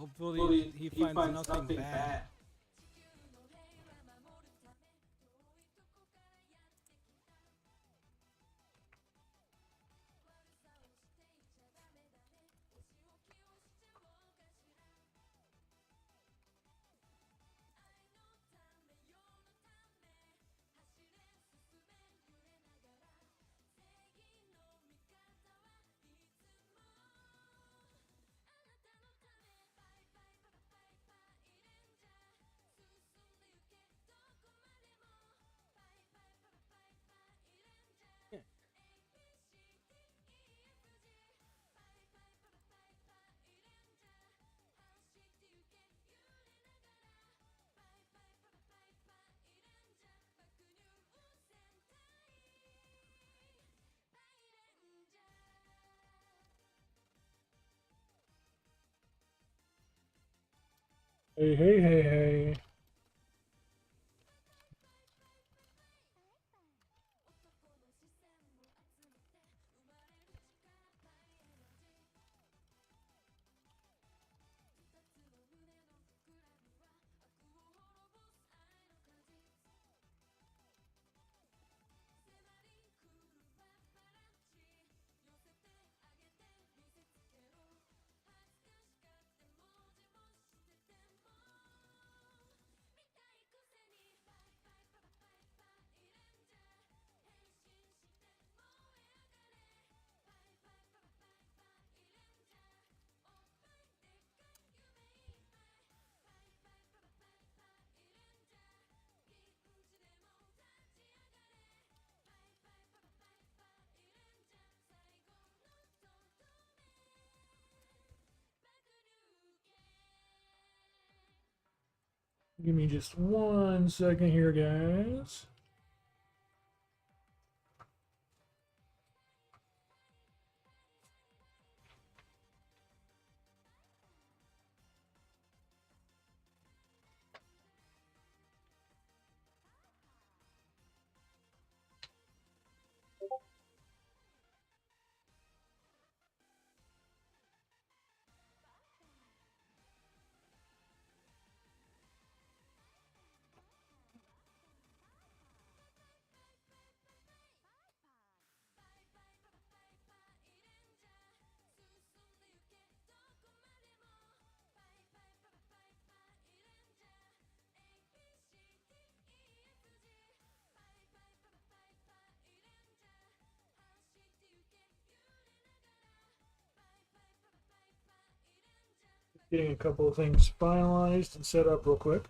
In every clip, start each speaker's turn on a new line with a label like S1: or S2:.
S1: Hopefully he finds nothing bad.
S2: Hey, hey, hey, hey. Give me just 1 second here, guys. Getting a couple of things finalized and set up real quick.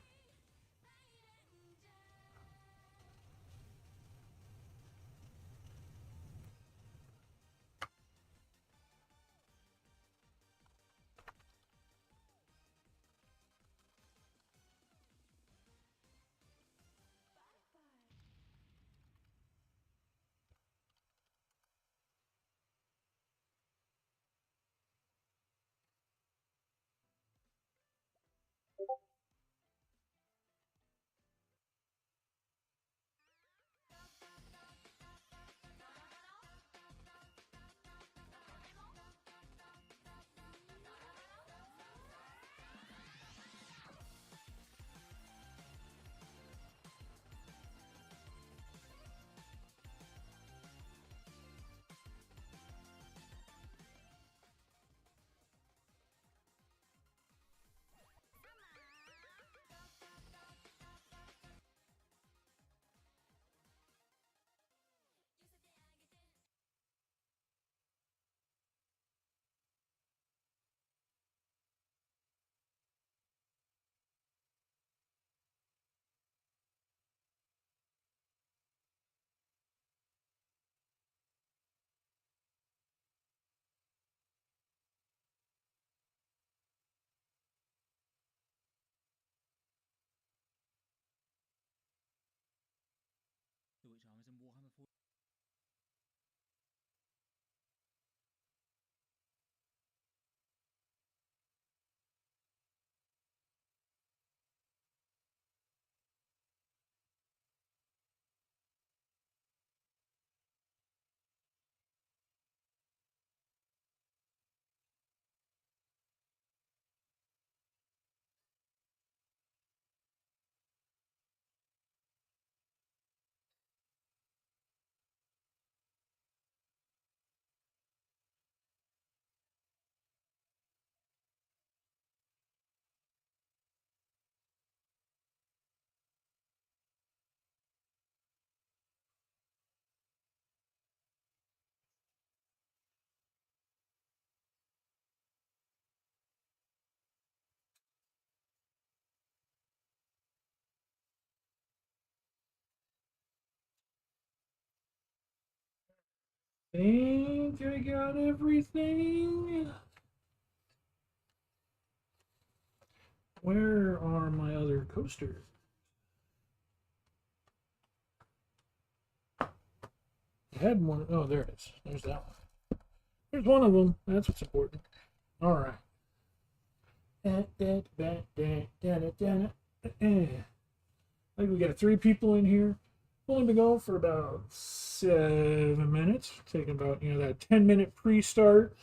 S2: think I got everything. Where are my other coasters? I had one. Oh, there it is. There's that one. There's one of them. That's what's important. All right. I think we got 3 people in here. Only been going for about 7 minutes. Taking about, that 10-minute pre-start.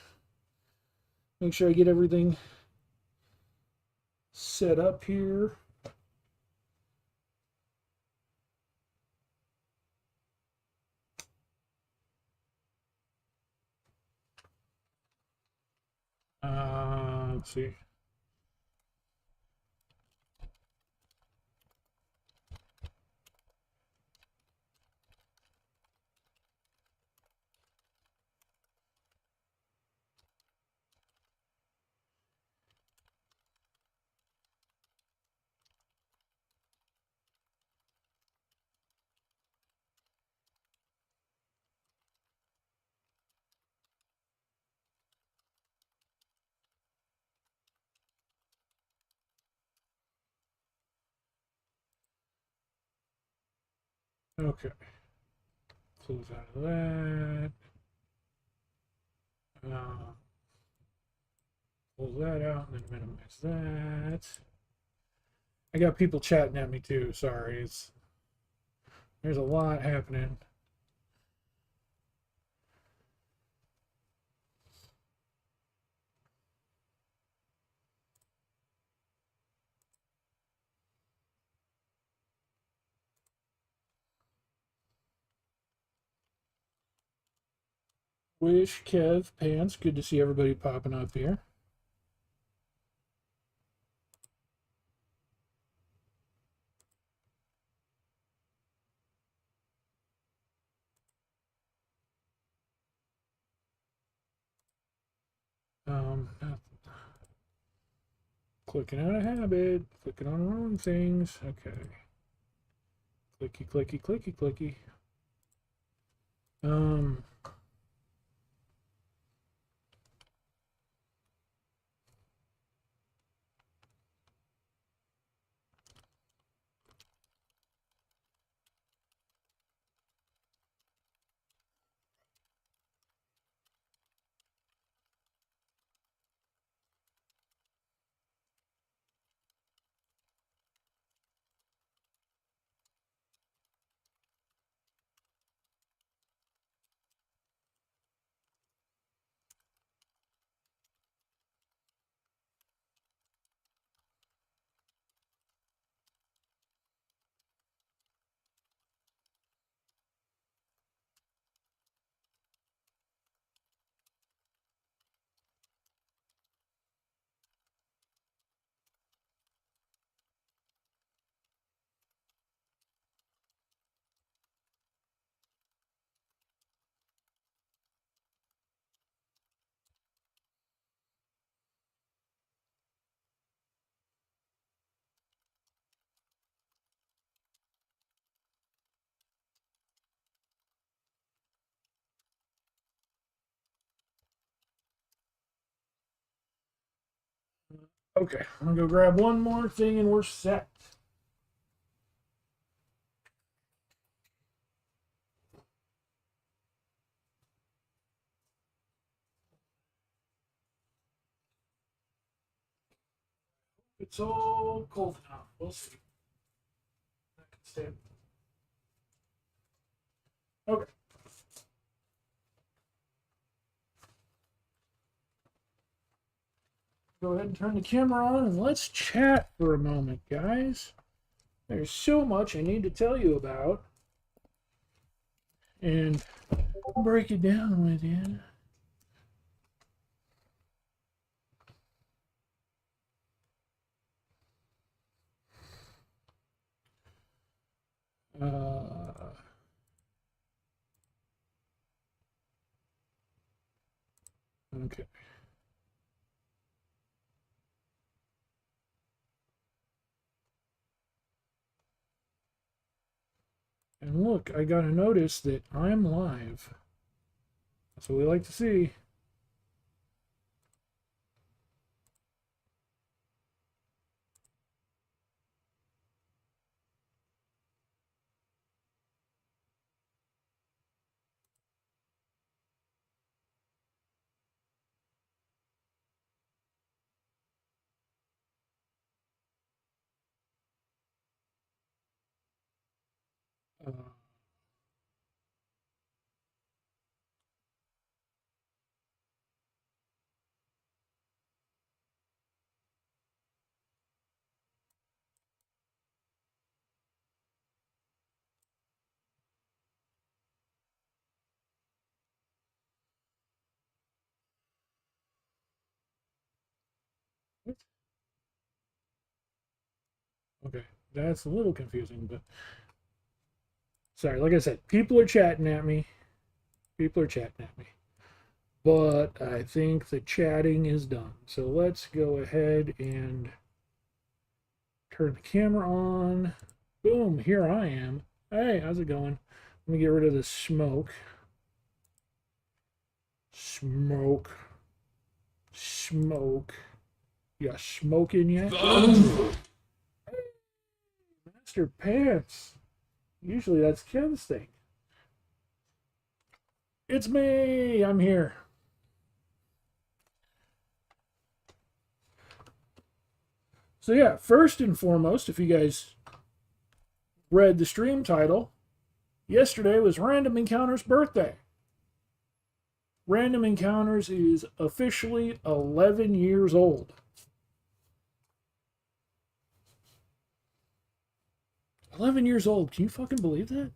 S2: Make sure I get everything set up here. Let's see. Okay. Close out of that. Pull that out and then minimize that. I got people chatting at me too. Sorry, there's a lot happening. Wish, Kev, Pants. Good to see everybody popping up here. Um, Clicking out of habit. Clicking on the wrong things. Okay. Clicky, clicky, clicky, clicky. Okay, I'm gonna go grab one more thing and we're set. It's all cold enough. We'll see. I can stand. Okay. Go ahead and turn the camera on and let's chat for a moment, guys. There's so much I need to tell you about and break it down with you. Okay. And look, I got a notice that I'm live. That's what we like to see. Uh, okay, that's a little confusing, but sorry. Like I said, people are chatting at me. People are chatting at me. But I think the chatting is done. So let's go ahead and turn the camera on. Boom, here I am. Hey, how's it going? Let me get rid of the smoke. Smoke. Smoke. You smoking yet? Master Pants. Usually that's Ken's thing. It's me. I'm here. So yeah, first and foremost, if you guys read the stream title, yesterday was Random Encounters' birthday. Random Encounters is officially 11 years old. 11 years old. Can you fucking believe that?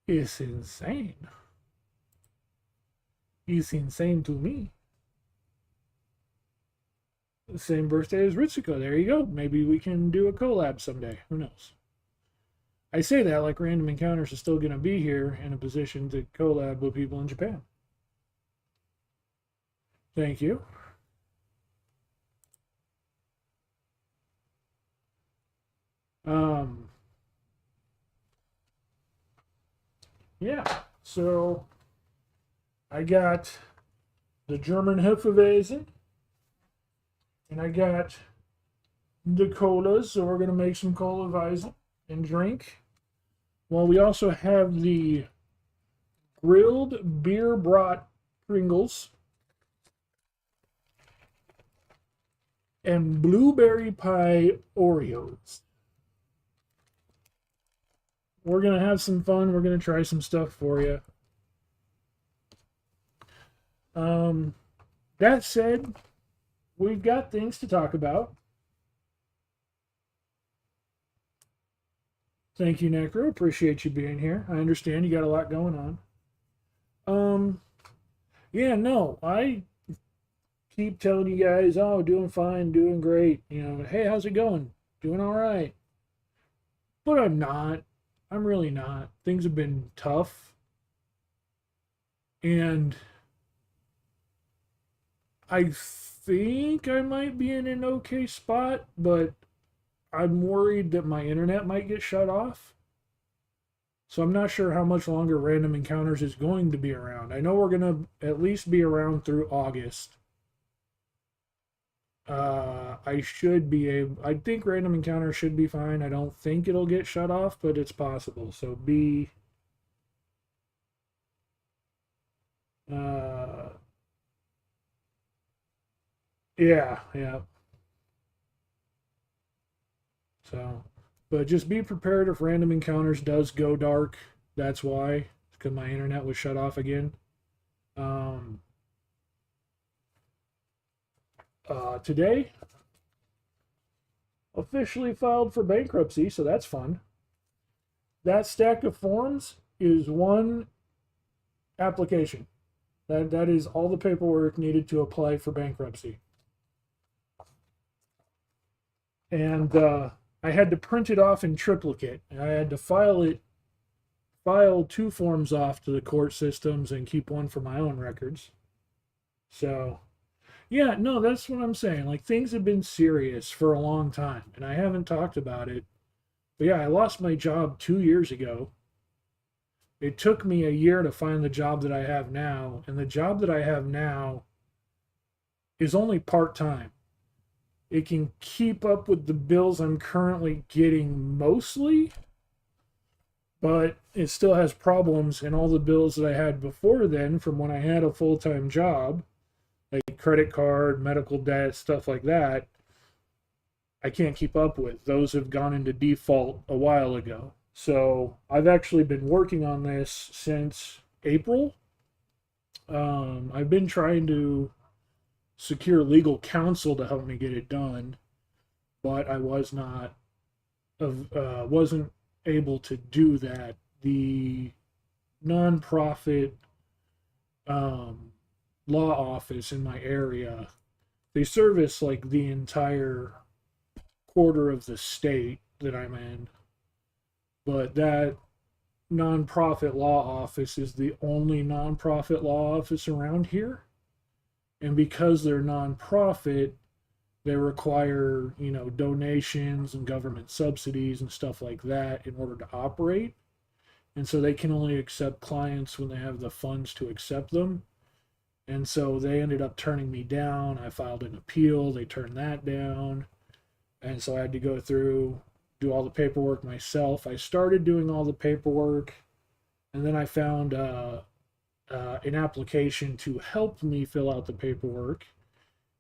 S2: It's insane. It's insane to me. The same birthday as Ritsuko. There you go. Maybe we can do a collab someday. Who knows? I say that like Random Encounters is still going to be here in a position to collab with people in Japan. Thank you. Yeah, so I got the German Hefeweizen, and I got the colas, so we're going to make some cola Weizen and drink. Well, we also have the grilled beer brat Pringles and blueberry pie Oreos. We're going to have some fun. We're going to try some stuff for you. That said, we've got things to talk about. Thank you, Necro. Appreciate you being here. I understand you got a lot going on. Yeah, no, I keep telling you guys, oh, doing fine, doing great. You know, hey, how's it going? Doing all right. But I'm not. I'm really not. Things have been tough. And I think I might be in an okay spot, but I'm worried that my internet might get shut off. So I'm not sure how much longer Random Encounters is going to be around. I know we're going to at least be around through August. I should be able, I think Random Encounter should be fine. I don't think it'll get shut off, but it's possible. So yeah. So, but just be prepared if Random Encounters does go dark. That's why, because my internet was shut off again. Today, officially filed for bankruptcy, so that's fun. That stack of forms is one application. That is all the paperwork needed to apply for bankruptcy. And I had to print it off in triplicate. I had to file 2 forms off to the court systems and keep one for my own records. So, Yeah, no, that's what I'm saying. Like things have been serious for a long time, and I haven't talked about it. But yeah, I lost my job 2 years ago. It took me a year to find the job that I have now, and the job that I have now is only part time. It can keep up with the bills I'm currently getting mostly, but it still has problems, and all the bills that I had before then from when I had a full time job, like credit card, medical debt, stuff like that, I can't keep up with. Those have gone into default a while ago. So I've actually been working on this since April. I've been trying to secure legal counsel to help me get it done, but I wasn't able to do that. The nonprofit um, law office in my area, they service like the entire quarter of the state that I'm in, but that nonprofit law office is the only nonprofit law office around here. And because they're nonprofit, they require, donations and government subsidies and stuff like that in order to operate. And so they can only accept clients when they have the funds to accept them. And so they ended up turning me down. I filed an appeal. They turned that down. And so I had to go through, do all the paperwork myself. I started doing all the paperwork, and then I found an application to help me fill out the paperwork.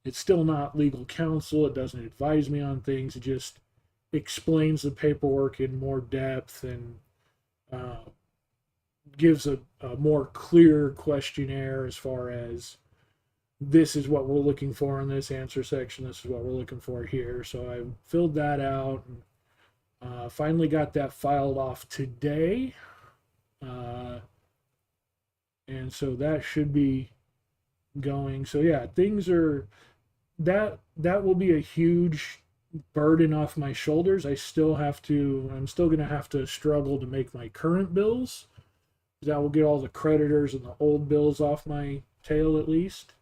S2: It's still not legal counsel. It doesn't advise me on things. It just explains the paperwork in more depth and uh, gives a more clear questionnaire as far as this is what we're looking for in this answer section. This is what we're looking for here. So I filled that out and finally got that filed off today. And so that should be going. So yeah, things are that will be a huge burden off my shoulders. I'm still going to have to struggle to make my current bills. That will get all the creditors and the old bills off my tail at least.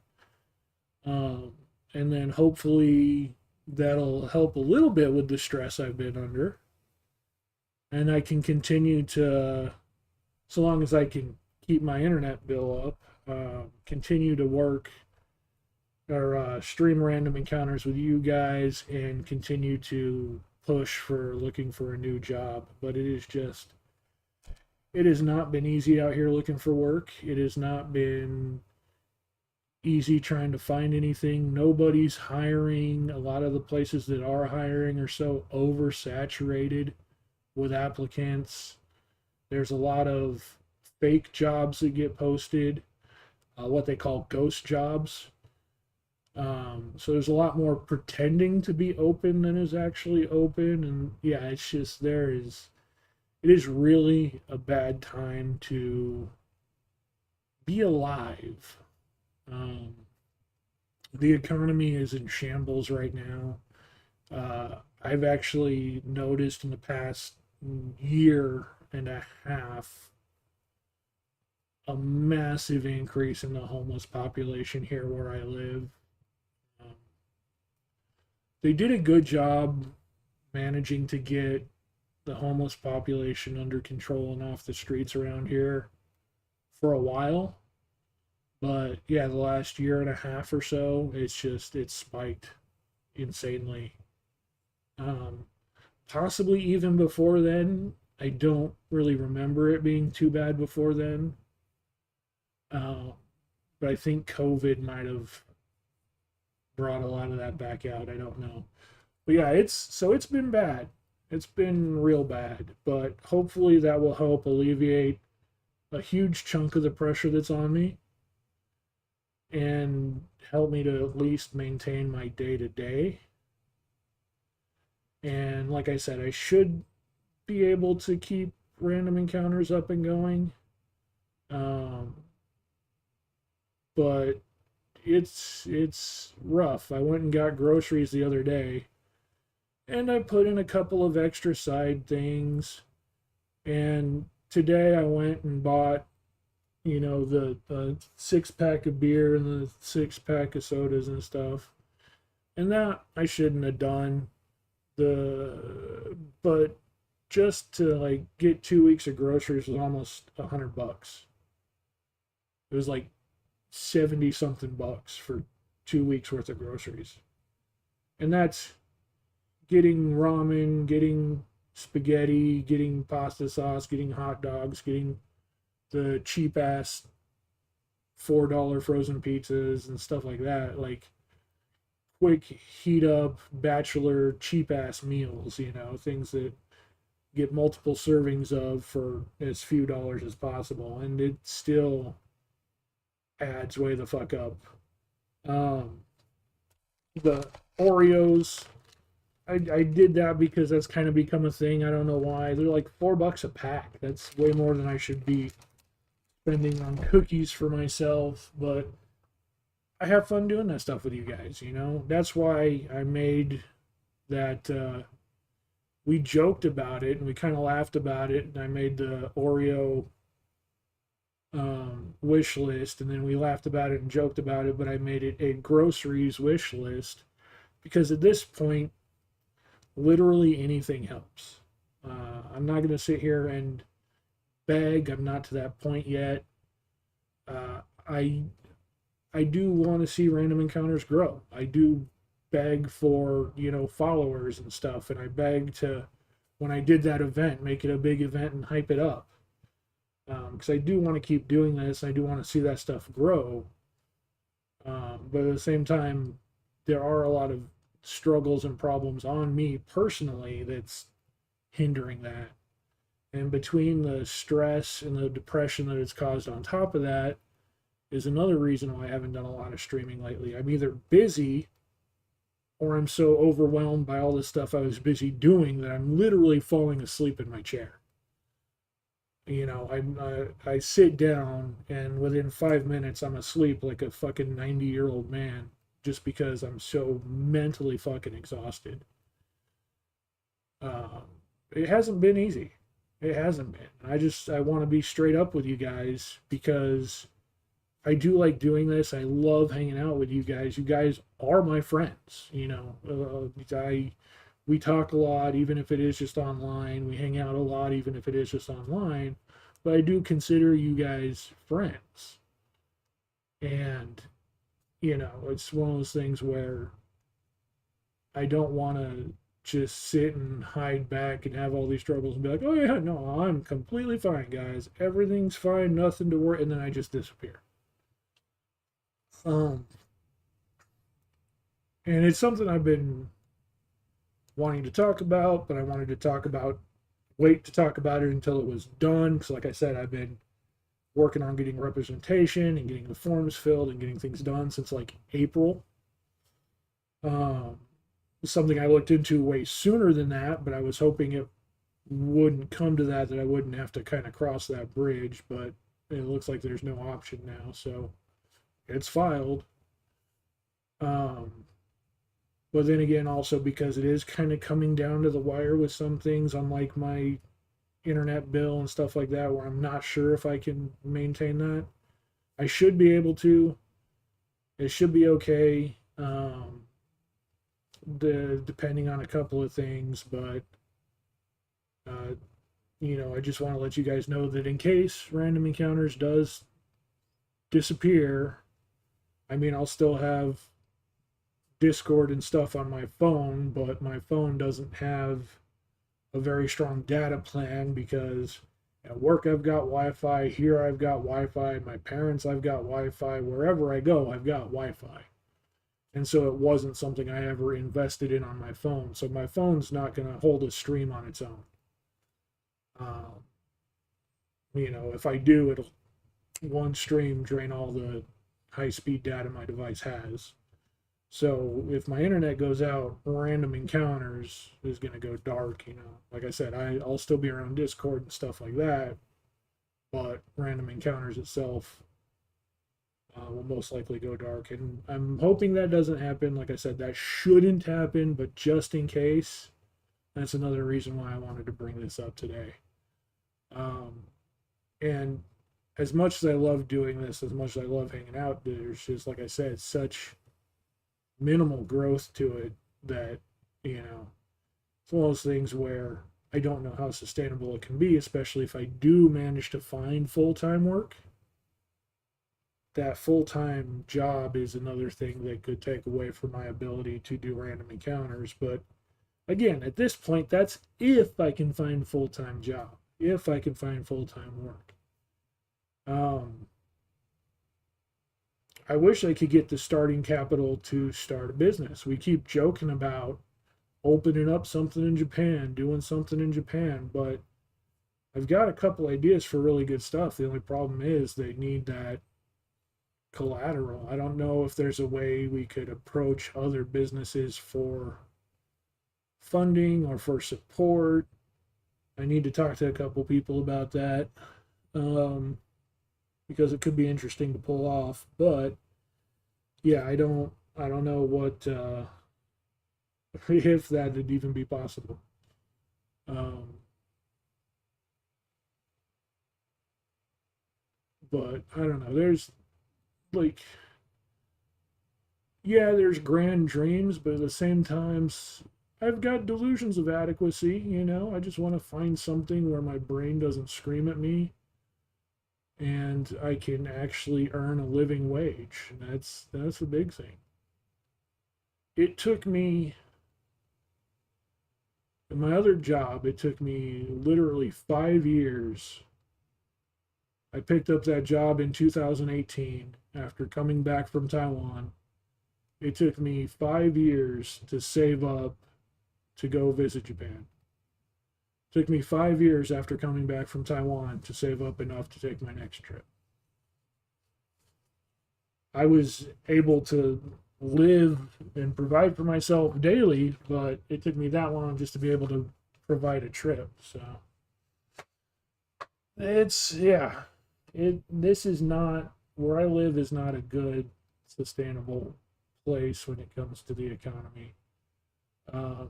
S2: And then hopefully that'll help a little bit with the stress I've been under. And I can continue to, so long as I can keep my internet bill up, continue to work or stream random encounters with you guys and continue to push for looking for a new job. But it has not been easy out here looking for work. It has not been easy trying to find anything. Nobody's hiring. A lot of the places that are hiring are so oversaturated with applicants. There's a lot of fake jobs that get posted, what they call ghost jobs. So there's a lot more pretending to be open than is actually open. And yeah, it is really a bad time to be alive. The economy is in shambles right now. I've actually noticed in the past year and a half a massive increase in the homeless population here where I live. Um, they did a good job managing to get the homeless population under control and off the streets around here for a while. But yeah, the last year and a half or so, it's spiked insanely. Um, Possibly even before then. I don't really remember it being too bad before then. Uh, but I think COVID might have brought a lot of that back out. I don't know. But yeah, it's been bad. It's been real bad. But hopefully that will help alleviate a huge chunk of the pressure that's on me and help me to at least maintain my day to day. And like I said, I should be able to keep random encounters up and going. Um, but it's rough. I went and got groceries the other day, and I put in a couple of extra side things. And today I went and bought, you know, the 6 pack of beer and the 6 pack of sodas and stuff. And that I shouldn't have done. But just to like get 2 weeks of groceries was almost $100. It was like 70 something bucks for 2 weeks worth of groceries. And that's getting ramen, getting spaghetti, getting pasta sauce, getting hot dogs, getting the cheap ass $4 frozen pizzas and stuff like that. Like quick heat up, bachelor, cheap ass meals, you know, things that get multiple servings of for as few dollars as possible. And it still adds way the fuck up. Um, the Oreos, I did that because that's kind of become a thing. I don't know why. They're like $4 a pack. That's way more than I should be spending on cookies for myself. But I have fun doing that stuff with you guys, you know? That's why I made that. We joked about it and we kind of laughed about it. And I made the Oreo wish list, and then we laughed about it and joked about it, but I made it a groceries wish list because at this point, literally anything helps. I'm not going to sit here and beg. I'm not to that point yet. Uh, I I do want to see random encounters grow. I do beg for, you know, followers and stuff, and I beg to, when I did that event, make it a big event and hype it up. Because I do want to keep doing this. I do want to see that stuff grow. But at the same time, there are a lot of struggles and problems on me personally that's hindering that. And between the stress and the depression that it's caused on top of that is another reason why I haven't done a lot of streaming lately. I'm either busy or I'm so overwhelmed by all the stuff I was busy doing that I'm literally falling asleep in my chair. You know, I sit down and within 5 minutes I'm asleep like a fucking 90-year-old man just because I'm so mentally fucking exhausted. Uh, it hasn't been easy. It hasn't been. I want to be straight up with you guys because I do like doing this. I love hanging out with you guys. You guys are my friends. You know, we talk a lot, even if it is just online. We hang out a lot, even if it is just online. But I do consider you guys friends. And, you know, it's one of those things where I don't want to just sit and hide back and have all these struggles and be like, oh, yeah, no, I'm completely fine, guys. Everything's fine, nothing to worry. And then I just disappear. Um, and it's something I've been wanting to talk about, but I wanted to wait to talk about it until it was done. Because, like I said, I've been working on getting representation and getting the forms filled and getting things done since like April. Something I looked into way sooner than that, but I was hoping it wouldn't come to that I wouldn't have to kind of cross that bridge. But it looks like there's no option now, so it's filed. Um, but then again, also because it is kind of coming down to the wire with some things, unlike my internet bill and stuff like that, where I'm not sure if I can maintain that. I should be able to. It should be okay, depending on a couple of things, but uh, you know, I just want to let you guys know that in case Random Encounters does disappear, I mean, I'll still have Discord and stuff on my phone, but my phone doesn't have a very strong data plan because at work I've got Wi-Fi, here I've got Wi-Fi, my parents I've got Wi-Fi, wherever I go I've got Wi-Fi. And so it wasn't something I ever invested in on my phone. So my phone's not going to hold a stream on its own. You know, if I do, it'll one stream drain all the high-speed data my device has. So if my internet goes out, Random Encounters is going to go dark, you know. Like I said, I'll still be around Discord and stuff like that, but Random Encounters itself will most likely go dark. And I'm hoping that doesn't happen. Like I said, that shouldn't happen, but just in case, that's another reason why I wanted to bring this up today. And as much as I love doing this, as much as I love hanging out, there's just, like I said, such minimal growth to it that, it's one of those things where I don't know how sustainable it can be, especially if I do manage to find full time work. That full time job is another thing that could take away from my ability to do random encounters. But again, at this point, that's if I can find full time job, if I can find full time work. Um, I wish I could get the starting capital to start a business. We keep joking about opening up something in Japan, doing something in Japan, but I've got a couple ideas for really good stuff. The only problem is they need that collateral. I don't know if there's a way we could approach other businesses for funding or for support. I need to talk to a couple people about that, because it could be interesting to pull off. But yeah, I don't know what if that would even be possible. Um, but I don't know. There's like, yeah, there's grand dreams, but at the same time, I've got delusions of adequacy. I just want to find something where my brain doesn't scream at me and I can actually earn a living wage. And that's a big thing. It took me in my other job, it took me literally 5 years. I picked up that job in 2018 after coming back from Taiwan. It took me 5 years to save up to go visit Japan. It took me 5 years after coming back from Taiwan to save up enough to take my next trip. I was able to live and provide for myself daily, but it took me that long just to be able to provide a trip. So it's, yeah, this is not, where I live is not a good sustainable place when it comes to the economy. Uh,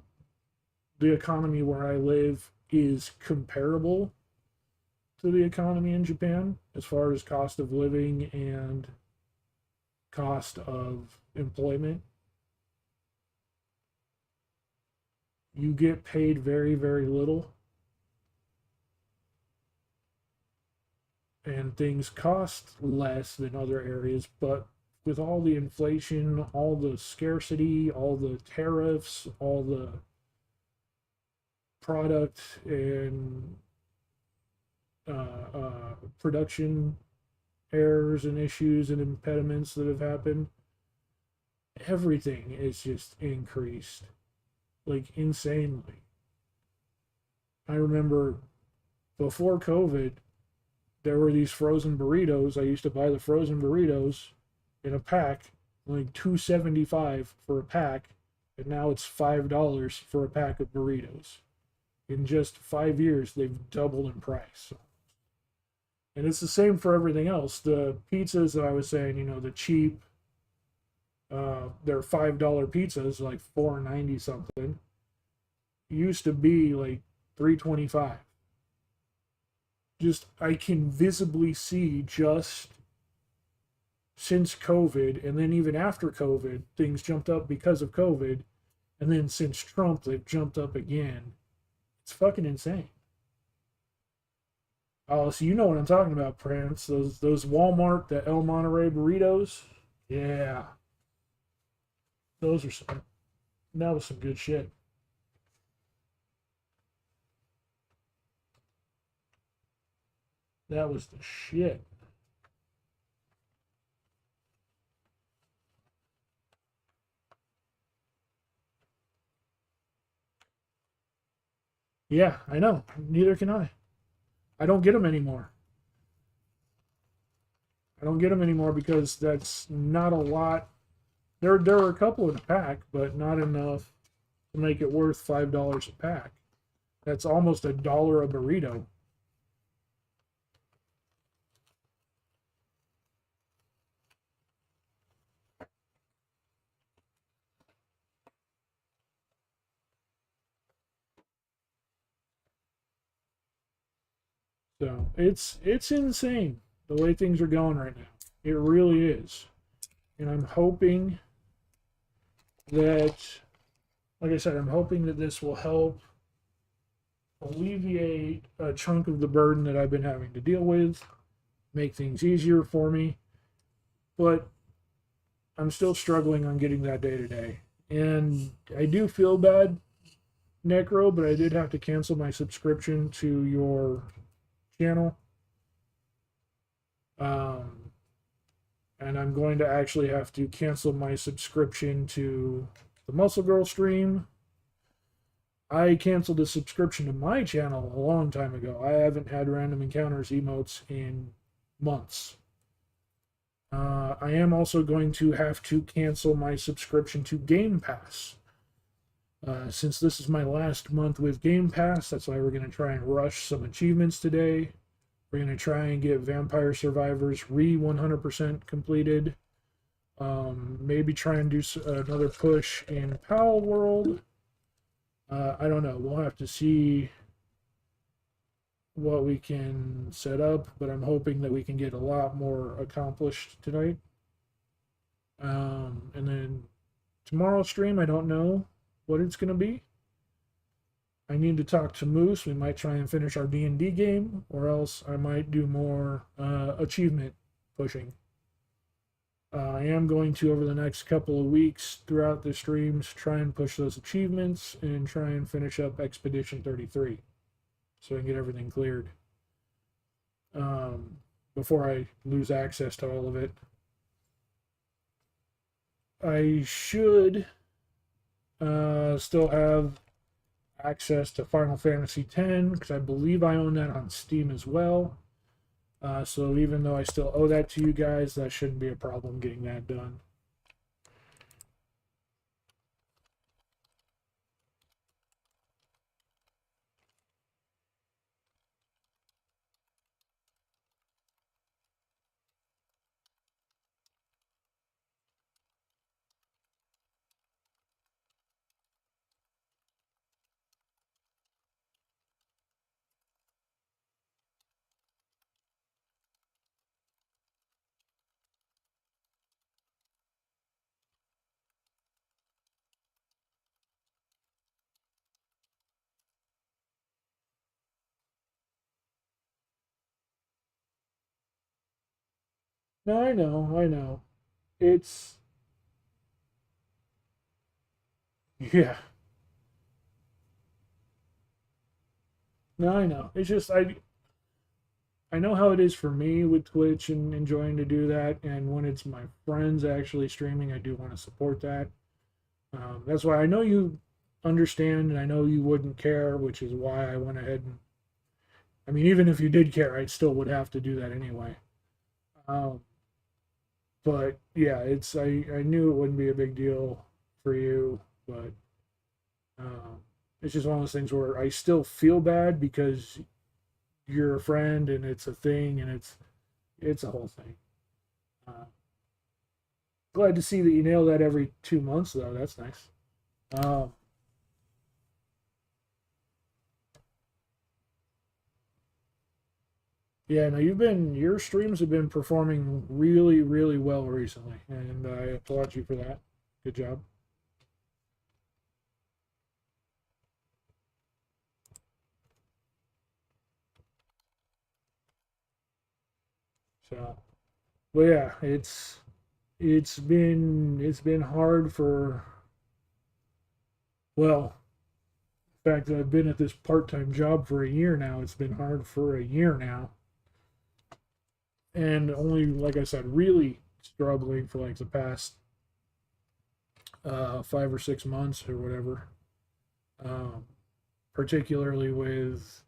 S2: the economy where I live is comparable to the economy in Japan as far as cost of living and cost of employment. You get paid very, very little, and things cost less than other areas, but with all the inflation, all the scarcity, all the tariffs, all the product and production errors and issues and impediments that have happened, everything is just increased like insanely. I remember before COVID, there were these frozen burritos. I used to buy the frozen burritos in a pack, like $2.75 for a pack, and now it's $5 for a pack of burritos. In just 5 years, they've doubled in price. And it's the same for everything else. The pizzas that I was saying, the cheap, they're $5 pizzas, like $4.90 something. Used to be like $3.25. Just, I can visibly see just since COVID, and then even after COVID, things jumped up because of COVID, and then since Trump, they've jumped up again. It's fucking insane. Oh, so you know what I'm talking about, Prince? Those Walmart, the El Monterey burritos. Yeah, those are some. That was some good shit. That was the shit. Yeah, I know. Neither can I. I don't get them anymore. I don't get them anymore because that's not a lot. There are a couple in a pack, but not enough to make it worth $5 a pack. That's almost $1 a burrito. So it's insane. the way things are going right now. It really is. And I'm hoping that, like I said, I'm hoping that this will help alleviate a chunk of the burden that I've been having to deal with, make things easier for me. But I'm still struggling on getting that day to day. And I do feel bad, Necro, but I did have to cancel my subscription to your channel. And I'm going to actually have to cancel my subscription to the Muscle Girl stream. I canceled the subscription to my channel a long time ago. I haven't had random encounters emotes in months. I am also going to have to cancel my subscription to GamePass. Since this is my last month with GamePass, that's why we're going to try and rush some achievements today. We're going to try and get Vampire Survivors 100% completed. Maybe try and do another push in Pal World. I don't know. We'll have to see what we can set up, but I'm hoping that we can get a lot more accomplished tonight. And then tomorrow's stream, I don't know what it's going to be. I need to talk to Moose. We might try and finish our D&D game, or else I might do more achievement pushing. I am going to, over the next couple of weeks throughout the streams, try and push those achievements and try and finish up Expedition 33 so I can get everything cleared before I lose access to all of it. I should still have access to Final Fantasy X because I believe I own that on Steam as well. So even though I still owe that to you guys, that shouldn't be a problem getting that done. No, I know. It's yeah. No, I know. It's just I know how it is for me with Twitch and enjoying to do that, and when it's my friends actually streaming, I do want to support that. That's why I know you understand, and I know you wouldn't care, which is why I went ahead and. I mean, even if you did care, I still would have to do that anyway. But yeah, I knew it wouldn't be a big deal for you, but it's just one of those things where I still feel bad because you're a friend and it's a thing and it's a whole thing. Glad to see that you nail that every 2 months though. That's nice. Yeah, no, your streams have been performing really, really well recently, and I applaud you for that. Good job. So, but yeah, it's been hard for well, in fact, I've been at this part-time job for a year now. It's been hard for a year now, and only like I said, really struggling for like the past 5 or 6 months or whatever. Um, Particularly with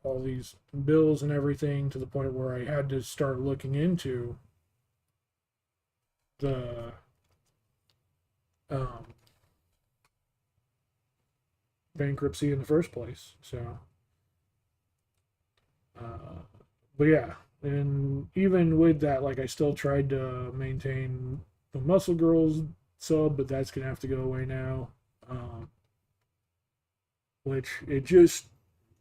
S2: all these bills and everything, to the point where I had to start looking into the um, bankruptcy in the first place. So, but yeah, and even with that, like I still tried to maintain the Muscle Girls sub, but that's gonna have to go away now. Which it just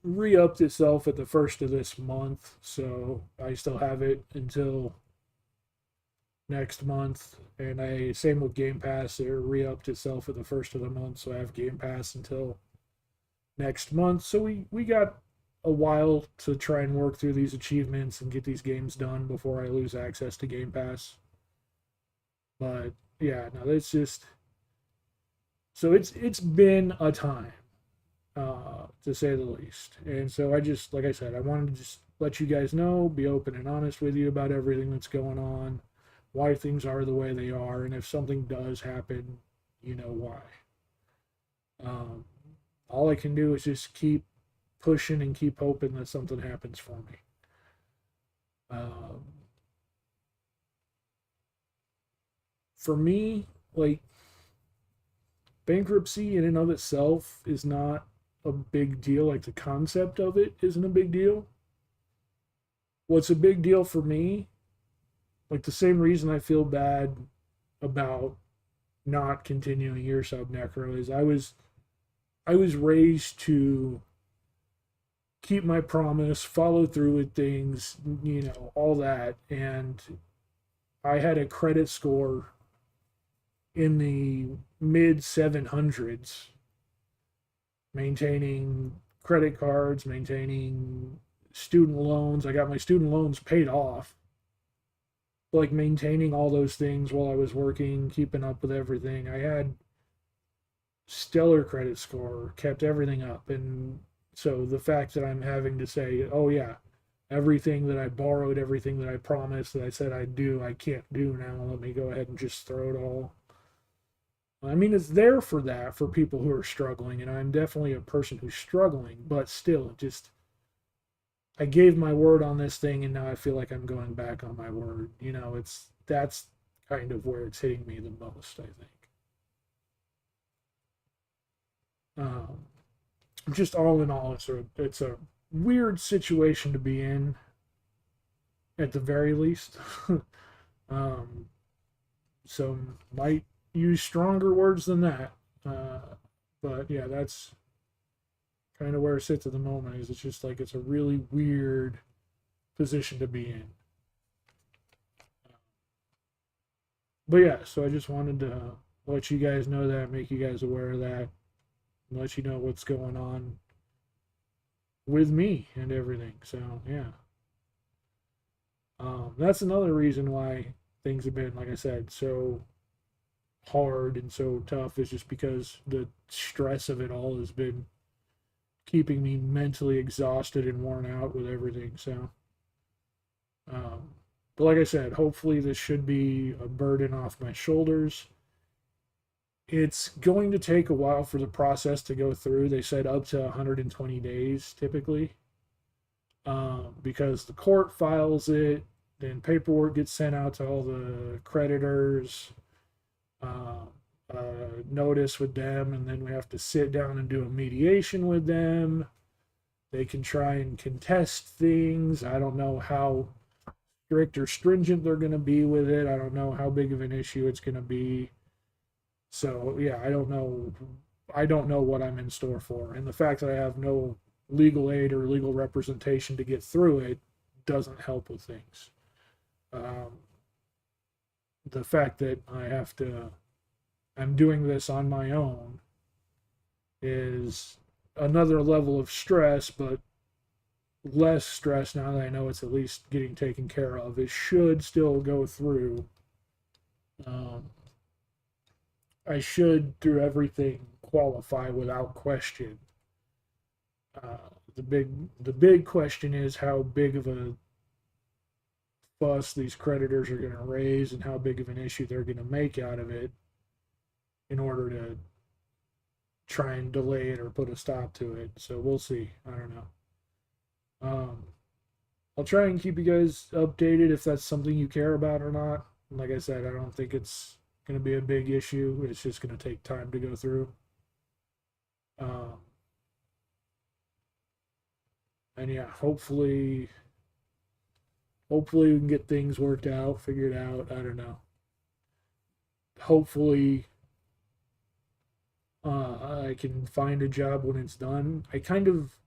S2: re-upped itself at the first of this month, so I still have it until next month. And I same with Game Pass, it re-upped itself at the first of the month, so I have Game Pass until next month. So we got a while to try and work through these achievements and get these games done before I lose access to Game Pass. But yeah, no, it's just so it's been a time, to say the least. And so I just, like I said, I wanted to just let you guys know, be open and honest with you about everything that's going on, why things are the way they are, and if something does happen, you know why. Um, all I can do is just keep pushing and keep hoping that something happens for me. Um, for me, like, bankruptcy in and of itself is not a big deal. Like, the concept of it isn't a big deal. What's a big deal for me, like the same reason I feel bad about not continuing your sub necro, is I was raised to keep my promise, follow through with things, all that. And I had a credit score in the mid 700s, maintaining credit cards, maintaining student loans. I got my student loans paid off. Like, maintaining all those things while I was working, keeping up with everything. I had stellar credit score, kept everything up. And so the fact that I'm having to say, oh yeah, everything that I borrowed, everything that I promised, that I said I'd do, I can't do now. Let me go ahead and just throw it all. I mean, it's there for that, for people who are struggling, and I'm definitely a person who's struggling, but still, just, I gave my word on this thing, and now I feel like I'm going back on my word. That's kind of where it's hitting me the most, I think. Um, just all in all, it's a weird situation to be in, at the very least. um, so might use stronger words than that. Uh, but yeah, that's kind of where it sits at the moment. Is it's just like it's a really weird position to be in. But yeah, so I just wanted to let you guys know that, make you guys aware of that, and let you know what's going on with me and everything. So yeah, that's another reason why things have been, like I said, so hard and so tough, is just because the stress of it all has been keeping me mentally exhausted and worn out with everything. So, um, but like I said, hopefully this should be a burden off my shoulders. It's going to take a while for the process to go through. They said up to 120 days typically, because the court files it, then paperwork gets sent out to all the creditors, uh, notice with them, and then we have to sit down and do a mediation with them. They can try and contest things. I don't know how strict or stringent they're going to be with it. I don't know how big of an issue it's going to be. So yeah, I don't know. I don't know what I'm in store for, and the fact that I have no legal aid or legal representation to get through it doesn't help with things. Um, the fact that I'm doing this on my own is another level of stress, but less stress now that I know it's at least getting taken care of. It should still go through. Um, I should, through everything, qualify without question. The big question is how big of a fuss these creditors are going to raise and how big of an issue they're going to make out of it in order to try and delay it or put a stop to it. So we'll see. I don't know. Um, I'll try and keep you guys updated if that's something you care about or not. Like I said, I don't think it's going to be a big issue. It's just going to take time to go through. Um, and yeah, hopefully we can get things worked out, figured out. I don't know. Hopefully, I can find a job when it's done. I kind of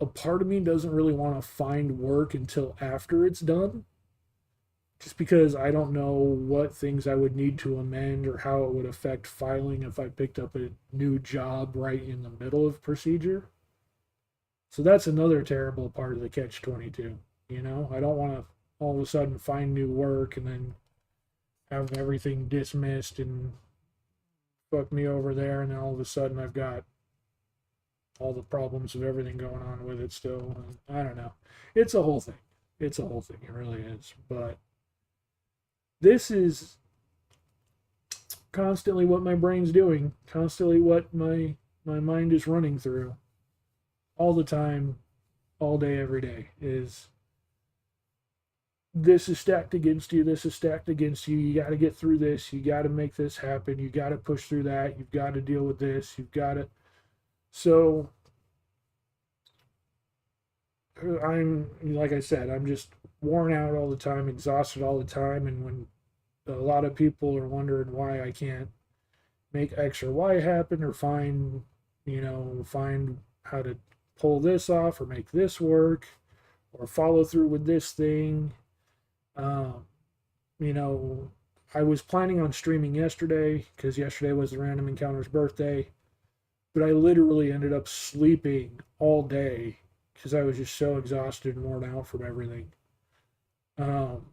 S2: a part of me doesn't really want to find work until after it's done, just because I don't know what things I would need to amend or how it would affect filing if I picked up a new job right in the middle of procedure. So that's another terrible part of the catch 22. You know, I don't want to all of a sudden find new work and then have everything dismissed and fuck me over there, and then all of a sudden I've got all the problems of everything going on with it still. And I don't know. It's a whole thing. It's a whole thing. It really is. But this is constantly what my brain's doing, constantly what my mind is running through all the time, all day, every day is this is stacked against you, this is stacked against you, you got to get through this, you got to make this happen, you got to push through that, you've got to deal with this, you've got to. So I'm, like I said, I'm just worn out all the time, exhausted all the time. And when a lot of people are wondering why I can't make X or Y happen or find how to pull this off or make this work or follow through with this thing. Um, you know, I was planning on streaming yesterday because yesterday was the Random Encounter's birthday, but I literally ended up sleeping all day because I was just so exhausted and worn out from everything. Um,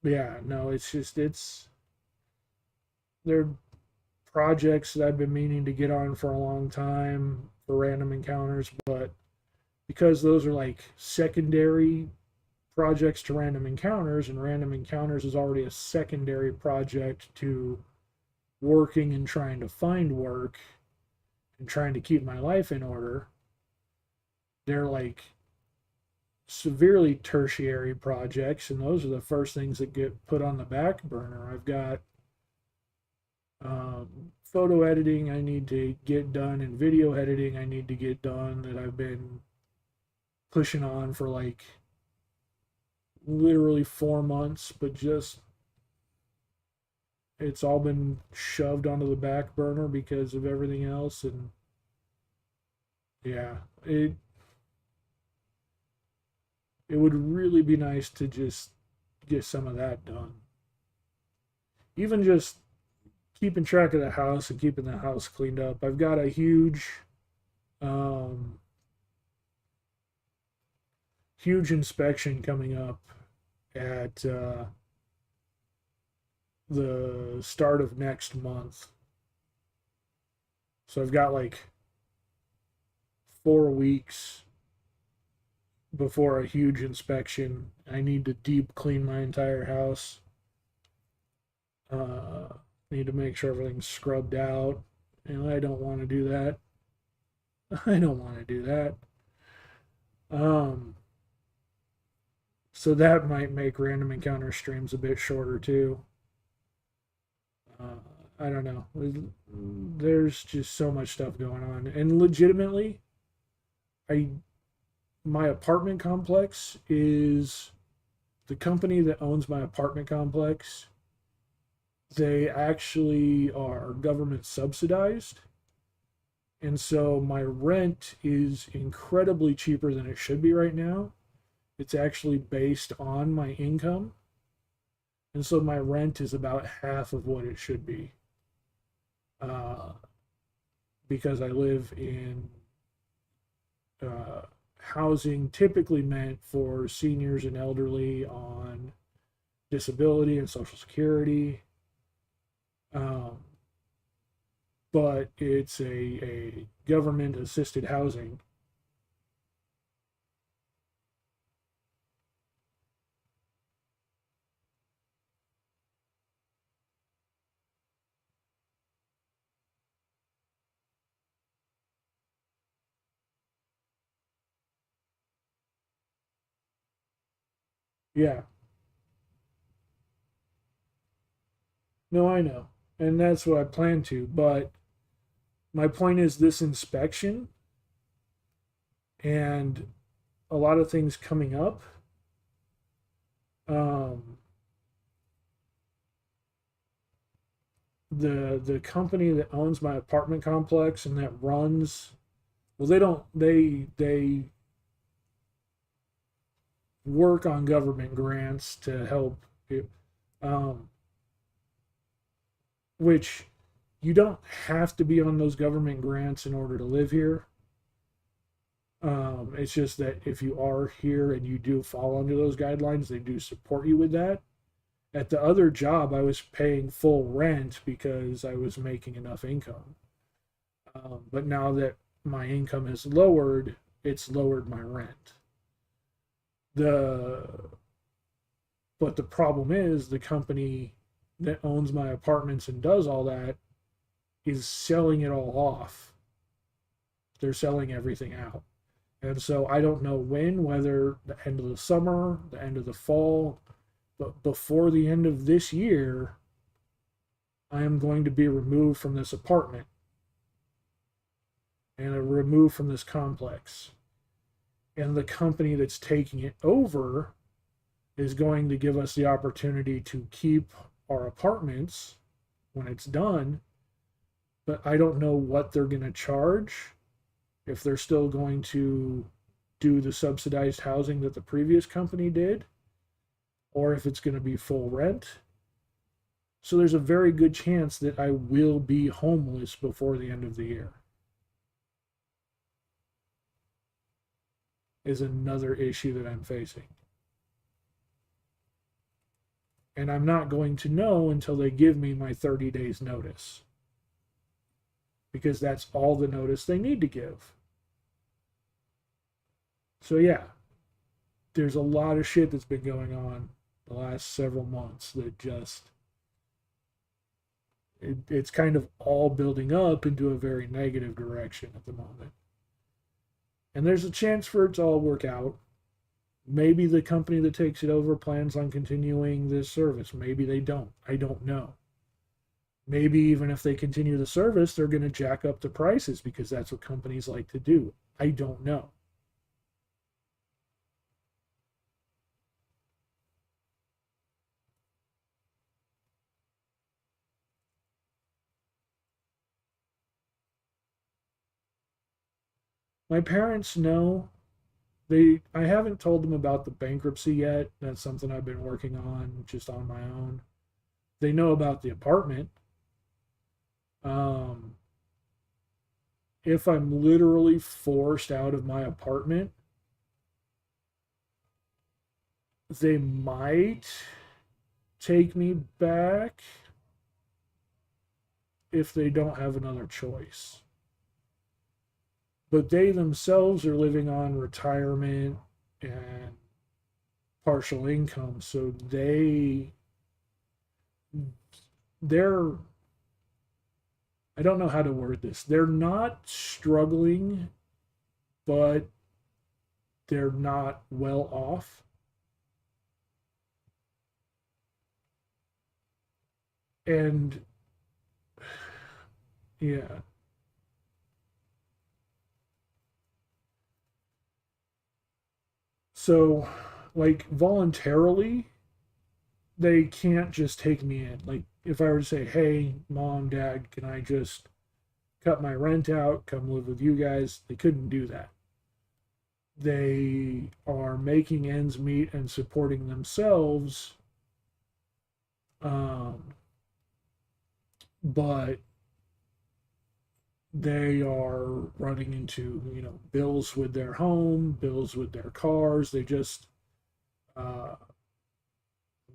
S2: yeah, no, they're projects that I've been meaning to get on for a long time for Random Encounters, but because those are like secondary projects to Random Encounters, and Random Encounters is already a secondary project to working and trying to find work and trying to keep my life in order, they're like severely tertiary projects, and those are the first things that get put on the back burner. I've got photo editing I need to get done, and video editing I need to get done that I've been pushing on for like literally 4 months, but just it's all been shoved onto the back burner because of everything else. And yeah, it would really be nice to just get some of that done. Even just keeping track of the house and keeping the house cleaned up. I've got a um, huge inspection coming up at the start of next month. So I've got like 4 weeks before a huge inspection. I need to deep clean my entire house. Uh, Need to make sure everything's scrubbed out, and I don't want to do that. I don't want to do that. Um, so that might make Random Encounter streams a bit shorter too. Uh, I don't know. There's just so much stuff going on, and legitimately, I my apartment complex is the company that owns my apartment complex. They actually are government subsidized, and so my rent is incredibly cheaper than it should be right now. It's actually based on my income, and so my rent is about half of what it should be, uh, because I live in uh, housing typically meant for seniors and elderly on disability and social security. Um, but it's a government assisted housing. Yeah, no, I know. And that's what I plan to. But my point is this inspection and a lot of things coming up. Um, the company that owns my apartment complex and that runs Well, they don't. They work on government grants to help you, um, which you don't have to be on those government grants in order to live here. It's just that if you are here and you do fall under those guidelines, they do support you with that. At the other job, I was paying full rent because I was making enough income. But now that my income has lowered, it's lowered my rent. The but the problem is the company that owns my apartments and does all that is selling it all off. They're selling everything out. And so I don't know when, whether the end of the summer, the end of the fall, but before the end of this year, I am going to be removed from this apartment and removed from this complex. And the company that's taking it over is going to give us the opportunity to keep our apartments when it's done, but I don't know what they're going to charge, if they're still going to do the subsidized housing that the previous company did, or if it's going to be full rent. So there's a very good chance that I will be homeless before the end of the year. Is another issue that I'm facing. And I'm not going to know until they give me my 30 days notice. Because that's all the notice they need to give. So yeah, there's a lot of shit that's been going on the last several months that just it's kind of all building up into a very negative direction at the moment. And there's a chance for it to all work out. Maybe the company that takes it over plans on continuing this service. Maybe they don't. I don't know. Maybe even if they continue the service, they're going to jack up the prices because that's what companies like to do. I don't know. My parents know. I haven't told them about the bankruptcy yet. That's something I've been working on just on my own. They know about the apartment. Um, if I'm literally forced out of my apartment, they might take me back if they don't have another choice. But they themselves are living on retirement and partial income, so they're I don't know how to word this. They're not struggling, but they're not well off. And yeah. So, like, voluntarily, they can't just take me in. Like, if I were to say, hey, mom, dad, can I just cut my rent out, come live with you guys? They couldn't do that. They are making ends meet and supporting themselves, um, but they are running into bills with their home, bills with their cars. They just uh,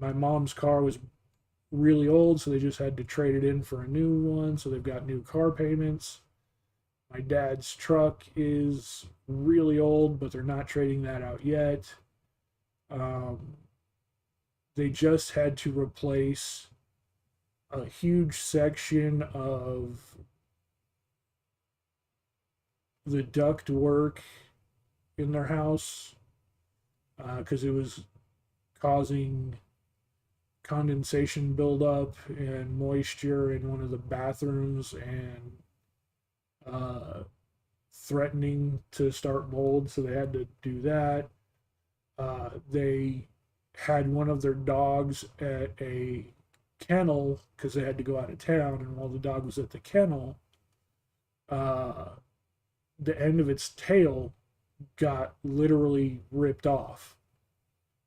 S2: my mom's car was really old, so they just had to trade it in for a new one, so they've got new car payments. My dad's truck is really old, but they're not trading that out yet. um, they just had to replace a huge section of the duct work in their house because it was causing condensation buildup and moisture in one of the bathrooms and uh, threatening to start mold, so they had to do that. They had one of their dogs at a kennel because they had to go out of town, and while the dog was at the kennel, uh, the end of its tail got literally ripped off.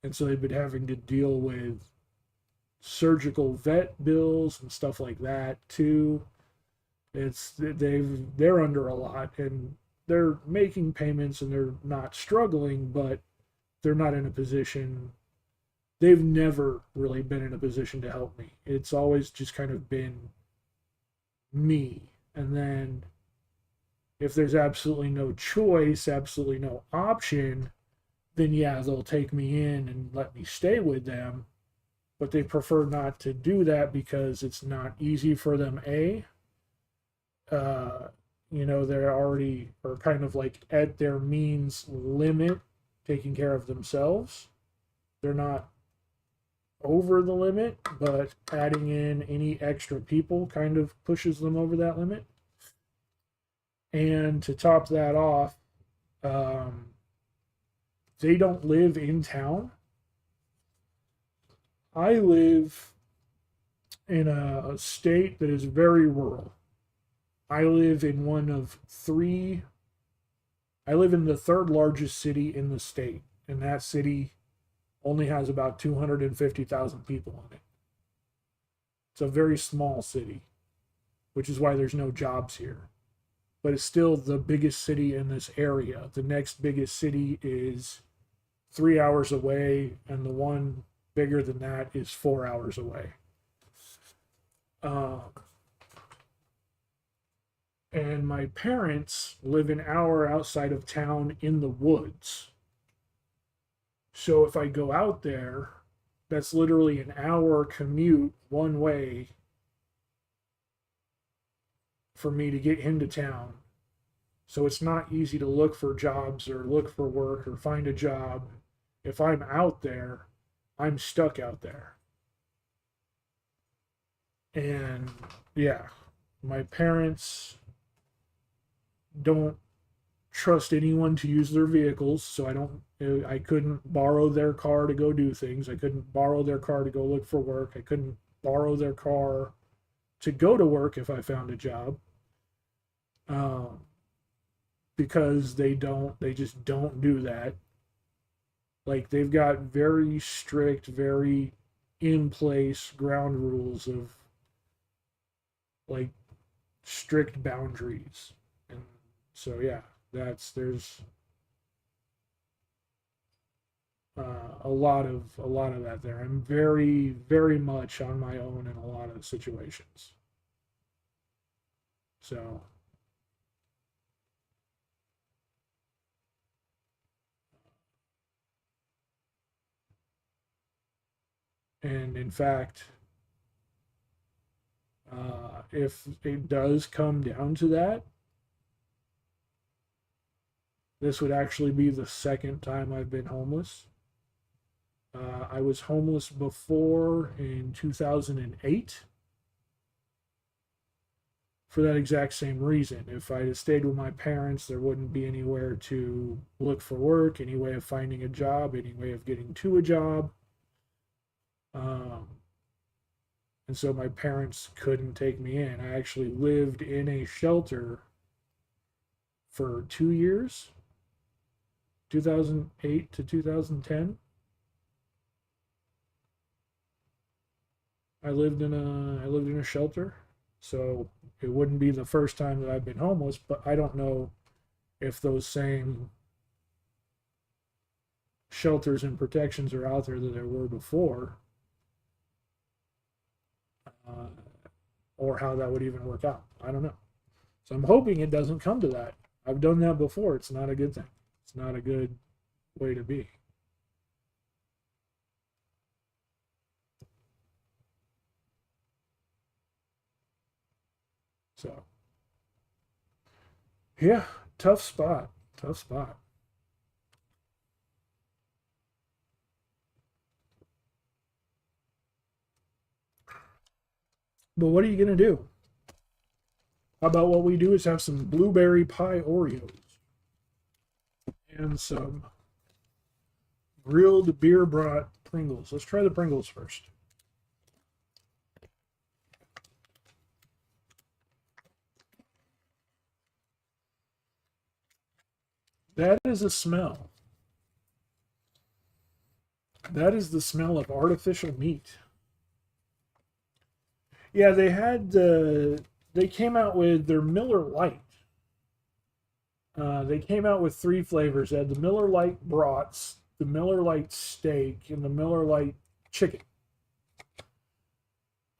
S2: And so they've been having to deal with surgical vet bills and stuff like that too. They're under a lot, and they're making payments and they're not struggling, but they're not in a position. They've never really been in a position to help me. It's always just kind of been me. And then if there's absolutely no choice, absolutely no option, then yeah, they'll take me in and let me stay with them. But they prefer not to do that because it's not easy for them. Uh, they're already are kind of like at their means limit, taking care of themselves. They're not over the limit, but adding in any extra people kind of pushes them over that limit. And to top that off, um, they don't live in town. I live in a state that is very rural. I live in one of three. I live in the third largest city in the state, and that city only has about 250,000 people in it. It's a very small city, which is why there's no jobs here. But it's still the biggest city in this area. The next biggest city is 3 hours away, and the one bigger than that is 4 hours away. Uh, and my parents live an hour outside of town in the woods. So if I go out there, that's literally an hour commute one way for me to get into town. So it's not easy to look for jobs or look for work or find a job. If I'm out there, I'm stuck out there. And yeah, my parents don't trust anyone to use their vehicles, so I couldn't borrow their car to go do things. I couldn't borrow their car to go look for work. I couldn't borrow their car to go to work if I found a job. Um, because they just don't do that. Like they've got very strict, very in place ground rules of like strict boundaries. And so yeah, there's a lot of that there. I'm very very much on my own in a lot of situations. So and in fact, if it does come down to that, this would actually be the second time I've been homeless. I was homeless before in 2008 for that exact same reason. If I had stayed with my parents, there wouldn't be anywhere to look for work, any way of finding a job, any way of getting to a job. Um, and so my parents couldn't take me in. I actually lived in a shelter for 2 years, 2008 to 2010. I lived in a shelter, so it wouldn't be the first time that I've been homeless, but I don't know if those same shelters and protections are out there that there were before, uh, or how that would even work out. I don't know. So I'm hoping it doesn't come to that. I've done that before. It's not a good thing. It's not a good way to be. So, yeah, tough spot. Tough spot. But what are you going to do? How about what we do is have some blueberry pie Oreos and some grilled beer brat Pringles. Let's try the Pringles first. That is a smell. That is the smell of artificial meat. Yeah, they had they came out with their Miller Lite. They came out with three flavors. They had the Miller Lite brats, the Miller Lite steak, and the Miller Lite chicken.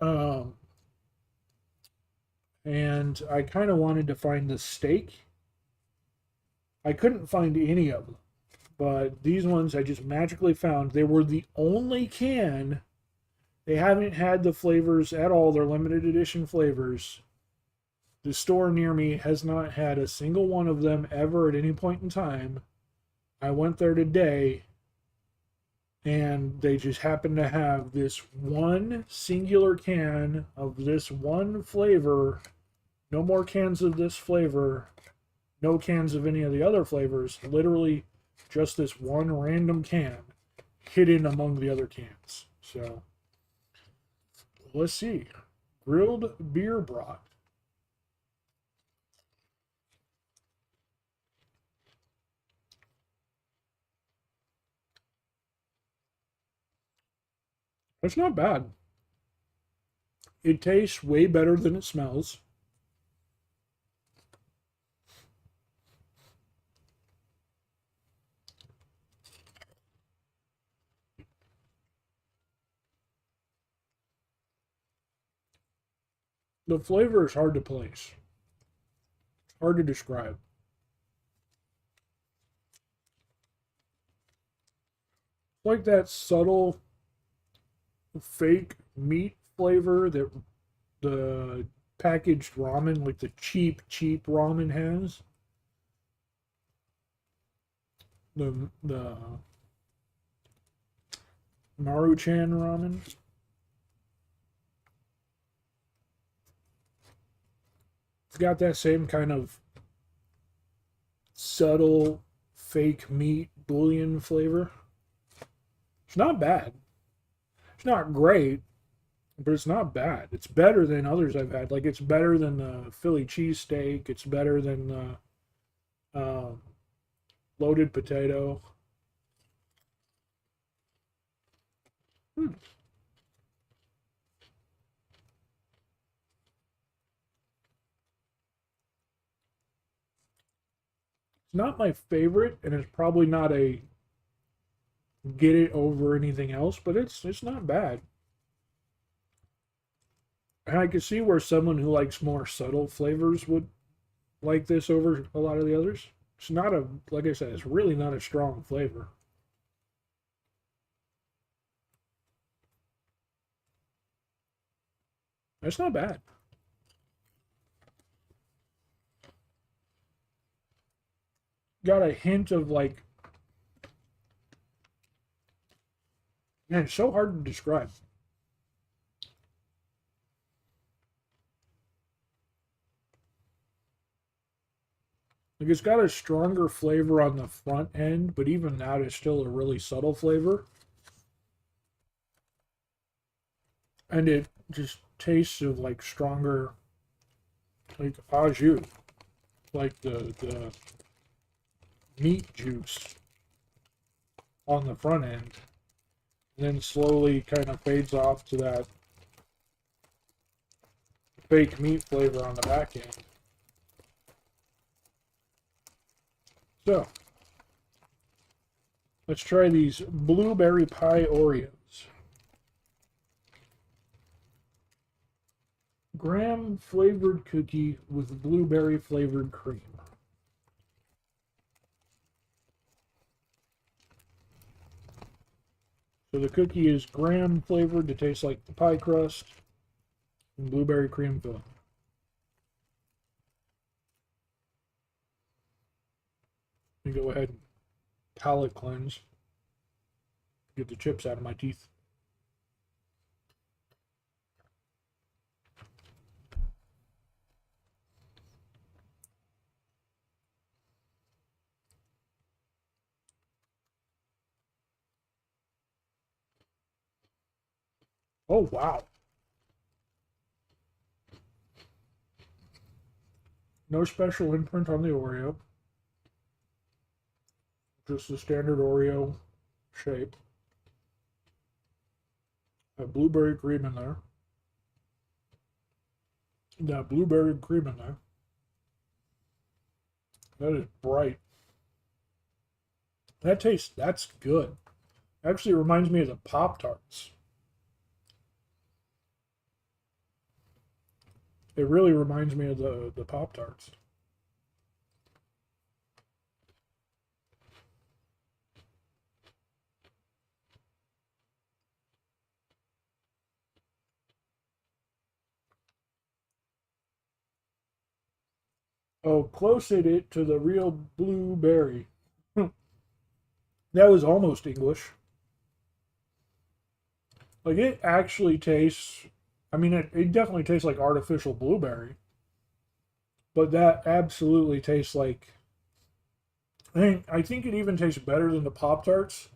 S2: Um, and I kind of wanted to find the steak. I couldn't find any of them, but these ones I just magically found. They were the only can. They haven't had the flavors at all. They're limited edition flavors. The store near me has not had a single one of them ever at any point in time. I went there today and they just happened to have this one singular can of this one flavor. No more cans of this flavor. No cans of any of the other flavors. Literally just this one random can hidden among the other cans. So let's see. Grilled beer brat. It's not bad. It tastes way better than it smells. The flavor is hard to place. It's hard to describe. It's like that subtle fake meat flavor that the packaged ramen, like the cheap ramen has. The Maruchan ramen. It's got that same kind of subtle fake meat bouillon flavor. It's not bad. It's not great, but it's not bad. It's better than others I've had. Like it's better than the Philly cheesesteak. It's better than the loaded potato. Hmm. It's not my favorite, and it's probably not a get it over anything else, but it's not bad. And I can see where someone who likes more subtle flavors would like this over a lot of the others. It's not a like I said, it's really not a strong flavor. It's not bad. Got a hint of like man, it's so hard to describe. Like it's got a stronger flavor on the front end, but even that is still a really subtle flavor. And it just tastes of like stronger like au jus, like the meat juice on the front end, and then slowly kind of fades off to that fake meat flavor on the back end. So, let's try these blueberry pie Oreos. Graham flavored cookie with blueberry flavored cream. So the cookie is graham flavored to taste like the pie crust and blueberry cream filling. Let me go ahead and palate cleanse. Get the chips out of my teeth. Oh, wow. No special imprint on the Oreo. just the standard Oreo shape. Have blueberry cream in there. Got blueberry cream in there. That is bright. That's good. Actually reminds me of the Pop-Tarts. It really reminds me of the Pop-Tarts. Oh, close it to the real blueberry. That was almost English. Like it actually tastes. I mean, it definitely tastes like artificial blueberry, but that absolutely tastes like. I think it even tastes better than the Pop Tarts,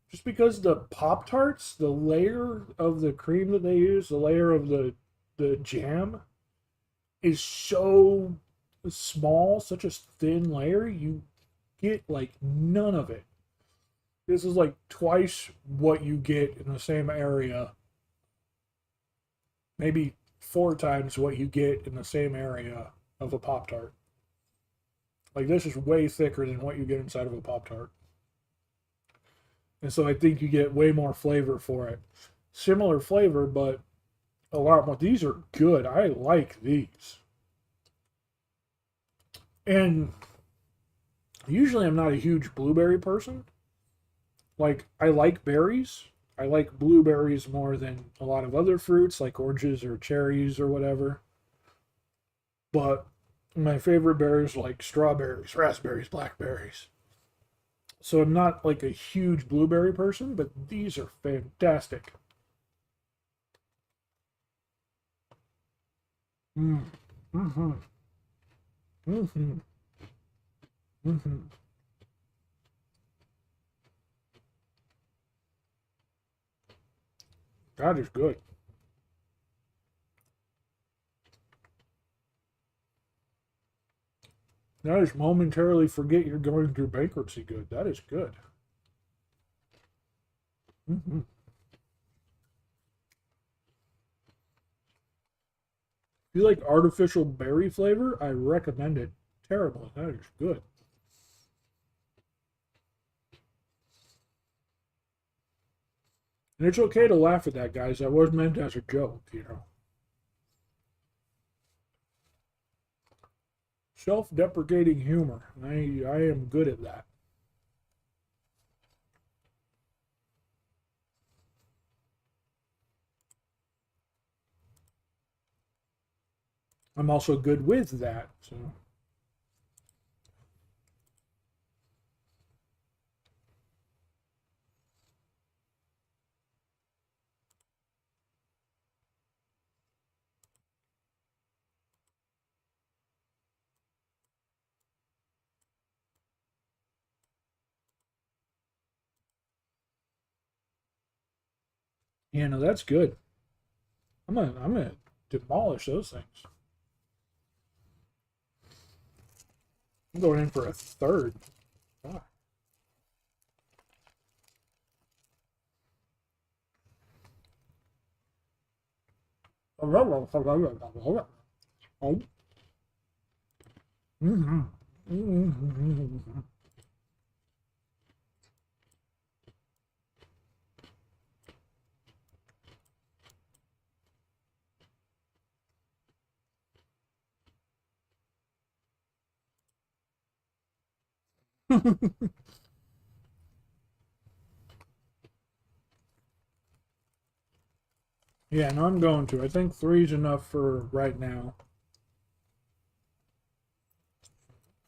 S2: just because the Pop Tarts, the layer of the cream that they use, the layer of the jam, is so small, such a thin layer. You get like none of it. This is like twice what you get in the same area. Maybe 4 times what you get in the same area of a Pop Tart. Like this is way thicker than what you get inside of a Pop Tart. And so I think you get way more flavor for it. Similar flavor, but a lot more. These are good. I like these. And usually I'm not a huge blueberry person. Like, I like berries. I like blueberries more than a lot of other fruits, like oranges or cherries or whatever. But my favorite berries like strawberries, raspberries, blackberries. So I'm not like a huge blueberry person, but these are fantastic. Mm. Mm-hmm. Mm-hmm. Mm-hmm. That is good. That is momentarily forget you're going through bankruptcy good. That is good. Mm-hmm. If you like artificial berry flavor, I recommend it. Terrible. That is good. And it's okay to laugh at that, guys. That was meant as a joke. Self-deprecating humor. I am good at that. I'm also good with that. So yeah, no, that's good. I'm gonna demolish those things. I'm going in for a third. Ah. Mm-hmm. Mm-hmm. Yeah, no, I'm going to. I think three's enough for right now.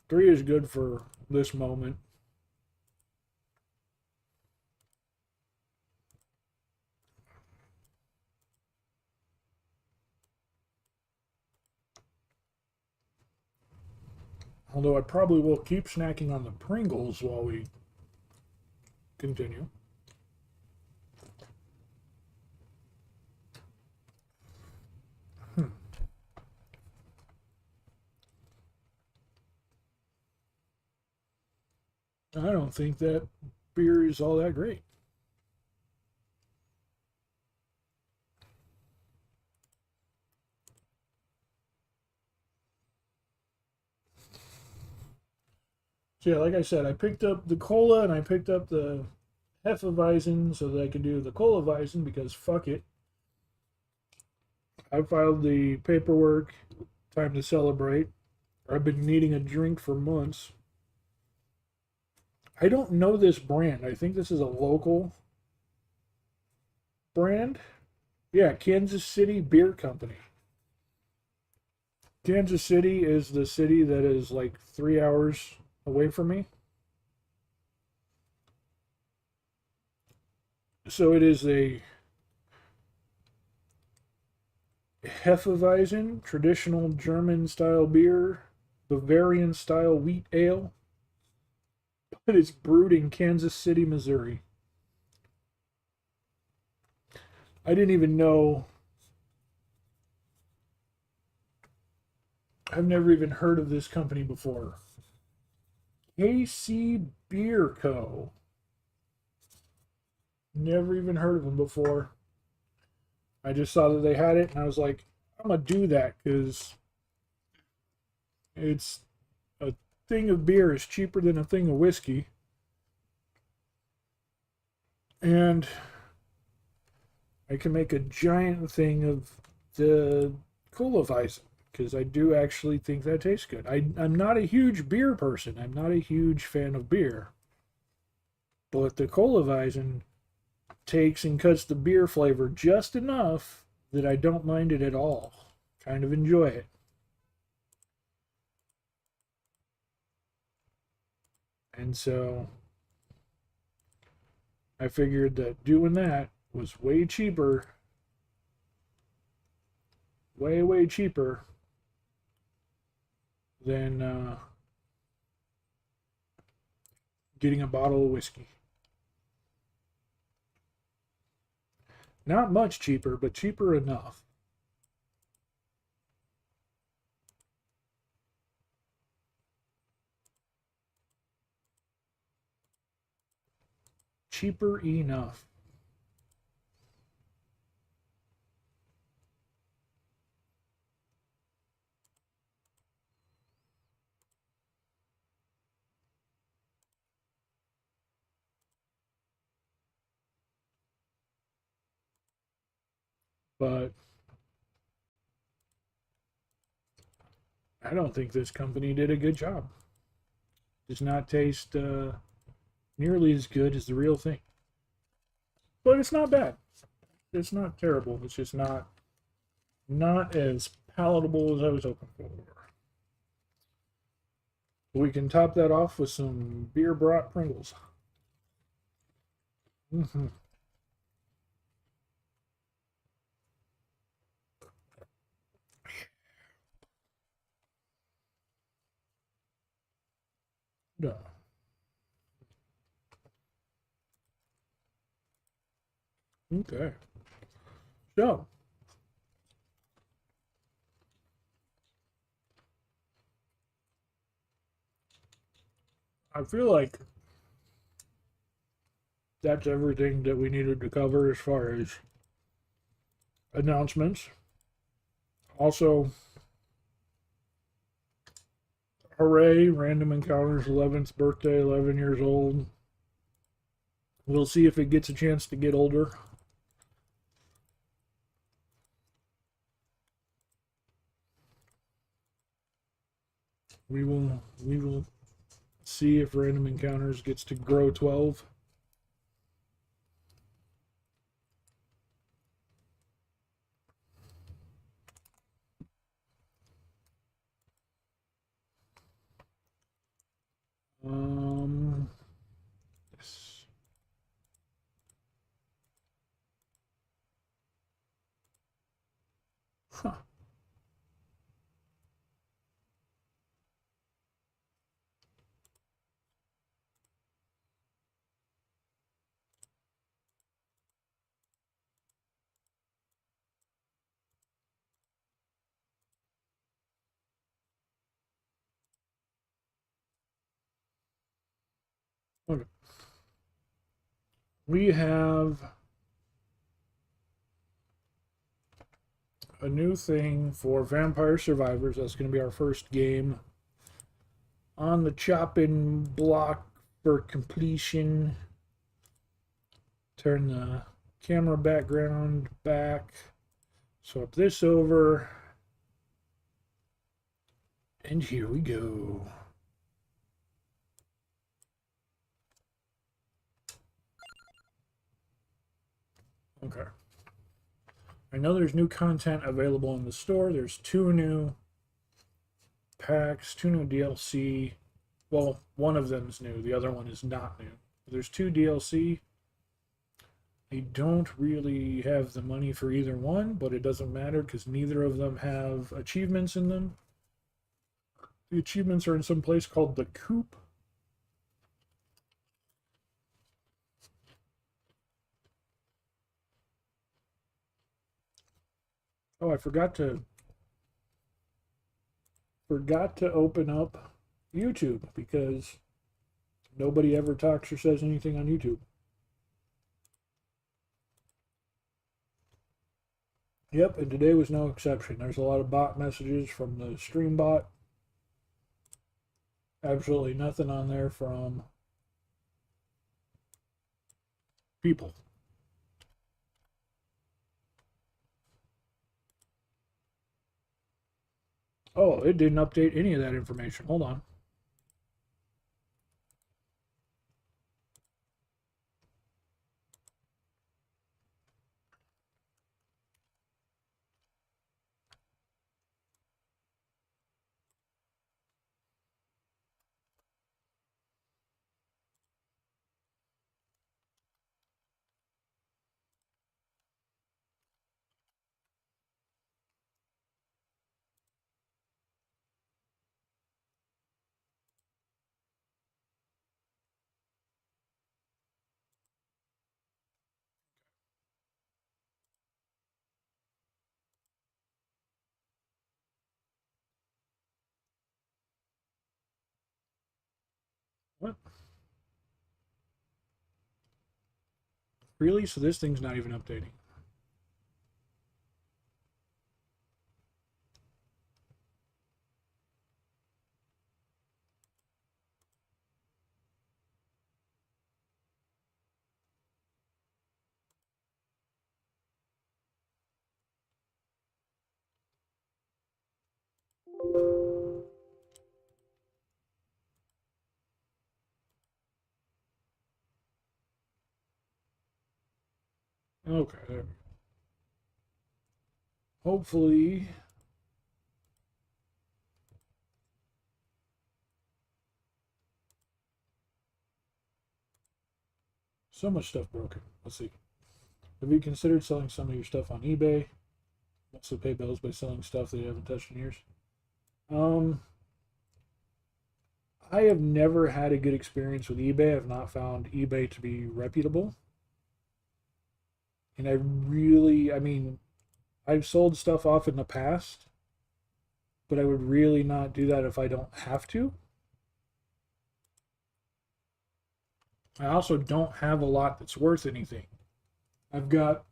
S2: Three is good for this moment. Although I probably will keep snacking on the Pringles while we continue. Hmm. I don't think that beer is all that great. So yeah, like I said, I picked up the cola and I picked up the Hefeweizen so that I could do the cola Weizen because fuck it. I filed the paperwork. Time to celebrate. I've been needing a drink for months. I don't know this brand. I think this is a local brand. Yeah, Kansas City Beer Company. Kansas City is the city that is like 3 hours away from me. So it is a Hefeweizen, traditional German style beer, Bavarian style wheat ale, but it's brewed in Kansas City, Missouri. I didn't even know. I've never even heard of this company before. KC Beer Co. Never even heard of them before. I just saw that they had it and I was like, I'm gonna do that because it's a thing of beer is cheaper than a thing of whiskey. And I can make a giant thing of the Cola Weizen because I do actually think that tastes good. I'm not a huge beer person. I'm not a huge fan of beer. But the Cola Weizen takes and cuts the beer flavor just enough that I don't mind it at all. Kind of enjoy it. And so I figured that doing that was way cheaper, way, way cheaper than getting a bottle of whiskey. Not much cheaper, but cheaper enough. Cheaper enough. But I don't think this company did a good job. Does not taste nearly as good as the real thing. But it's not bad. It's not terrible. It's just not as palatable as I was hoping for. We can top that off with some beer brat Pringles. Mm-hmm. Yeah. Okay. So I feel like that's everything that we needed to cover as far as announcements. Also, hooray, Random Encounters 11th birthday, 11 years old. We'll see if it gets a chance to get older. We will see if Random Encounters gets to grow 12. Um, yes. Huh. Okay. We have a new thing for Vampire Survivors. That's going to be our first game on the chopping block for completion. Turn the camera background back. Swap this over. And here we go. Okay. I know there's new content available in the store. There's 2 new packs, 2 new DLC. Well, one of them is new. The other one is not new. There's 2 DLC. I don't really have the money for either one, but it doesn't matter because neither of them have achievements in them. The achievements are in some place called the Coop. Oh, I forgot to open up YouTube because nobody ever talks or says anything on YouTube. Yep, and today was no exception. There's a lot of bot messages from the stream bot. Absolutely nothing on there from people. Oh, it didn't update any of that information. Hold on. What? Really? So this thing's not even updating. Okay, there we go. Hopefully. So much stuff broken. Let's see. Have you considered selling some of your stuff on eBay? Also pay bills by selling stuff that you haven't touched in years. Um, I have never had a good experience with eBay. I've not found eBay to be reputable. And I mean, I've sold stuff off in the past, but I would really not do that if I don't have to. I also don't have a lot that's worth anything. I've got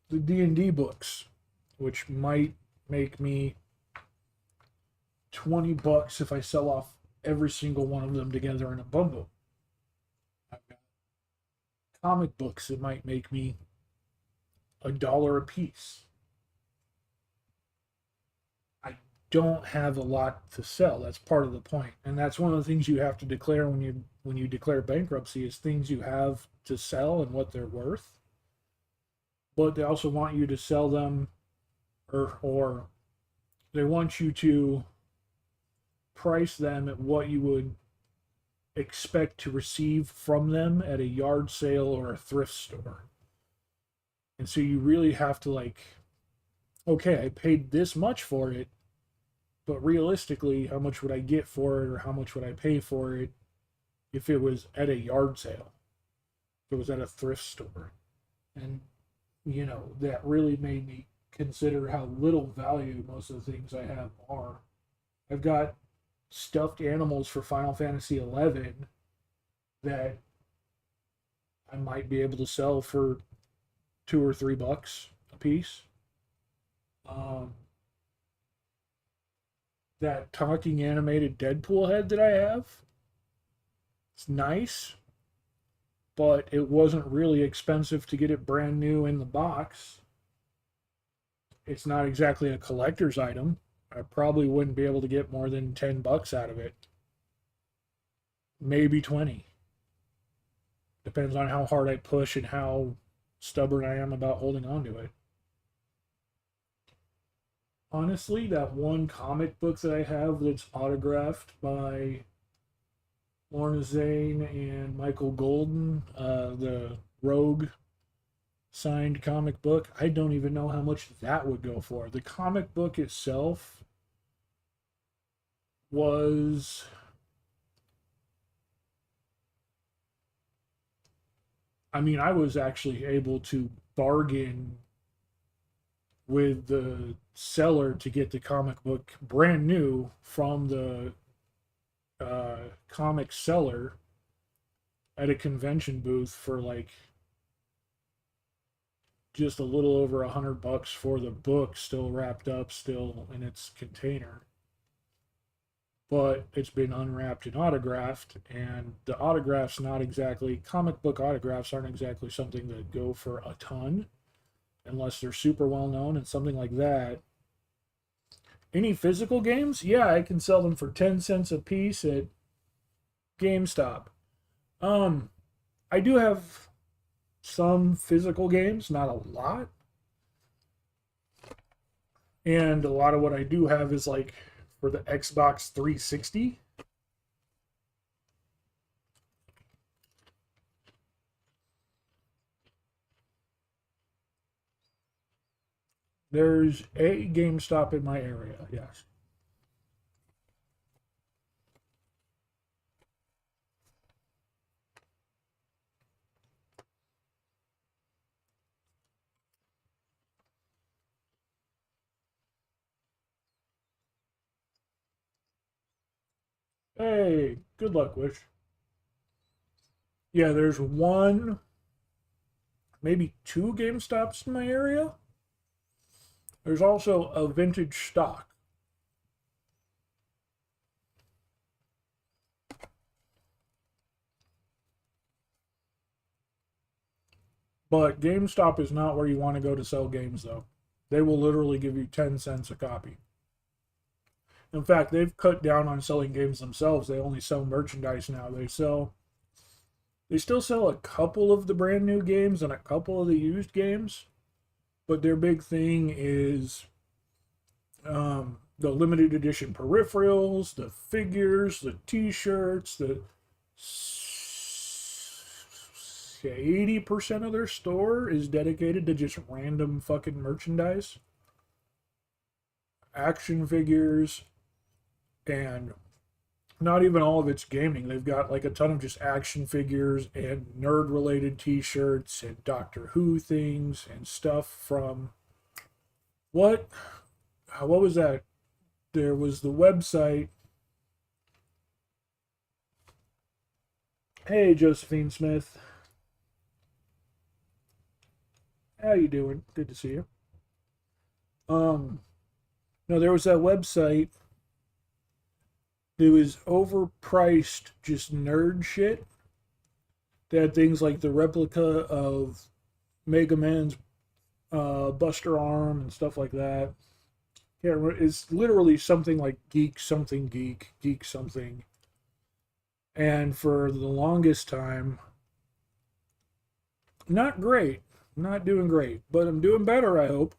S2: the D&D books, which might make me $20 if I sell off every single one of them together in a bundle. I've got comic books that might make me $1 a piece. I don't have a lot to sell. That's part of the point, and that's one of the things you have to declare when you declare bankruptcy is things you have to sell and what they're worth. But they also want you to sell them, or they want you to price them at what you would expect to receive from them at a yard sale or a thrift store. And so you really have to like, okay, I paid this much for it, but realistically, how much would I get for it or how much would I pay for it if it was at a yard sale, if it was at a thrift store? And, that really made me consider how little value most of the things I have are. I've got stuffed animals for Final Fantasy 11 that I might be able to sell for $2 or $3 a piece. Um, that talking animated Deadpool head that I have, it's nice, but it wasn't really expensive to get it brand new in the box. It's not exactly a collector's item. I probably wouldn't be able to get more than $10 out of it. Maybe 20. Depends on how hard I push and how stubborn I am about holding on to it. Honestly, that one comic book that I have that's autographed by Lorna Zane and Michael Golden, the Rogue signed comic book, I don't even know how much that would go for. The comic book itself was, I mean, I was actually able to bargain with the seller to get the comic book brand new from the comic seller at a convention booth for like just a little over $100 for the book, still wrapped up, still in its container. But it's been unwrapped and autographed, and the autographs not exactly, comic book autographs aren't exactly something that go for a ton unless they're super well known and something like that. Any physical games? Yeah, I can sell them for 10 cents a piece at GameStop. Um, I do have some physical games, not a lot. And a lot of what I do have is like for the Xbox 360. There's a GameStop in my area, yes. Hey, good luck, Wish. Yeah, there's one, maybe two GameStops in my area. There's also a vintage stock. But GameStop is not where you want to go to sell games, though. They will literally give you 10 cents a copy. In fact, they've cut down on selling games themselves. They only sell merchandise now. They still sell a couple of the brand new games and a couple of the used games, but their big thing is the limited edition peripherals, the figures, the T-shirts. The 80% of their store is dedicated to just random fucking merchandise, action figures, and not even all of it's gaming. They've got like a ton of just action figures and nerd related t-shirts and Doctor Who things and stuff from what was that? There was the website. Hey Josephine Smith. How you doing? Good to see you. Um no, there was that website. It was overpriced, just nerd shit. They had things like the replica of Mega Man's Buster Arm and stuff like that. Yeah, it's literally something like geek something geek, geek something. And for the longest time, not great. Not doing great, but I'm doing better, I hope.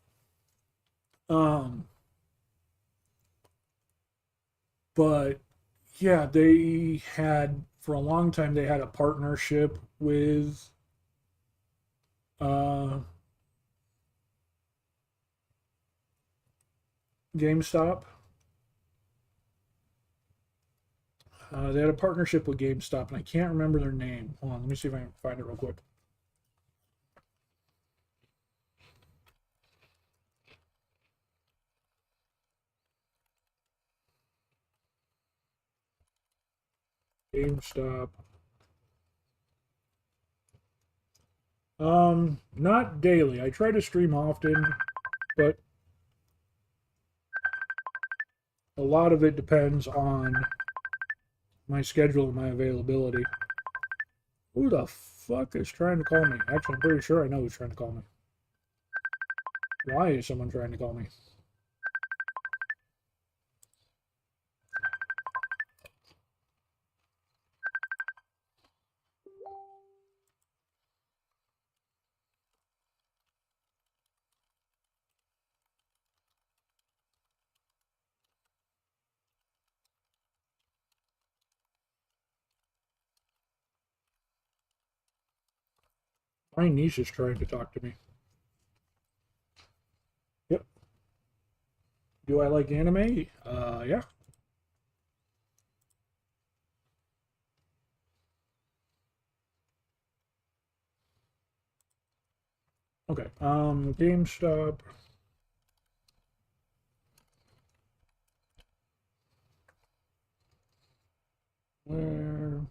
S2: Um, but yeah, they had for a long time they had a partnership with uh GameStop. They had a partnership with GameStop, and I can't remember their name. Hold on, let me see if I can find it real quick. GameStop. Not daily. I try to stream often, but a lot of it depends on my schedule and my availability. Who the fuck is trying to call me? Actually, I'm pretty sure I know who's trying to call me. Why is someone trying to call me? My niece is trying to talk to me. Yep. Do I like anime? Yeah. Okay. GameStop. Where?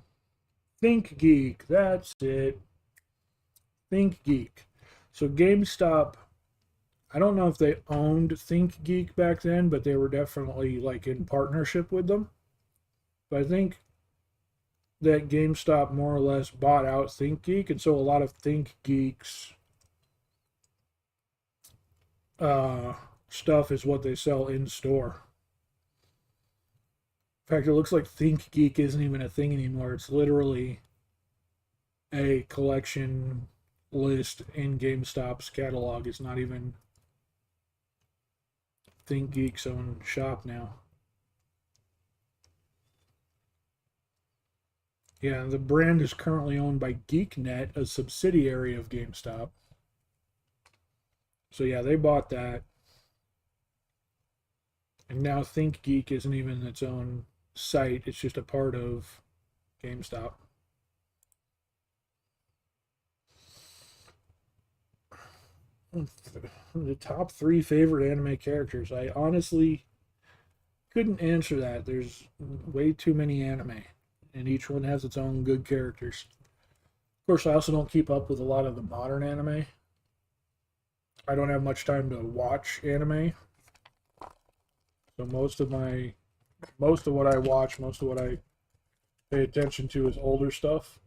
S2: Think Geek. That's it. Think Geek. So GameStop, I don't know if they owned Think Geek back then, but they were definitely like in partnership with them. But I think that GameStop more or less bought out ThinkGeek, and so a lot of ThinkGeek's uh, stuff is what they sell in store. In fact, it looks like ThinkGeek isn't even a thing anymore. It's literally a collection list in GameStop's catalog. It's not even ThinkGeek's own shop now. Yeah, the brand is currently owned by GeekNet, a subsidiary of GameStop. So yeah, they bought that. And now ThinkGeek isn't even its own site, it's just a part of GameStop. The top 3 favorite anime characters. I honestly couldn't answer that. There's way too many anime, and each one has its own good characters. Of course, I also don't keep up with a lot of the modern anime. I don't have much time to watch anime, so most of what I watch, most of what I pay attention to is older stuff.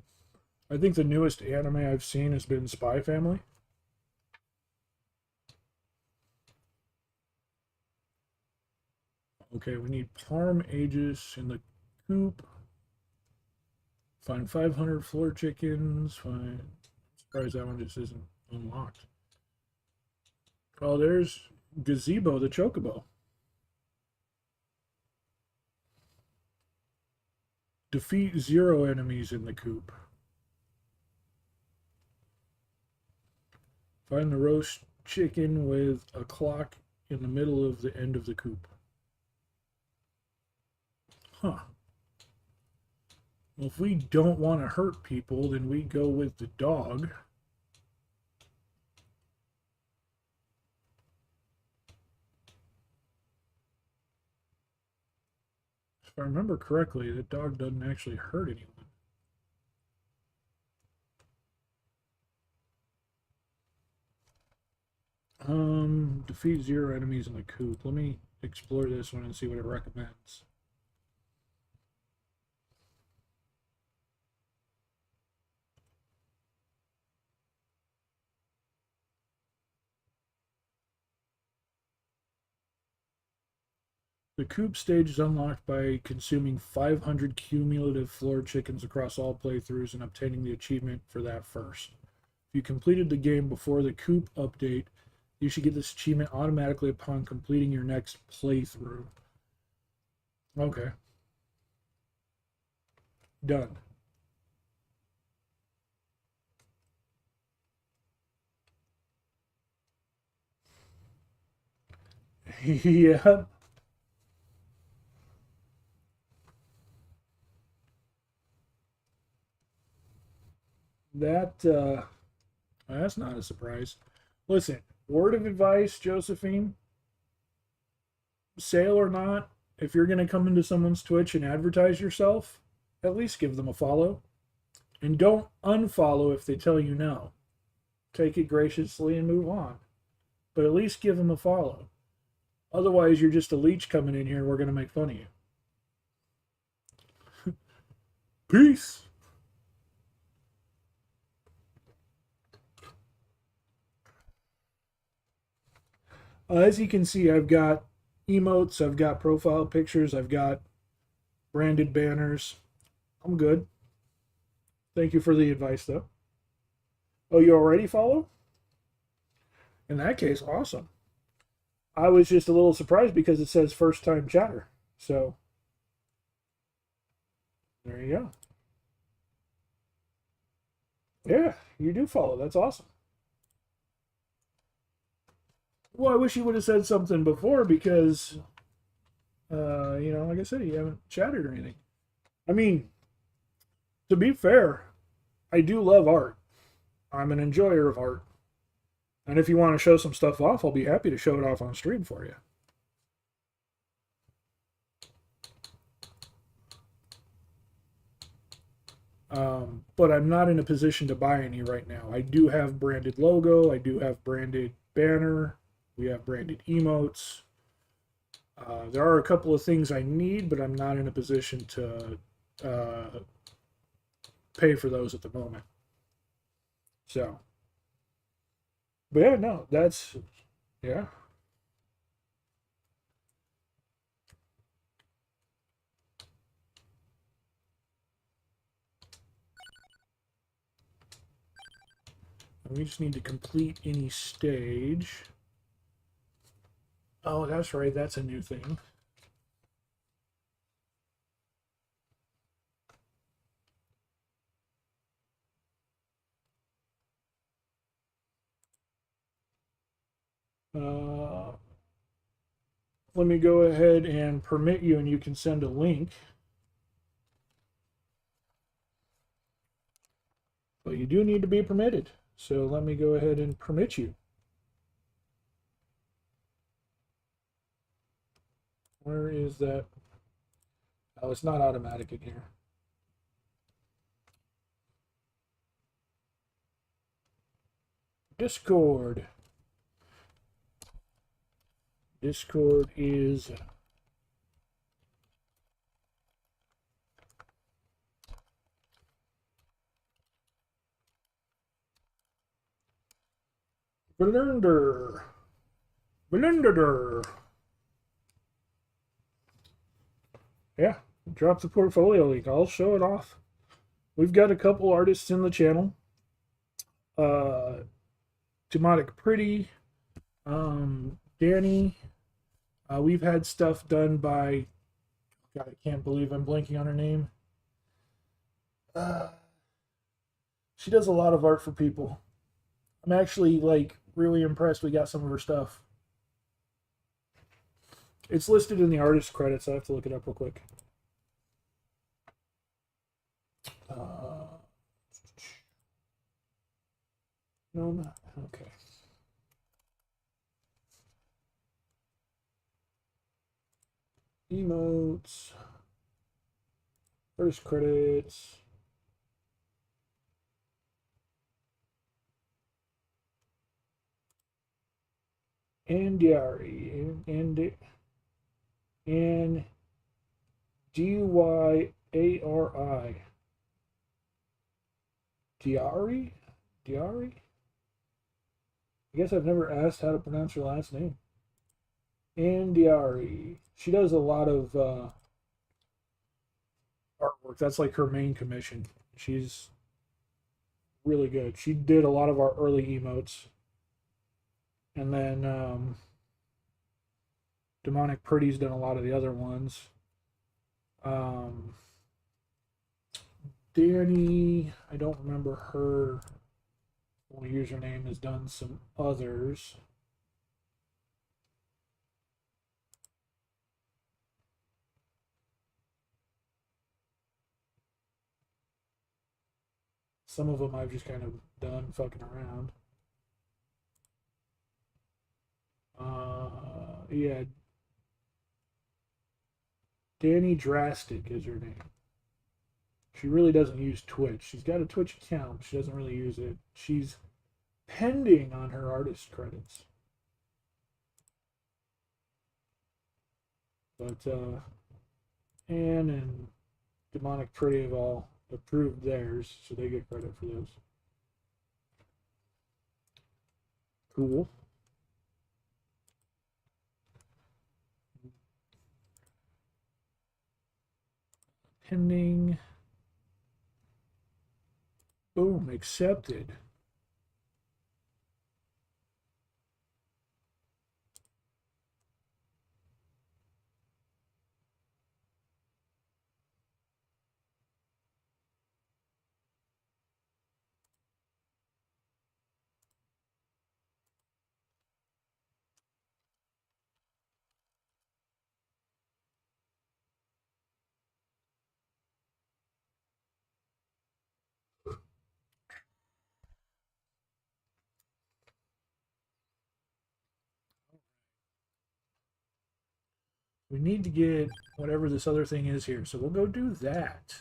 S2: I think the newest anime I've seen has been Spy Family. Okay, we need Parm Aegis in the coop. Find 500 floor chickens. Find. Surprised that one just isn't unlocked. Oh, there's Gazebo the Chocobo. Defeat 0 enemies in the coop. Find the roast chicken with a clock in the middle of the end of the coop. Huh. Well, if we don't want to hurt people, then we go with the dog. If I remember correctly, the dog doesn't actually hurt anyone. Defeat 0 enemies in the coop. Let me explore this one and see what it recommends. The coop stage is unlocked by consuming 500 cumulative floor chickens across all playthroughs and obtaining the achievement for that first. If you completed the game before the coop update, you should get this achievement automatically upon completing your next playthrough. Okay. Done. Yeah. That's not a surprise. Listen, word of advice, Josephine, sale or not, if you're going to come into someone's Twitch and advertise yourself, at least give them a follow. And don't unfollow if they tell you no. take it graciously and move on. But at least give them a follow. Otherwise, you're just a leech coming in here and we're going to make fun of you. Peace. As you can see, I've got emotes, I've got profile pictures, I've got branded banners. I'm good. Thank you for the advice, though. Oh, you already follow? In that case, awesome. I was just a little surprised because it says first time chatter. So, there you go. Yeah, you do follow. That's awesome. Well, I wish you would have said something before because, like I said, you haven't chatted or anything. I mean, to be fair, I do love art. I'm an enjoyer of art. And if you want to show some stuff off, I'll be happy to show it off on stream for you. But I'm not in a position to buy any right now. I do have branded logo. I do have branded banner. We have branded emotes. There are a couple of things I need, but I'm not in a position to pay for those at the moment. So, but yeah, no, that's, yeah. And we just need to complete any stage. Oh, that's right, that's a new thing. Let me go ahead and permit you, and you can send a link. But you do need to be permitted. So let me go ahead and permit you. Where is that? Oh, it's not automatic in here. Discord. Discord is Blender. Yeah, drop the portfolio link. I'll show it off. We've got a couple artists in the channel. Demonic Pretty, Danny. We've had stuff done by, God, I can't believe I'm blanking on her name. She does a lot of art for people. I'm actually like really impressed we got some of her stuff. It's listed in the artist credits. I have to look it up real quick. No, not okay. Emotes. First credits. Andiari. And Dyari. Diari? Diari? I guess I've never asked how to pronounce her last name. Andiari. She does a lot of artwork. That's like her main commission. She's really good. She did a lot of our early emotes. And then Demonic Pretty's done a lot of the other ones. Danny, I don't remember her username, has done some others. Some of them I've just kind of done fucking around. Yeah. Danny Drastic is her name. She really doesn't use Twitch. She's got a Twitch account, but she doesn't really use it. She's pending on her artist credits. But Anne and Demonic Pretty have all approved theirs, so they get credit for those. Cool. Pending. Boom, accepted. We need to get whatever this other thing is here, so we'll go do that.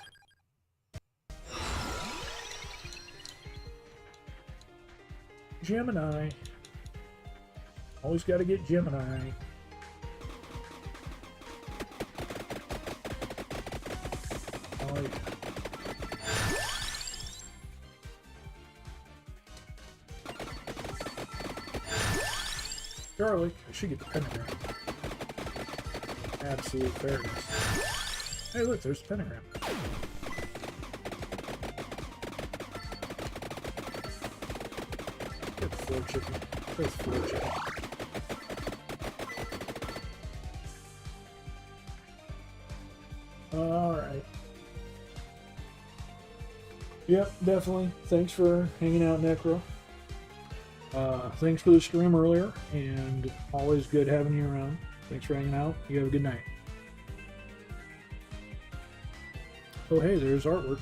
S2: Gemini. Always got to get Gemini. Oh, yeah. Garlic. I should get the pentagram. Absolute fairness. Hey, look, there's the pentagram. Get the floor chicken. There's the floor chicken. Alright. Yep, definitely. Thanks for hanging out, Necro. Thanks for the stream earlier, and always good having you around. Thanks for hanging out. You have a good night. Oh, hey, there's artwork.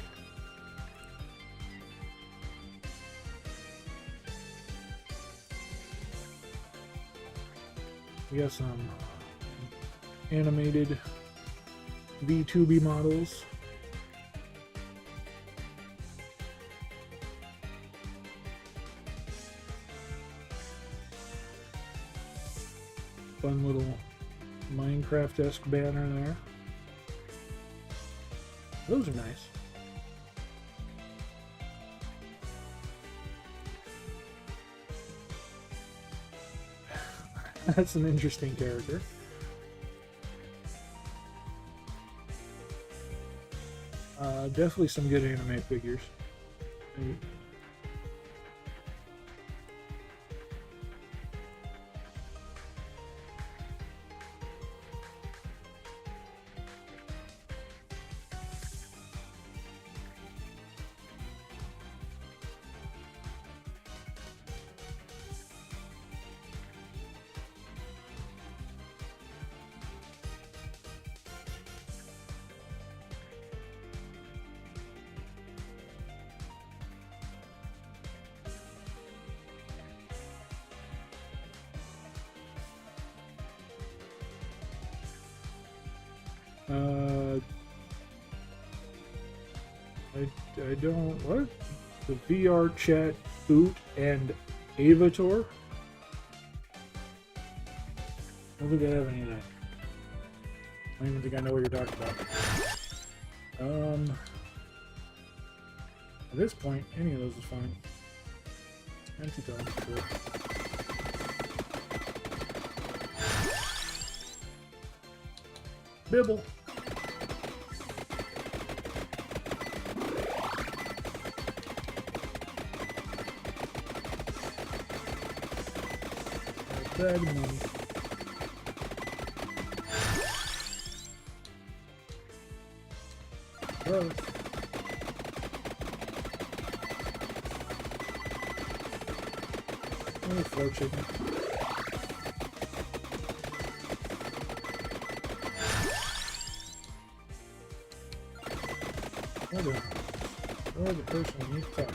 S2: We got some animated V2B models. Fun little Minecraft-esque banner there. Those are nice. That's an interesting character. Definitely some good anime figures. I don't, what? The VR chat boot and Avatar? I don't think I have any of that. I don't even think I know what you're talking about. At this point, any of those is fine. Anti-dog, cool. Bibble. Bag of money. Gross. Oh, floor chicken. You're the person we need to talk to.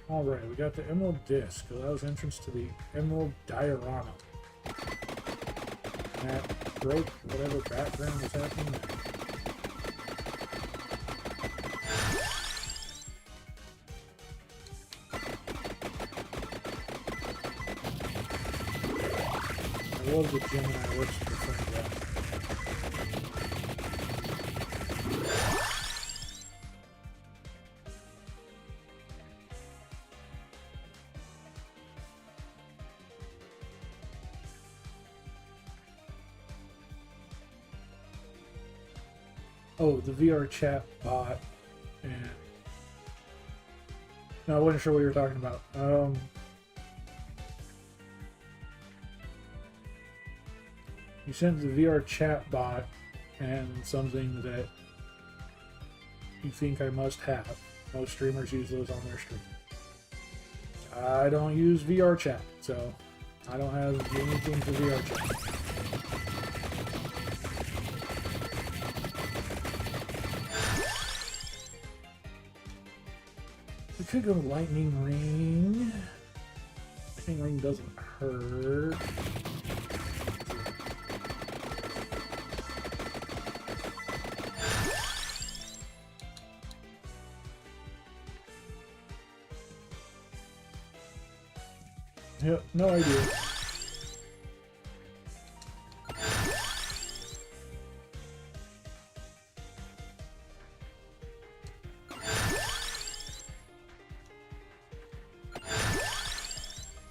S2: Alright, we got the Emerald Disc. Allows entrance to the Emerald Diorama. That broke whatever background is happening there. love the Gemini. Works with the frame rate. Oh, the VR chat bot, and no, I wasn't sure what you were talking about. You sent the VR chat bot and something that you think I must have. Most streamers use those on their stream. I don't use VR chat, so I don't have anything for VR chat. We could go Lightning Ring. Lightning Ring doesn't hurt. Yep, no idea.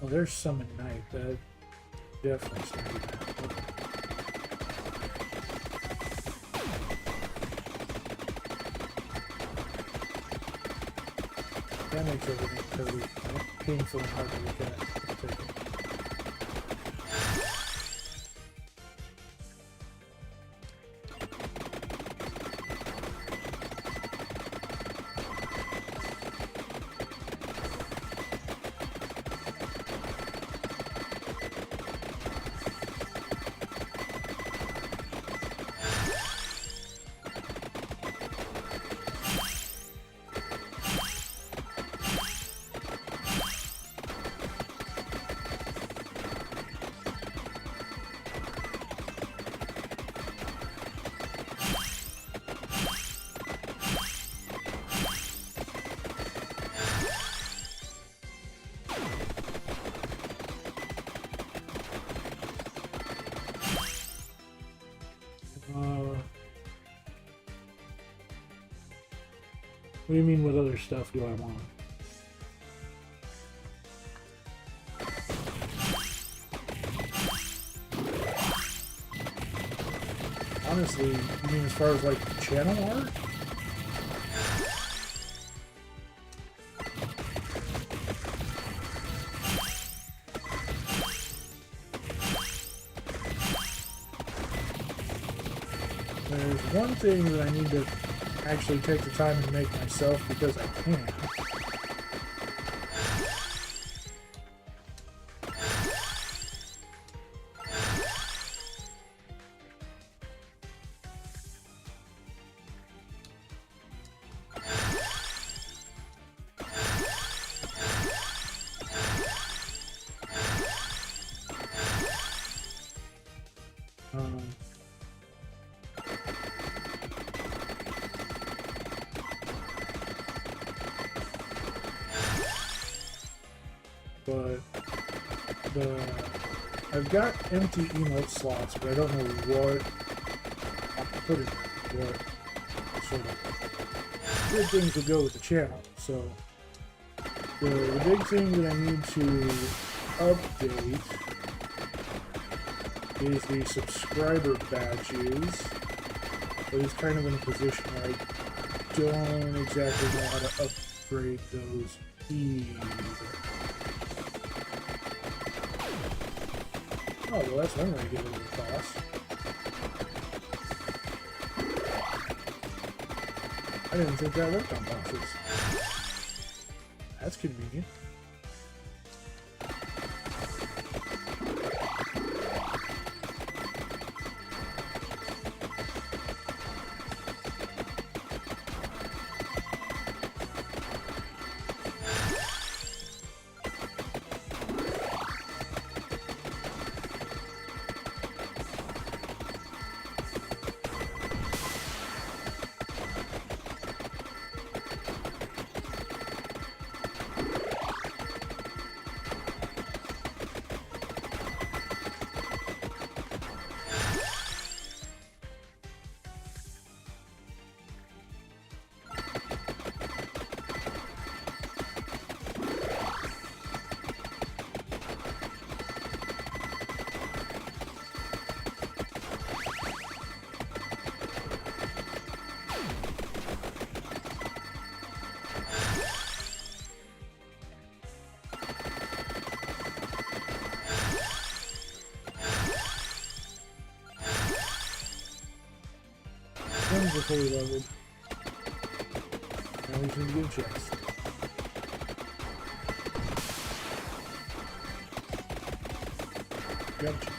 S2: Well, there's Summon Knight. That definitely started that. That makes everything totally painful and hard to look at. What do you mean, what other stuff do I want? Honestly, you mean as far as like channel art? There's one thing that I need to actually take the time to make myself because I can. I've got empty emote slots, but I don't know what I'll put in there, what sort of good things will go with the channel. So the big thing that I need to update is the subscriber badges, but it's kind of in a position where I don't exactly know how to upgrade those either. Oh, well, that's one way to get rid of the cost. I didn't think that worked on bosses. That's convenient. weapons are fully leveled. Now we just need to get a chest. Got a chest.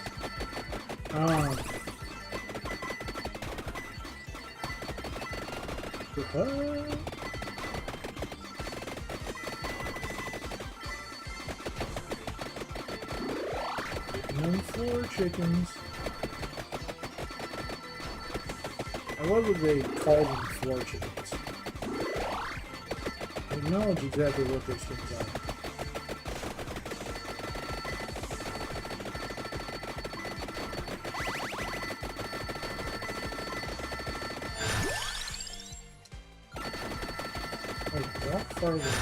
S2: No 4 chickens. I love that they call them floor chickens. They acknowledge exactly what those things are. Walk farther.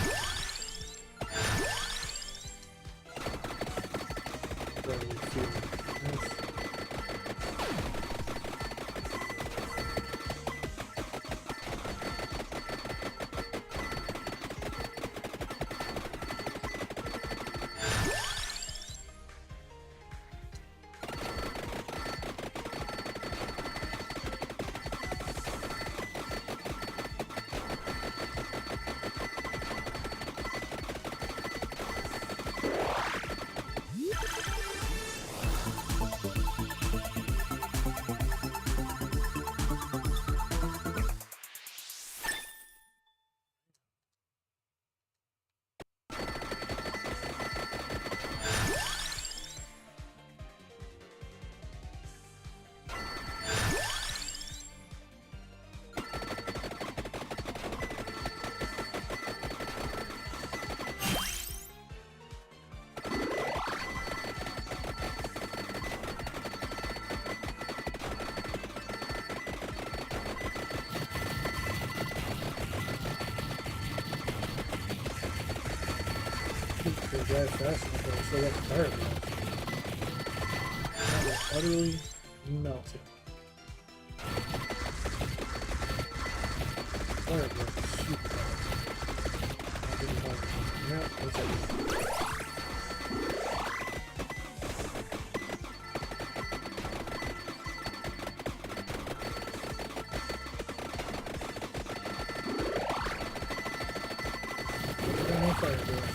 S2: They drive fast enough, but I still got the tire block. Now they're utterly melted. Fire block is super hard. Yeah, that's it. No fire block.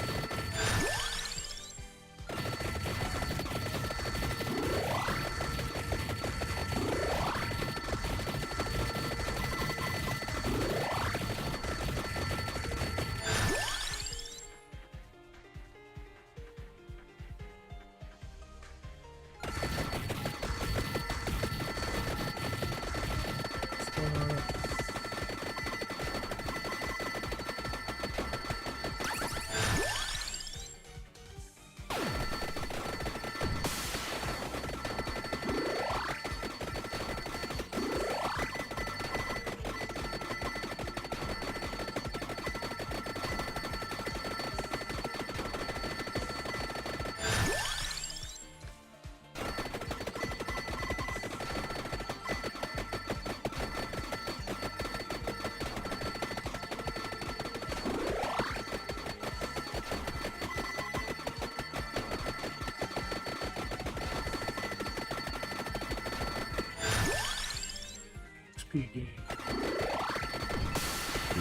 S2: XP gain.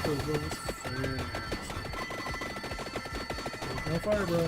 S2: Those levels fast. No fire, bro.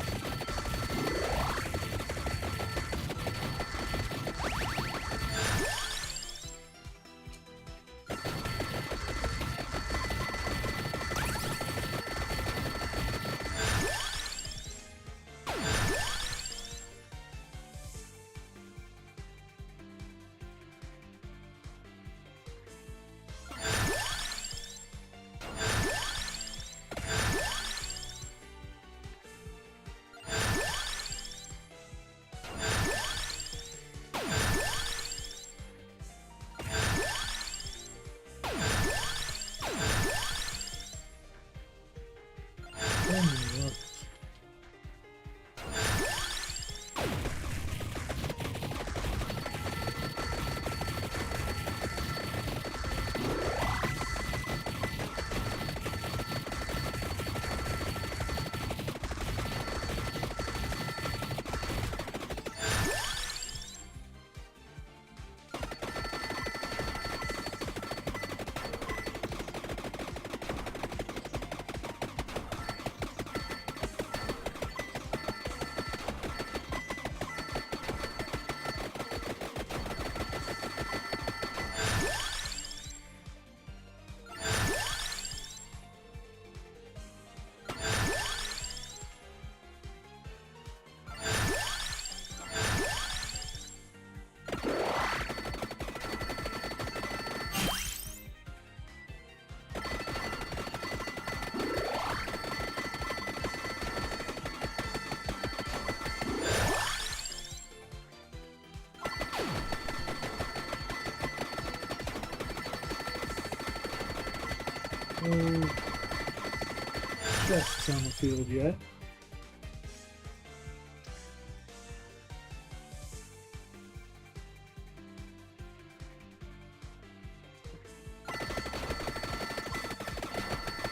S2: chests on the field yet.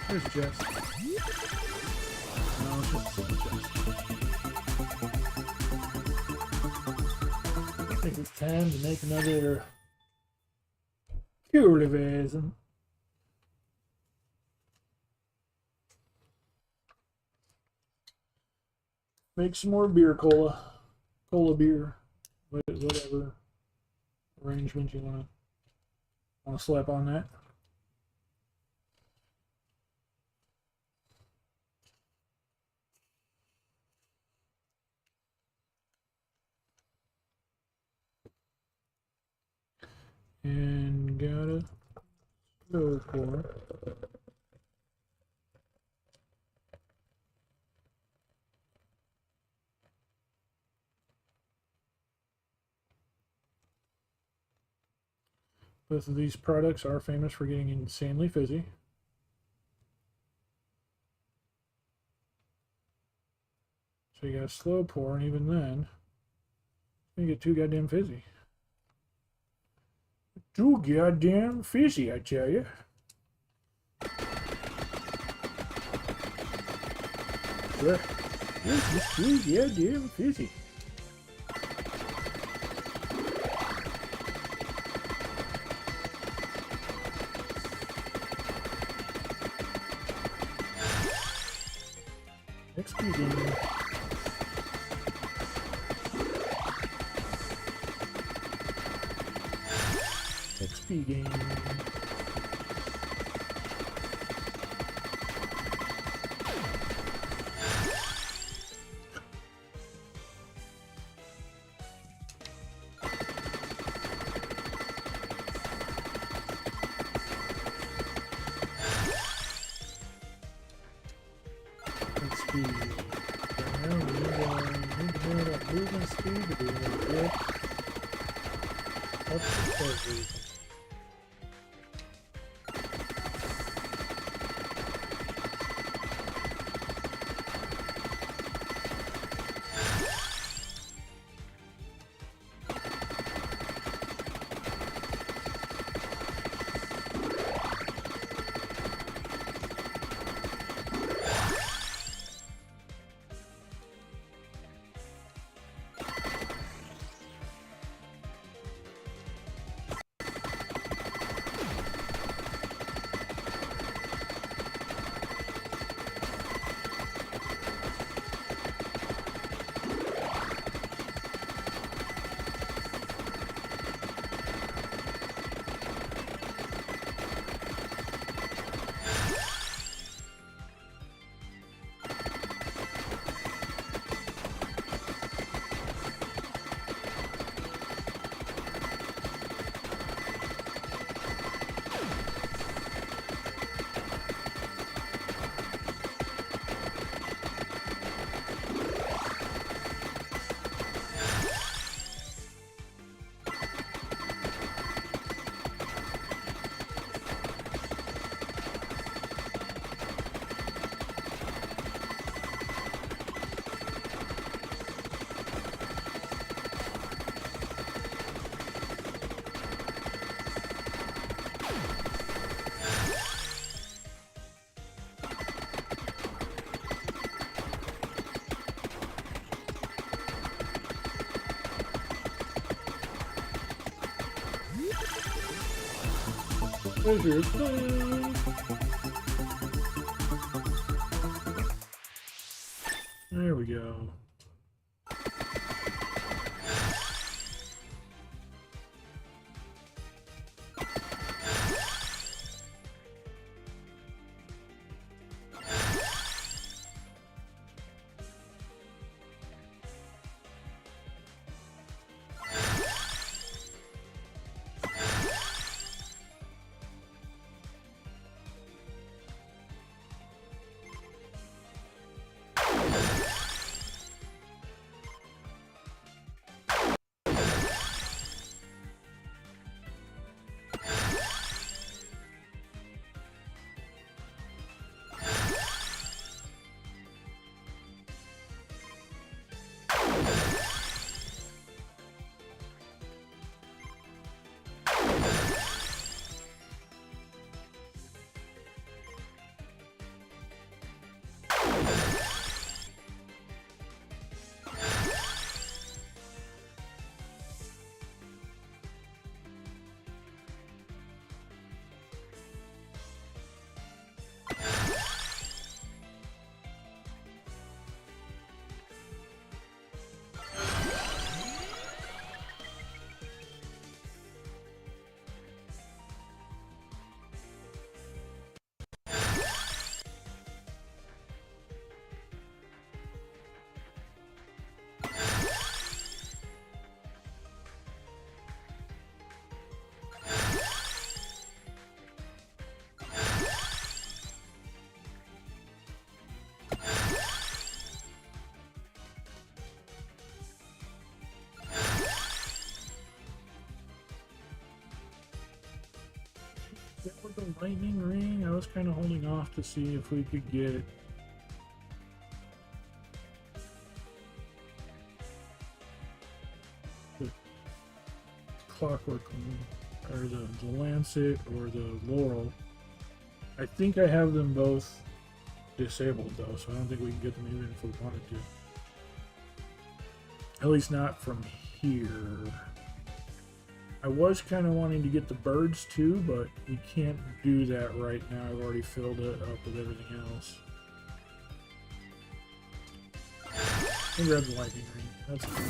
S2: There's Jess. No, it's just a simple chest. I think it's time to make another curative. Make some more beer cola. Cola beer. Whatever arrangement you want to slap on that. And gotta go for it. Both of these products are famous for getting insanely fizzy. So you gotta slow pour, and even then, you get too goddamn fizzy. Too goddamn fizzy, I tell you. Sure. It's just too goddamn fizzy. XP game. XP game. Speed. Now we need to know that movement speed to be able to get up to everything. There's your plan. There we go. lightning ring. I was kind of holding off to see if we could get the clockwork or the lancet or the laurel. I think I have them both disabled though, so I don't think we can get them even if we wanted to. At least not from here. I was kind of wanting to get the birds too, but we can't do that right now. I've already filled it up with everything else. I'll grab the lightning ring. That's fine.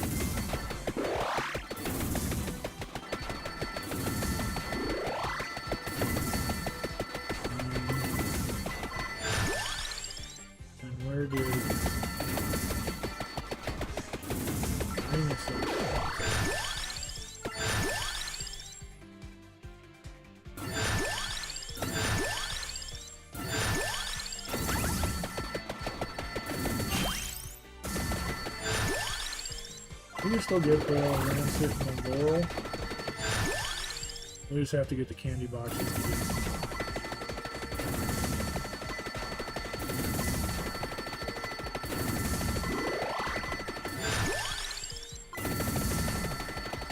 S2: And where did... bring this up? We can still get the lancet and the laurel. We just have to get the candy boxes.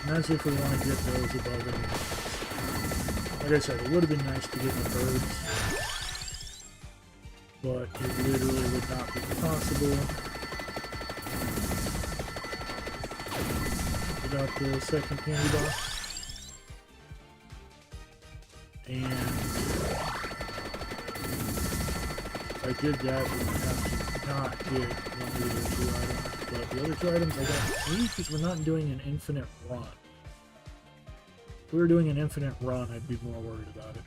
S2: And that's if we want to get those above it. Like I said, it would have been nice to get the birds, but it literally would not be possible without the second candy box. And if I did that, we would have to not get one of the other two items. But the other two items I got need because we're not doing an infinite run. If we were doing an infinite run, I'd be more worried about it.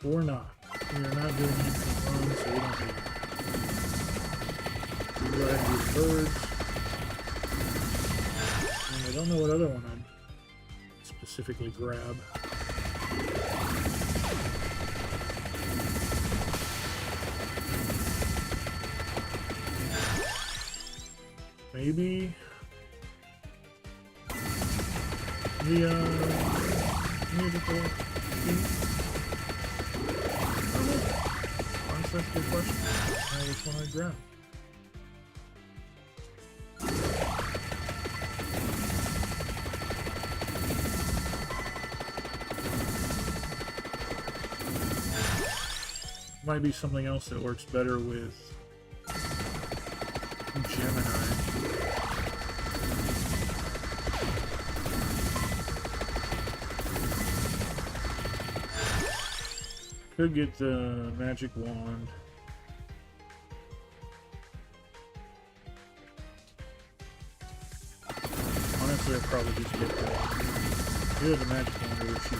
S2: Or not. We are not doing infinite runs, so we don't need it. We go ahead and do the birds. And I don't know what other one I'd specifically grab. Maybe the musical piece. Honestly, that's a good question. I know which one I'd grab. Might be something else that works better with Gemini. Could get the magic wand. Honestly, I'd probably just get either the magic wand or the sheet.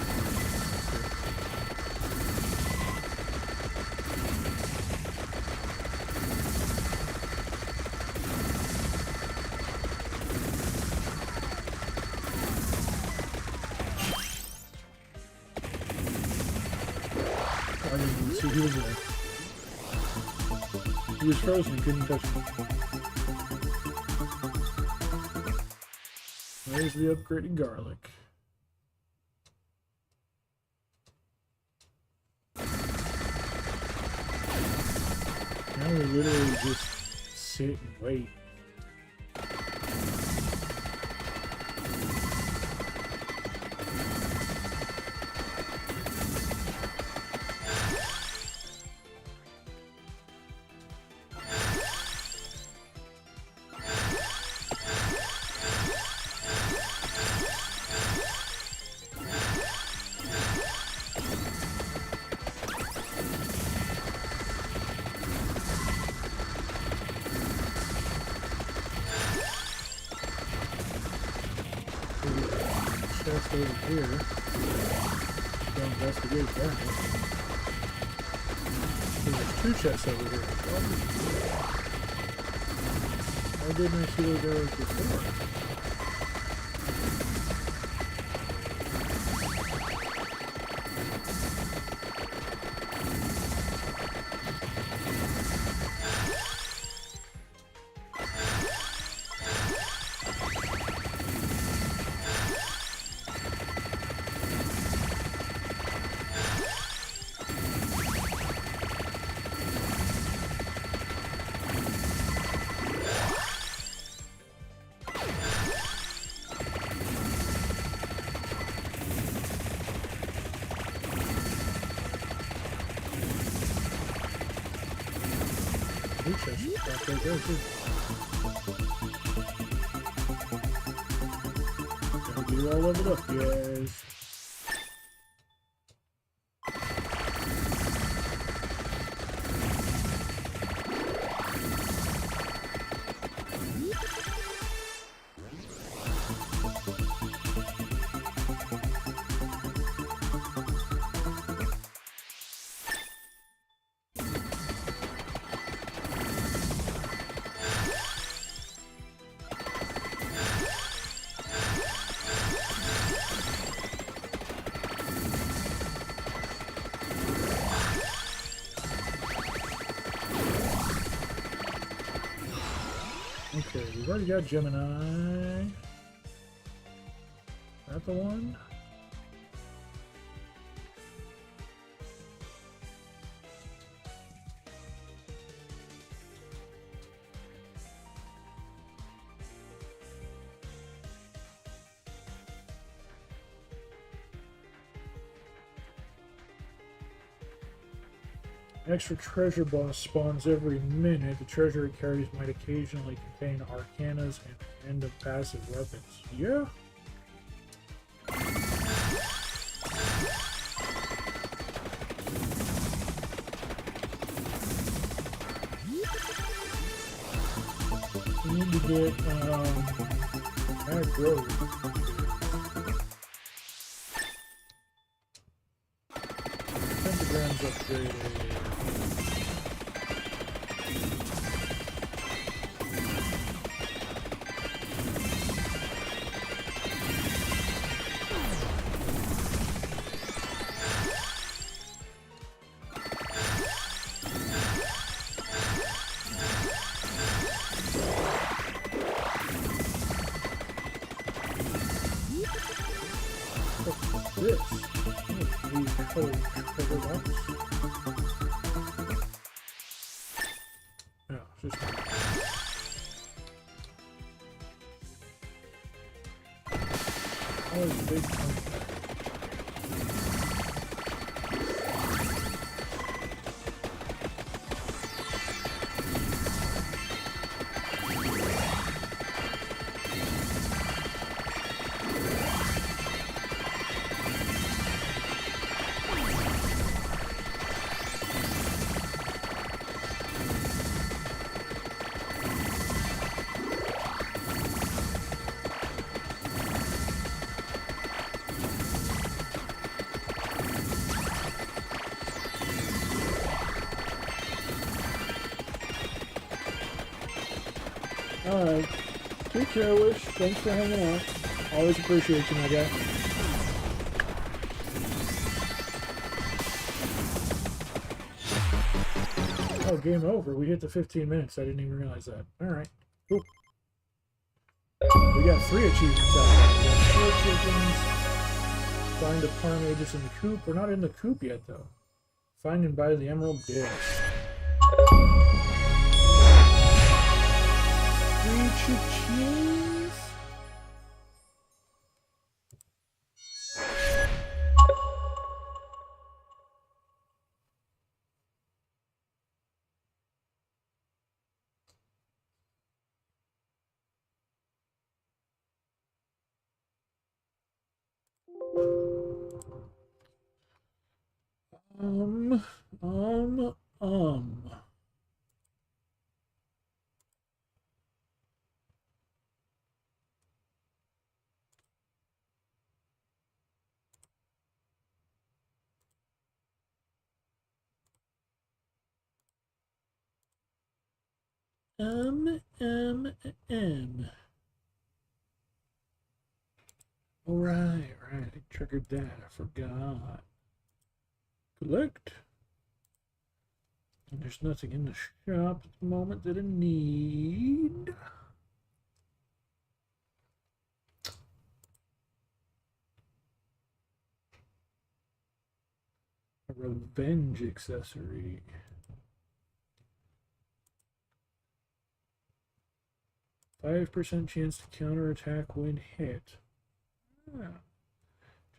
S2: I didn't even see he was there. He was frozen, couldn't touch him. There's the upgraded garlic. Now we literally just sit and wait. Chest over here. Go investigate that. There's two chests over here. Why didn't I see those arrows before? New chest stuff right there too. Gotta get it all leveled up, guys. Okay, we've already got Gemini. Is that the one? Extra treasure boss spawns every minute. The treasure it carries might occasionally contain arcanas and random passive weapons. Yeah. We need to get aggro. Pentagrams upgraded. This? Blue colored trigger box. No, just oh, big punch. Alright. Take care, Wish. Thanks for hanging out. Always appreciate you, my guy. Oh, game over. We hit the 15 minutes. I didn't even realize that. Alright. Cool. We got 3 achievements out of it. We got 4 chickens. Find a Parmagus in the coop. We're not in the coop yet, though. Find and buy the emerald dish. 3 chickens. Um. All right, I triggered that. I forgot. Collect. And there's nothing in the shop at the moment that I need. A revenge accessory. 5% chance to counterattack when hit. Yeah.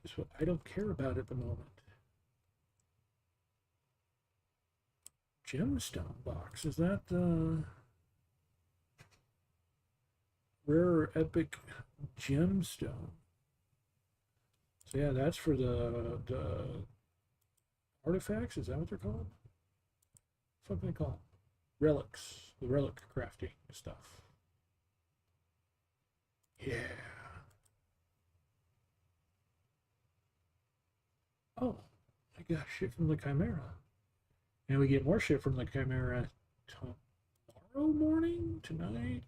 S2: Just what I don't care about at the moment. gemstone box. Is that the rare epic gemstone? So yeah, that's for the artifacts. Is that what they're called? What do they call them? Relics. The relic crafting stuff. Yeah. Oh, I got shit from the Chimera. And we get more shit from the Chimera tomorrow morning? Tonight?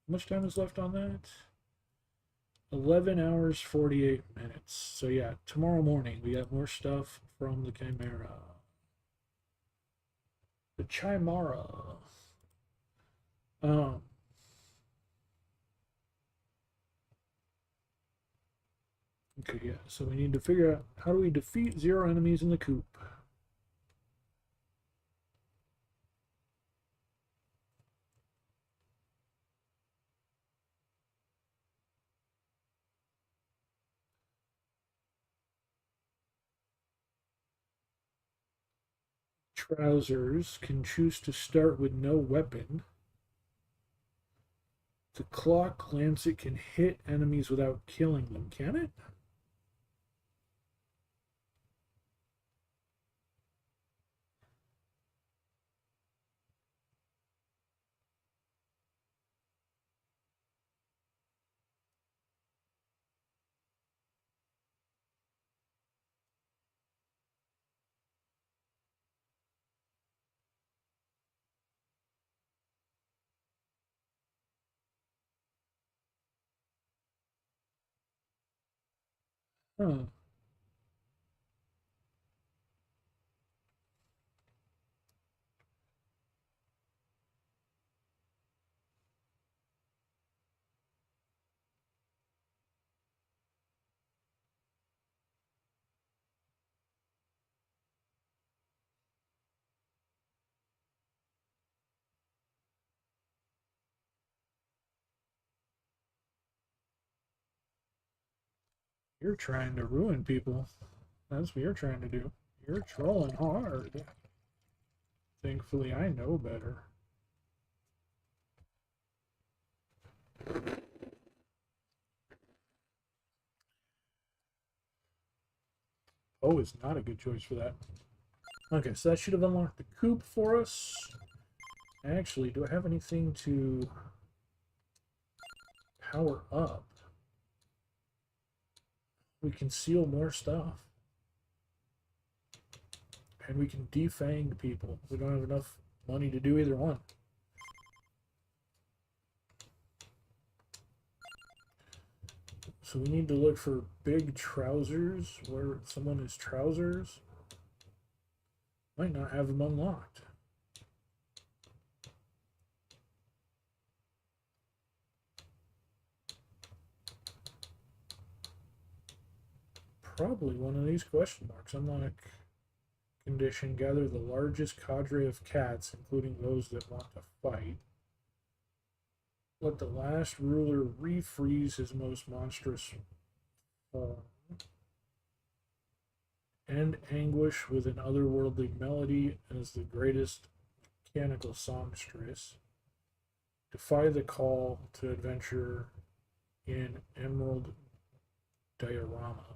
S2: How much time is left on that? 11 hours, 48 minutes. So yeah, tomorrow morning we got more stuff from the Chimera. The Chimera. Okay, yeah, so we need to figure out how do we defeat 0 enemies in the coop. Trousers can choose to start with no weapon. The clock lancet can hit enemies without killing them, can it? Huh. You're trying to ruin people. That's what you're trying to do. You're trolling hard. Thankfully, I know better. Oh, is not a good choice for that. Okay, so that should have unlocked the coop for us. Actually, do I have anything to power up? We can seal more stuff. And we can defang people. We don't have enough money to do either one. So we need to look for big trousers, where someone is trousers. Might not have them unlocked. Probably one of these question marks. Unlock condition. Gather the largest cadre of cats, including those that want to fight. Let the last ruler refreeze his most monstrous form. End anguish with an otherworldly melody as the greatest mechanical songstress. Defy the call to adventure in Emerald Diorama.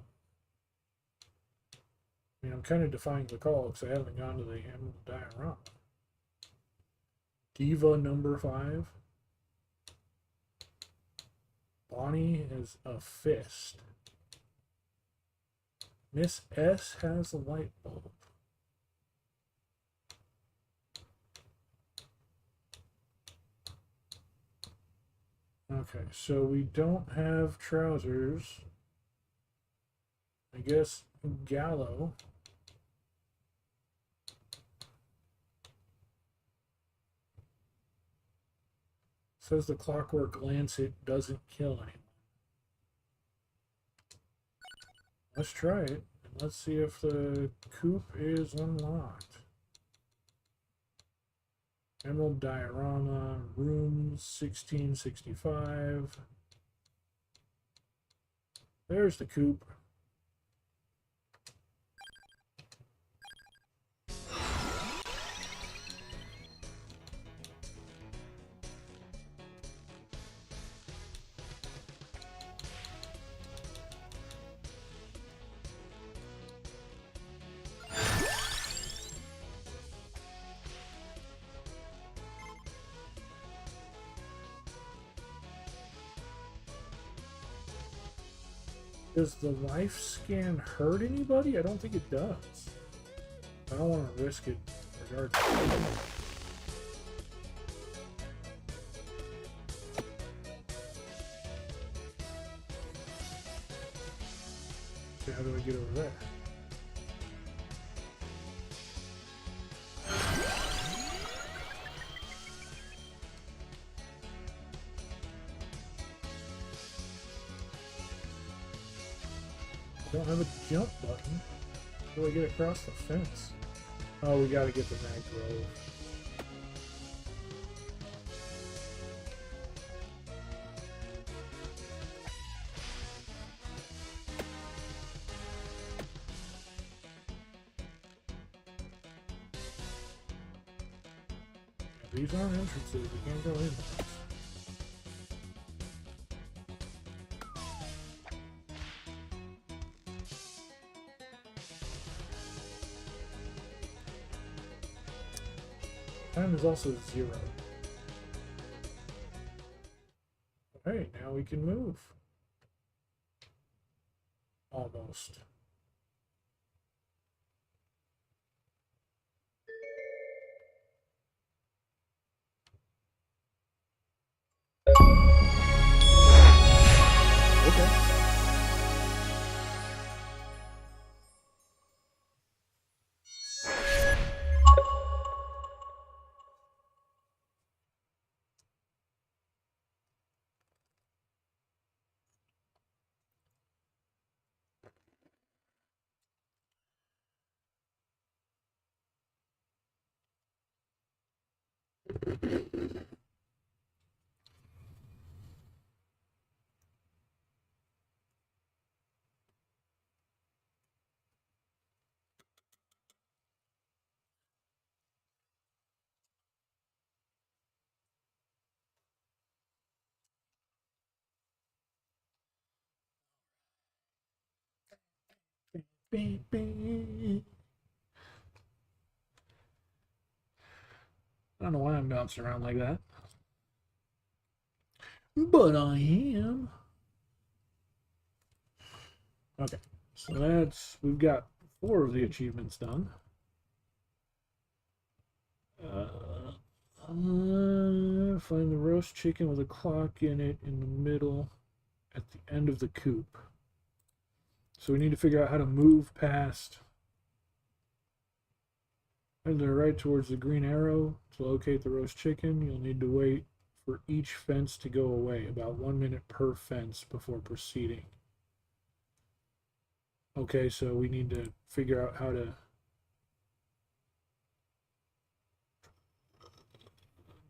S2: I mean, I'm kind of defying the call because I haven't gone to the Emerald Diorama. Diva number 5. Bonnie is a fist. Miss S has a light bulb. Okay, so we don't have trousers. I guess Gallo. Says the clockwork lancet doesn't kill anyone. Let's try it. And let's see if the coop is unlocked. Emerald Diorama, room 1665. There's the coop. Does the life scan hurt anybody? I don't think it does. I don't want to risk it regardless. Okay, how do I get over there? I don't have a jump button. How do I get across the fence? Oh, we gotta get the Mag Grove. These aren't entrances, we can't go in those. Time is also 0. Okay, now we can move. Almost. Okay. I don't know why I'm bouncing around like that. But I am. Okay, so we've got 4 of the achievements done. Find the roast chicken with a clock in it in the middle at the end of the coop. So we need to figure out how to move past. And they're right towards the green arrow to locate the roast chicken. You'll need to wait for each fence to go away, about 1 minute per fence before proceeding. Okay, so we need to figure out how to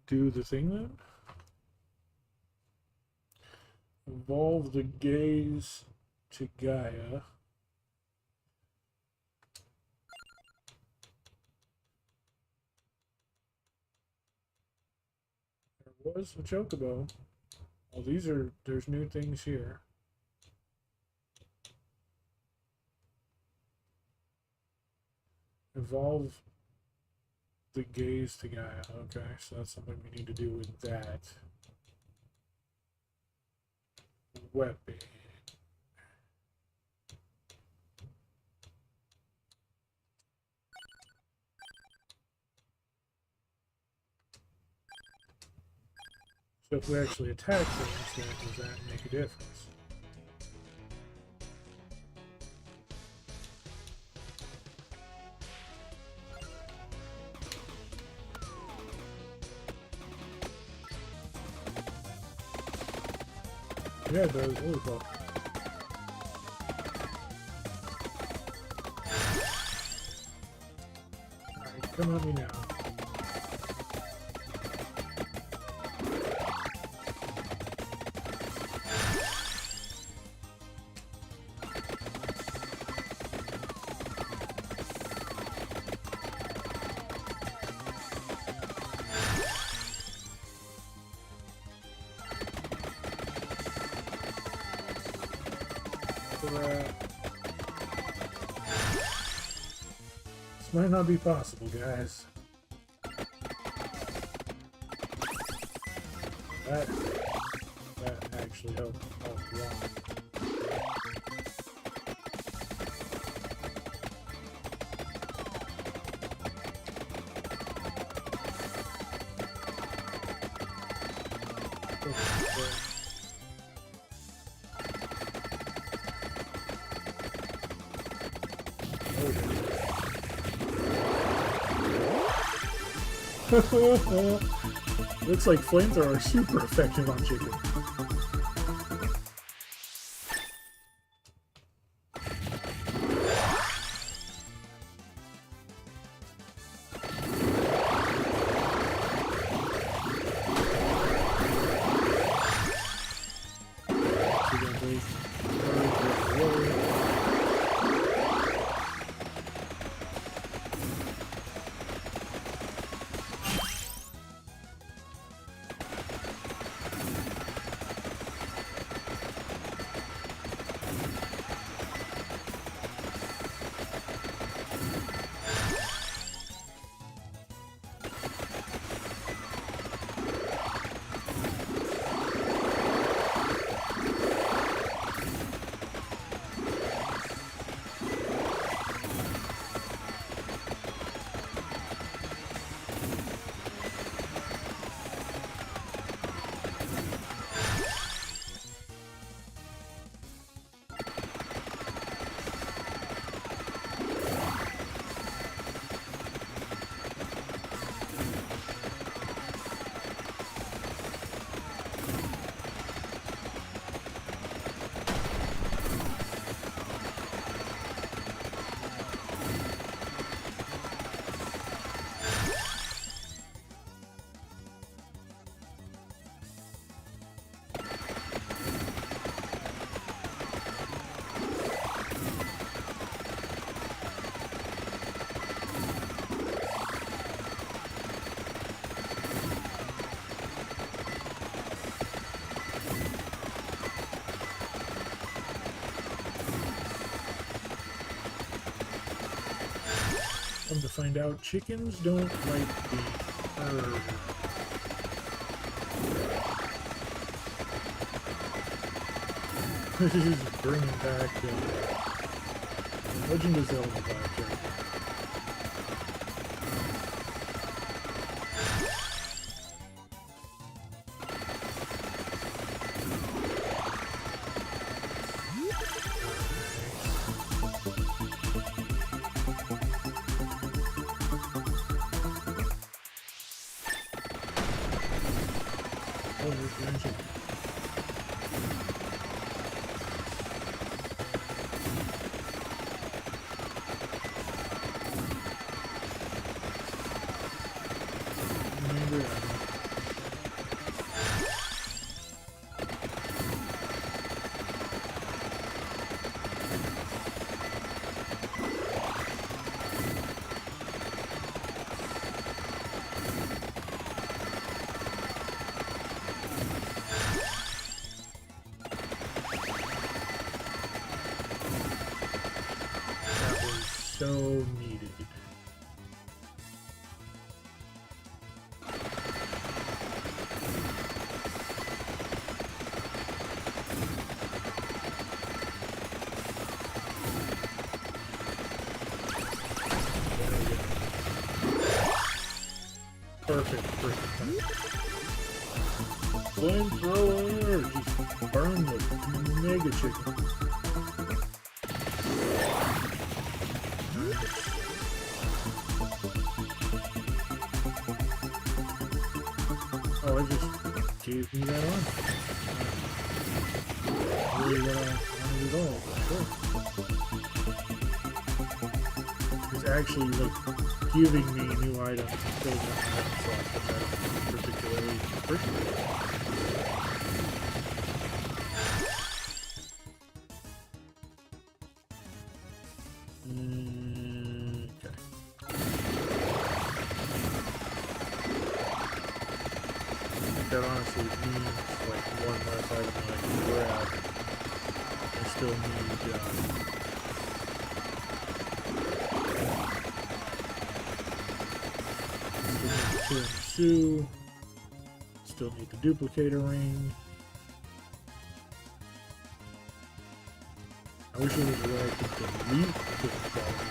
S2: do the thing then. Evolve the gaze to Gaia. There was a chocobo. Well, there's new things here. Evolve the gaze to Gaia. Okay, so that's something we need to do with that. Weapon. So if we actually attack things, then does that make a difference? Yeah, it does. Holy fuck. Alright, come at me now. This might not be possible, guys. That actually helped a lot. Looks like flamethrowers are super effective on chicken. Come to find out, chickens don't like the herb. This is bringing back Legend of Zelda vibes right now. So needed. Perfect. Flamethrower! Just burn the mega chicken. Oh, it just gave me that on. Really what I wanted at all, for sure. It's actually like giving me new items instead of one item slot, which I don't particularly appreciate. That honestly means like one less item that I can grab. I still need tiramisu. Still need the duplicator ring. I wish there was a way I could delete the quality.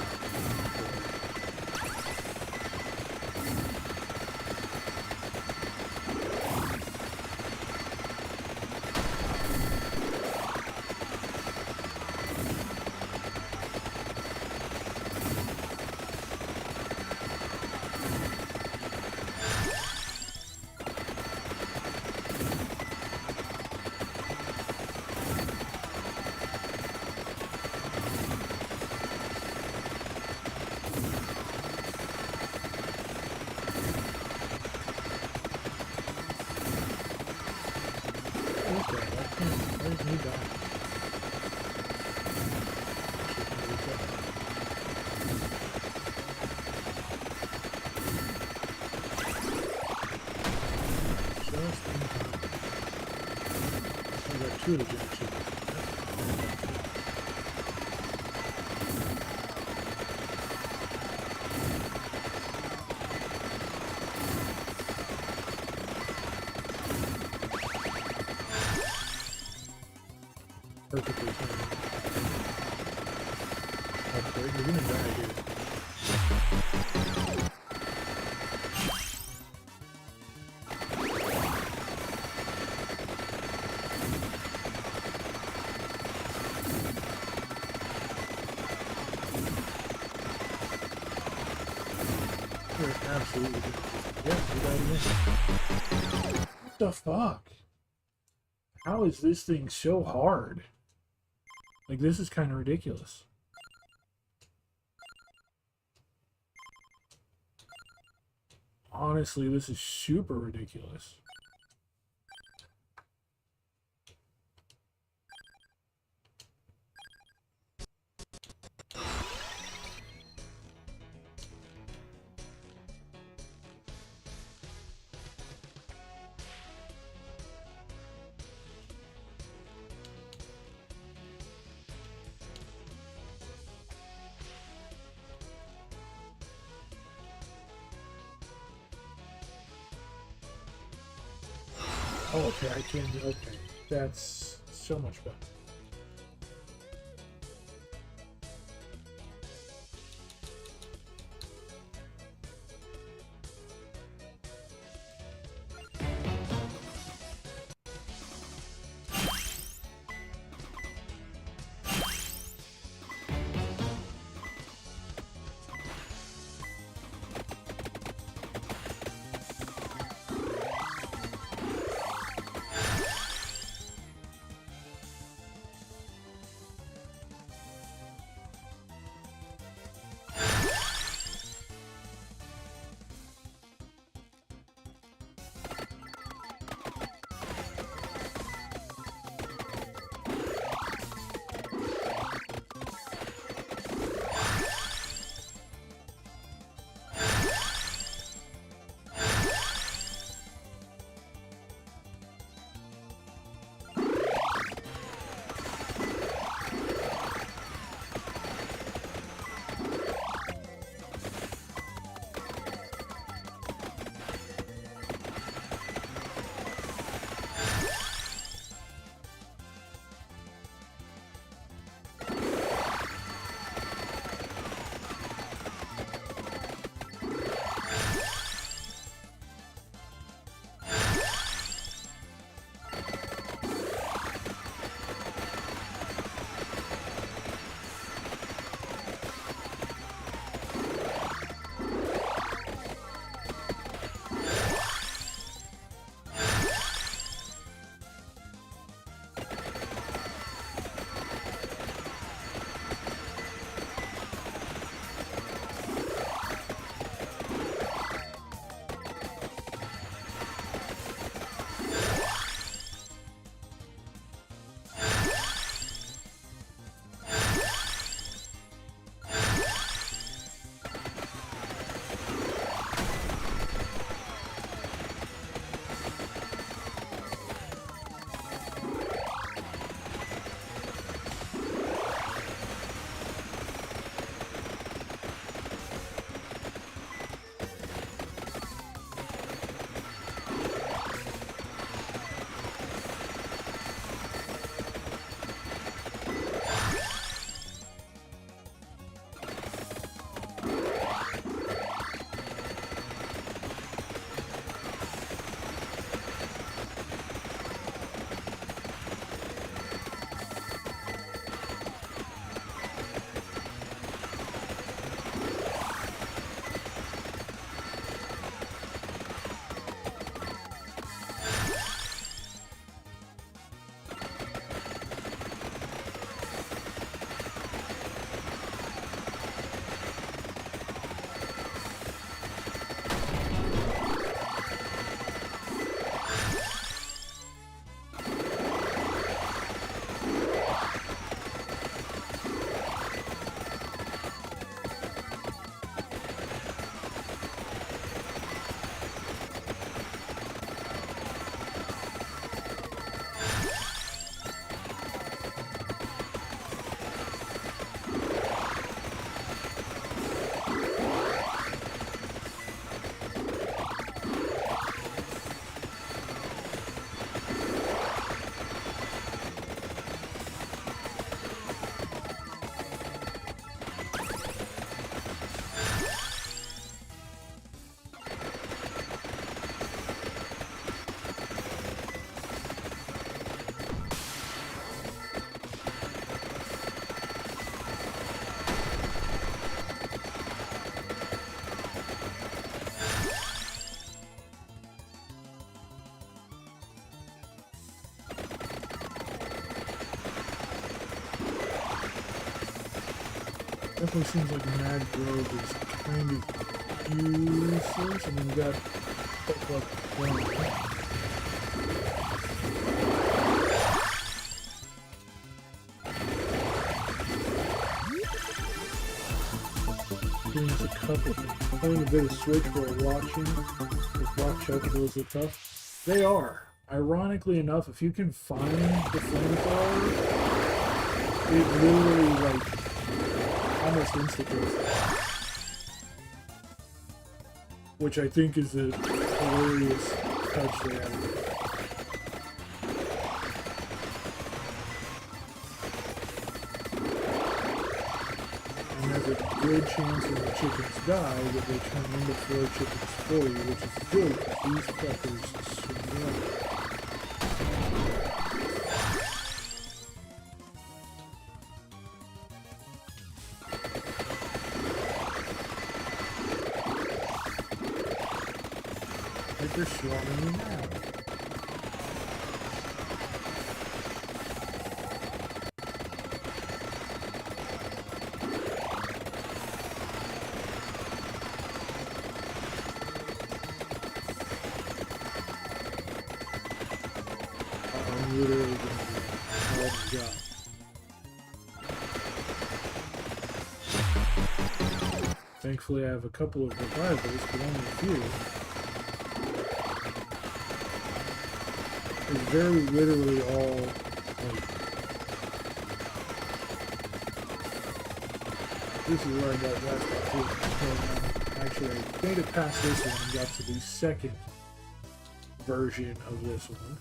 S2: should have been cheaper. Perfectly fine. Okay, you're gonna die here. You're absolutely gonna die. Yes, you died again. What the fuck? How is this thing so hard? Like, this is kind of ridiculous. Honestly, this is super ridiculous. Oh, okay, I can do, okay. That's so much better. definitely seems like Mad Grove is kind of useless, and then we got like one. Giving us a couple things. Playing a bit of Switch while watching. If rock chokables are tough. They are. Ironically enough, if you can find the flamethrower, it literally like almost insta-kills it. Which I think is a hilarious touch they have. And there's a good chance when the chickens die that they turn into 4 chickens for you, which is good because these fuckers swarm. They're swarming me now. I'm literally going to be, oh my god. Thankfully I have a couple of revivals, but only a few. It's very literally all like, this is where I got last part. Actually, I made it past this one and got to the second version of this one.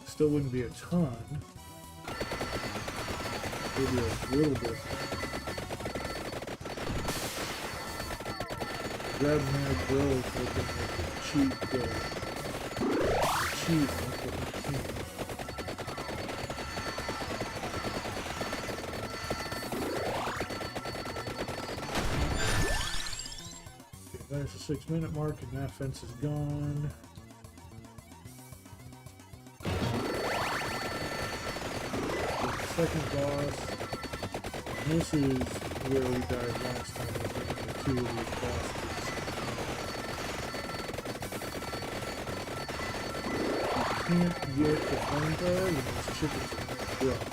S2: Still wouldn't be a ton. Maybe a little bit. Grab Mad Grove looking like a cheap Okay, there's the 6-minute mark and that fence is gone. Second boss. And this is where we died last time. I think the 2 of these bosses. You can't get the flamethrower when those chickens are drunk.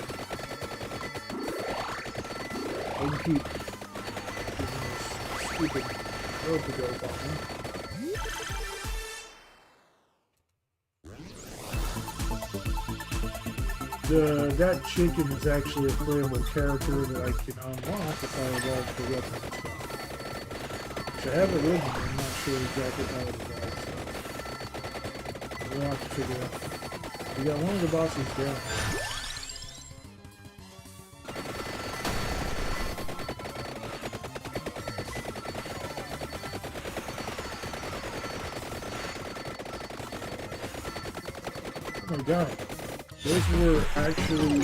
S2: I can keep giving this stupid rope-a-dope on me. That chicken is actually a playable character that I can unlock if I evolve the weapon itself. Which I have it with me, I'm not sure exactly how it evolves. So we'll have to figure out. We got one of the bosses down. Oh my god. Those were actually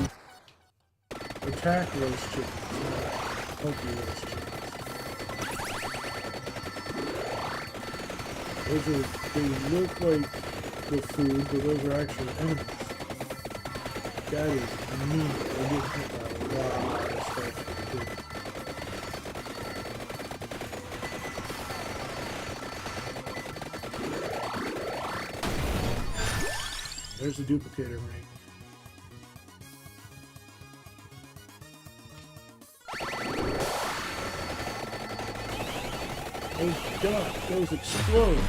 S2: attack roast chickens, not healthy roast chickens. Those are, they look like the food, but those are actually enemies. That is neat. They get hit by a lot of stuff. There's the duplicator ring. Oh god, those explode!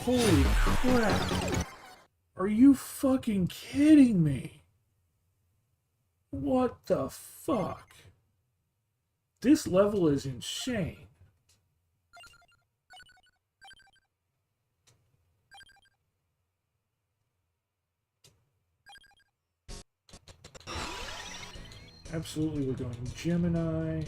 S2: Holy crap! Are you fucking kidding me? What the fuck? This level is insane. Absolutely, we're going Gemini.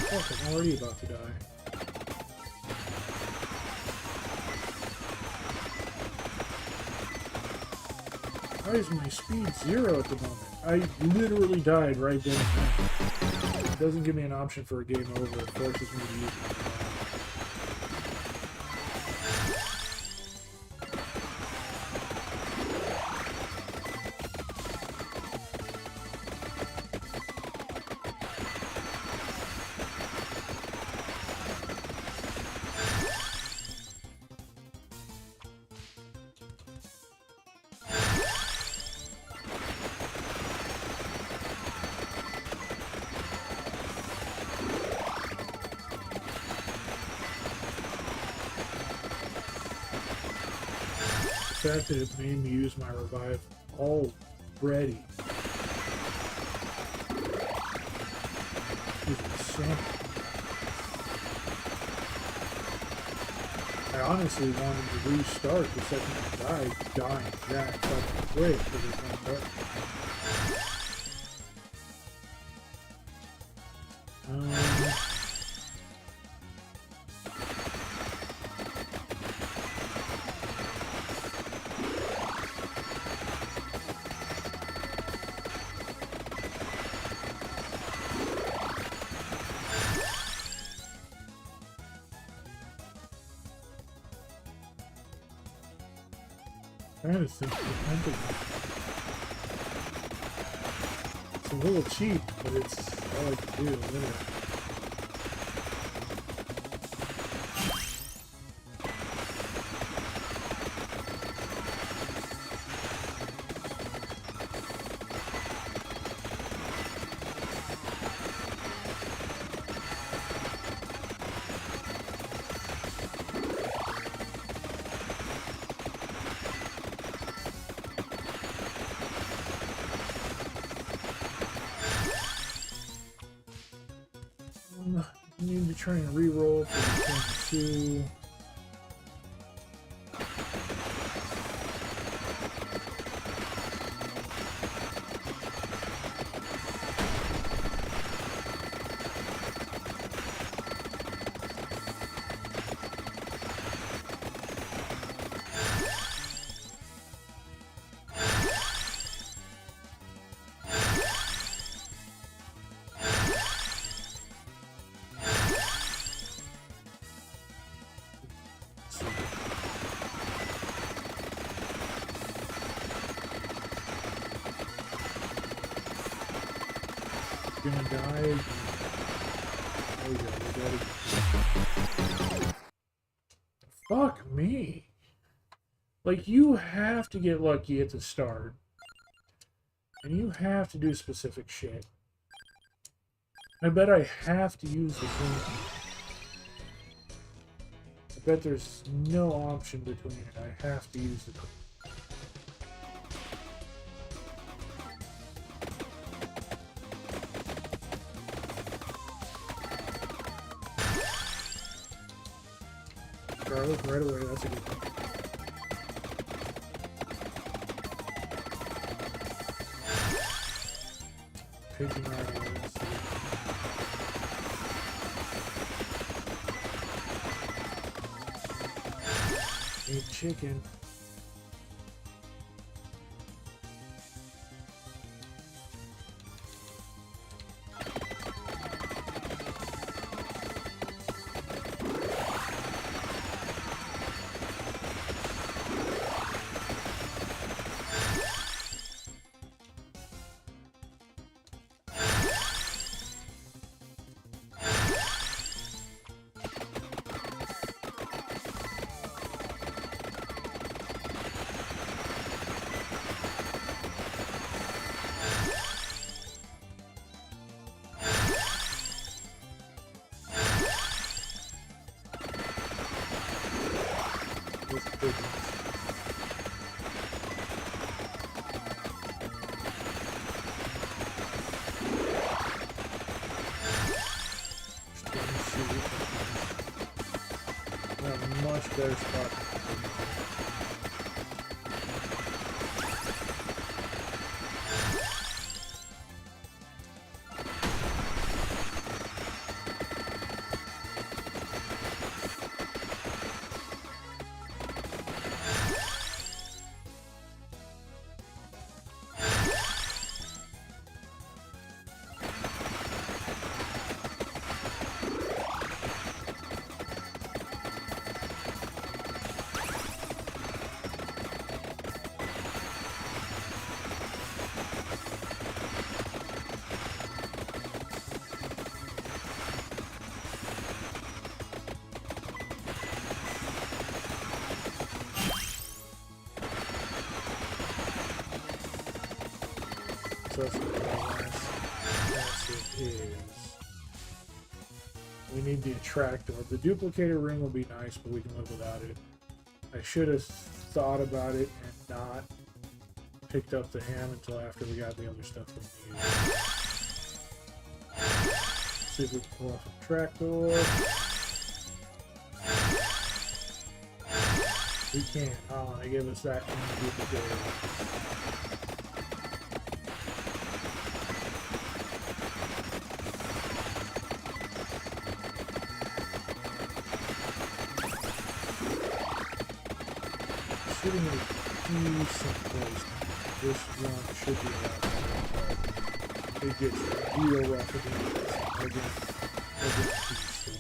S2: Fuck, I'm already about to die. Why is my speed 0 at the moment? I literally died right then. It doesn't give me an option for a game over. It forces me to use it. The fact that it made me use my revive already is insane. I honestly wanted to restart the second I died, dying that fucking quick because it's not dark. I'm trying to think of the It's a little cheap, but it's all I can do, literally. I need to try and re-roll for the 22. Gonna die. Oh yeah, we gotta... Fuck me. Like, you have to get lucky at the start. And you have to do specific shit. I bet I have to use the thing. I bet there's no option between it. I have to use the thing. Garlic right away, that's a good thing. Pigeon right away, that's a good thing. Eat chicken. Much better spot. us to the last task is we need the attractor. The duplicator ring will be nice, but we can live without it. I should have thought about it and not picked up the ham until after we got the other stuff we needed. See if we can pull off a trapdoor. We can't. Oh, they give us that duplicator. Sitting in a decent place. This run should be a lot better, but it gets real rough again peaceful.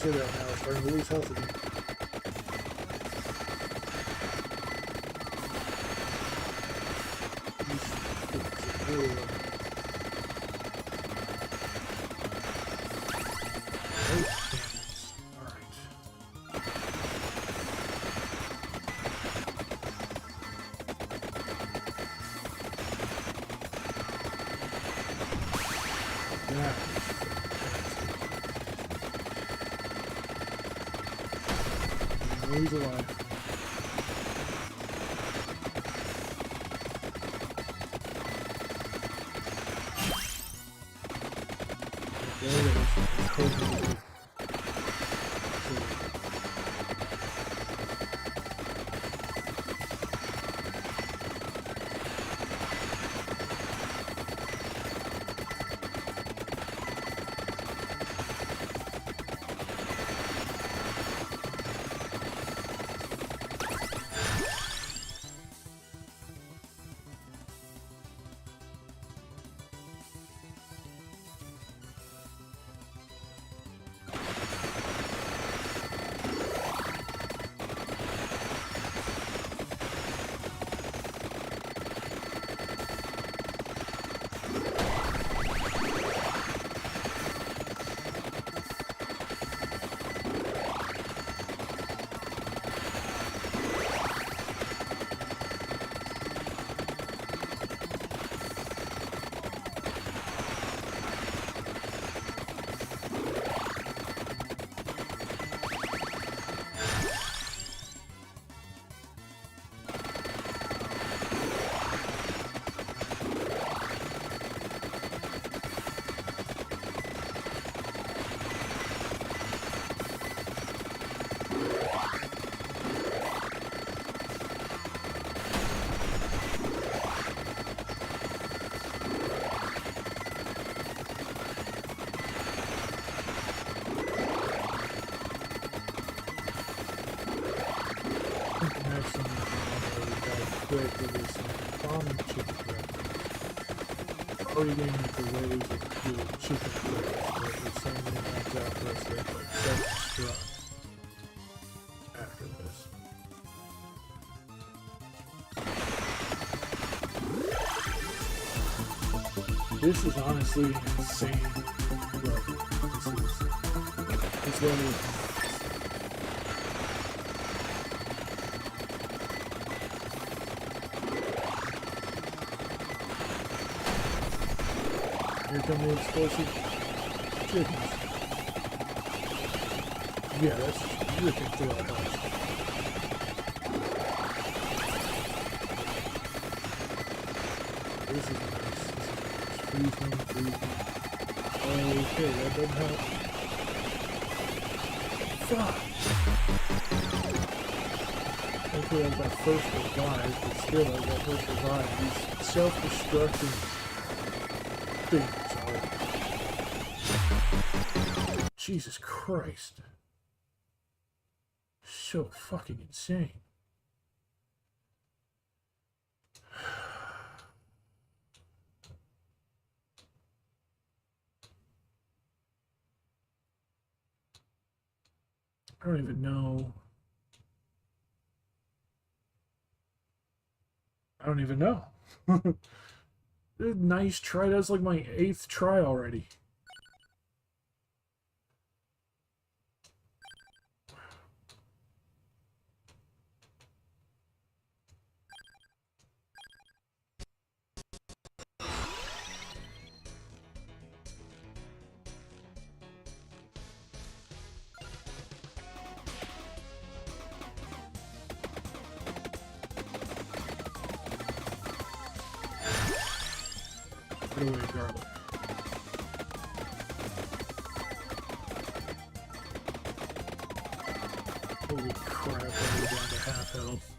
S2: That now it's starting to lose health again. He's alive. quick with this common chicken breast. Probably getting into ways of your chicken breast, but there's something that out for us that like self-destruct after this. This is honestly insane level. This level is here come the explosive chickens. Yeah, that's ripping through our house. This is nice. Freezing. Okay, that doesn't help. Fuck! Hopefully I got first revive, but still I got first revive. These self-destructing things are... Jesus Christ. So fucking insane. I don't even know. I don't even know. Nice try. That's like my 8th try already. Put away garlic. Holy crap, I'm down to half health.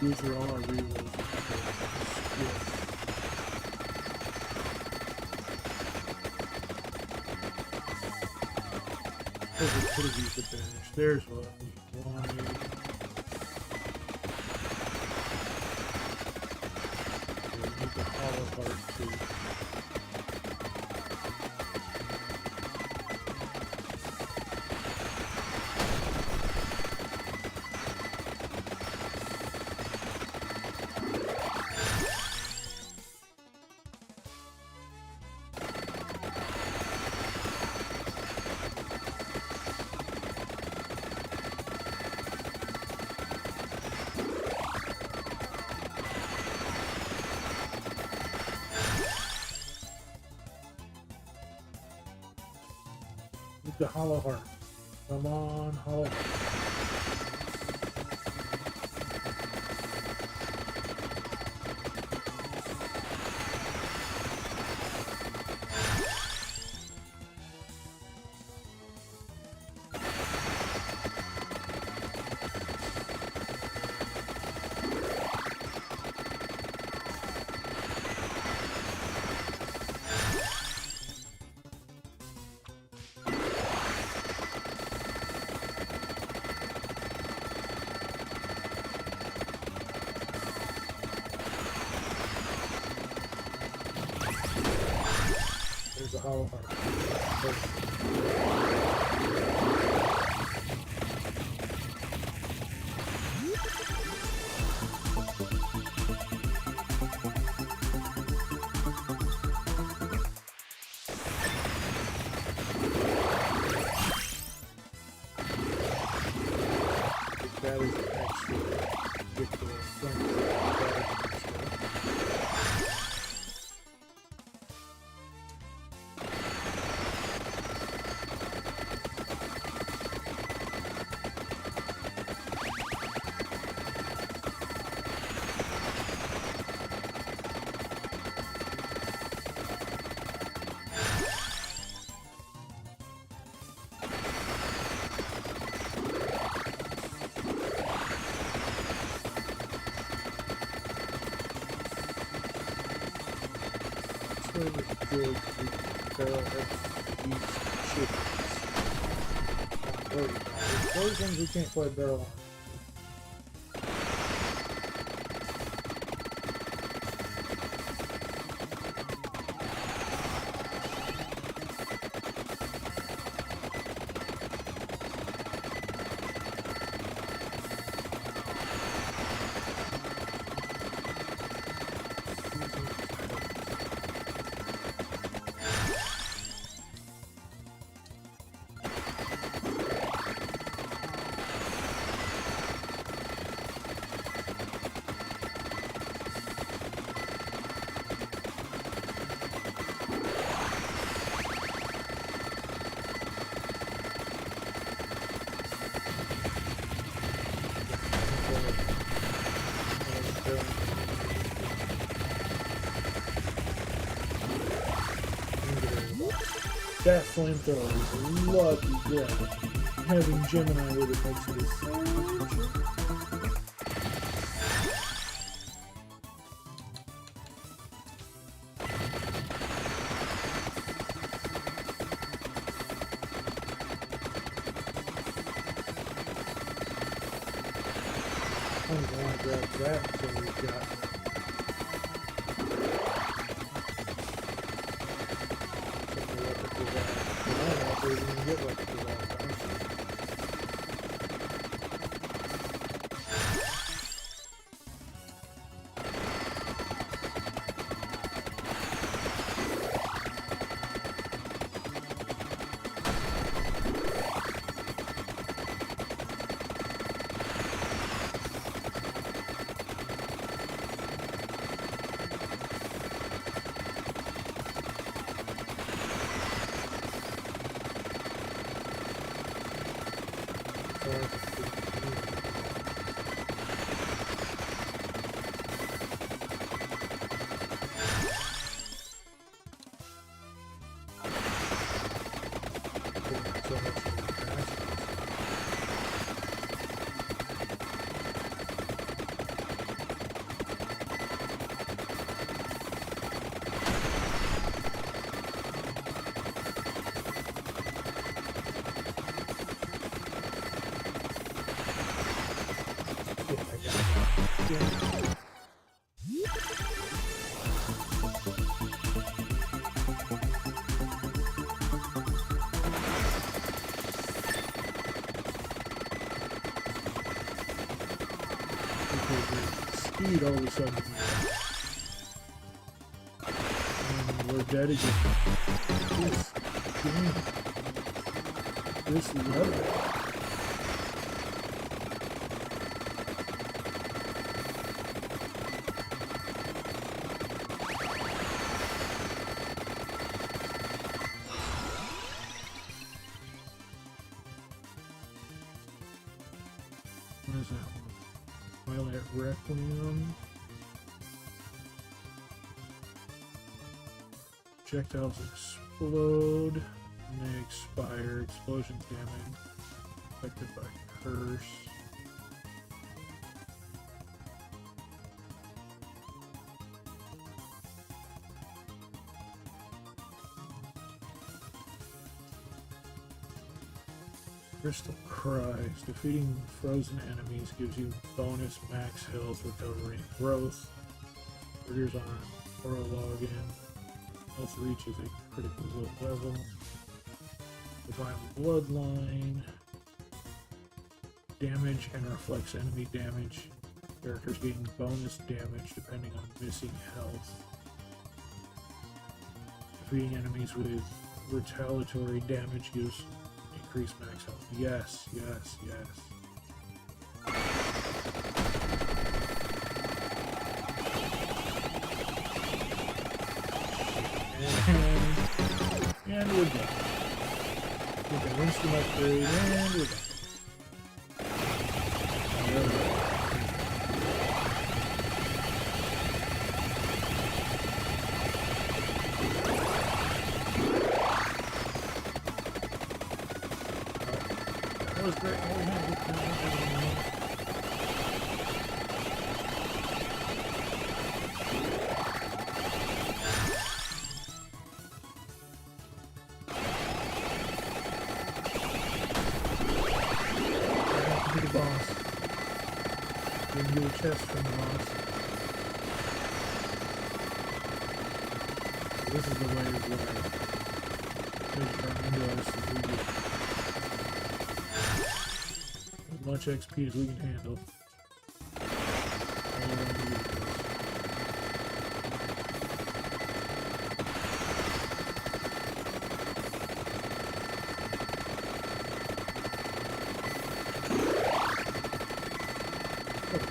S2: These are all our rerolls. Yeah. We could have used the bash. There's what we wanted. We need the hollow heart too. the hollow heart. Come on, hollow heart. There's a hollow heart. That is actually get the front. Really good barrel head these chickens. Not worried about it. Those ones we can't quite barrel on. That flamethrower is a lucky grab. Having Gemini with it makes it essential. I'm going to want to grab that until we've got get like it was all speed all of a sudden. And we're dead again. This is level. What is that one? Violet Requiem. Projectiles explode. And they expire. Explosion damage. Affected by curse. Crystal Cries. Defeating frozen enemies gives you bonus max health recovery and growth. Triggers on Oral Login. Health reaches a critical level. Divine Bloodline. Damage and reflects enemy damage. Characters gain bonus damage depending on missing health. Defeating enemies with retaliatory damage gives increased max health. Yes, yes, yes. And we're done. We can instant upgrade and we're done. That was great. The boss. Didn't get a chest from the boss. So this is the way where we turn into us as we get as much XP as we can handle. All around the universe.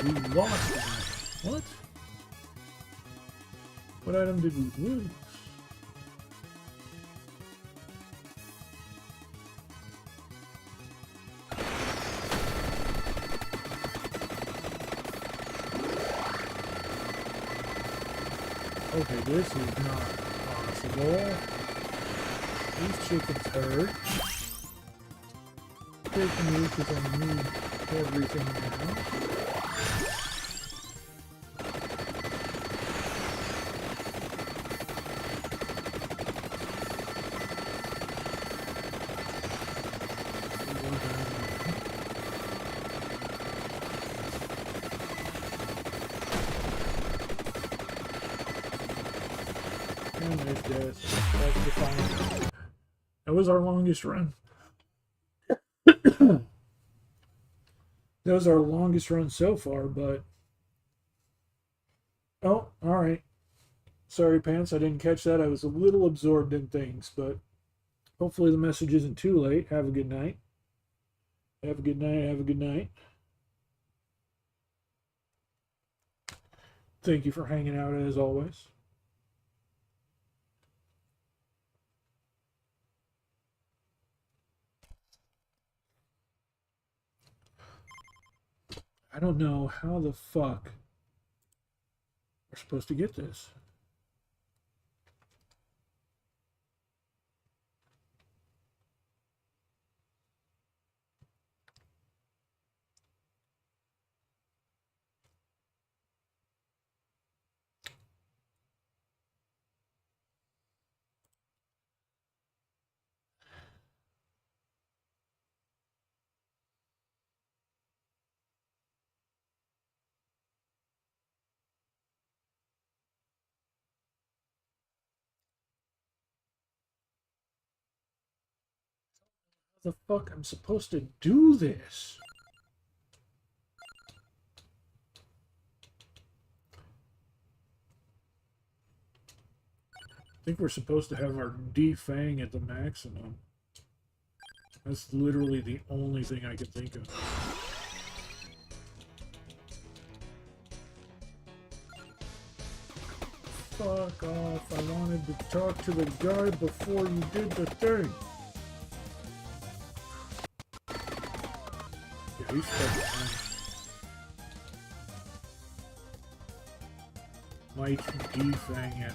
S2: We lost an item. What? What item did we lose? Okay, this is not possible. These chickens hurt. Taking me because I need everything now. And there's this. That's the final. That was our longest run. That was our longest run so far, but... Oh, alright. Sorry, Pants, I didn't catch that. I was a little absorbed in things, but hopefully the message isn't too late. Have a good night. Have a good night. Have a good night. Thank you for hanging out as always. I don't know how the fuck we're supposed to get this. The fuck I'm supposed to do this? I think we're supposed to have our defang at the maximum. That's literally the only thing I can think of. Fuck off. I wanted to talk to the guy before you did the thing. Yeah, he's fucking fine. might defang enemies.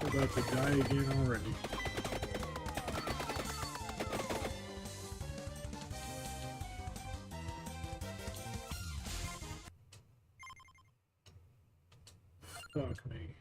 S2: About to die again already. Fuck me.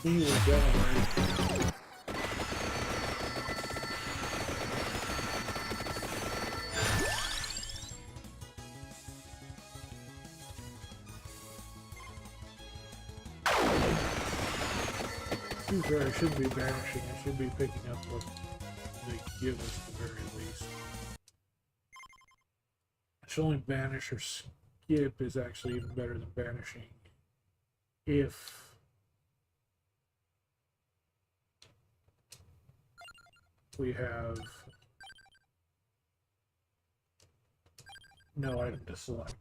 S2: He was down right. To be fair, I shouldn't be banishing, I should be picking up what they give us at the very least. Showing banish or skip is actually even better than banishing if we have no item to select.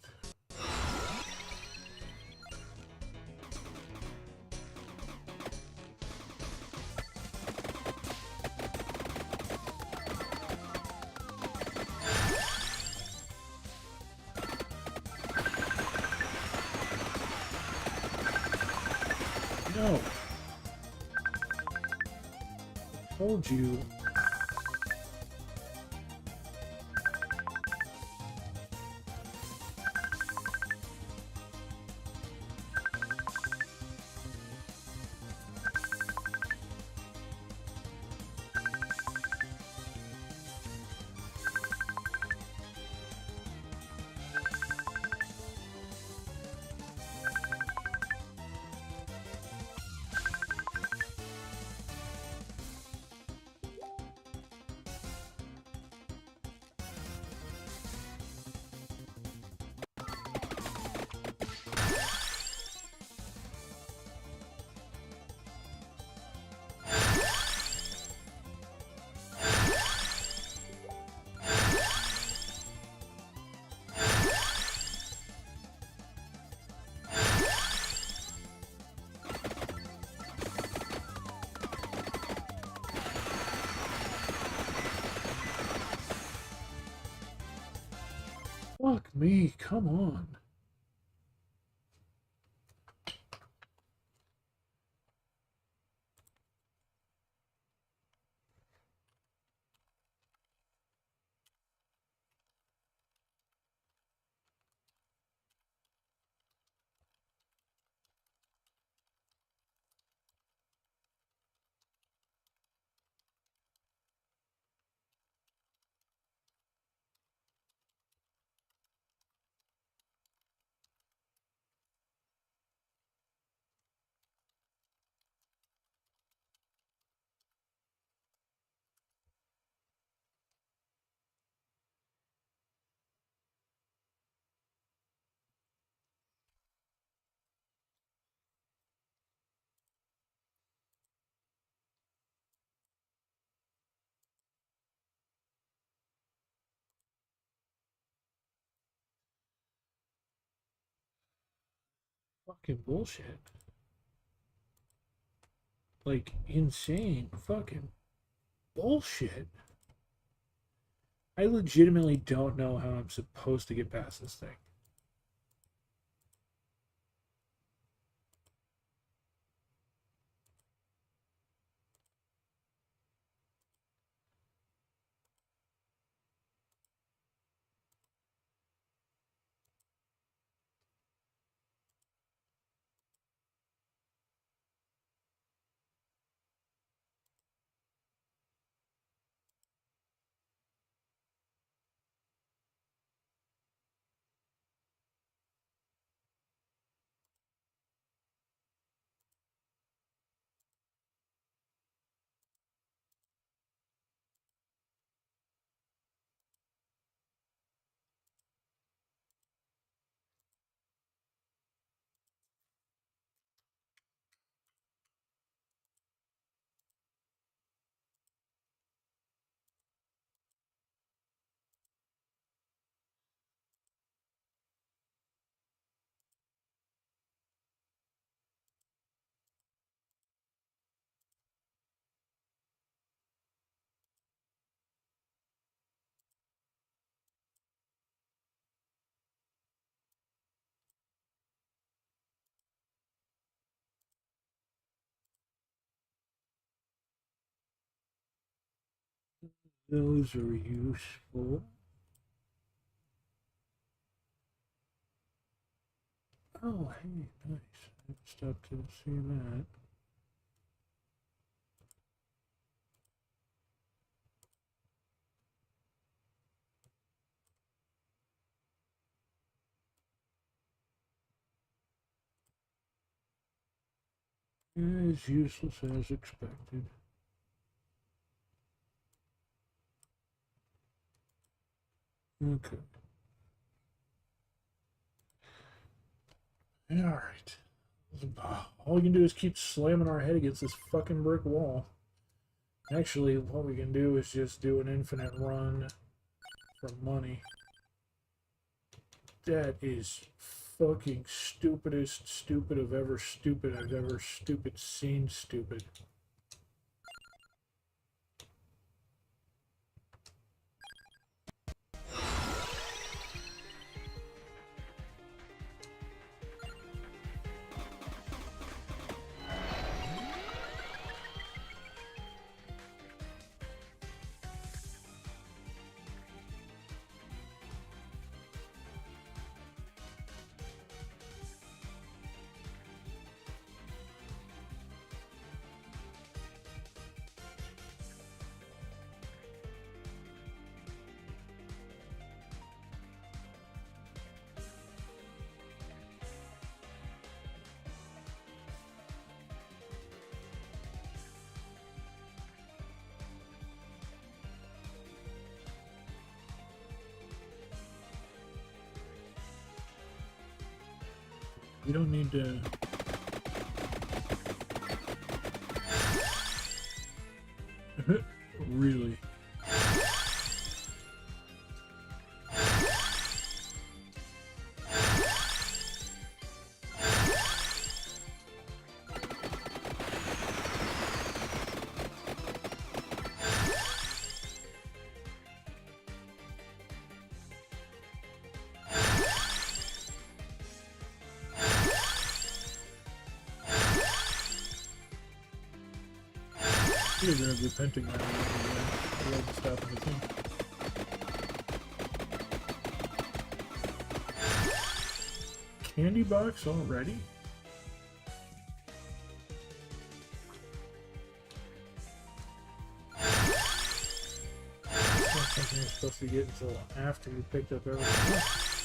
S2: No. I told you. Fuck me, come on. Fucking bullshit. Like, insane fucking bullshit. I legitimately don't know how I'm supposed to get past this thing. Those are useful. Oh, hey, nice. I stopped to see that. As useless as expected. Okay. Alright. All we can do is keep slamming our head against this fucking brick wall. Actually, what we can do is just do an infinite run for money. That is fucking stupidest stupid of ever stupid I've ever seen stupid. We don't need to... Really? You're gonna be pentagram again. Stop in the thing. Candy box already? That's not something you're supposed to get until after you picked up everything else.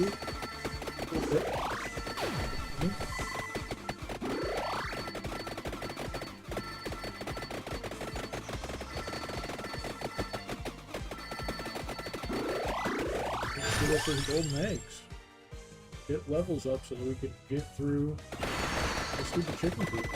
S2: Oop. Okay. Get us those golden eggs. Get levels up so that we can get through the stupid chicken coop.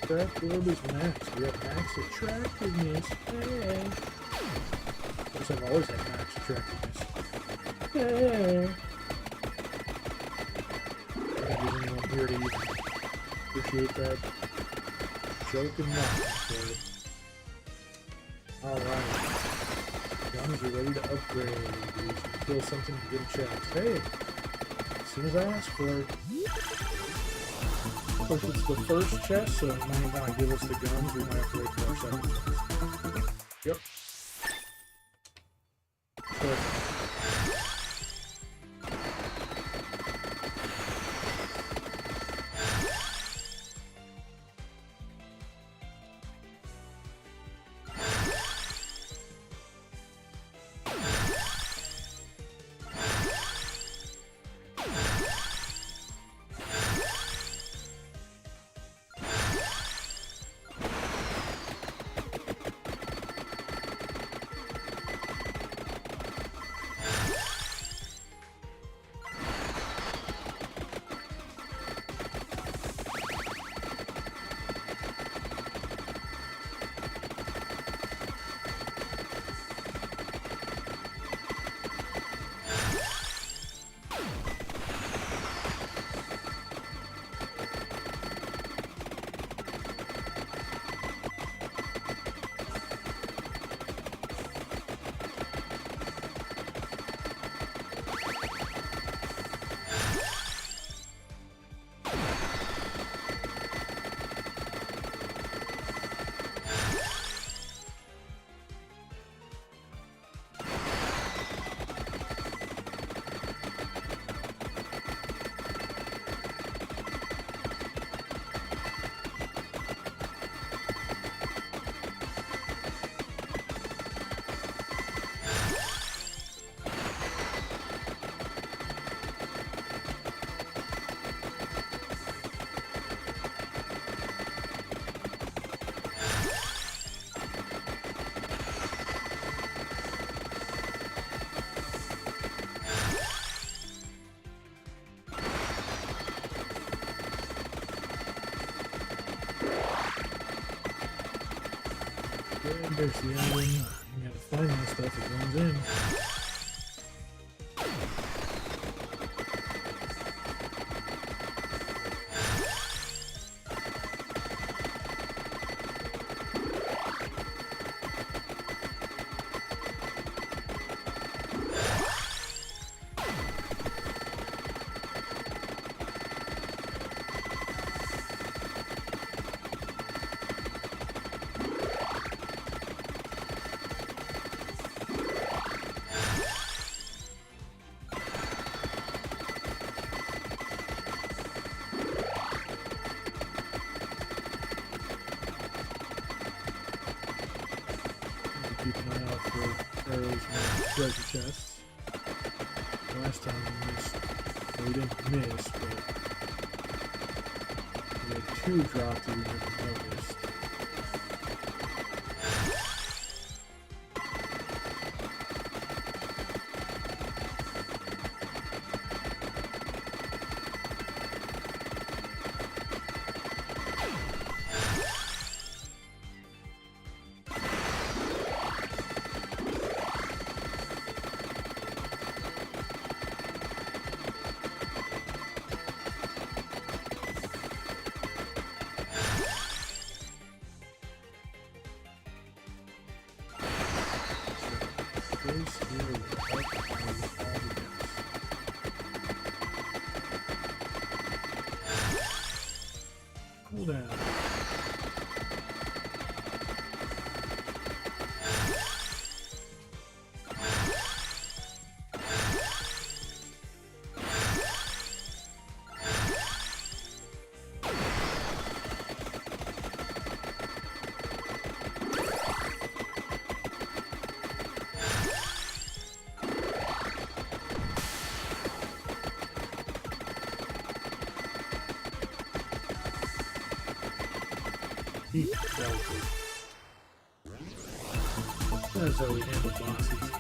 S2: That orb is max. We have max attractiveness. Hey. Of course, I've always had max attractiveness. Hey. I don't think there's anyone here to even appreciate that joke and nothing for it. Alright. Guns are ready to upgrade. We can kill something to get a chest. Hey! As soon as I ask for it. Of course, it's the first chest, so it might not give us the guns. We might have to wait for our second chest. Yep. Perfect. And there's the other one. You gotta find that stuff that runs in. Keep an eye out for arrows and treasure chests. Last time we missed, well, we didn't miss, but we had two drop that we never noticed. Cooldown. That's how we handle bosses.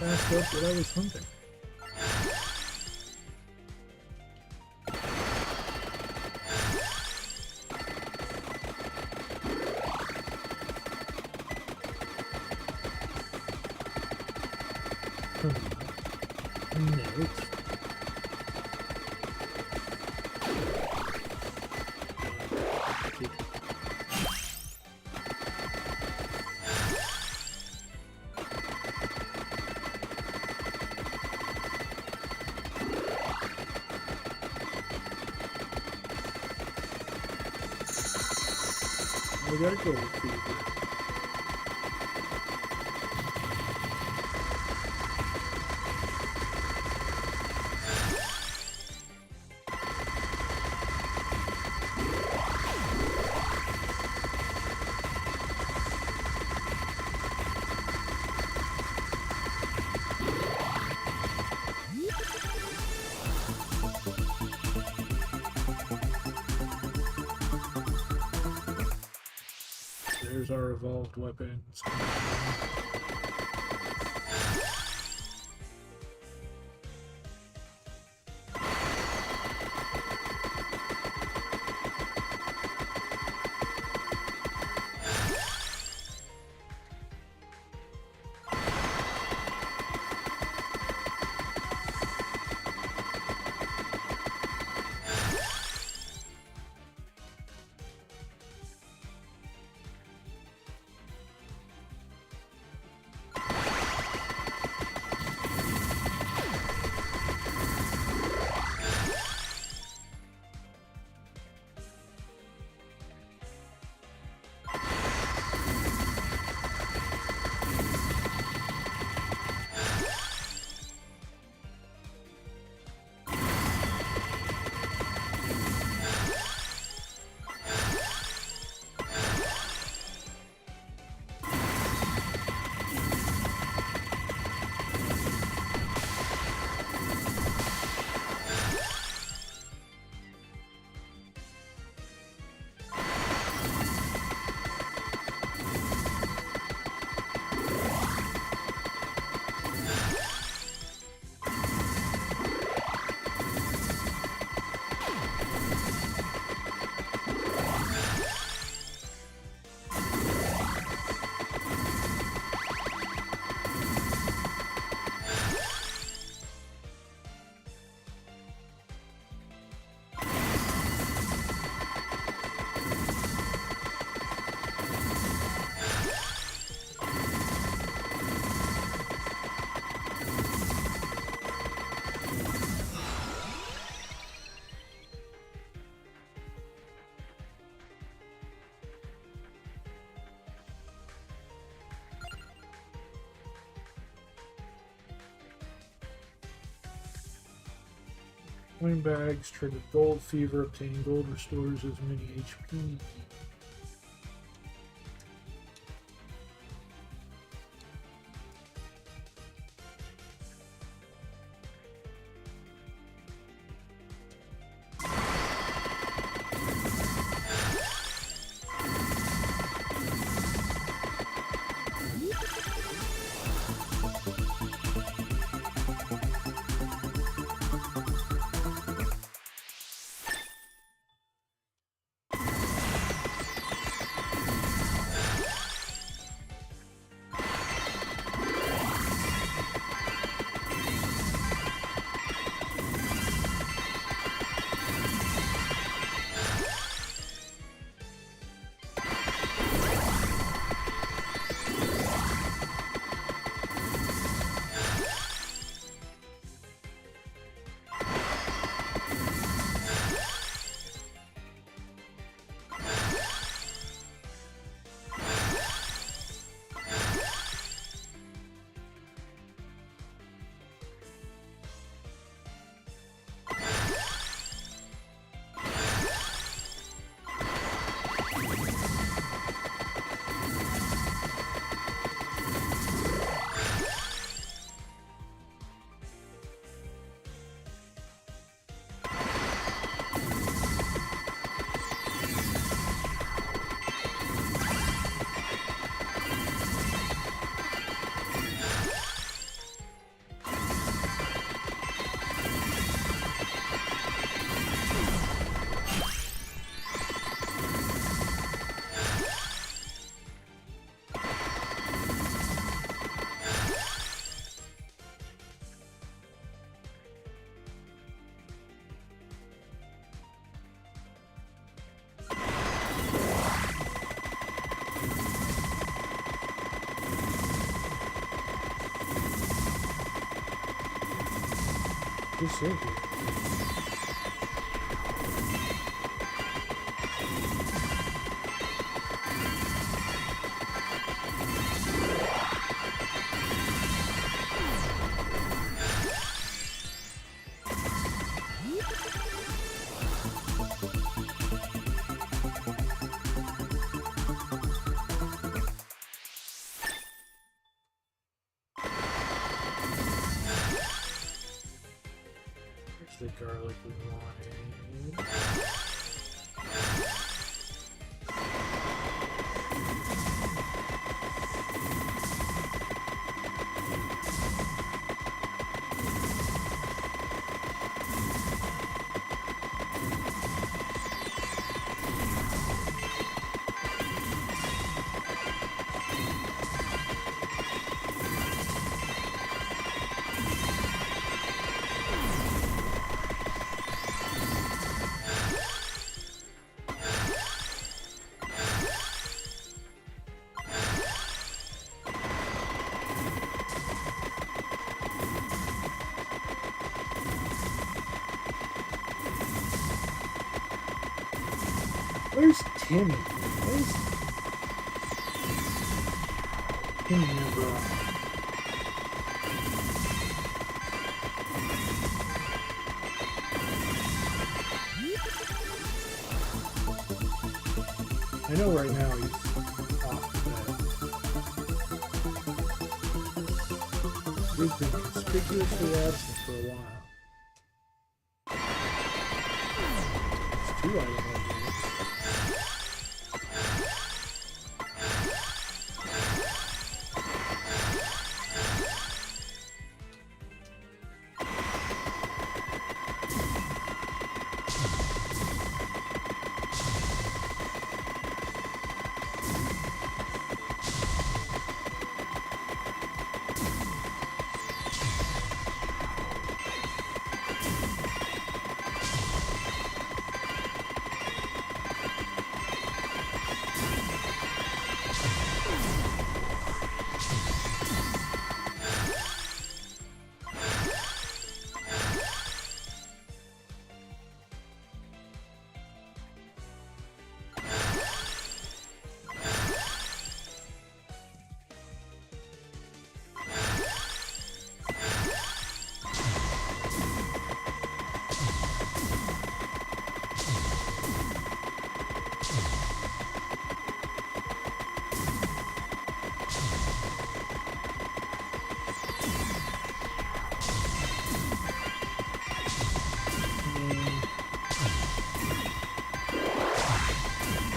S2: That's what I was hunting. Note. We gotta go with these. There's our evolved weapons. Coin bags, trigger gold fever, obtaining gold restores as many HP. Just in here. The garlic wine. Where's Timmy? Where's Timmy, bro? I know right now he's off the bed. He's been conspicuously absent for a while. It's 2 items.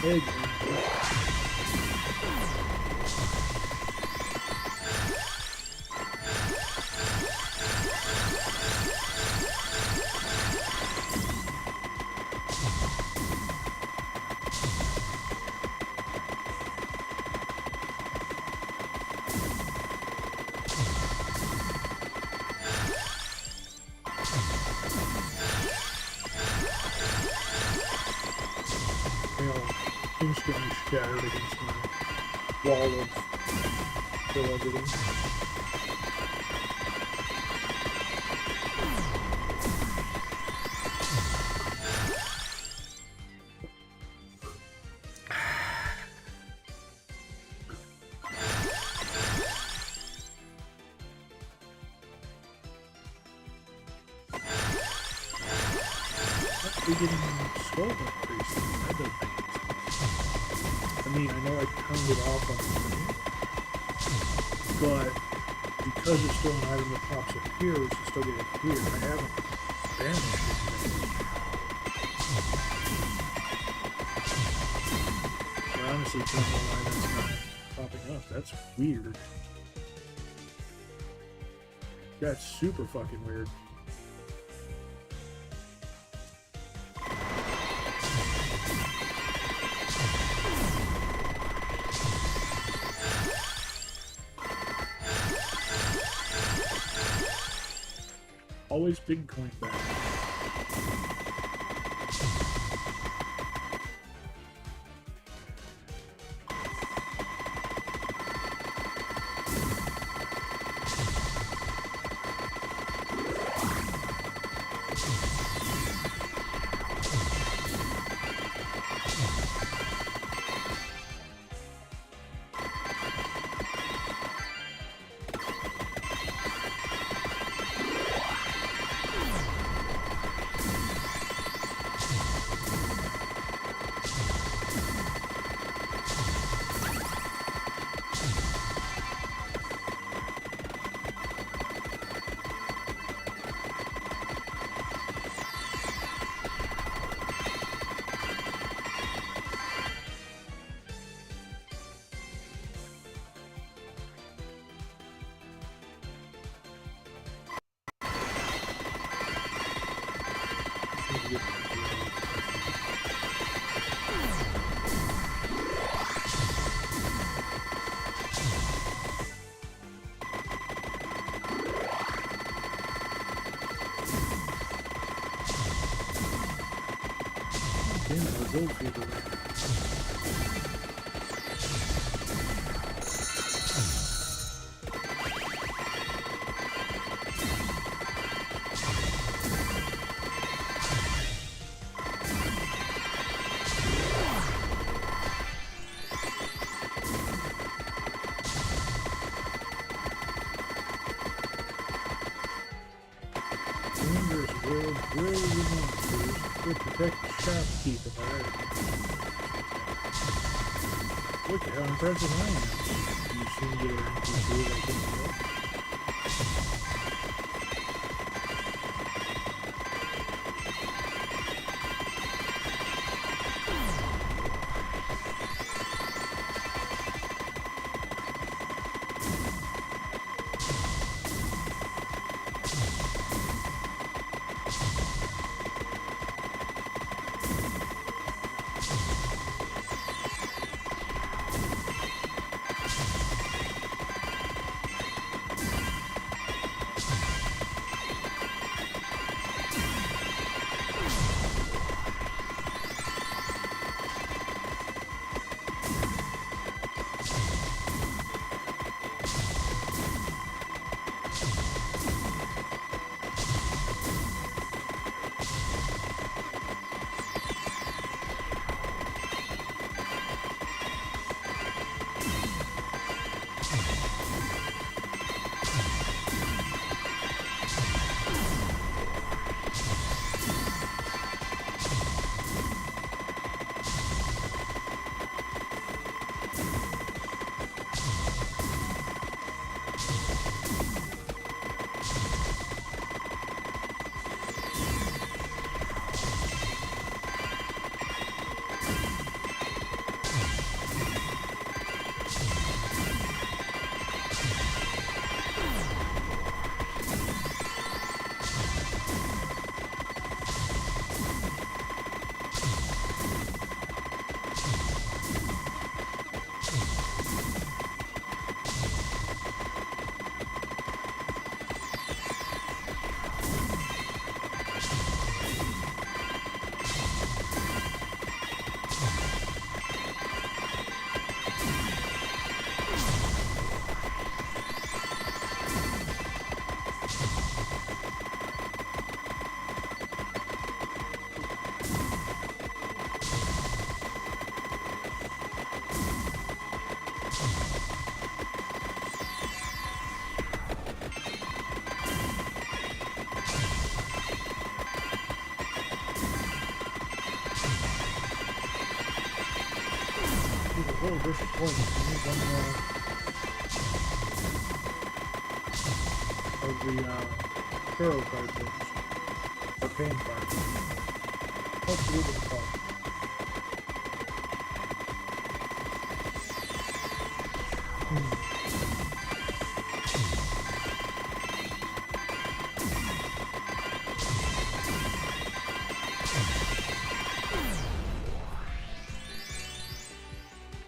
S2: Egg. Instantly shattered against my wall of celebrity. We're getting skull increase. That doesn't make sense. I mean, I know I turned it off on the screen, but because it's still an item that pops up here, we should still get it here. I haven't banished it. I honestly don't know why that's not popping up. That's weird. That's super fucking weird. Always big coin back. Gold people. Dangerous world, where we want to protect the shopkeeper. Look at how impressive I am. You seem to get an NPC little disappointed. I need one of the tarot card things. Arcane cards. What's the other called?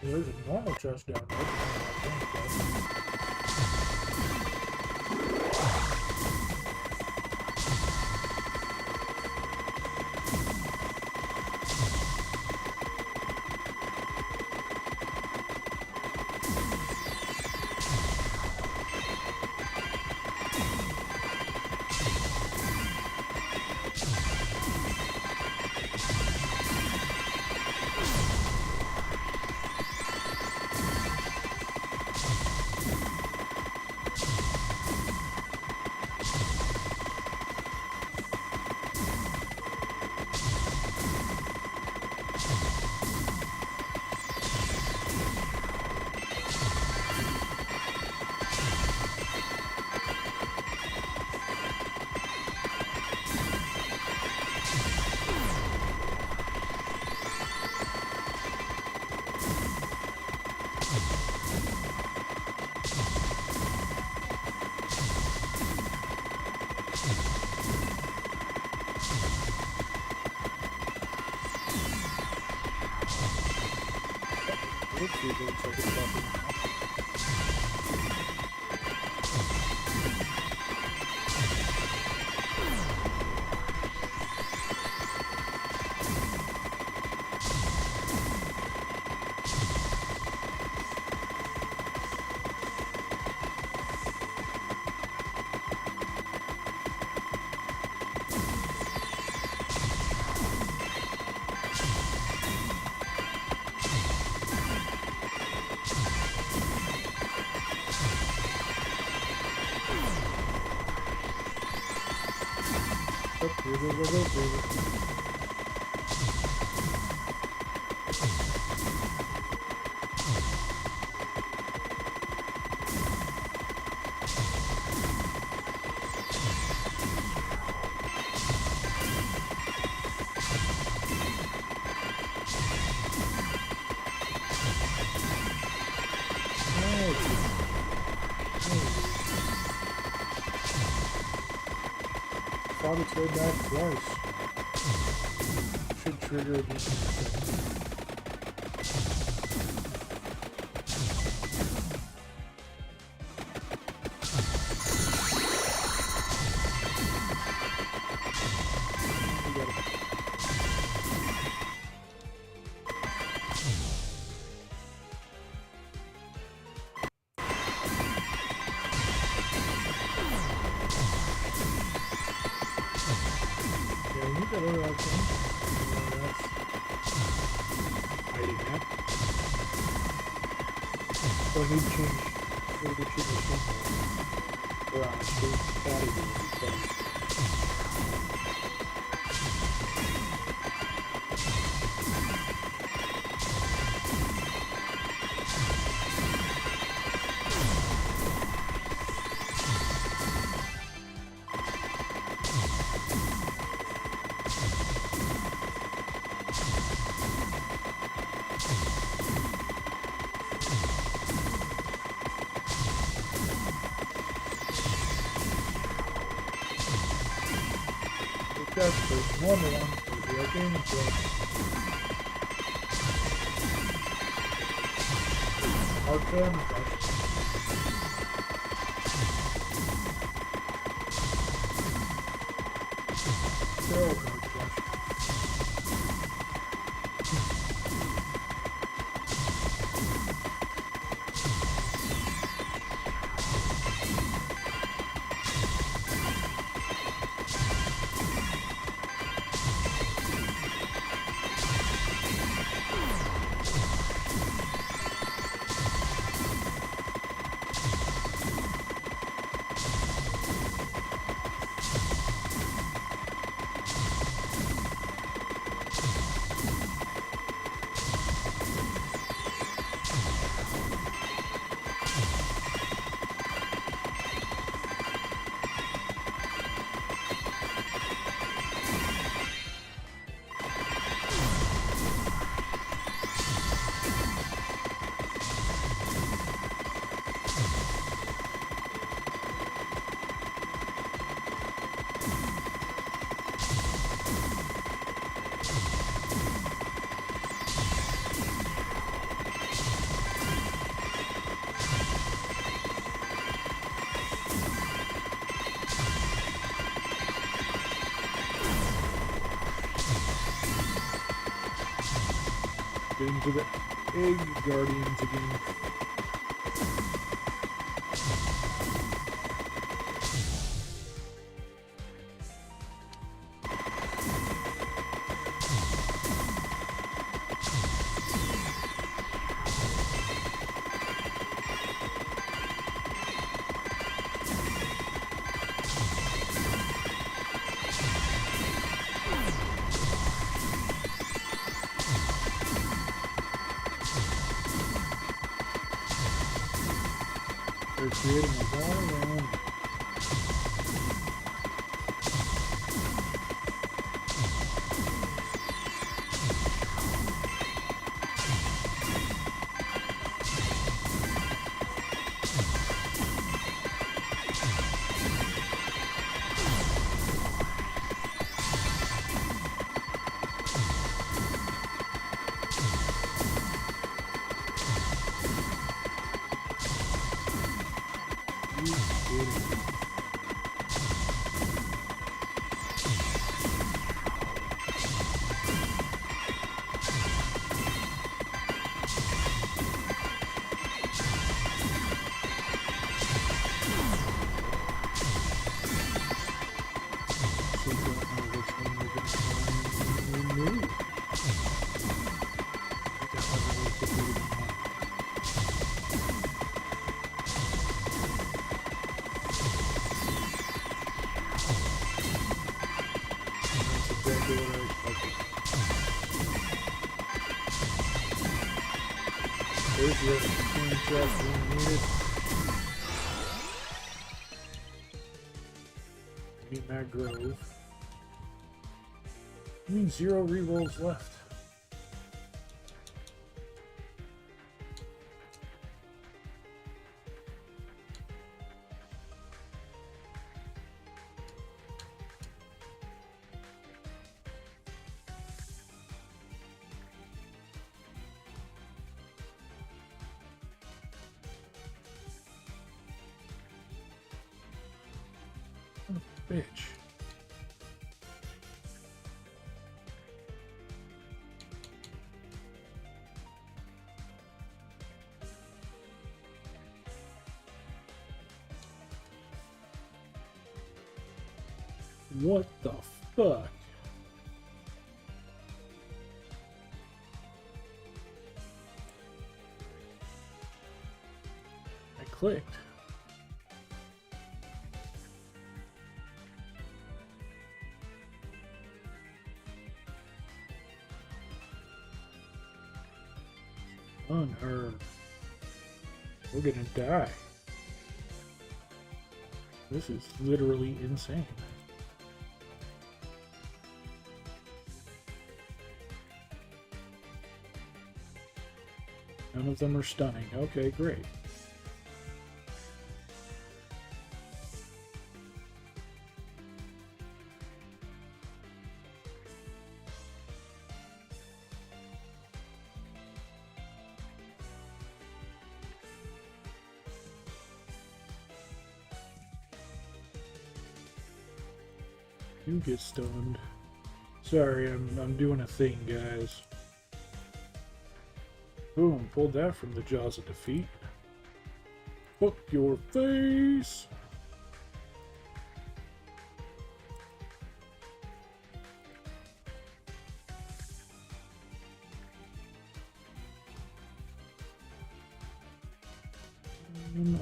S2: There's a normal chest down there. Thought it's way back twice. Should trigger a decent thing. So I need to change maybe to the symbol or on the category. That's the normal one. The organic one. Arcane quest. Tarot card quest. into the Egg Guardians again. They're creating a wall around me. There's the other chest we needed. Need that grove. I mean, 0 rerolls left. Bitch. What the fuck? I clicked. Unheard. We're gonna die. This is literally insane. None of them are stunning. Okay, great. You get stunned. Sorry, I'm doing a thing, guys. Boom, pulled that from the jaws of defeat. Fuck your face!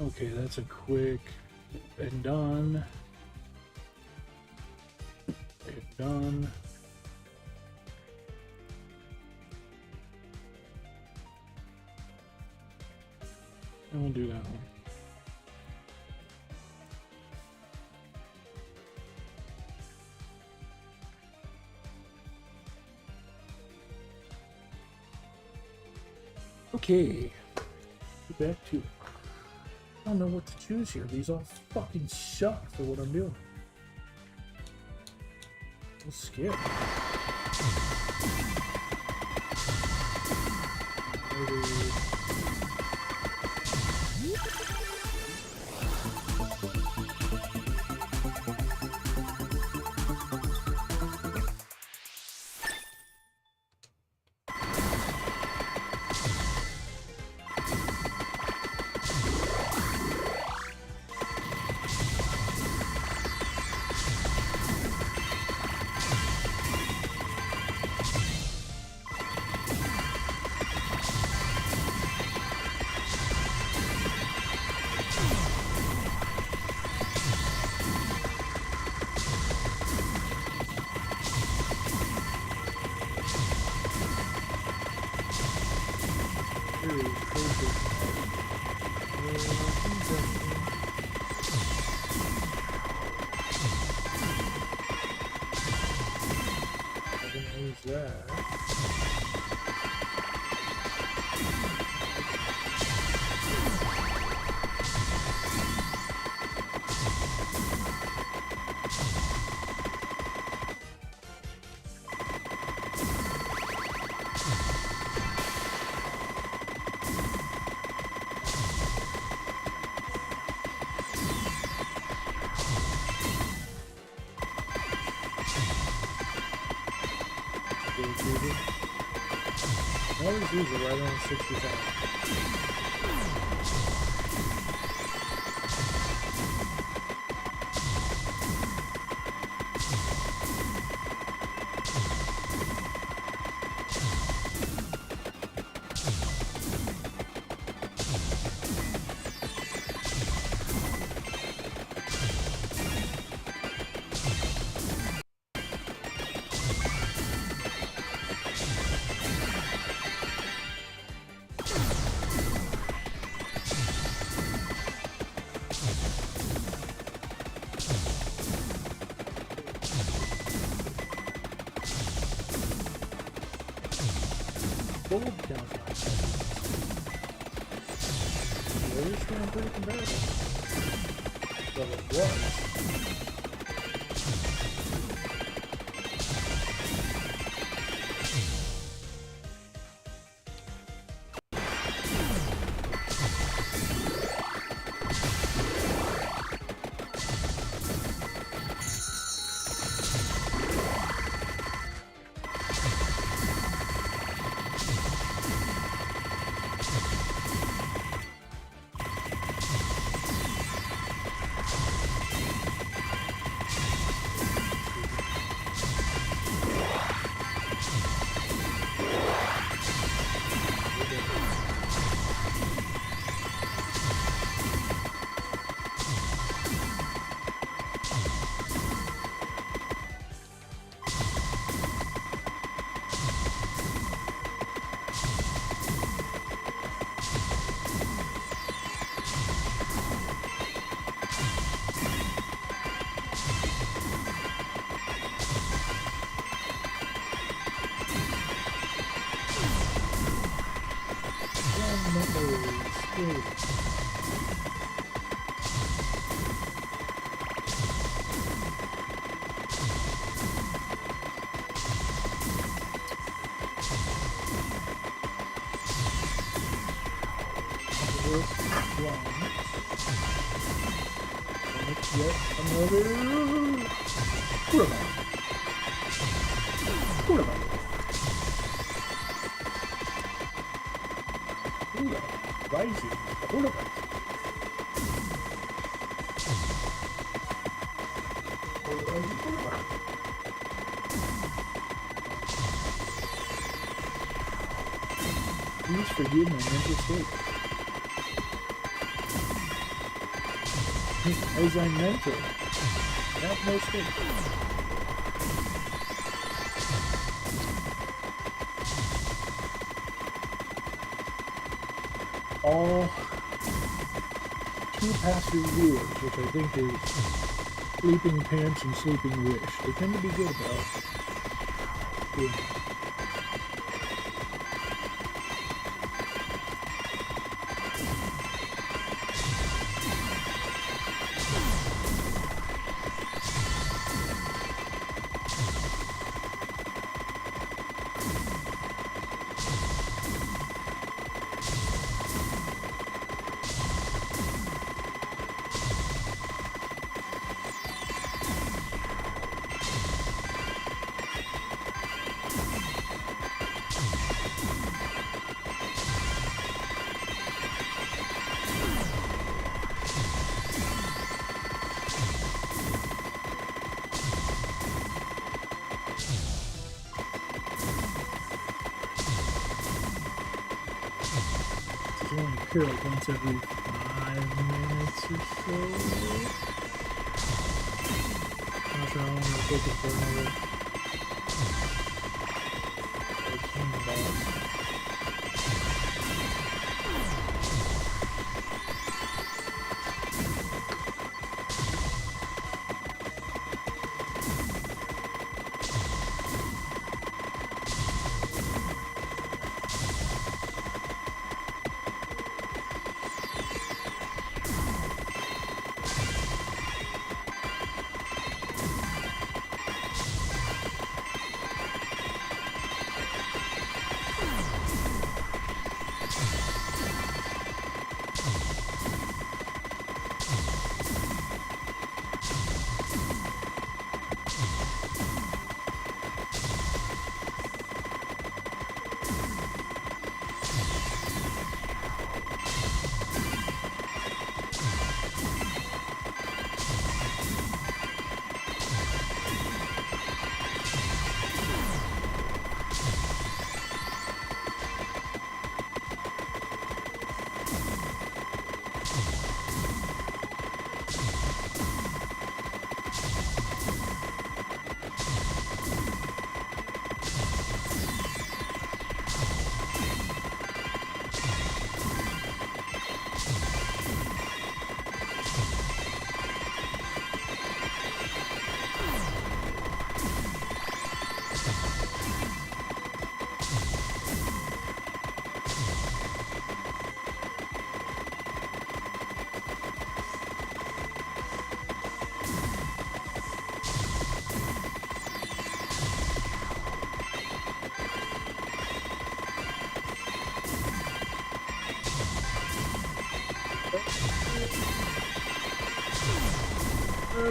S2: Okay, that's a quick and done. Done. And we'll do that one. Okay. Get back to it. I don't know what to choose here. These all fucking suck for what I'm doing. We'll skip. that. I always use it right around 65. Gold counts like that. They're still pretty comparable. Well, it was. Yet another quarterback. Quarterback. Rising quarterback. Please forgive my mental state. As I mentor, have no state. All two past reviewers, which I think is Sleeping Pants and Sleeping Wish, they tend to be good about doing that. Only appear like once every 5 minutes or so. Not sure how long it'll take it for another 14 bucks.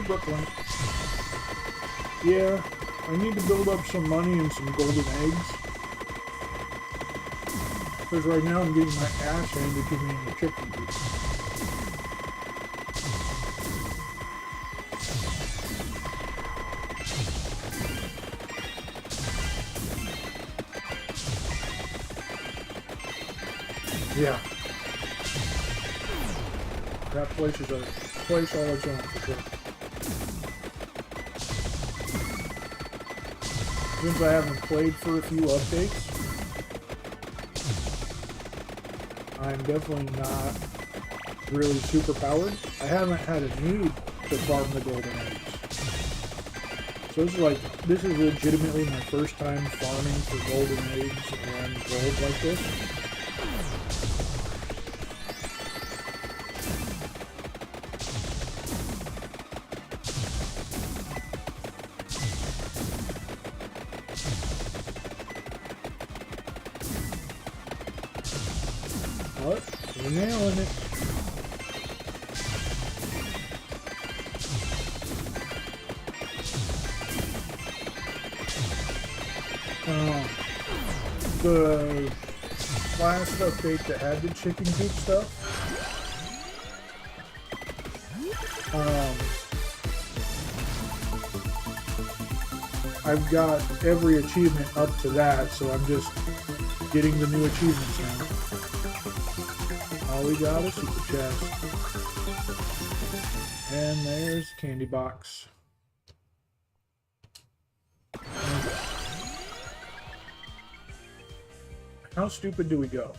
S2: Brooklyn. Yeah, I need to build up some money and some golden eggs. Because right now I'm getting my ass handed to me in the chicken coop. Yeah. That place is a place all its own for sure. Since I haven't played for a few updates, I'm definitely not really super powered. I haven't had a need to farm the golden eggs. So this is legitimately my first time farming for golden eggs and gold like this. What? We're nailing it. The last update that had the chicken coop stuff, I've got every achievement up to that, so I'm just getting the new achievements now. All we got is super chest. And there's the candy box. How stupid do we go?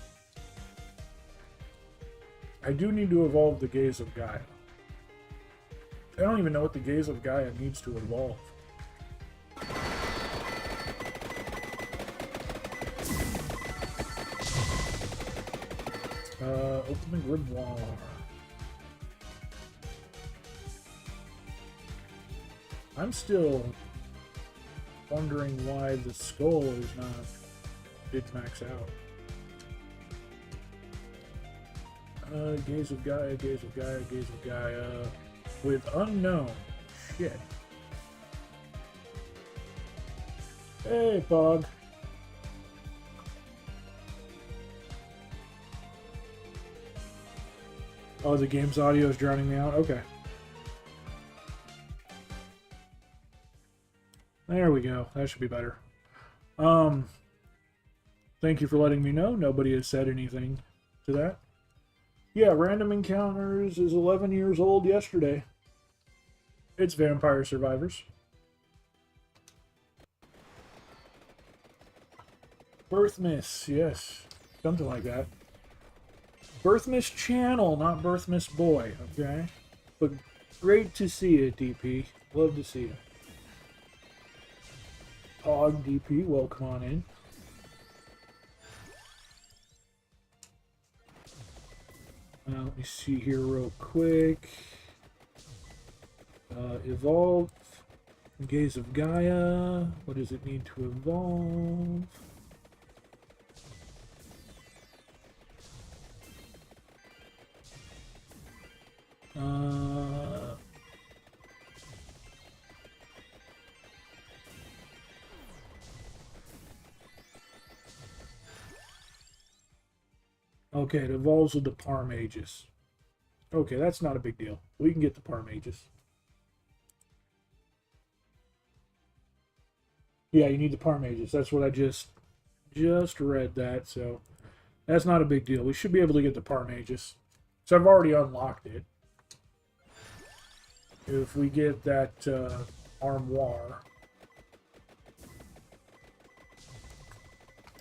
S2: I do need to evolve the Gaze of Gaia. I don't even know what the Gaze of Gaia needs to evolve. Open the grimoire. I'm still wondering why the skull is not did max out. Gaze of Gaia, Gaze of Gaia, Gaze of Gaia. With unknown. Shit. Hey, Pog. Oh, the game's audio is drowning me out? Okay. There we go. That should be better. Thank you for letting me know. Nobody has said anything to that. Yeah, Random Encounters is 11 years old yesterday. It's Vampire Survivors. Birthmiss, yes. Something like that. Birthmiss Channel, not Birthmiss Boy, okay? But great to see you, DP. Love to see you. Pog DP, welcome on in. Let me see here real quick. Evolve. Gaze of Gaia. What does it need to evolve? Okay, it evolves with the Parmages. Okay, that's not a big deal. We can get the Parmages. Yeah, you need the Parmages. That's what I just read that, so that's not a big deal. We should be able to get the Parmages. So I've already unlocked it. If we get that armoire,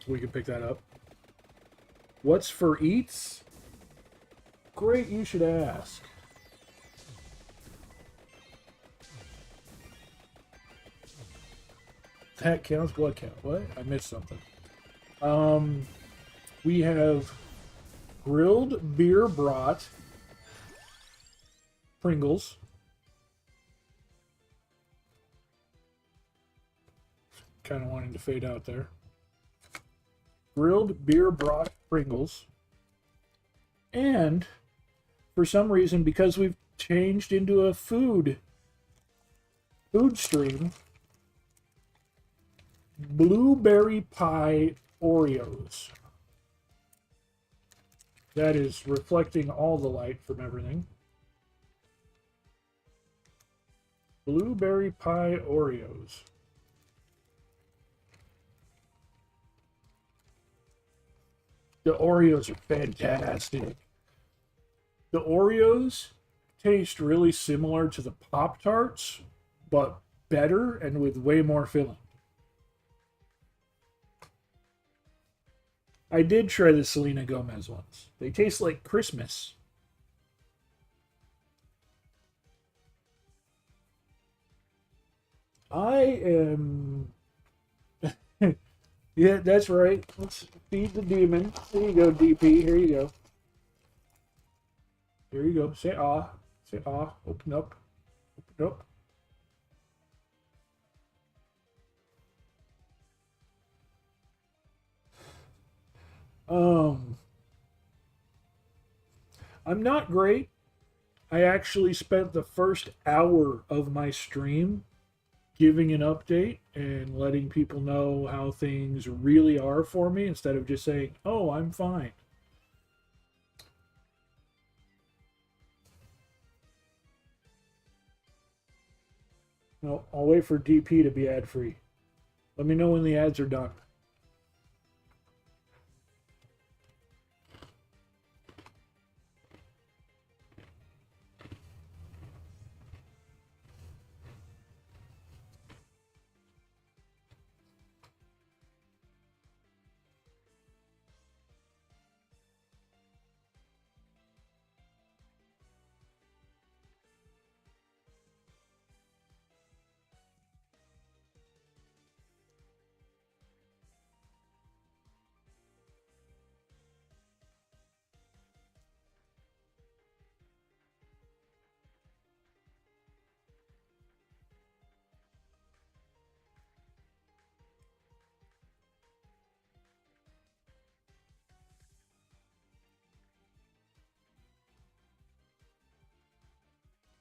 S2: we can pick that up. What's for eats? Great, you should ask. That counts? What count? What? I missed something. We have grilled beer brat, Pringles. Kind of wanting to fade out there. Grilled beer brat Pringles. And for some reason, because we've changed into a food food stream, blueberry pie Oreos. That is reflecting all the light from everything. Blueberry pie Oreos. The Oreos are fantastic. The Oreos taste really similar to the Pop-Tarts, but better and with way more filling. I did try the Selena Gomez ones. They taste like Christmas. I am. Yeah, that's right. Let's feed the demon. There you go, DP. Here you go. Here you go. Say ah. Say ah. Open up. Open up. Um, I'm not great. I actually spent the first hour of my stream giving an update and letting people know how things really are for me instead of just saying, oh, I'm fine. No, I'll wait for DP to be ad free. Let me know when the ads are done.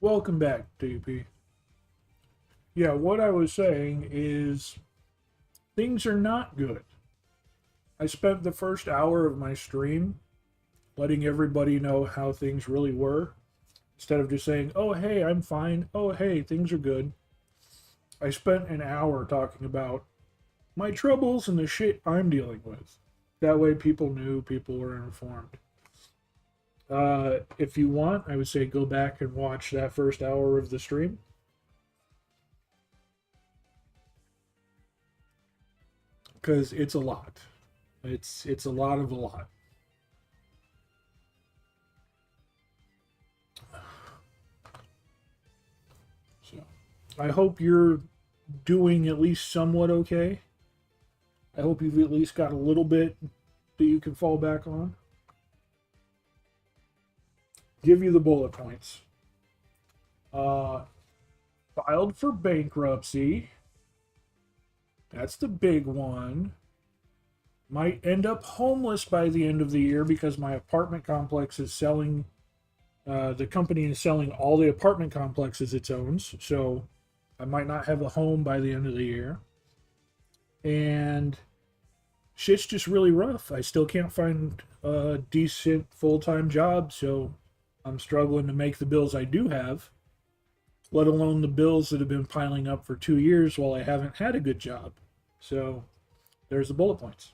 S2: Welcome back, DP. Yeah, what I was saying is things are not good. I spent the first hour of my stream letting everybody know how things really were instead of just saying, oh, hey, I'm fine. Oh, hey, things are good. I spent an hour talking about my troubles and the shit I'm dealing with. That way, people knew, people were informed. If you want, I would say go back and watch that first hour of the stream. Because it's a lot. It's a lot of a lot. So I hope you're doing at least somewhat okay. I hope you've at least got a little bit that you can fall back on. Give you the bullet points. Filed for bankruptcy. That's the big one. Might end up homeless by the end of the year because my apartment complex is selling. The company is selling all the apartment complexes it owns, so I might not have a home by the end of the year. And shit's just really rough. I still can't find a decent full-time job, so I'm struggling to make the bills I do have, let alone the bills that have been piling up for 2 years while I haven't had a good job. So there's the bullet points.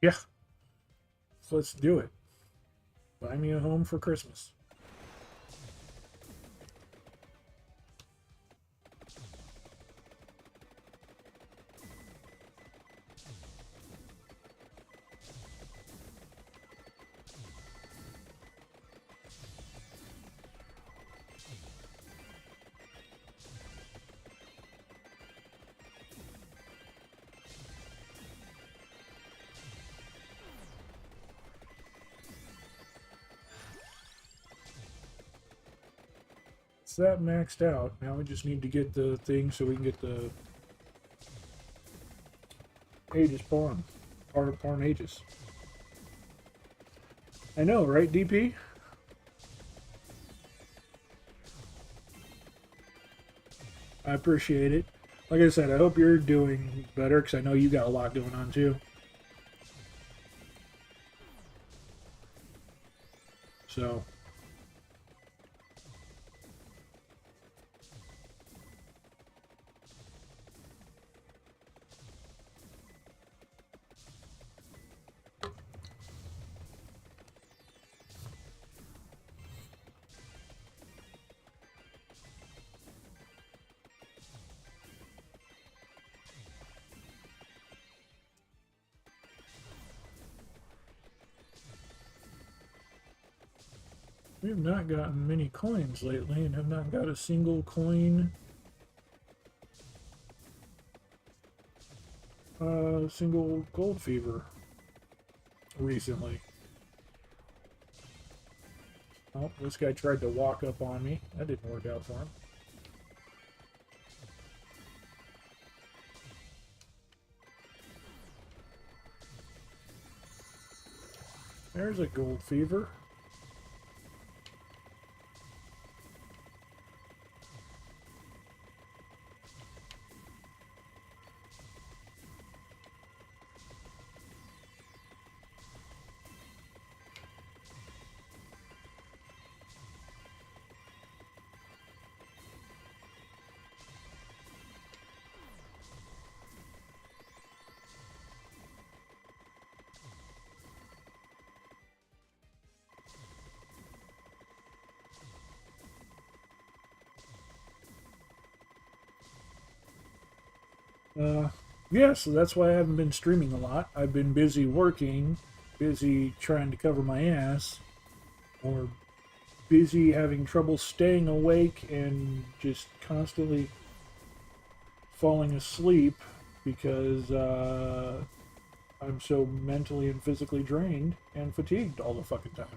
S2: Yeah, so let's do it. Buy me a home for Christmas. It's that maxed out. Now we just need to get the thing so we can get the Aegis pawn. Pawn Aegis. I know, right, DP? I appreciate it. Like I said, I hope you're doing better because I know you got a lot going on too. So. We have not gotten many coins lately and have not got a single coin, single gold fever recently. Oh, this guy tried to walk up on me. That didn't work out for him. There's a gold fever. Yeah, so that's why I haven't been streaming a lot. I've been busy working, busy trying to cover my ass, or busy having trouble staying awake and just constantly falling asleep because I'm so mentally and physically drained and fatigued all the fucking time.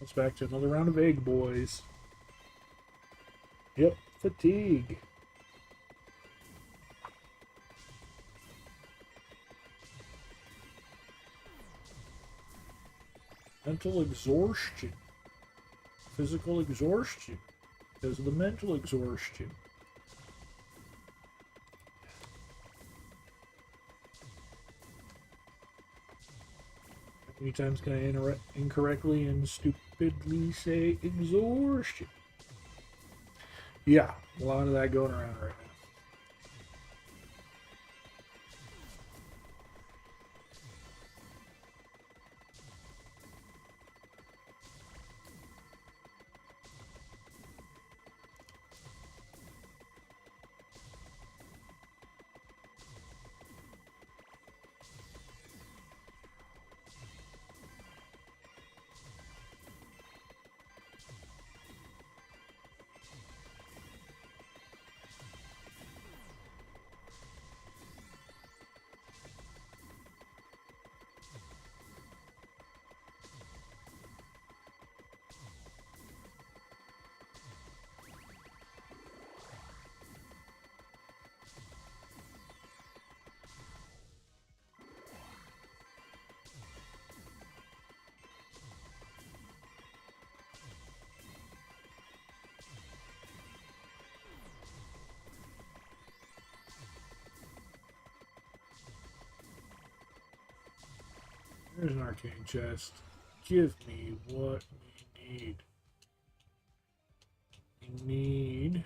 S2: It's back to another round of egg, boys. Yep, fatigue. Mental exhaustion. Physical exhaustion. Because of the mental exhaustion. How many times can I incorrectly and stupidly say exhaustion? Yeah, a lot of that going around right now. There's an arcane chest. Give me what we need. We need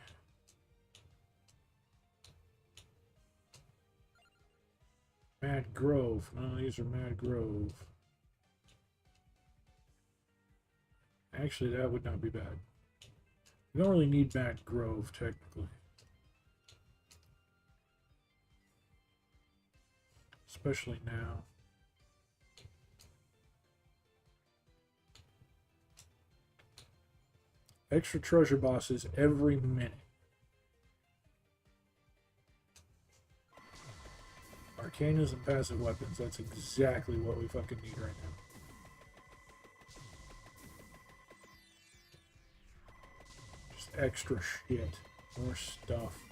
S2: Mad Grove. None of these are Mad Grove. Actually, that would not be bad. We don't really need Matt Grove, technically. Especially now. Extra treasure bosses every minute. Arcanas and passive weapons. That's exactly what we fucking need right now. Just extra shit. More stuff.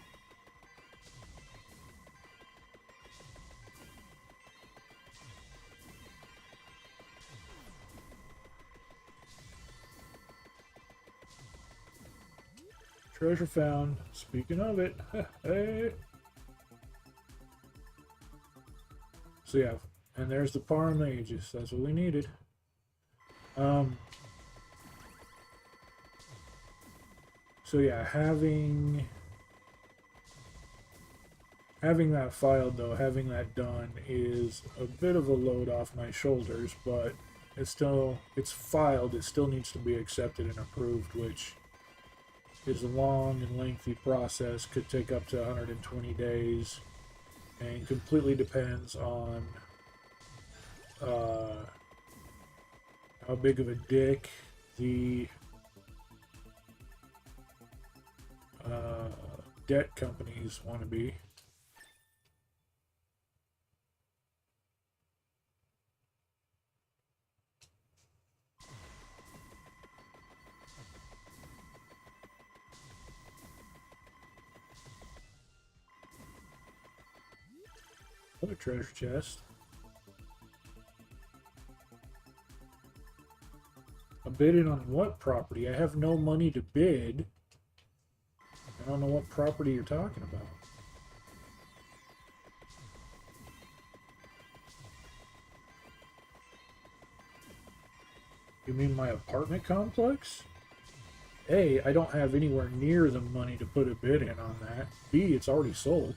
S2: Treasure found. Speaking of it. Hey. So yeah, and there's the Paramages. That's what we needed. So yeah, having that filed though, having that done is a bit of a load off my shoulders, but it's filed. It still needs to be accepted and approved, which is a long and lengthy process. Could take up to 120 days. And completely depends on how big of a dick the debt companies want to be. What a treasure chest. I'm bidding on what property? I have no money to bid. I don't know what property you're talking about. You mean my apartment complex? A, I don't have anywhere near the money to put a bid in on that. B, it's already sold.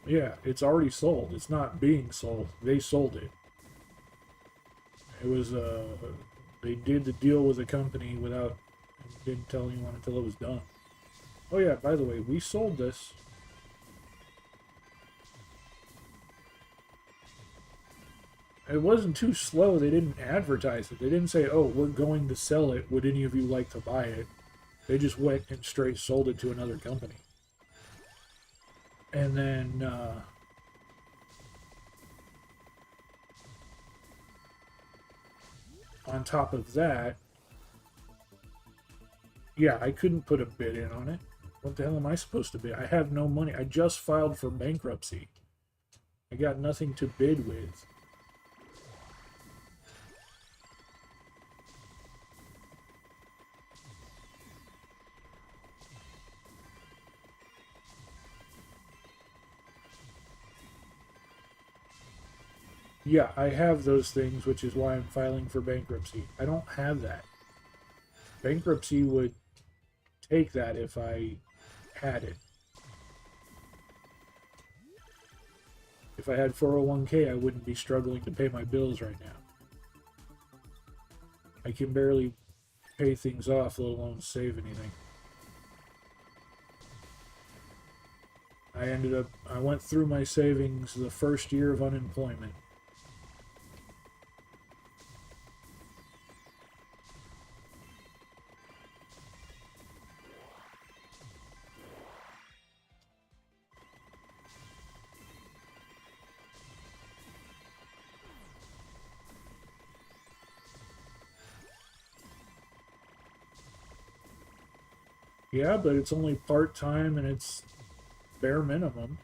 S2: Yeah, it's already sold. It's not being sold. They sold it. It was, they did the deal with the company without, didn't tell anyone until it was done. Oh yeah, by the way, we sold this. It wasn't too slow. They didn't advertise it. They didn't say, oh, we're going to sell it. Would any of you like to buy it? They just went and straight sold it to another company. And then, on top of that, yeah, I couldn't put a bid in on it. What the hell am I supposed to bid? I have no money. I just filed for bankruptcy. I got nothing to bid with. Yeah, I have those things, which is why I'm filing for bankruptcy. I don't have that. Bankruptcy would take that if I had it. If I had 401k, I wouldn't be struggling to pay my bills right now. I can barely pay things off, let alone save anything. I went through my savings the first year of unemployment. Yeah, but it's only part-time and it's bare minimum.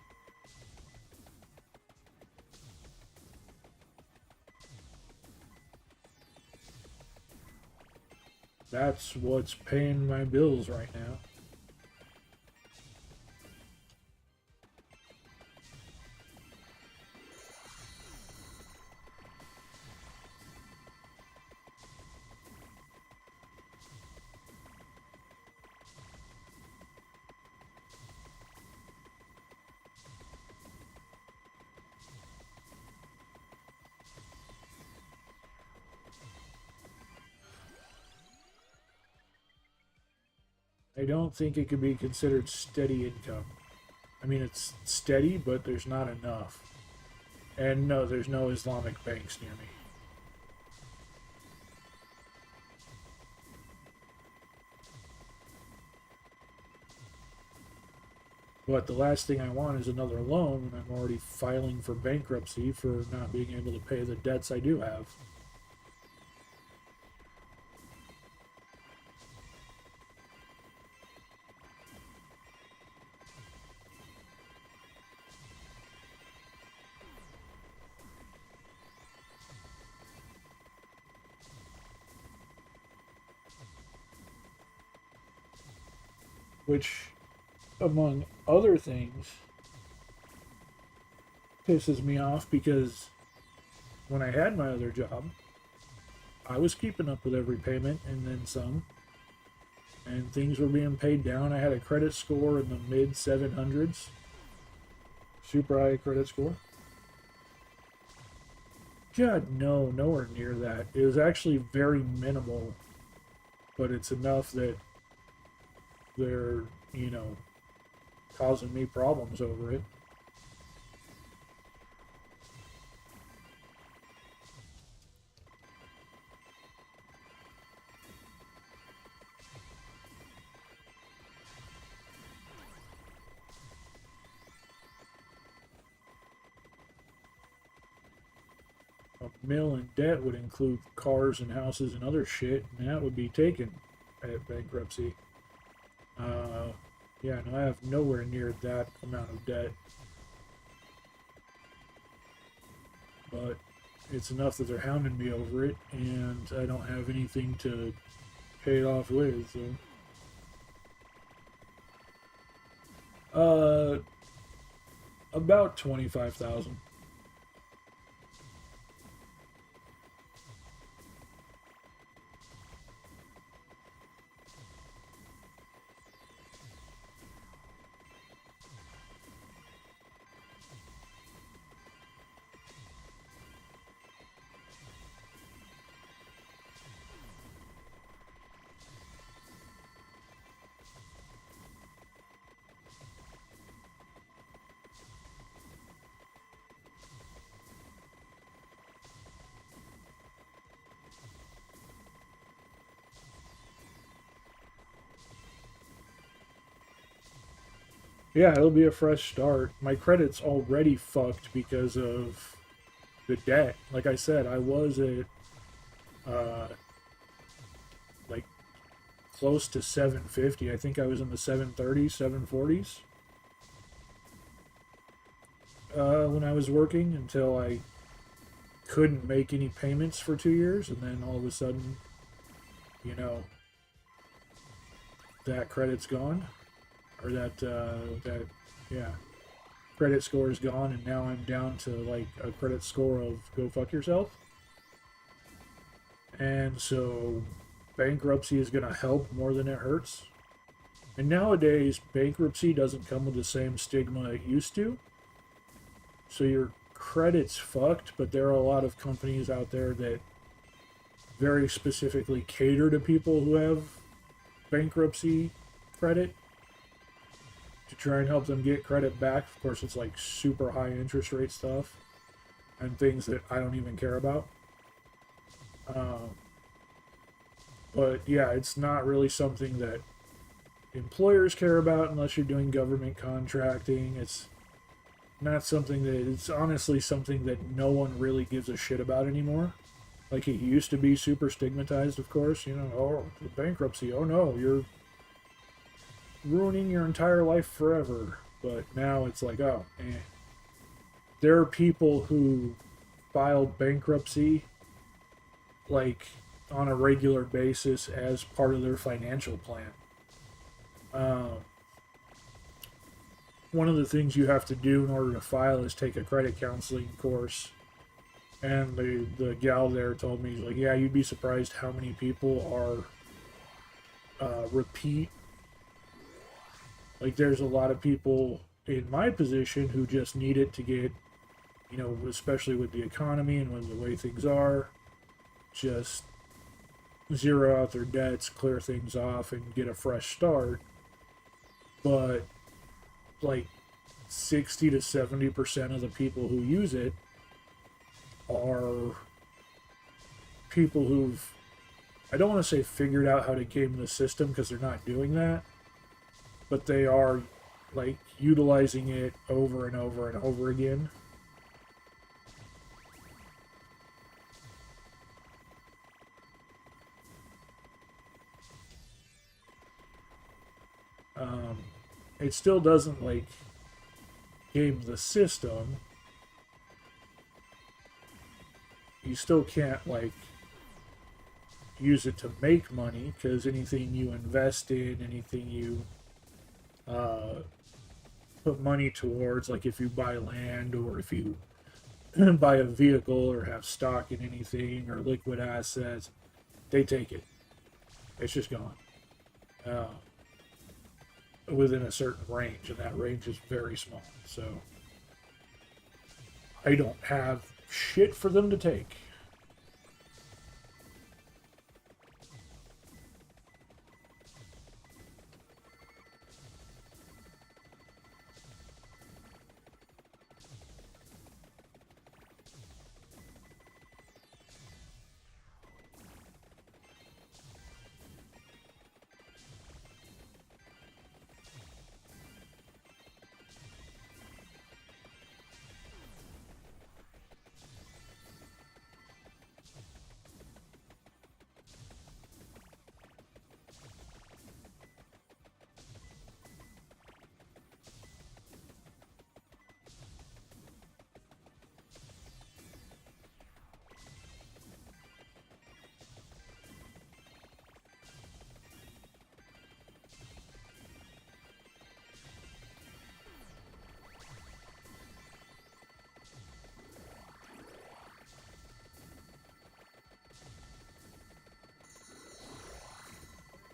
S2: That's what's paying my bills right now. I don't think it could be considered steady income. I mean, it's steady, but there's not enough. And no, there's no Islamic banks near me. But the last thing I want is another loan when I'm already filing for bankruptcy for not being able to pay the debts I do have. Which, among other things, pisses me off because when I had my other job, I was keeping up with every payment and then some, and things were being paid down. I had a credit score in the mid 700s, super high credit score. God, no, nowhere near that. It was actually very minimal, but it's enough that they're, causing me problems over it. A mill in debt would include cars and houses and other shit, and that would be taken at bankruptcy. Yeah, no, I have nowhere near that amount of debt. But it's enough that they're hounding me over it, and I don't have anything to pay it off with, so. About 25,000. Yeah, it'll be a fresh start. My credit's already fucked because of the debt. Like I said, I was at uh, like close to 750. I think I was in the 730s, 740s when I was working until I couldn't make any payments for 2 years, and then all of a sudden, you know, that credit's gone, or that yeah, credit score is gone, and now I'm down to like a credit score of go fuck yourself. And so bankruptcy is going to help more than it hurts. And nowadays, bankruptcy doesn't come with the same stigma it used to. So your credit's fucked, but there are a lot of companies out there that very specifically cater to people who have bankruptcy credit to try and help them get credit back. Of course, it's like super high interest rate stuff and things that I don't even care about. Um, but yeah, it's not really something that employers care about unless you're doing government contracting. It's not something that, it's honestly something that no one really gives a shit about anymore. Like it used to be super stigmatized, of course, you know, oh, bankruptcy, oh no, you're ruining your entire life forever. But now it's like, oh, eh. There are people who filed bankruptcy like on a regular basis as part of their financial plan. Um, One of the things you have to do in order to file is take a credit counseling course. And the gal there told me, like, yeah, you'd be surprised how many people are repeat. Like, there's a lot of people in my position who just need it to get, you know, especially with the economy and with the way things are, just zero out their debts, clear things off, and get a fresh start. but like 60 to 70% of the people who use it are people who've, I don't want to say figured out how to game the system because they're not doing that, but they are like utilizing it over and over and over again. It still doesn't like game the system. You still can't like use it to make money because anything you invest in, anything you put money towards, like if you buy land or if you buy a vehicle or have stock in anything or liquid assets, they take it. It's just gone. Within a certain range, and that range is very small. So I don't have shit for them to take.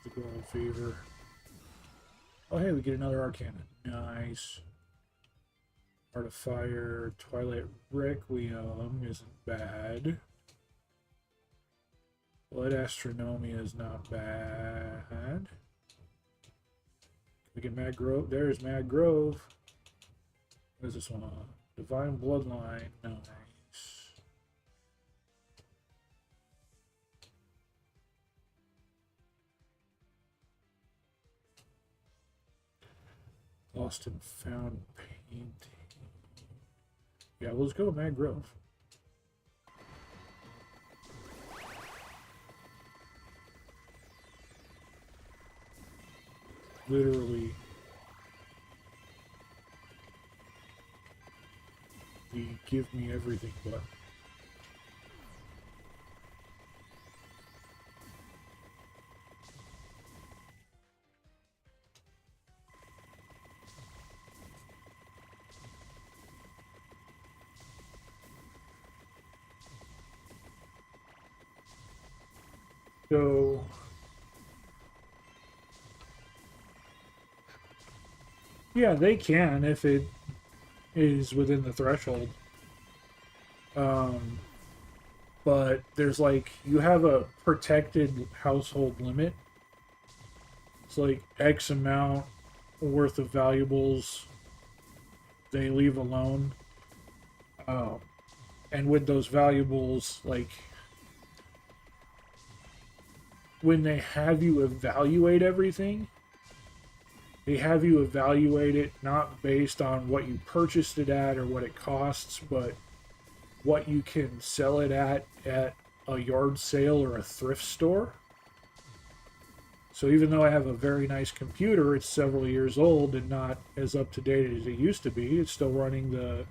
S2: The Gold Fever. Oh, hey, we get another Arcana. Nice. Art of Fire, Twilight Requiem isn't bad. Blood Astronomia is not bad. We get Mad Grove. There's Mad Grove. What is this one? Divine Bloodline. Nice. Lost and Found Painting. Yeah, let's go Mad Grove. Literally, the give me everything but. So yeah, they can if it is within the threshold. But there's like you have a protected household limit. It's like X amount worth of valuables they leave alone. And with those valuables, like when they have you evaluate everything, they have you evaluate it not based on what you purchased it at or what it costs, but what you can sell it at a yard sale or a thrift store. So even though I have a very nice computer, it's several years old and not as up to date as it used to be. It's still running the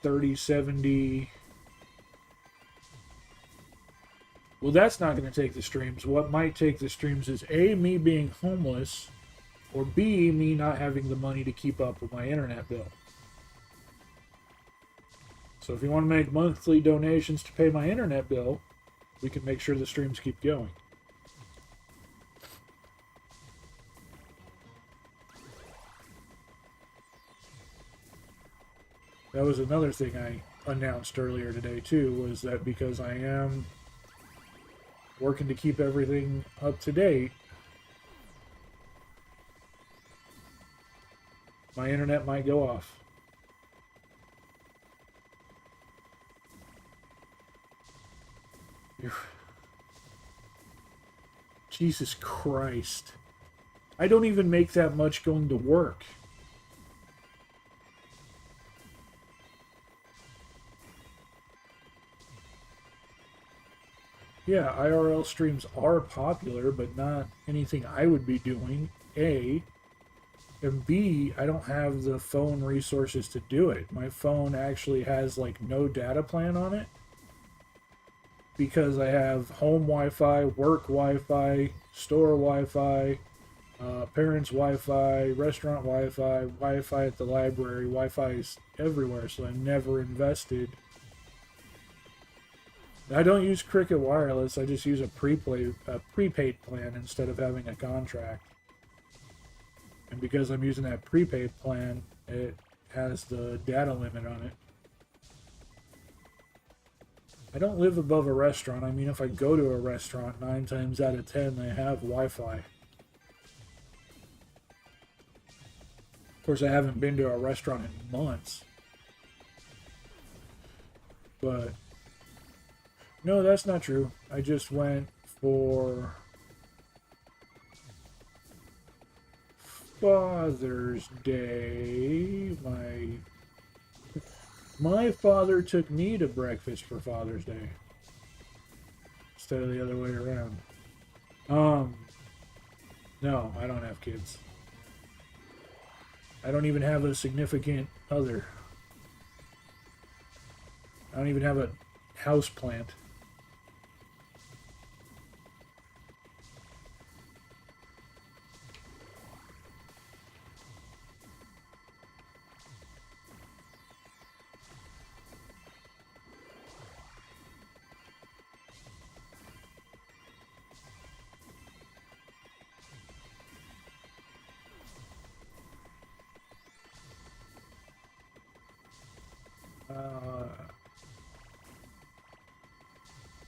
S2: 3070. Well, that's not going to take the streams. What might take the streams is A, me being homeless, or B, me not having the money to keep up with my internet bill. So if you want to make monthly donations to pay my internet bill, we can make sure the streams keep going. That was another thing I announced earlier today too, was that because I am working to keep everything up to date, My internet might go off. Jesus Christ. I don't even make that much going to work. Yeah, IRL streams are popular, but not anything I would be doing. A. And B, I don't have the phone resources to do it. My phone actually has like no data plan on it because I have home Wi-Fi, work Wi-Fi, store Wi-Fi, parents Wi-Fi, restaurant Wi-Fi, Wi-Fi at the library. Wi-Fi is everywhere, so I never invested. I don't use Cricket Wireless. I just use a prepaid plan instead of having a contract. And because I'm using that prepaid plan, it has the data limit on it. I don't live above a restaurant. I mean, if I go to a restaurant, 9 times out of 10, they have Wi-Fi. Of course, I haven't been to a restaurant in months. But, no, that's not true. I just went for Father's Day. My father took me to breakfast for Father's Day instead of the other way around. No, I don't have kids. I don't even have a significant other. I don't even have a house plant.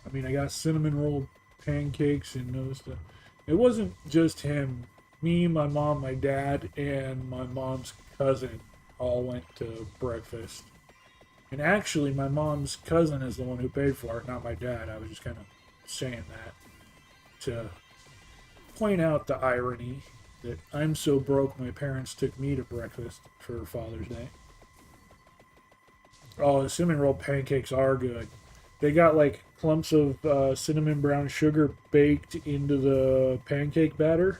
S2: I mean, I got cinnamon roll pancakes and those stuff. It wasn't just him. Me, my mom, my dad, and my mom's cousin all went to breakfast. And actually, my mom's cousin is the one who paid for it, not my dad. I was just kind of saying that to point out the irony that I'm so broke my parents took me to breakfast for Father's Day. Oh, the cinnamon roll pancakes are good. They got like clumps of cinnamon brown sugar baked into the pancake batter,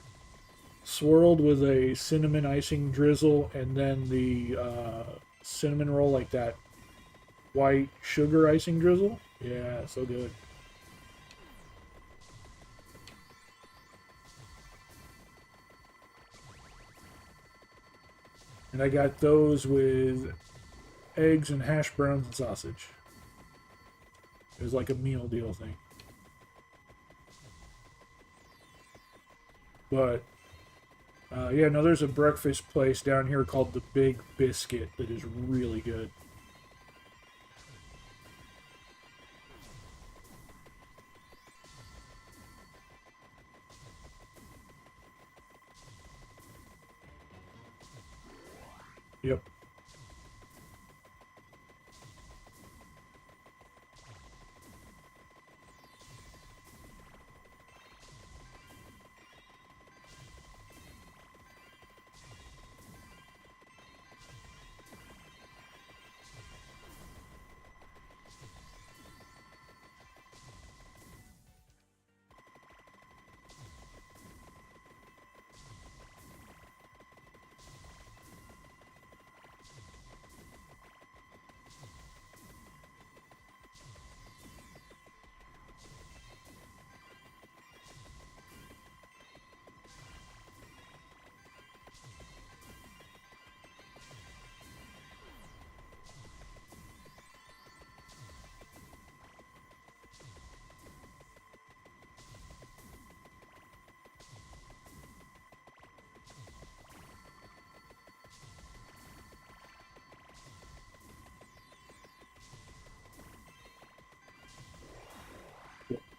S2: swirled with a cinnamon icing drizzle, and then the cinnamon roll, like that white sugar icing drizzle. Yeah, so good. And I got those with eggs and hash browns and sausage. It was like a meal deal thing. But, yeah, no, there's a breakfast place down here called the Big Biscuit that is really good. Yep.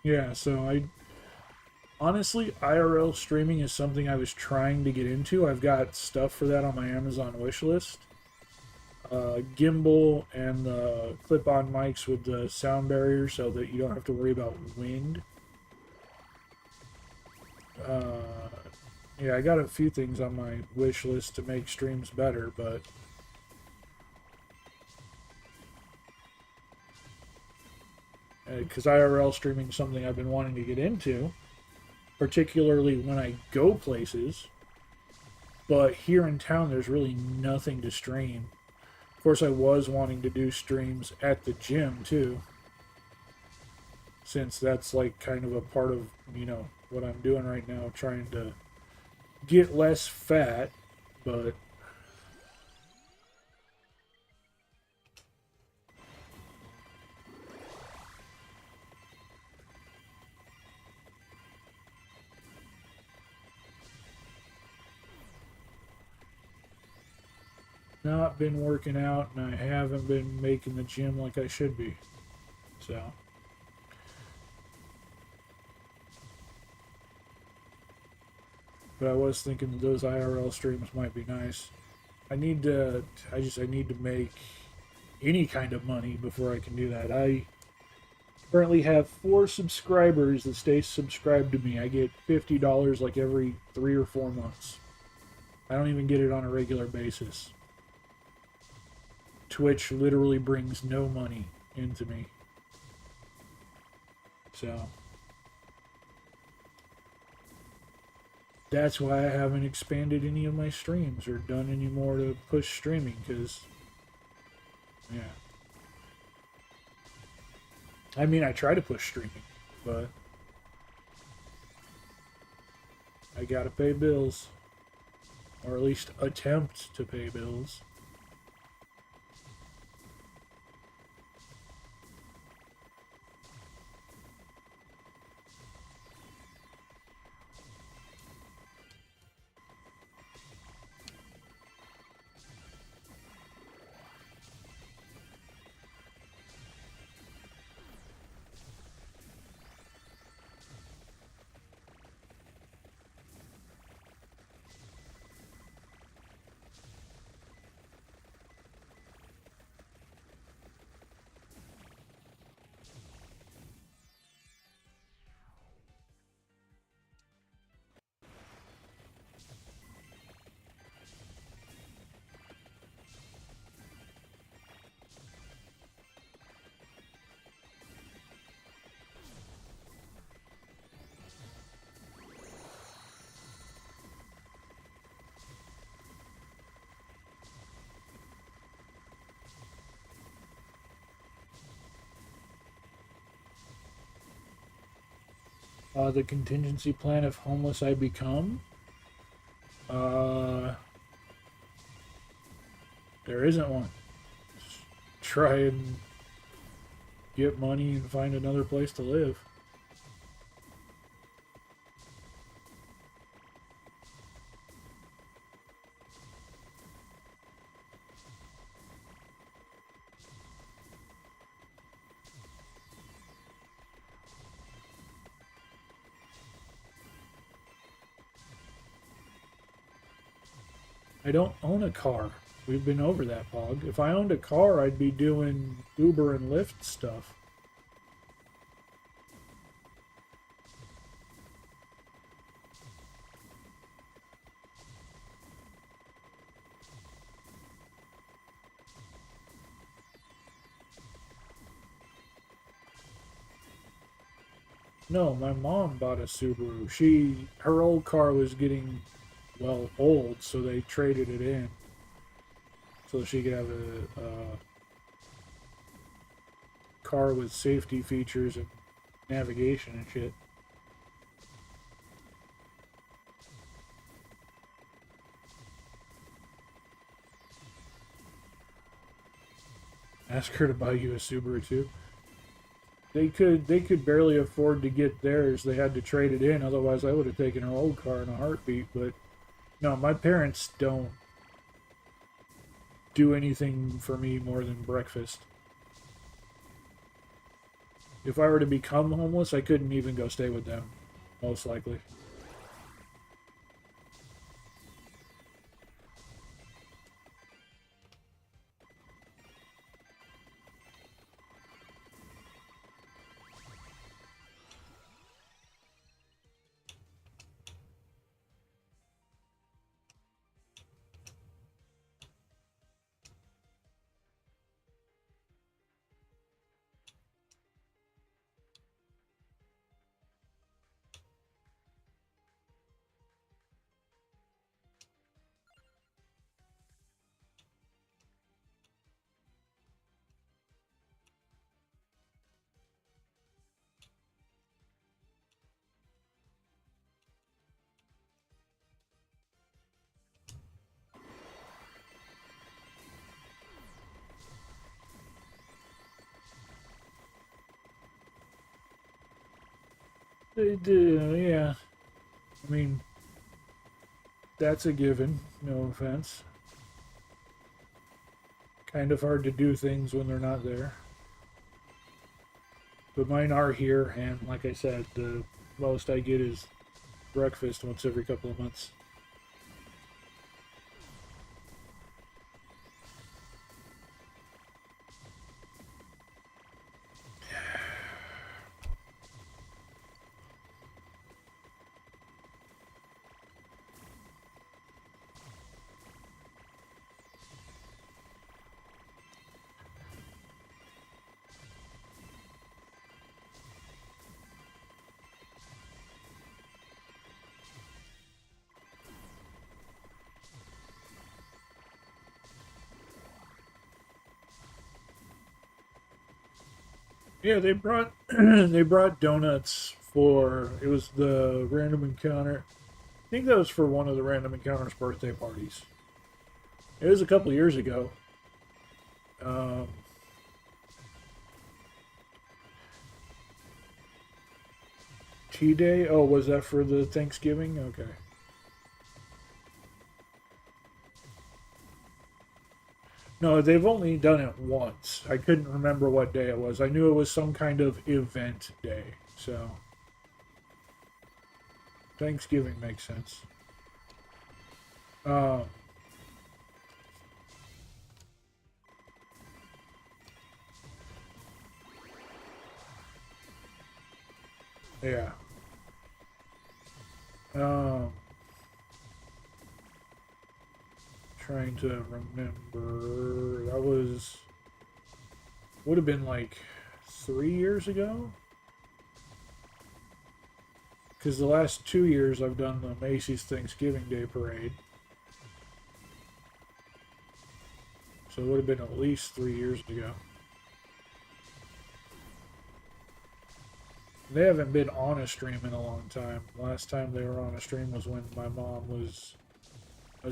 S2: Yeah, so Honestly, IRL streaming is something I was trying to get into. I've got stuff for that on my Amazon wish list. Gimbal and the clip-on mics with the sound barrier so that you don't have to worry about wind. Yeah, I got a few things on my wish list to make streams better, but because IRL streaming is something I've been wanting to get into, particularly when I go places. But here in town, there's really nothing to stream. Of course, I was wanting to do streams at the gym too, since that's like kind of a part of, what I'm doing right now, trying to get less fat, but not been working out, and I haven't been making the gym like I should be. So, but I was thinking that those IRL streams might be nice. I need to make any kind of money before I can do that. I currently have 4 subscribers that stay subscribed to me. I get $50 like every 3 or 4 months. I don't even get it on a regular basis. Twitch literally brings no money into me. So that's why I haven't expanded any of my streams or done any more to push streaming, because, yeah. I mean, I try to push streaming, but I gotta pay bills. Or at least attempt to pay bills. The contingency plan if homeless I become. There isn't one. Just try and get money and find another place to live. I don't own a car. We've been over that, Pog. If I owned a car, I'd be doing Uber and Lyft stuff. No, my mom bought a Subaru. Her old car was getting, well, old, so they traded it in so she could have a car with safety features and navigation and shit. Ask her to buy you a Subaru too. They could barely afford to get theirs. They had to trade it in. Otherwise, I would have taken her old car in a heartbeat. But no, my parents don't do anything for me more than breakfast. If I were to become homeless, I couldn't even go stay with them. most likely. They do, yeah. I mean, that's a given, no offense. Kind of hard to do things when they're not there. But mine are here, and like I said, the most I get is breakfast once every couple of months. Yeah, they brought they brought donuts for it was the random encounter. I think that was for one of the random encounters birthday parties. It was a couple years ago. Um, Tea Day. Oh, was that for the Thanksgiving? Okay. No, they've only done it once. I couldn't remember what day it was. I knew it was some kind of event day. So Thanksgiving makes sense. Uh, yeah. Um, Trying to remember. That was would have been like 3 years ago. Because the last 2 years I've done the Macy's Thanksgiving Day Parade. So it would have been at least 3 years ago. They haven't been on a stream in a long time. Last time they were on a stream was when my mom was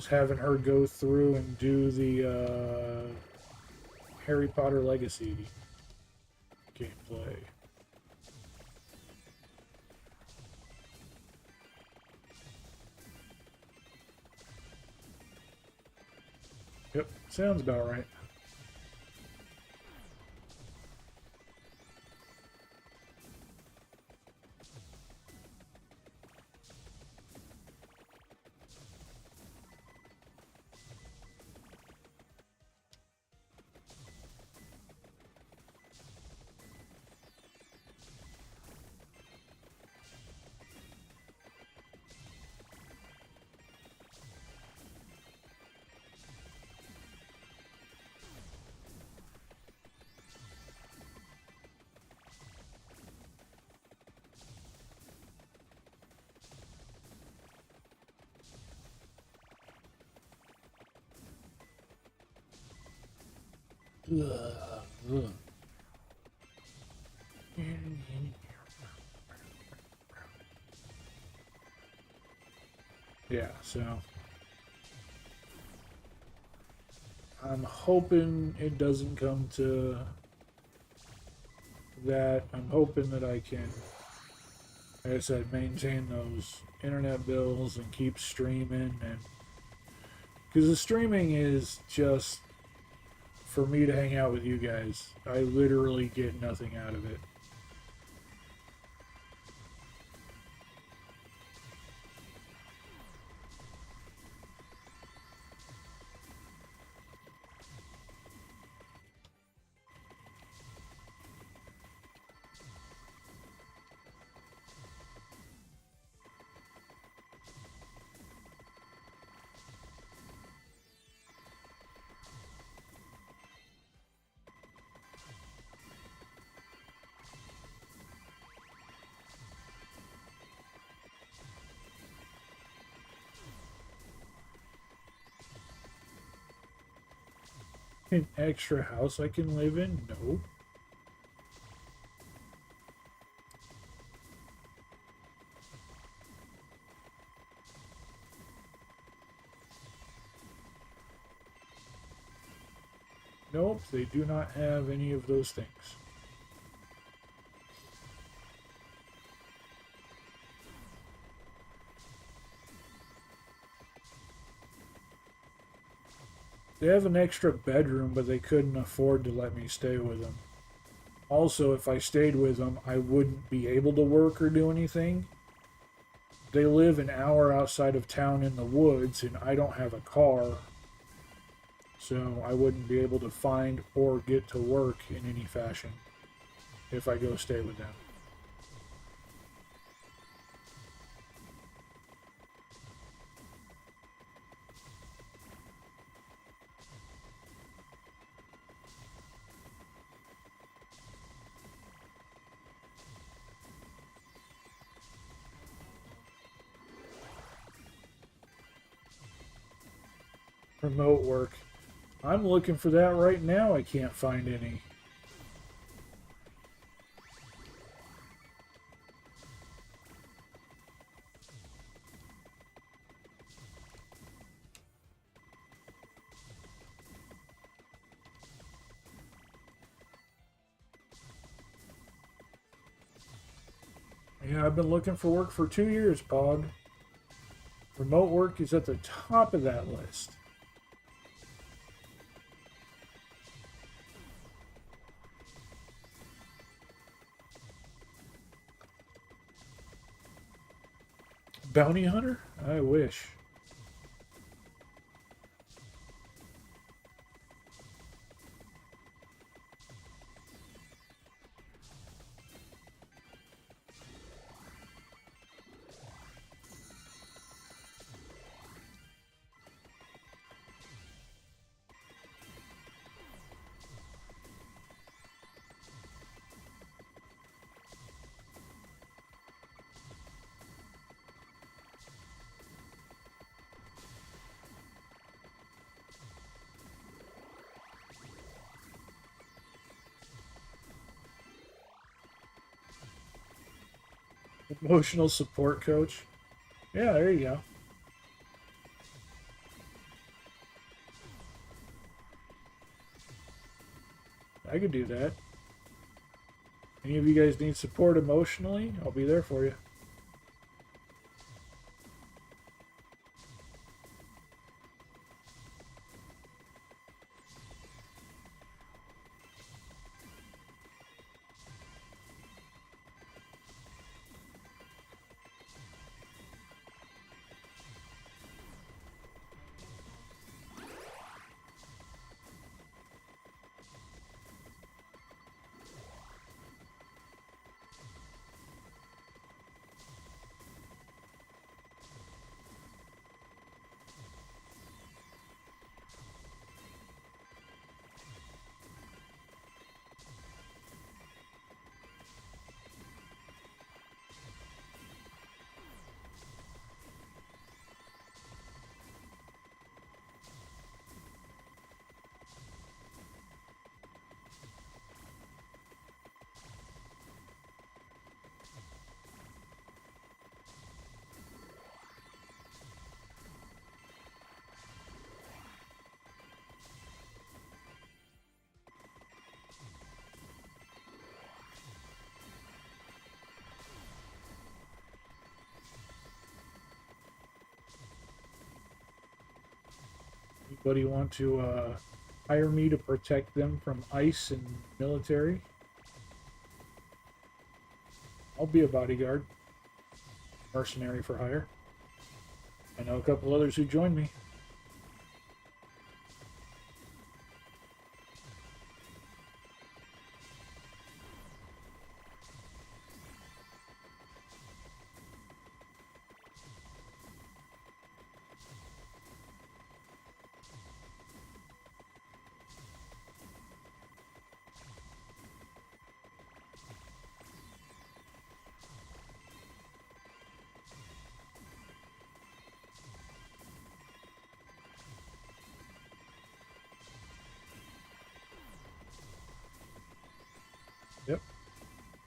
S2: having her go through and do the Harry Potter Legacy gameplay. Yep, sounds about right. Ugh. Yeah, so I'm hoping it doesn't come to that. I'm hoping that I can, like I said, maintain those internet bills and keep streaming, and because the streaming is just for me to hang out with you guys. I literally get nothing out of it. An extra house I can live in? No. Nope, they do not have any of those things. They have an extra bedroom, but they couldn't afford to let me stay with them. Also, if I stayed with them, I wouldn't be able to work or do anything. They live an hour outside of town in the woods, and I don't have a car, so I wouldn't be able to find or get to work in any fashion if I go stay with them. Remote work. I'm looking for that right now. I can't find any. Yeah, I've been looking for work for 2 years, Pog. Remote work is at the top of that list. Bounty hunter? I wish. Emotional support coach. Yeah, there you go. I could do that. Any of you guys need support emotionally? I'll be there for you. Anybody want to hire me to protect them from ICE and military? I'll be a bodyguard. Mercenary for hire. I know a couple others who joined me.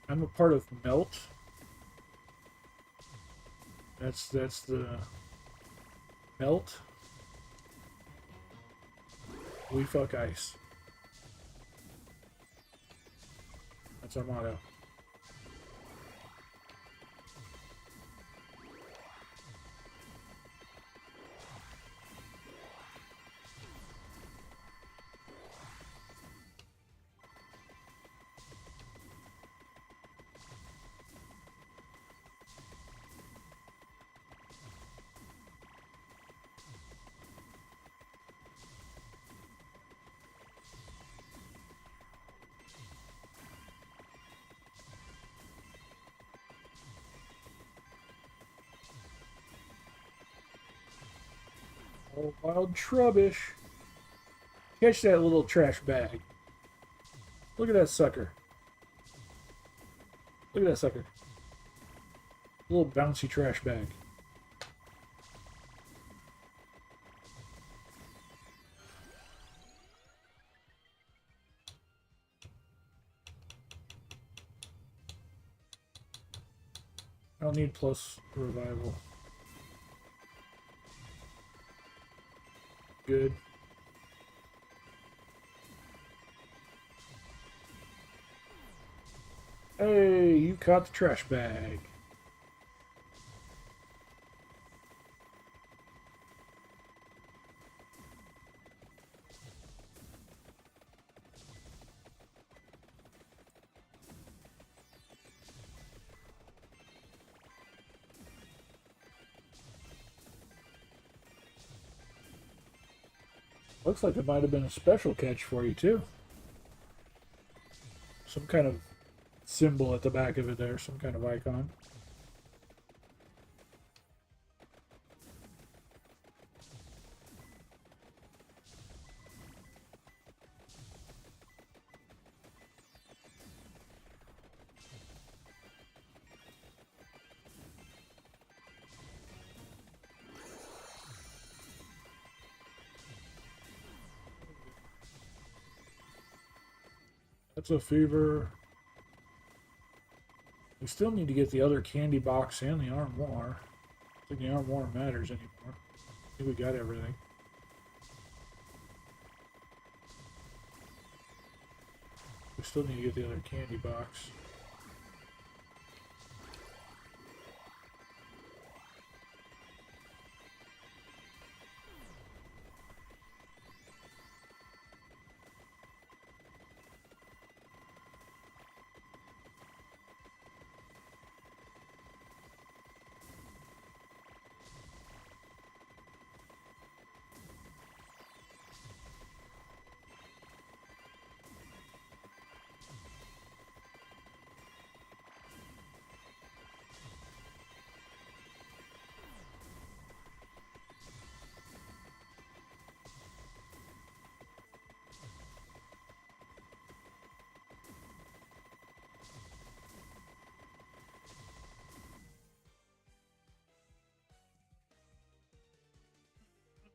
S2: I'm a part of Melt. That's the Melt. We fuck ice. That's our motto. Oh, wild trubbish. Catch that little trash bag. Look at that sucker. Look at that sucker. Little bouncy trash bag. I don't need plus revival. Good. Hey, you caught the trash bag. Looks like it might have been a special catch for you, too. Some kind of symbol at the back of it there, some kind of icon. That's a fever. We still need to get the other candy box and the armoire. I think the armoire matters anymore. I think we got everything. We still need to get the other candy box.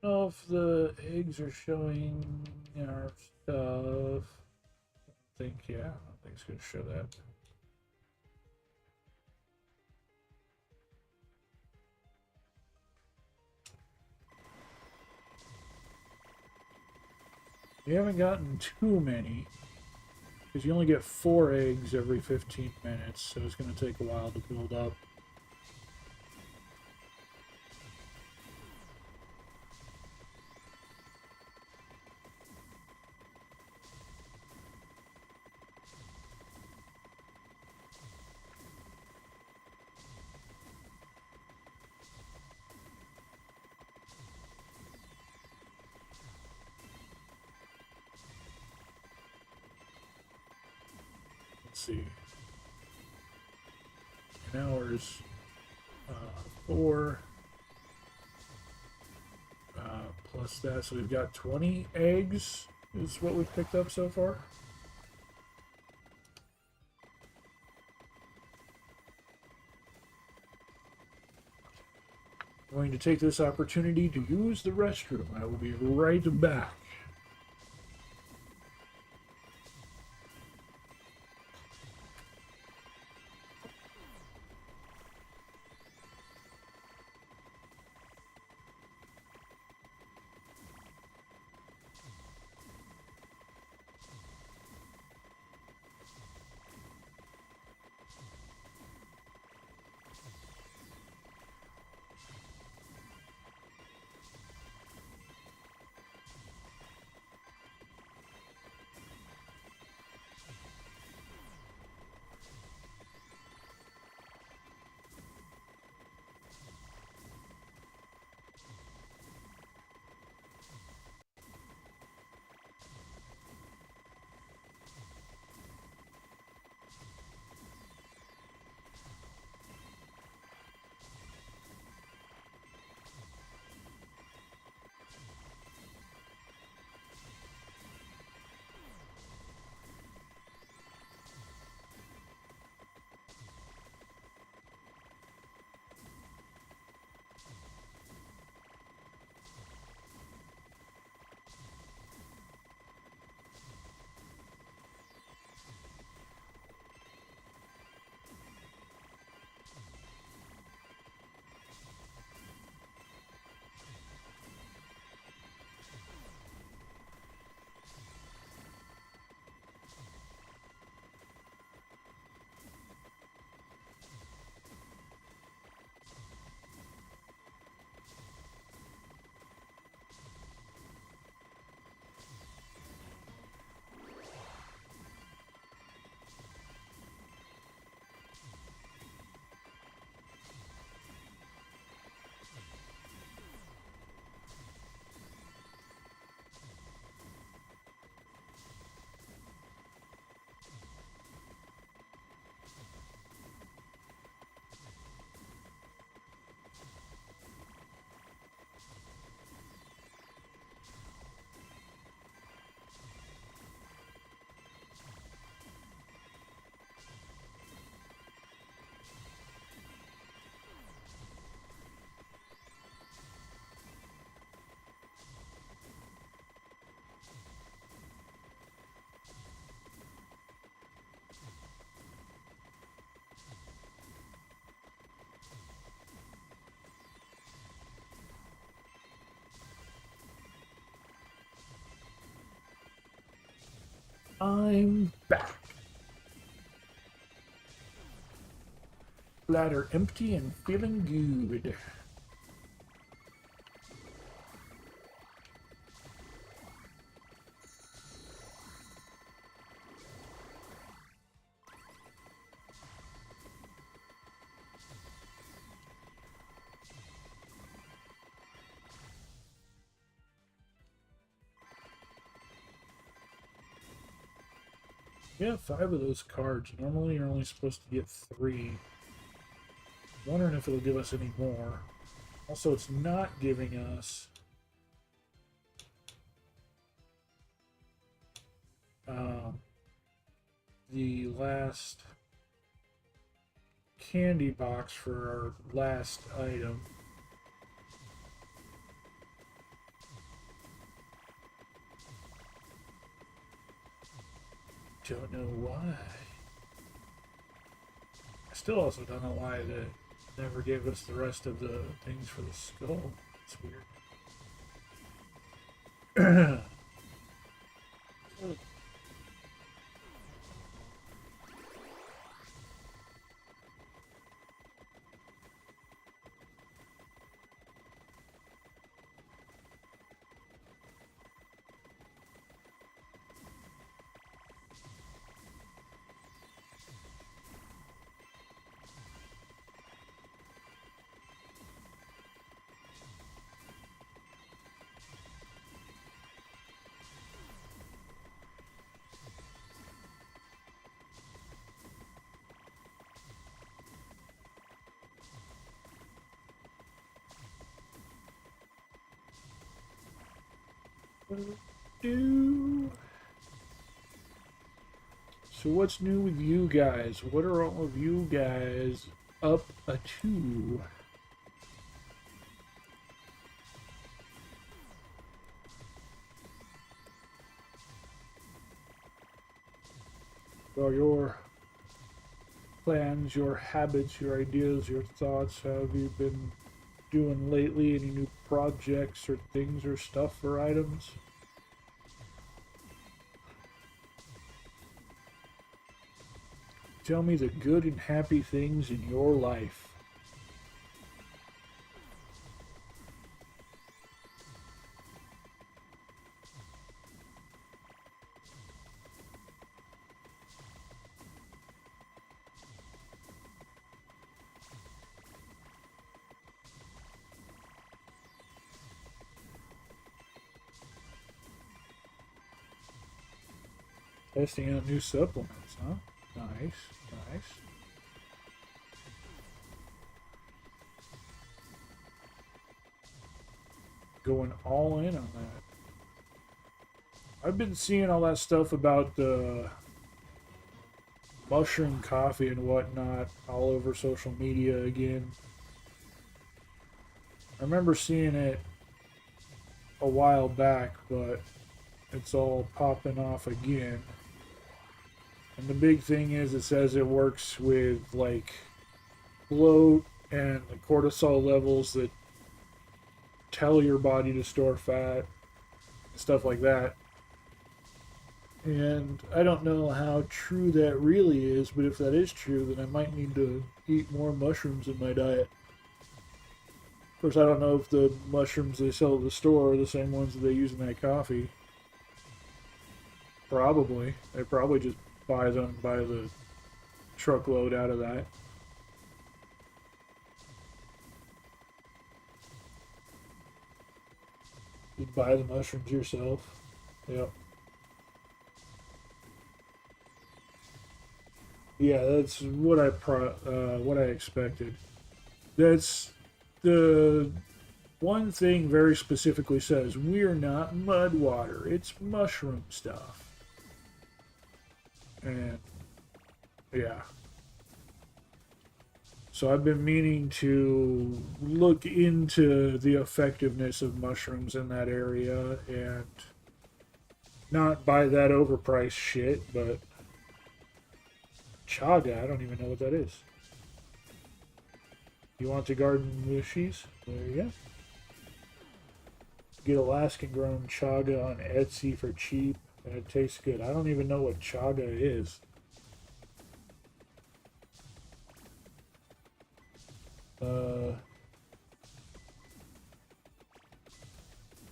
S2: I don't know if the eggs are showing our stuff. I think, yeah, I don't think it's going to show that. We haven't gotten too many, because you only get 4 eggs every 15 minutes, so it's going to take a while to build up. Let's see. In hours, 4 plus that, so we've got 20 eggs is what we've picked up so far. I'm going to take this opportunity to use the restroom. I will be right back. I'm back. Bladder empty and feeling good. Yeah, 5 of those cards. Normally you're only supposed to get 3. Wondering if it'll give us any more. Also, it's not giving us the last candy box for our last item. Don't know why. I still also don't know why they never gave us the rest of the things for the skull. It's weird. So what's new with you guys? What are all of you guys up to? Well, your plans, your habits, your ideas, your thoughts, how have you been doing lately? Any new projects or things or stuff or items? Tell me the good and happy things in your life. Testing out new supplements, huh? Nice, nice. Going all in on that. I've been seeing all that stuff about the mushroom coffee and whatnot all over social media again. I remember seeing it a while back, but it's all popping off again. And the big thing is it says it works with like bloat and the cortisol levels that tell your body to store fat, stuff like that. And I don't know how true that really is, but if that is true, then I might need to eat more mushrooms in my diet. Of course, I don't know if the mushrooms they sell at the store are the same ones that they use in that coffee. Probably. They probably just buy the truckload out of that. You buy the mushrooms yourself. Yep. Yeah, that's what I expected. That's the one thing very specifically says we're not mud water. It's mushroom stuff. And yeah. So I've been meaning to look into the effectiveness of mushrooms in that area and not buy that overpriced shit, but chaga, I don't even know what that is. You want to garden mushies? There you go. Get Alaskan grown chaga on Etsy for cheap. And it tastes good. I don't even know what chaga is.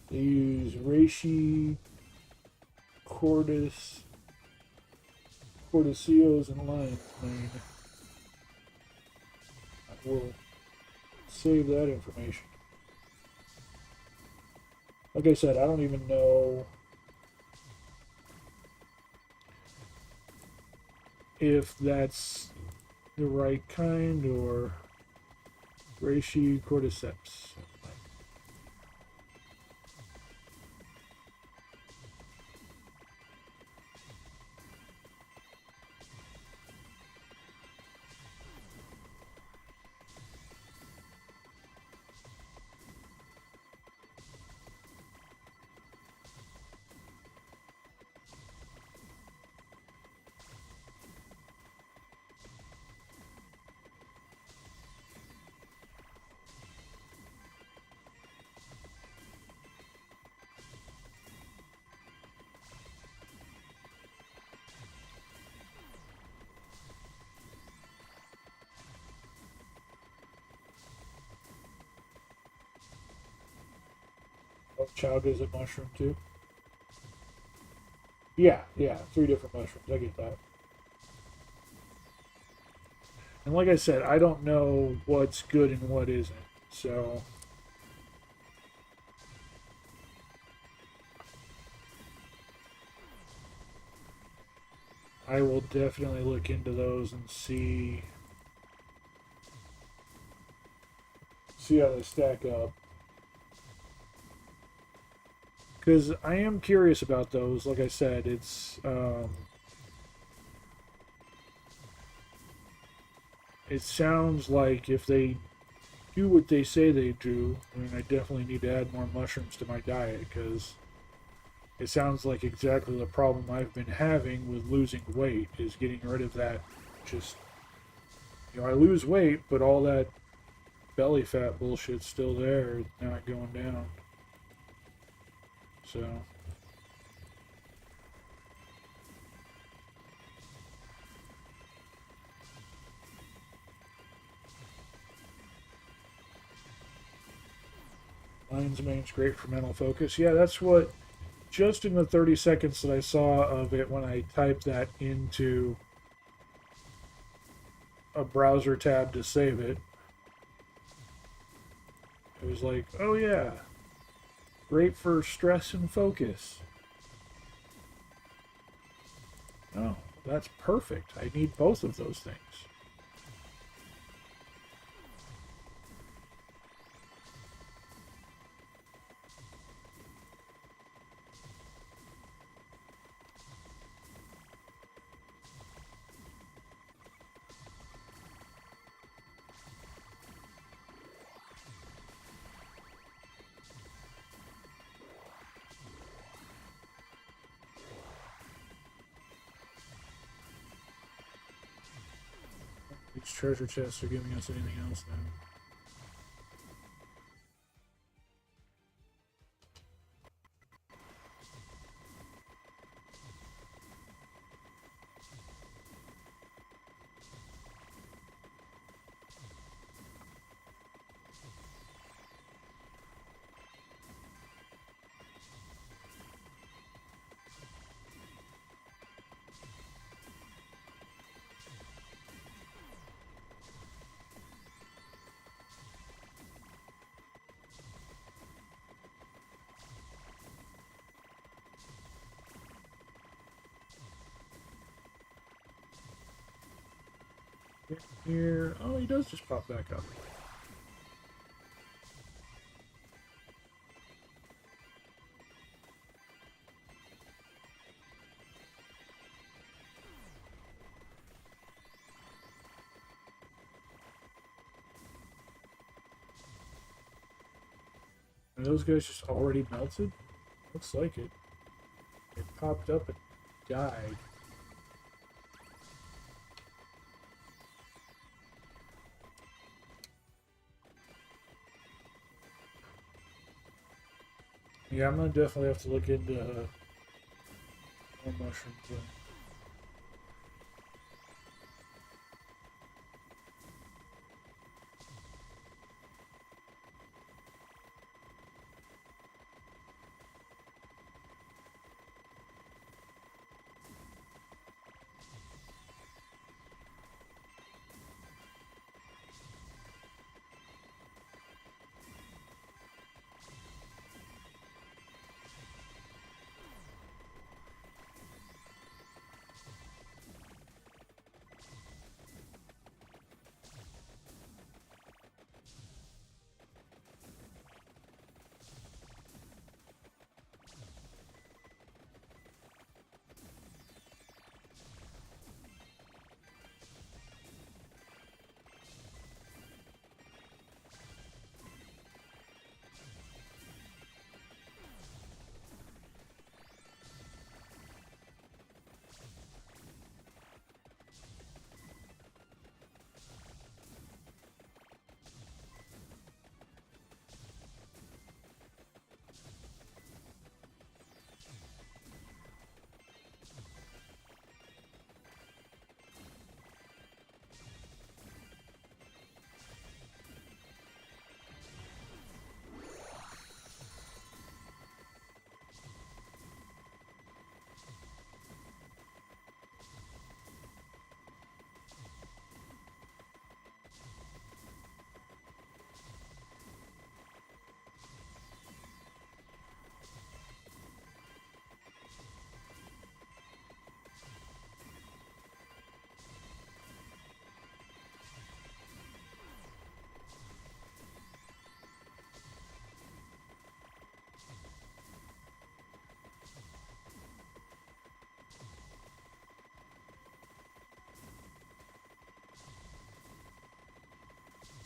S2: They use reishi, cordyceps, and lion's mane. I will save that information. Like I said, I don't even know if that's the right kind or reishi cordyceps. Oh, chaga is a mushroom too. Yeah, 3 different mushrooms. I get that. And like I said, I don't know what's good and what isn't. So I will definitely look into those and see how they stack up. Because I am curious about those. Like I said, it sounds like if they do what they say they do, I mean, I definitely need to add more mushrooms to my diet because it sounds like exactly the problem I've been having with losing weight is getting rid of that. Just, I lose weight, but all that belly fat bullshit's still there, not going down. So. Lion's mane's great for mental focus. Yeah, that's what, just in the 30 seconds that I saw of it when I typed that into a browser tab to save it, it was like, oh yeah, great for stress and focus. Oh, that's perfect. I need both of those things. These treasure chests are giving us anything else now. Here, oh, he does just pop back up. Are those guys just already melted? Looks like it. It popped up and died. Yeah, I'm gonna definitely have to look into More mushroom play.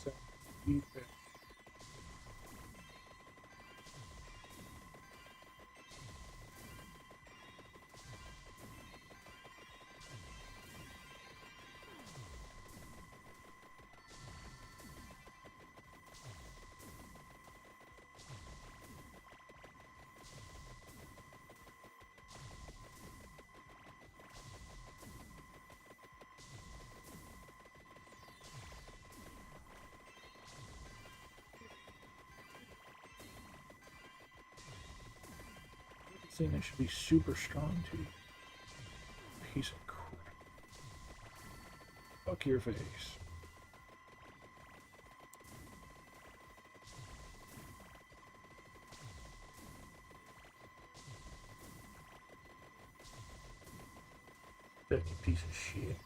S2: So, defense. This thing that should be super strong too. Piece of crap. Fuck your face. Fucking piece of shit.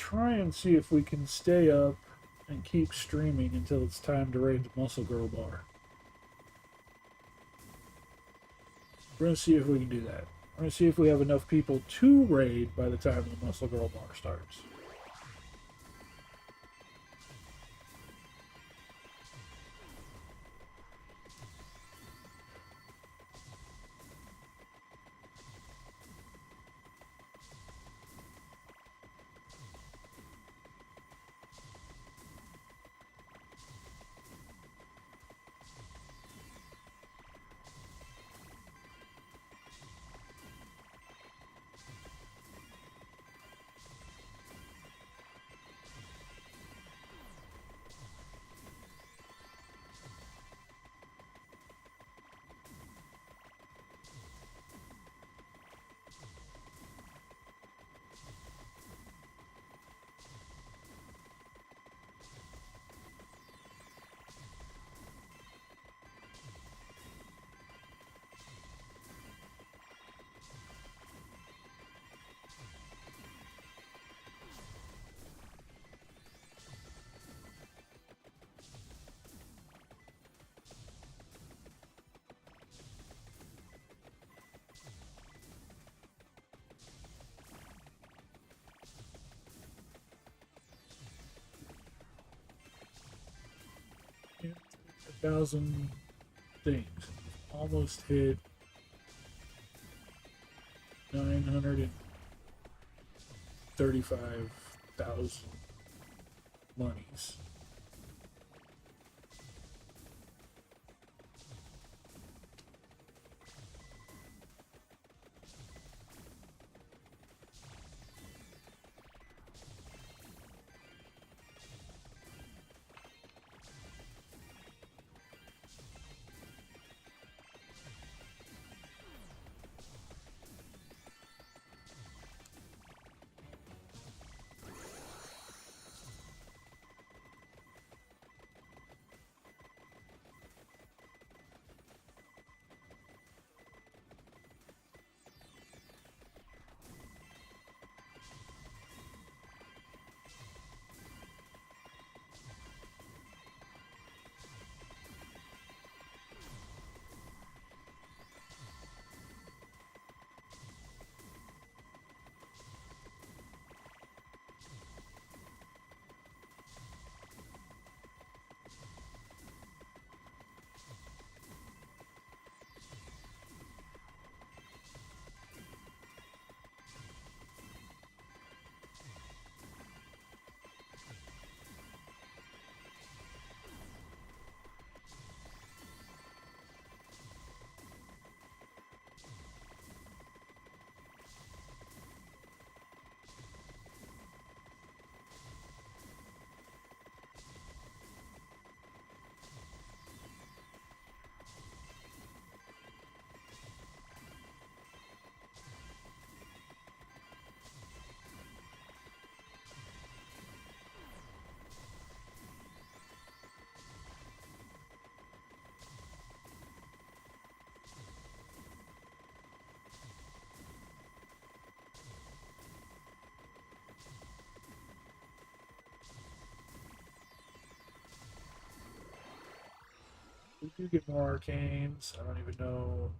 S2: try and see if we can stay up and keep streaming until it's time to raid the Muscle Girl bar. We're going to see if we can do that. We're going to see if we have enough people to raid by the time the Muscle Girl bar starts. Yeah, 1,000 things. Almost hit 935,000 monies. We do get more arcanes. I don't even know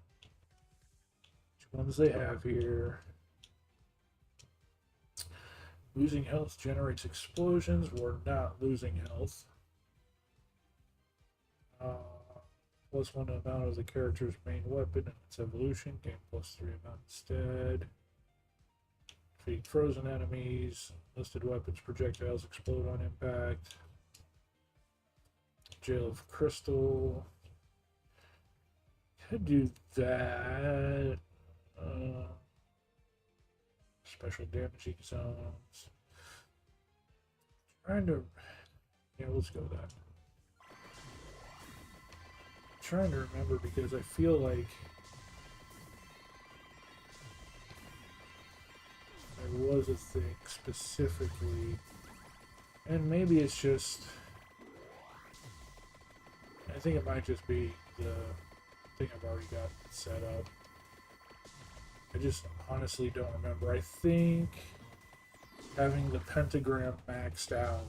S2: which ones they have here. Losing health generates explosions. We're not losing health. Plus one amount of the character's main weapon and its evolution. Gain plus 3 amount instead. Defeat frozen enemies. Listed weapons projectiles explode on impact. Jail of Crystal. Could do that. Special damaging zones. Trying to. Yeah, let's go with that. Trying to remember because I feel like there was a thing specifically, and maybe it's just. I think it might just be the thing I've already got set up. I just honestly don't remember. I think having the pentagram maxed out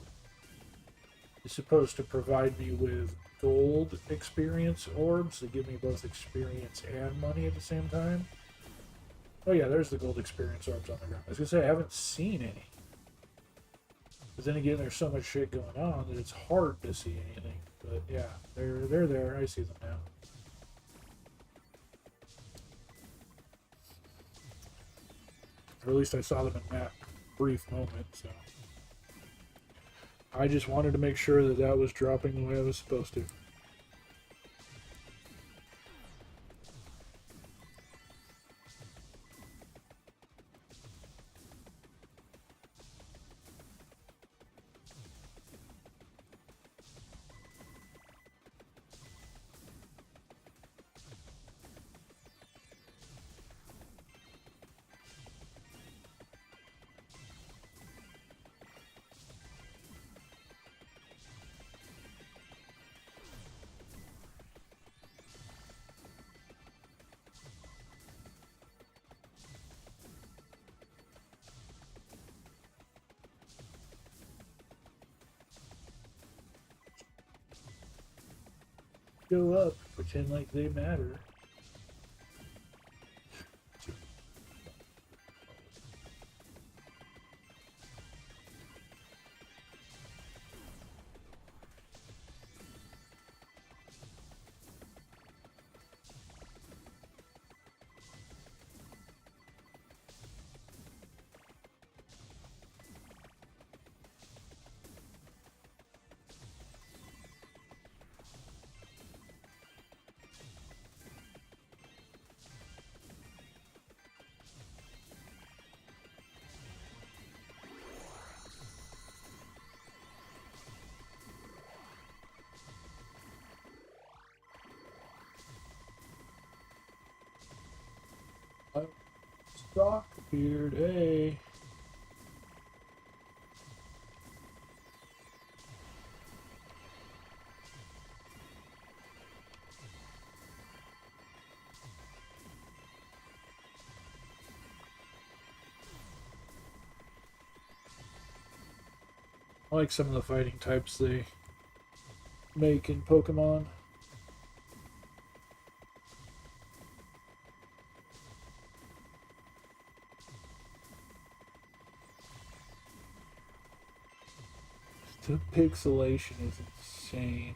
S2: is supposed to provide me with gold experience orbs that give me both experience and money at the same time. Oh yeah, there's the gold experience orbs on the ground. I was gonna say I haven't seen any. But then again, there's so much shit going on that it's hard to see anything. But yeah, they're there. I see them now. Or at least I saw them in that brief moment. So I just wanted to make sure that that was dropping the way I was supposed to. Go up, pretend like they matter. Stock appeared. Hey. I like some of the fighting types they make in Pokemon. The pixelation is insane.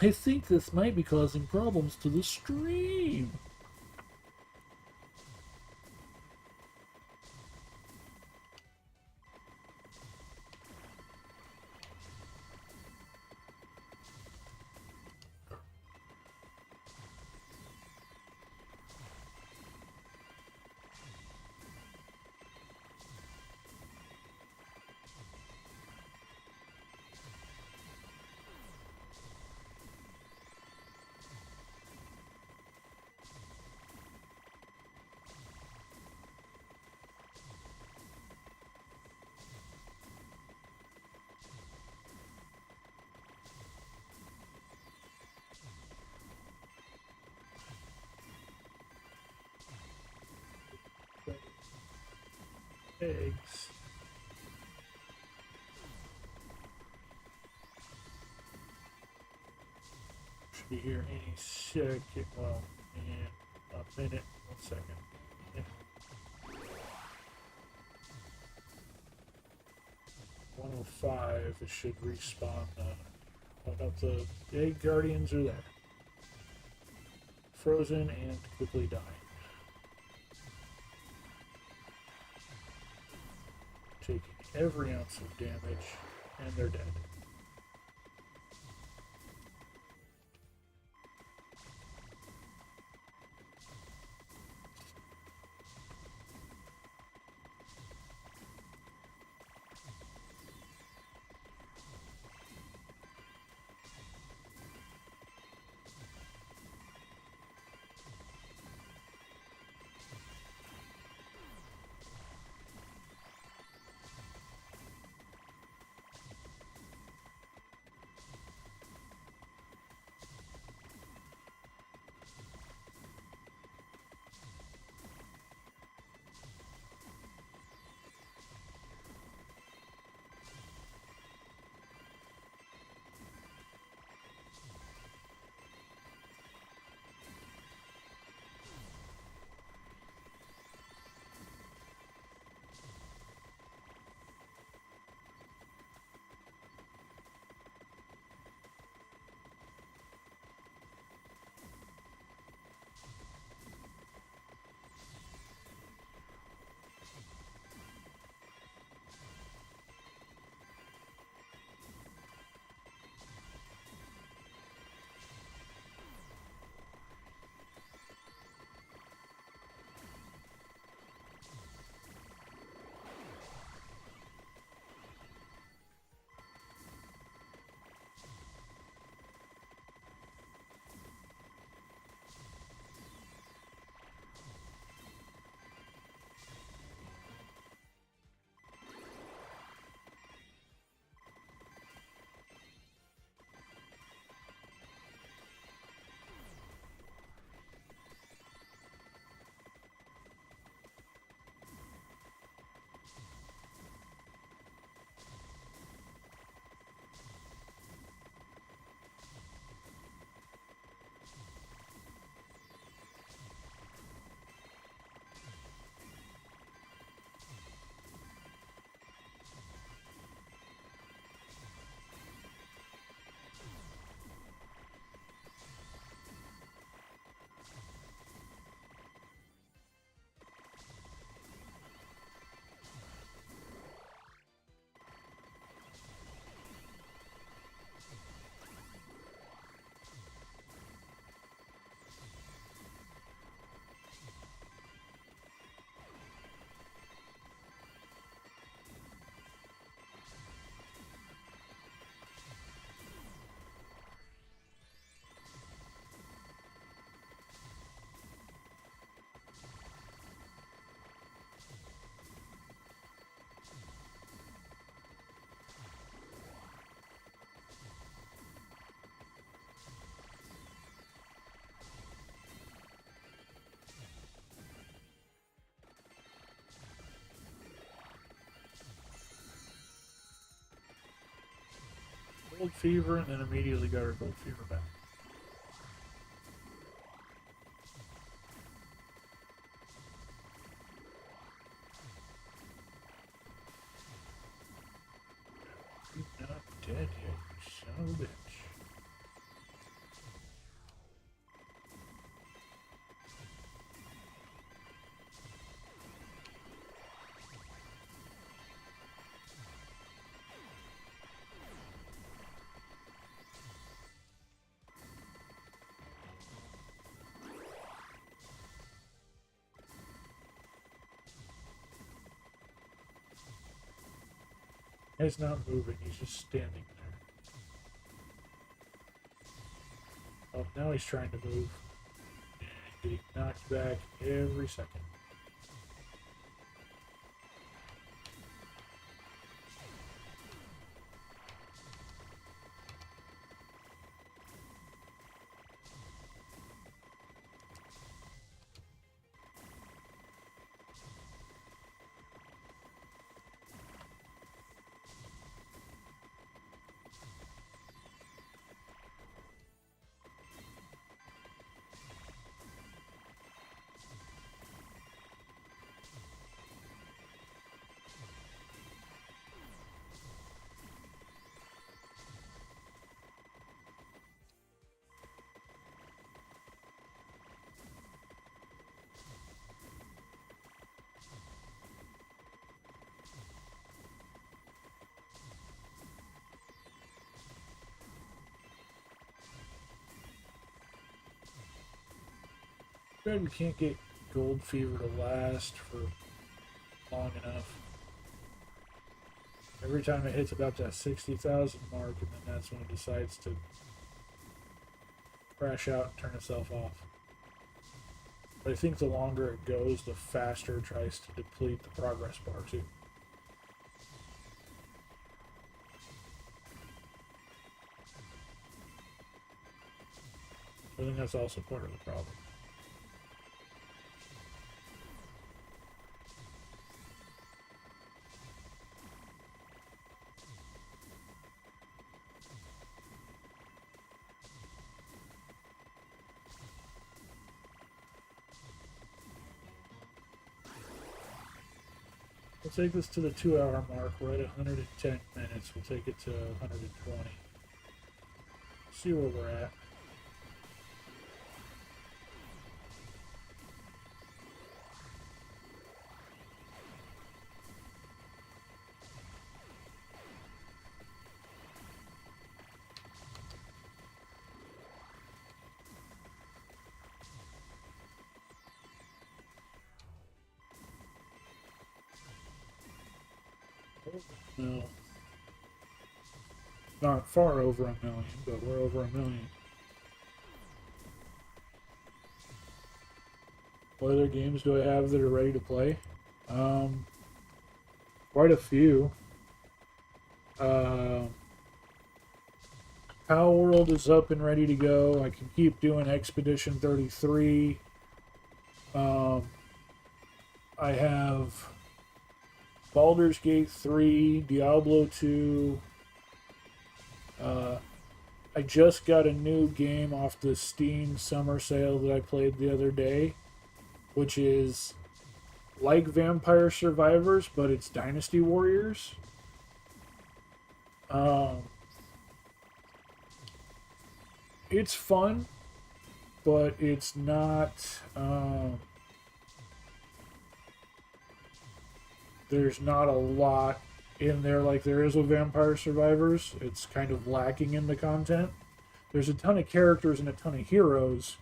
S2: I think this might be causing problems to the stream. Eggs. Should be here any second. Well, in a minute. 1 second. Yeah. 105. It should respawn. Oh no, the egg guardians are there. Frozen and quickly dying. Taking every ounce of damage, and they're dead. gold fever and then immediately got her gold fever back. You're not dead yet, you son of a bitch. He's not moving, he's just standing there. Oh, now he's trying to move. And getting knocked back every second. Glad we can't get gold fever to last for long enough. Every time it hits about that 60,000 mark, and then that's when it decides to crash out and turn itself off. But I think the longer it goes, the faster it tries to deplete the progress bar too. I think that's also part of the problem. We'll take this to the 2-hour mark. We're at 110 minutes. We'll take it to 120. See where we're at. No. Not far over 1 million, but we're over 1 million. What other games do I have that are ready to play? Quite a few. Power World is up and ready to go. I can keep doing Expedition 33. I have Baldur's Gate 3, Diablo 2. I just got a new game off the Steam summer sale that I played the other day, which is like Vampire Survivors, but it's Dynasty Warriors. It's fun, but it's not... there's not a lot in there like there is with Vampire Survivors. It's kind of lacking in the content. There's a ton of characters and a ton of heroes,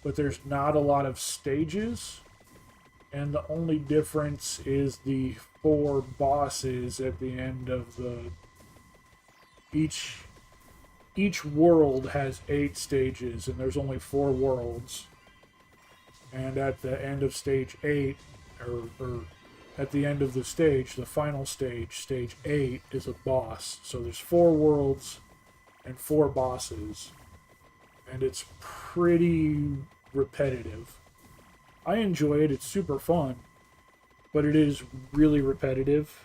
S2: but there's not a lot of stages. And the only difference is the 4 bosses at the end of the... Each world has 8 stages, and there's only 4 worlds. And at the end of stage 8, or at the end of the stage, the final stage, stage 8, is a boss. So there's 4 worlds and 4 bosses. And it's pretty repetitive. I enjoy it, it's super fun, but it is really repetitive.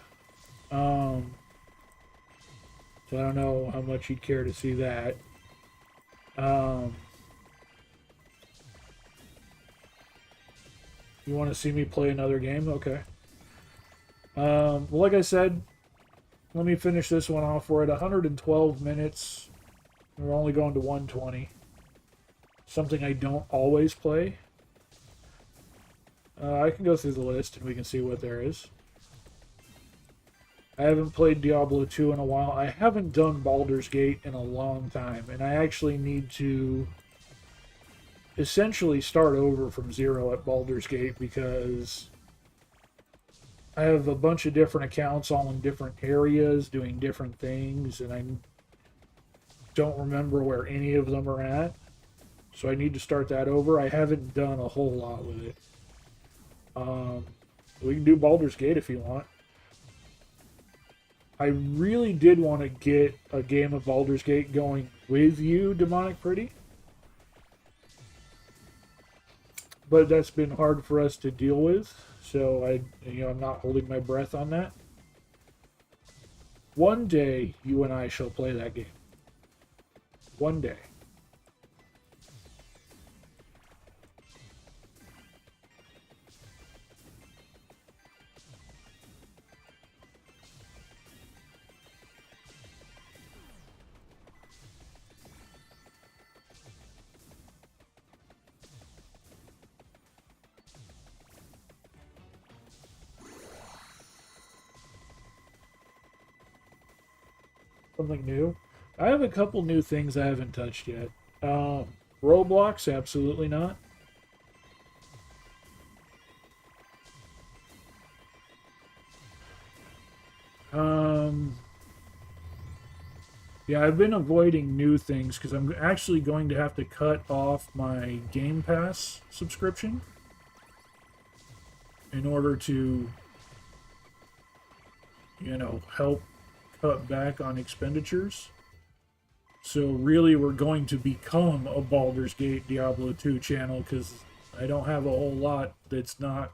S2: So I don't know how much you'd care to see that. You want to see me play another game? Okay. Well, like I said, let me finish this one off. We're at 112 minutes. We're only going to 120. Something I don't always play. I can go through the list and we can see what there is. I haven't played Diablo 2 in a while. I haven't done Baldur's Gate in a long time. And I actually need to essentially start over from zero at Baldur's Gate because I have a bunch of different accounts all in different areas doing different things. And I don't remember where any of them are at. So I need to start that over. I haven't done a whole lot with it. We can do Baldur's Gate if you want. I really did want to get a game of Baldur's Gate going with you, Demonic Pretty. But that's been hard for us to deal with. So I'm not holding my breath on that. One day, you and I shall play that game. One day. Something new. I have a couple new things I haven't touched yet. Roblox, absolutely not. Yeah, I've been avoiding new things because I'm actually going to have to cut off my GamePass subscription in order to, help cut back on expenditures. So really, we're going to become a Baldur's Gate Diablo 2 channel because I don't have a whole lot that's not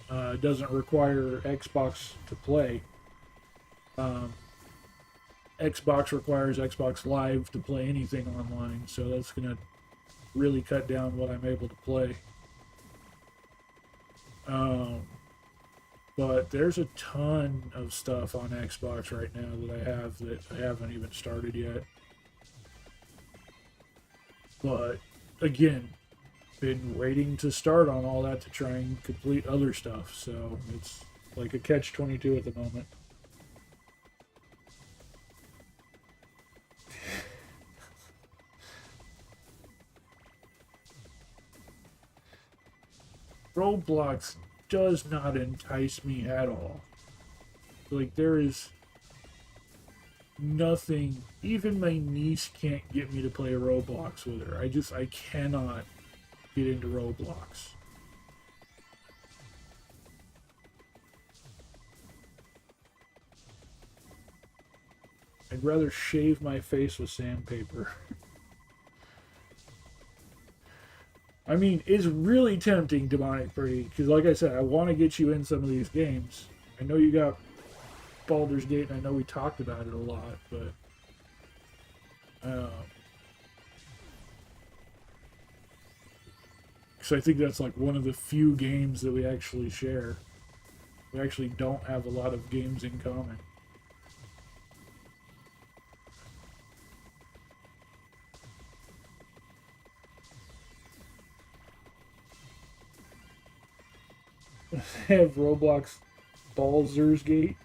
S2: doesn't require Xbox to play. Xbox requires Xbox Live to play anything online, so that's going to really cut down what I'm able to play. But there's a ton of stuff on Xbox right now that I haven't even started yet. But again, been waiting to start on all that to try and complete other stuff, so it's like a catch-22 at the moment. Roblox does not entice me at all. Like, there is nothing. Even my niece can't get me to play Roblox with her. I cannot get into Roblox. I'd rather shave my face with sandpaper. I mean, it's really tempting, Demonic Pretty, because like I said, I want to get you in some of these games. I know you got Baldur's Gate, and I know we talked about it a lot, but because I think that's like one of the few games that we actually share. We actually don't have a lot of games in common. Have Roblox Baldur's Gate.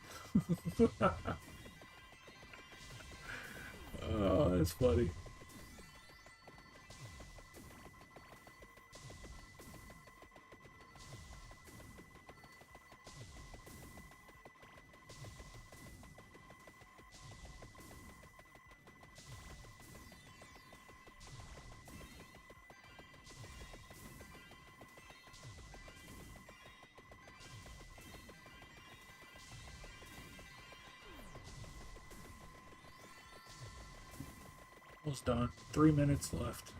S2: Oh, that's funny. Almost done. 3 minutes left.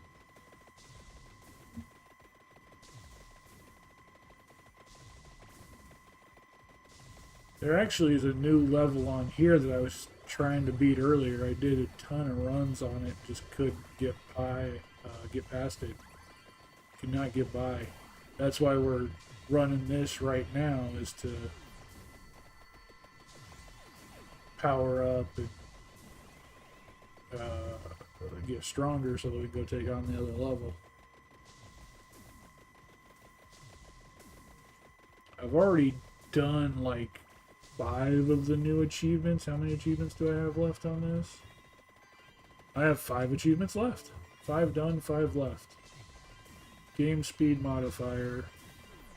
S2: There actually is a new level on here that I was trying to beat earlier. I did a ton of runs on it, just couldn't get past it. Could not get by. That's why we're running this right now, is to power up and get stronger so that we can go take on the other level. I've already done like 5 of the new achievements. How many achievements do I have left on this? I have 5 achievements left. 5 done, 5 left. Game speed modifier.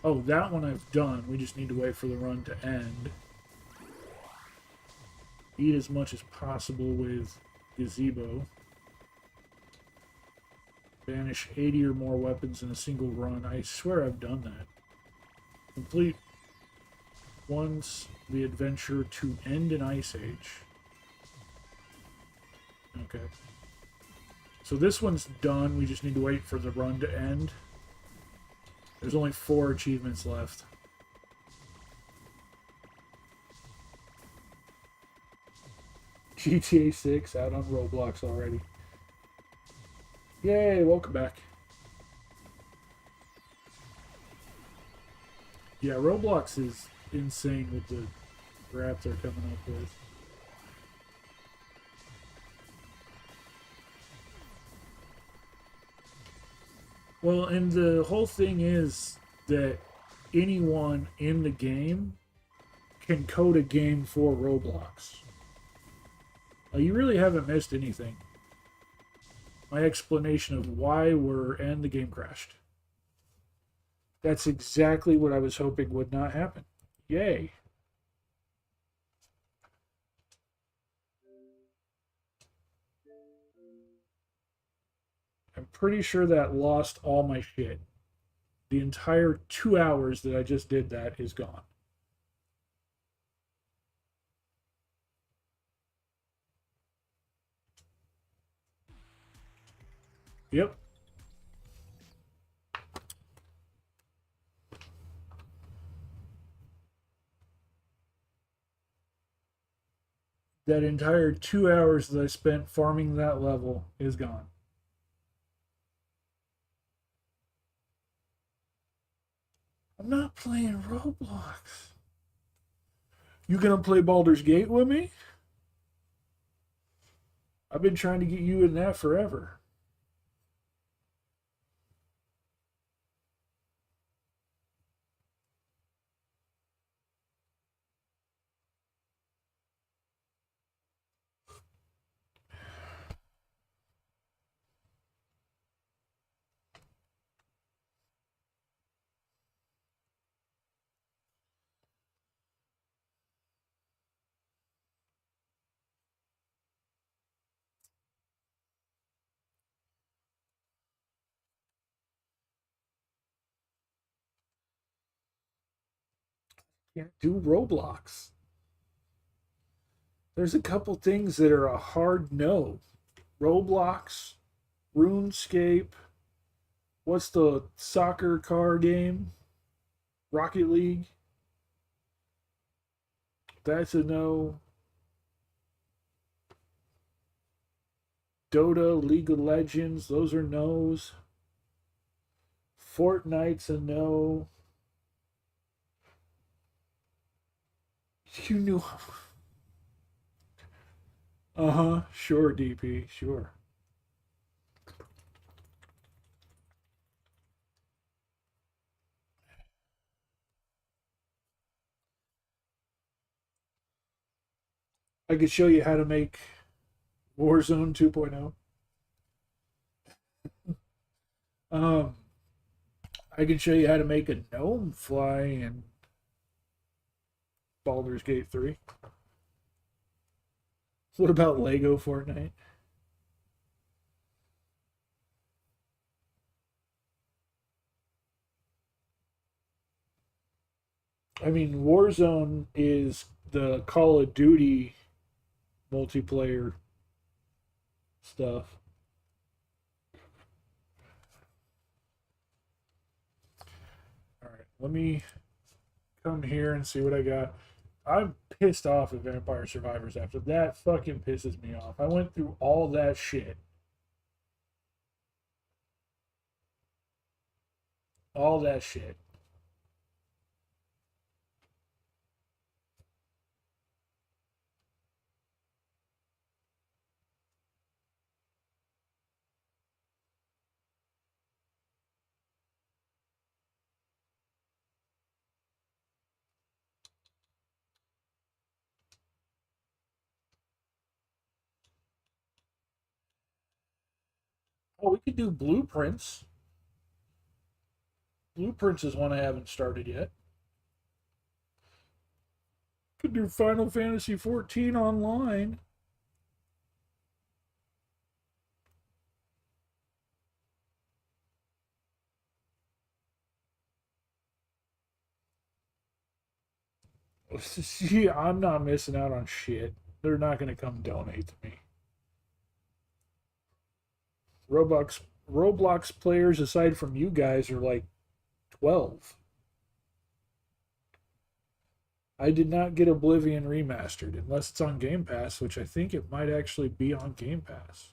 S2: Oh, that one I've done. We just need to wait for the run to end. Eat as much as possible with Gazebo. Banish 80 or more weapons in a single run. I swear I've done that. Complete once the adventure to end an ice age. Okay. So this one's done. We just need to wait for the run to end. There's only 4 achievements left. GTA 6 out on Roblox already. Yay, welcome back. Yeah, Roblox is insane with the crap they're coming up with. Well, and the whole thing is that anyone in the game can code a game for Roblox. You really haven't missed anything. My explanation of why and the game crashed. That's exactly what I was hoping would not happen. Yay. I'm pretty sure that lost all my shit. The entire 2 hours that I just did that is gone. Yep. That entire 2 hours that I spent farming that level is gone. I'm not playing Roblox. You gonna play Baldur's Gate with me? I've been trying to get you in that forever. Can't do Roblox. There's a couple things that are a hard no. Roblox, RuneScape, what's the soccer car game? Rocket League. That's a no. Dota, League of Legends, those are no's. Fortnite's a no. You knew. Uh-huh. Sure, DP. Sure. I could show you how to make Warzone 2.0. Um, I can show you how to make a gnome fly in Baldur's Gate 3. What about Lego Fortnite? I mean, Warzone is the Call of Duty multiplayer stuff. All right, let me come here and see what I got. I'm pissed off at Vampire Survivors after that. Fucking pisses me off. I went through all that shit. All that shit. Oh, we could do Blueprints. Blueprints is one I haven't started yet. Could do Final Fantasy 14 online. See, I'm not missing out on shit. They're not going to come donate to me. Roblox players, aside from you guys, are like 12. I did not get Oblivion remastered unless it's on Game Pass, which I think it might actually be on Game Pass.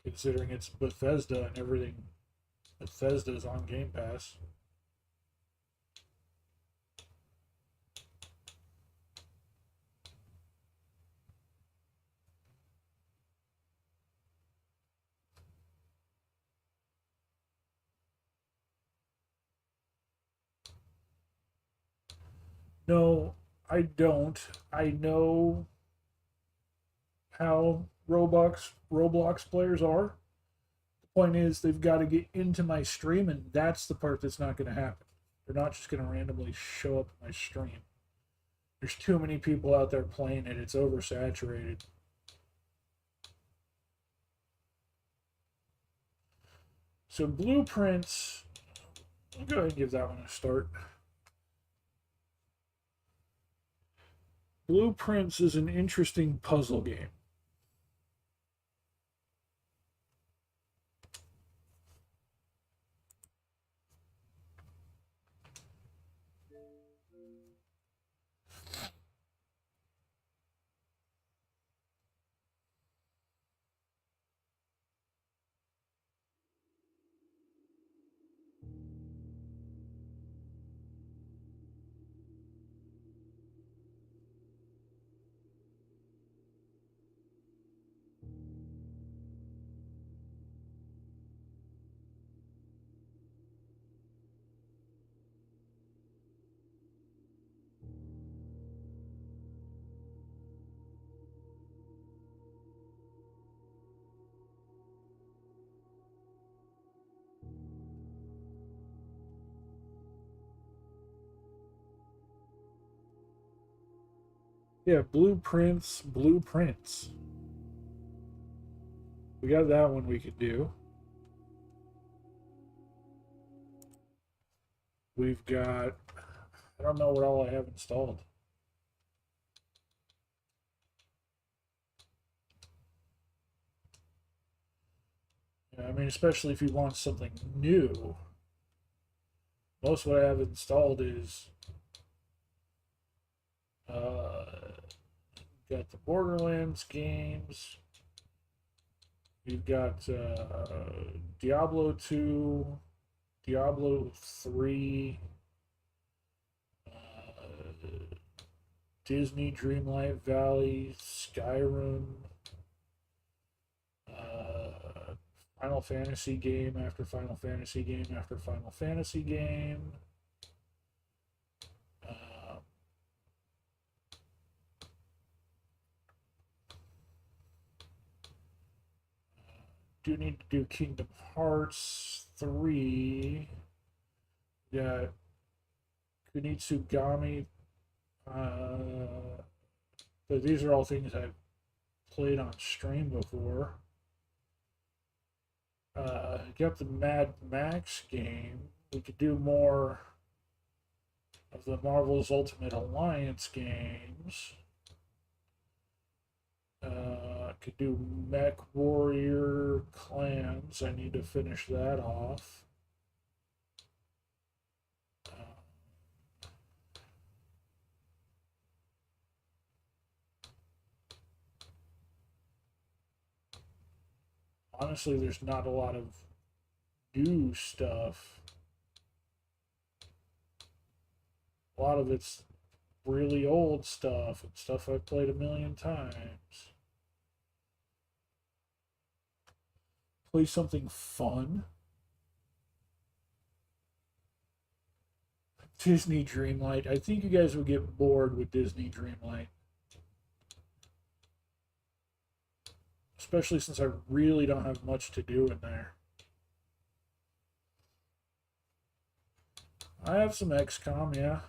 S2: Considering it's Bethesda and everything, Bethesda is on Game Pass. No, I don't. I know how Roblox players are. The point is they've got to get into my stream, and that's the part that's not going to happen. They're not just going to randomly show up in my stream. There's too many people out there playing it. It's oversaturated. So Blueprints, I'll go ahead and give that one a start. Blueprints is an interesting puzzle game. Yeah, Blueprints. We got that one we could do. We've got, I don't know what all I have installed. I mean, especially if you want something new. Most of what I have installed is got the Borderlands games. We've got Diablo 2, Diablo 3, Disney Dreamlight Valley, Skyrim, Final Fantasy game after Final Fantasy game after Final Fantasy game. Do need to do Kingdom Hearts 3. Got Kunitsugami. But these are all things I've played on stream before. Got the Mad Max game. We could do more of the Marvel's Ultimate Alliance games. Could do Mech Warrior Clans. I need to finish that off. honestly, there's not a lot of new stuff. A lot of it's really old stuff and stuff I've played a million times. Play something fun. Disney Dreamlight. I think you guys would get bored with Disney Dreamlight. Especially since I really don't have much to do in there. I have some XCOM, yeah.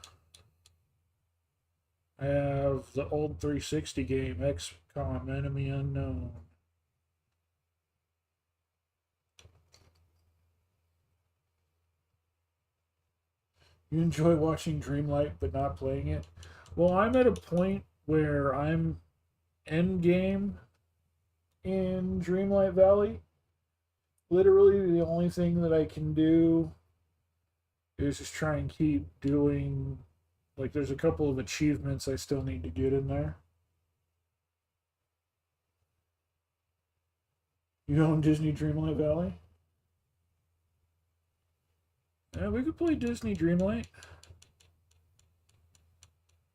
S2: I have the old 360 game, XCOM Enemy Unknown. You enjoy watching Dreamlight but not playing it? Well, I'm at a point where I'm end game in Dreamlight Valley. Literally, the only thing that I can do is just try and keep doing. Like, there's a couple of achievements I still need to get in there. You own Disney Dreamlight Valley? Yeah, we could play Disney Dreamlight.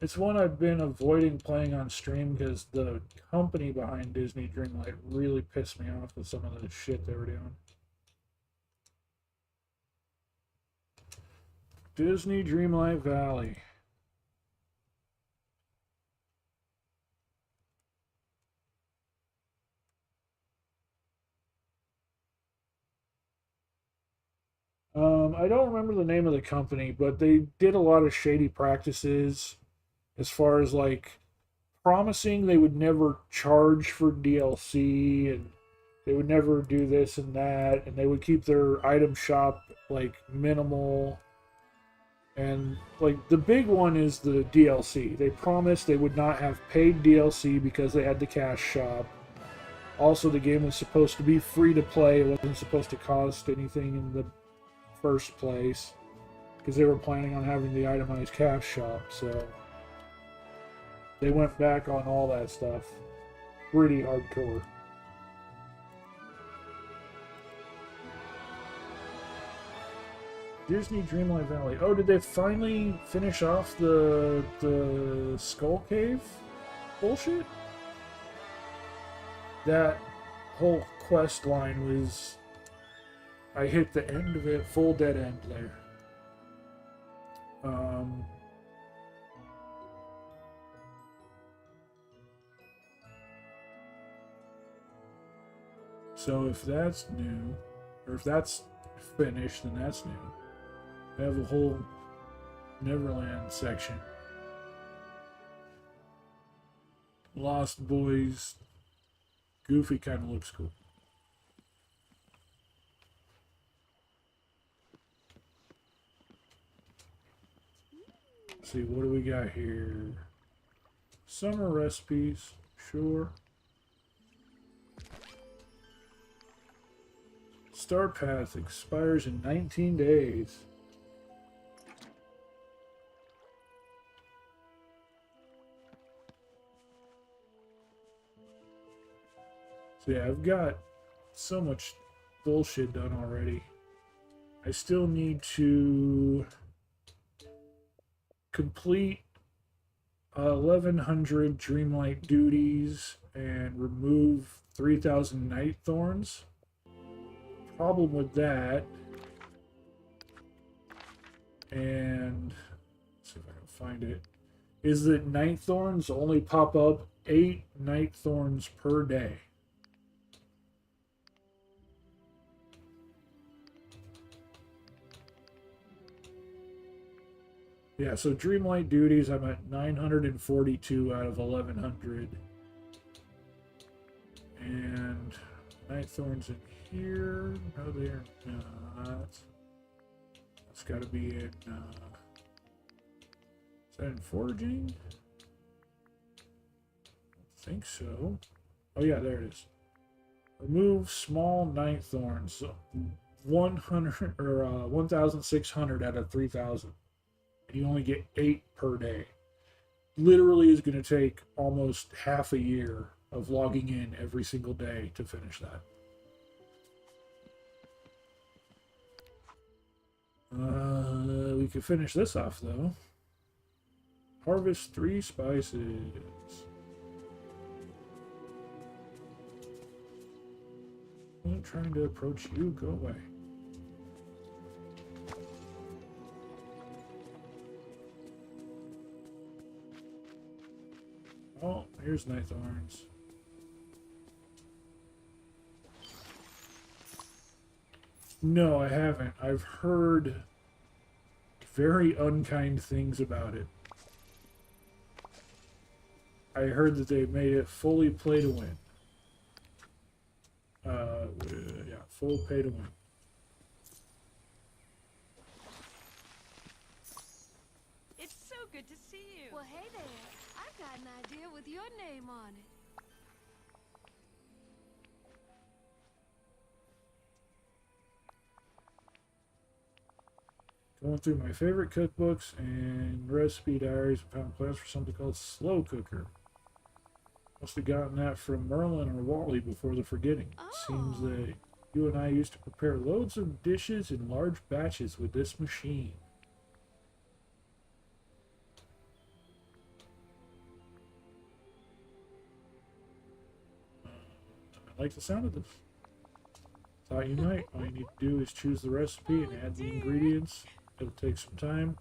S2: It's one I've been avoiding playing on stream because the company behind Disney Dreamlight really pissed me off with some of the shit they were doing. Disney Dreamlight Valley. I don't remember the name of the company, but they did a lot of shady practices as far as like promising they would never charge for DLC and they would never do this and that, and they would keep their item shop like minimal. And like the big one is the DLC. They promised they would not have paid DLC because they had the cash shop. Also, the game was supposed to be free to play. It wasn't supposed to cost anything in the first place because they were planning on having the itemized cash shop. So they went back on all that stuff. Pretty hardcore. Disney Dreamlight Valley. Oh, did they finally finish off the Skull Cave bullshit? That whole quest line was... I hit the end of it, full dead end there. So if that's new, or if that's finished, then that's new. I have a whole Neverland section. Lost Boys. Goofy kind of looks cool. Let's see, what do we got here? Summer recipes, sure. Star Path expires in 19 days. So yeah, I've got so much bullshit done already. I still need to complete 1100 Dreamlight duties and remove 3000 Night Thorns. Problem with that, and let's see if I can find it, is that Night Thorns only pop up 8 Night Thorns per day. Yeah, so Dreamlight duties, I'm at 942 out of 1100. And Night Thorns in here. No, they're not. It's got to be in. Is that in foraging? I think so. Oh, yeah, there it is. Remove small Night Thorns. 100 or 1,600 out of 3,000. You only get 8 per day. Literally is going to take almost half a year of logging in every single day to finish that. We could finish this off though. Harvest 3 spices. I'm trying to approach you. Go away. Oh, here's night thorns. No, I haven't. I've heard very unkind things about it. I heard that they made it fully play to win. Yeah, full pay to win.
S3: It's so good to see you.
S4: Well, hey there. I've got an idea with your name on it.
S2: Going through my favorite cookbooks and recipe diaries and found plans for something called slow cooker. Must have gotten that from Merlin or Wally before the forgetting.
S4: Oh.
S2: Seems that you and I used to prepare loads of dishes in large batches with this machine. I like the sound of this. Thought you might. All you need to do is choose the recipe and add the ingredients. It'll take some time.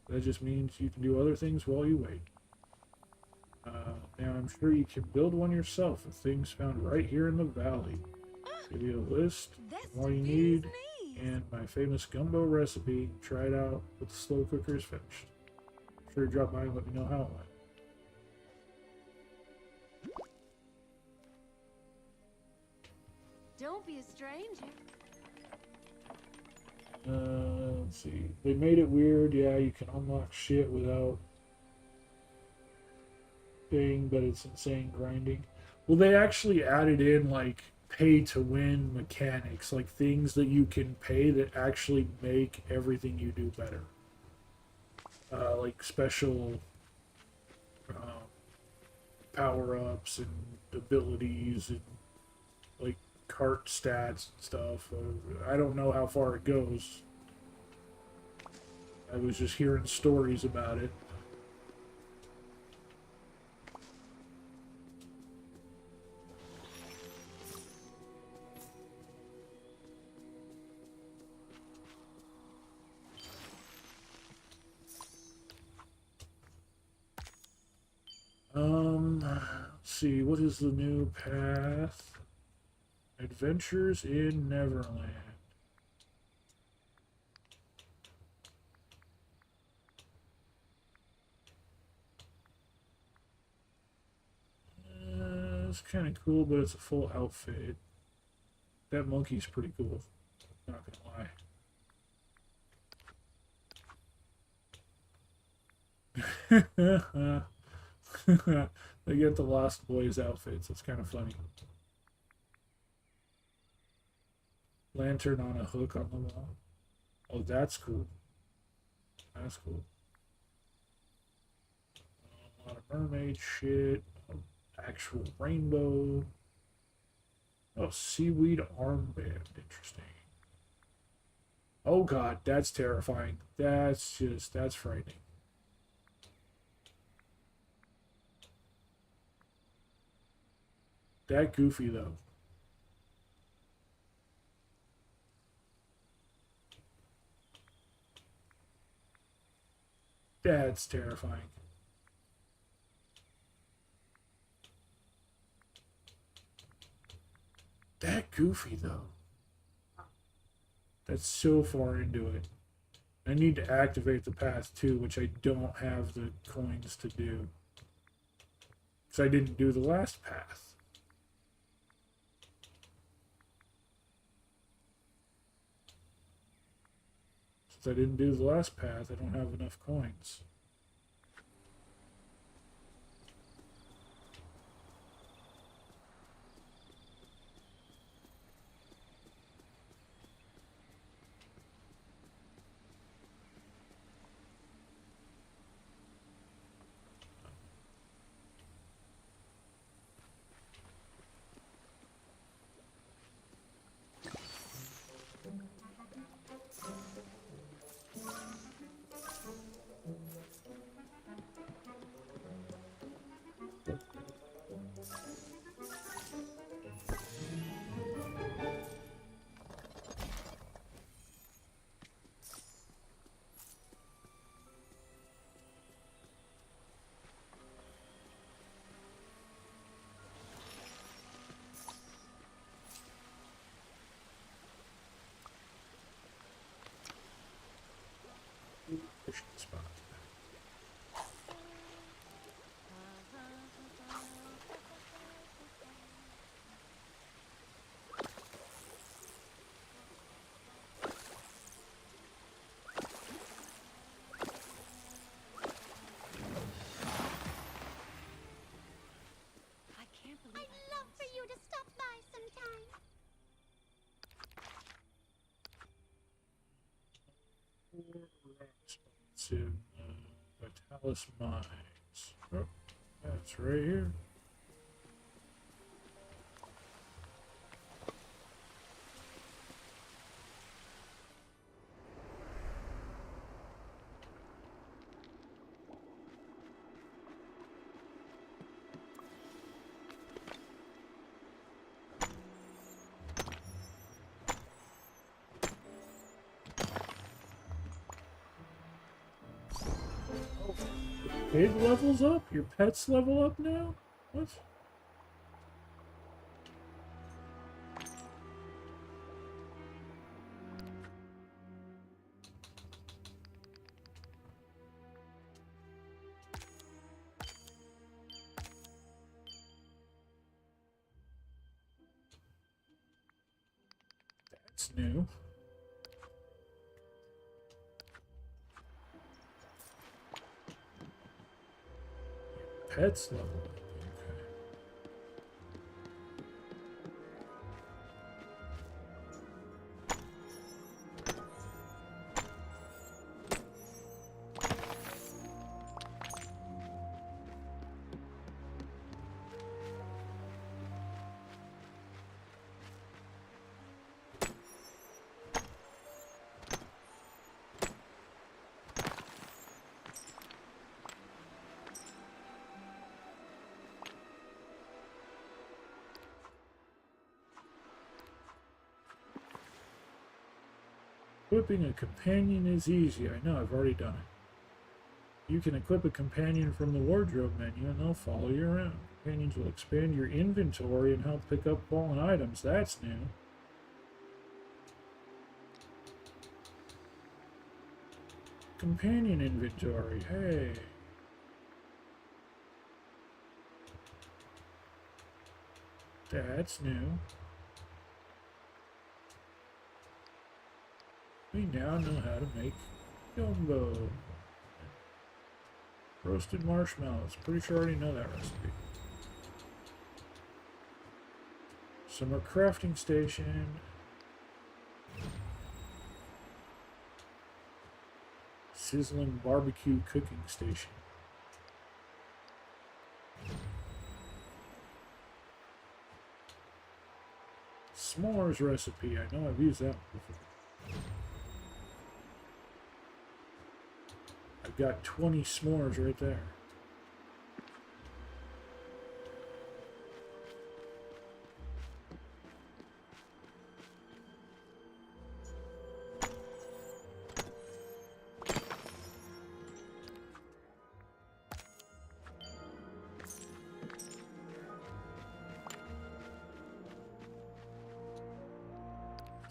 S2: That just means you can do other things while you wait. Now I'm sure you can build one yourself with things found right here in the valley. Give you a list of all you need and my famous gumbo recipe. Try it out with the slow cooker is finished. Be sure to drop by and let me know how it went.
S4: Don't be a stranger.
S2: Let's see. They made it weird. Yeah, you can unlock shit without paying, but it's insane grinding. Well, they actually added in like pay to win mechanics, like things that you can pay that actually make everything you do better. Like special power ups and abilities and like cart stats and stuff. I don't know how far it goes. I was just hearing stories about it. Let's see, what is the new path? Adventures in Neverland. It's kind of cool, but it's a full outfit. That monkey's pretty cool. Not gonna lie. They get the Lost Boys outfits. It's kind of funny. Lantern on a hook on the wall. Oh, that's cool. That's cool. A lot of mermaid shit. Actual rainbow. Oh, seaweed armband. Interesting. Oh god, that's terrifying. That's frightening. That goofy though. That's terrifying. That goofy though. That's so far into it. I need to activate the path too, which I don't have the coins to do. Because I didn't do the last path. Since I didn't do the last path, I don't have enough coins. fishing spot.
S4: I can't believe I'd love for you to stop by sometime.
S2: It's in Vitalis Mines. Oh, that's right here. Pig levels up? Your pets level up now? What? That's new. Pets level up. Okay. Equipping a companion is easy. I know, I've already done it. You can equip a companion from the wardrobe menu and they'll follow you around. Companions will expand your inventory and help pick up fallen items. That's new. Companion inventory. Hey. That's new. We now know how to make gumbo. Roasted marshmallows. Pretty sure I already know that recipe. Summer crafting station. Sizzling barbecue cooking station. S'mores recipe. I know I've used that one before. I've got 20 s'mores right there.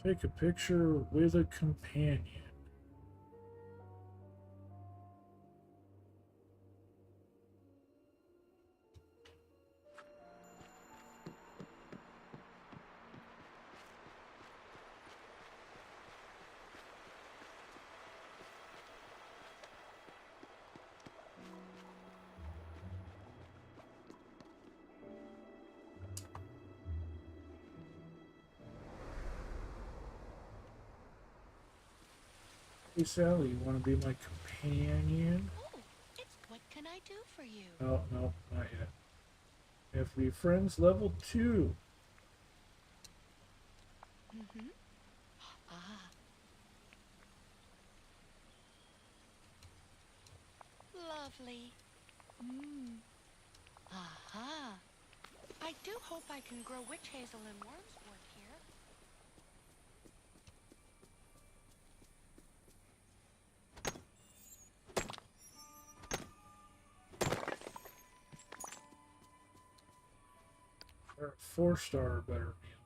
S2: Take a picture with a companion. Hey Sally, you want to be my companion?
S3: Oh, it's what can I do for you?
S2: Oh, no, not yet. You have to be friends level 2.
S3: Mm-hmm. Ah. Lovely. Mmm. Aha. I do hope I can grow witch hazel and wormswort here.
S2: Or a 4-star or better meal.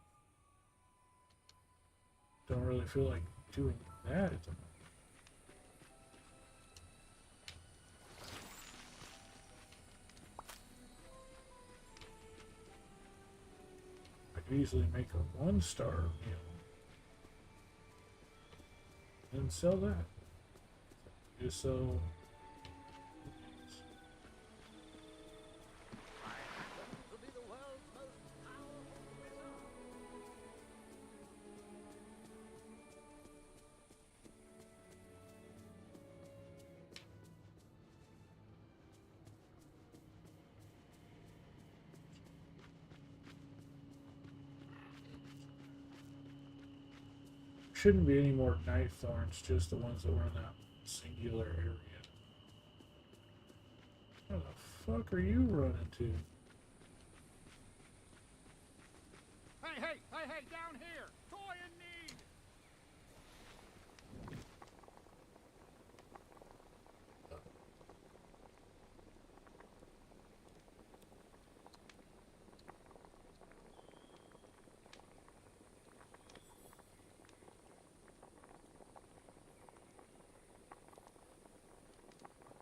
S2: Don't really feel like doing that at the moment. easily make a 1-star meal and sell that. Just sell. Shouldn't be any more knife thorns, just the ones that were in that singular area. Where the fuck are you running to?
S5: Hey, down here! Toy in need!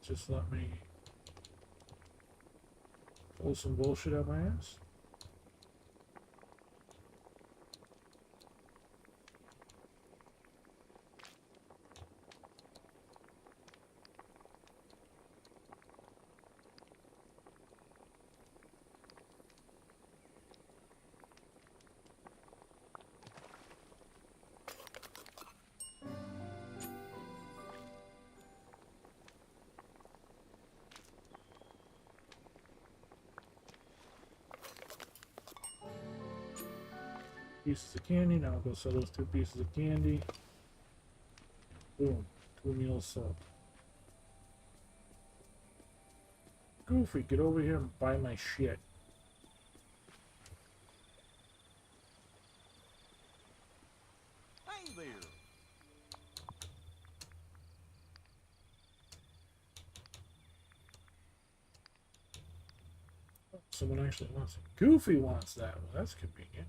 S2: Just let me pull some bullshit out my ass. Pieces of candy. Now I'll go sell those 2 pieces of candy. Boom. 2 meals sold. Goofy, get over here and buy my shit.
S5: Hey there!
S2: Someone actually wants it. Goofy wants that. Well, that's convenient.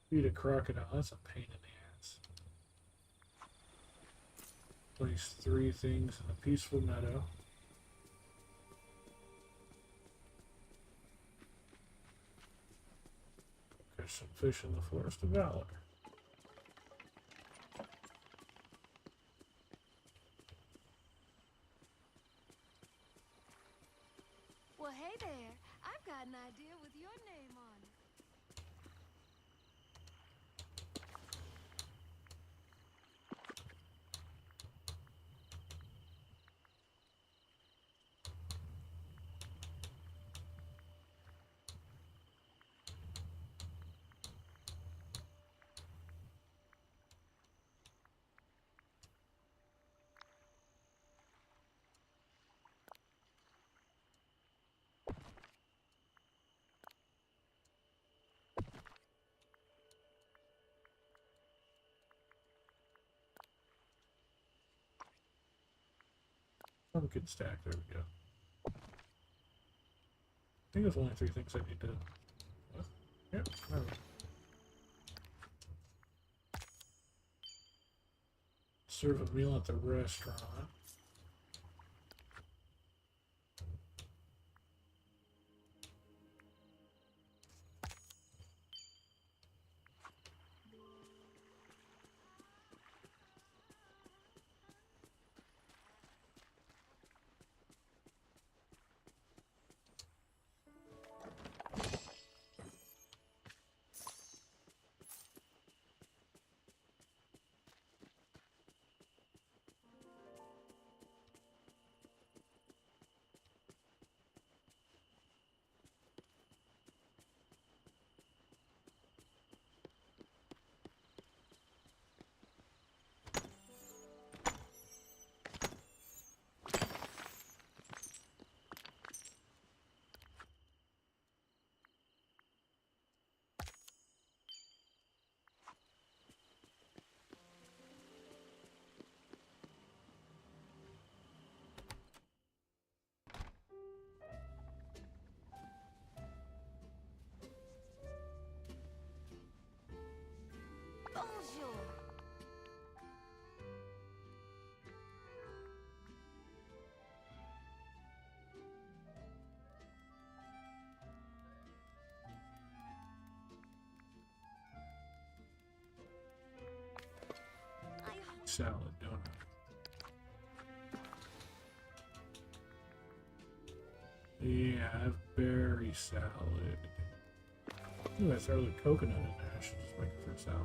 S2: Feed a crocodile. That's a pain in the ass. Place 3 things in a peaceful meadow. Catch some fish in the forest of valor.
S4: Well, hey there. I've got an idea with your name on it.
S2: Pumpkin stack. There we go. I think there's only 3 things I need to. What? Yep. All right. Serve a meal at the restaurant. salad, don't I? Yeah, I have berry salad. Ooh, I throw the coconut in there. I should just make a fruit salad.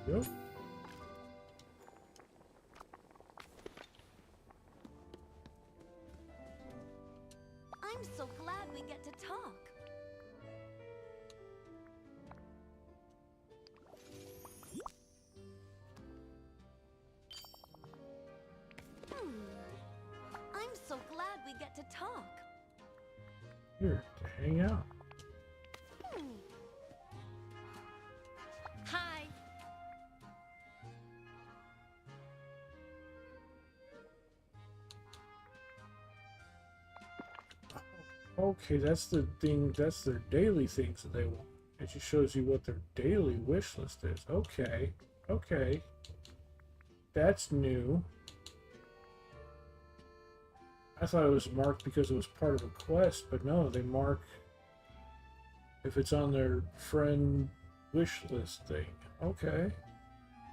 S2: Yep.
S4: I'm so glad we get to talk. I'm so glad we get to talk.
S2: Here, to hang out.
S3: Hi.
S2: Okay, that's the thing. That's their daily things that they want. It just shows you what their daily wish list is. Okay, okay. That's new. I thought it was marked because it was part of a quest, but no, they mark if it's on their friend wish list thing. Okay,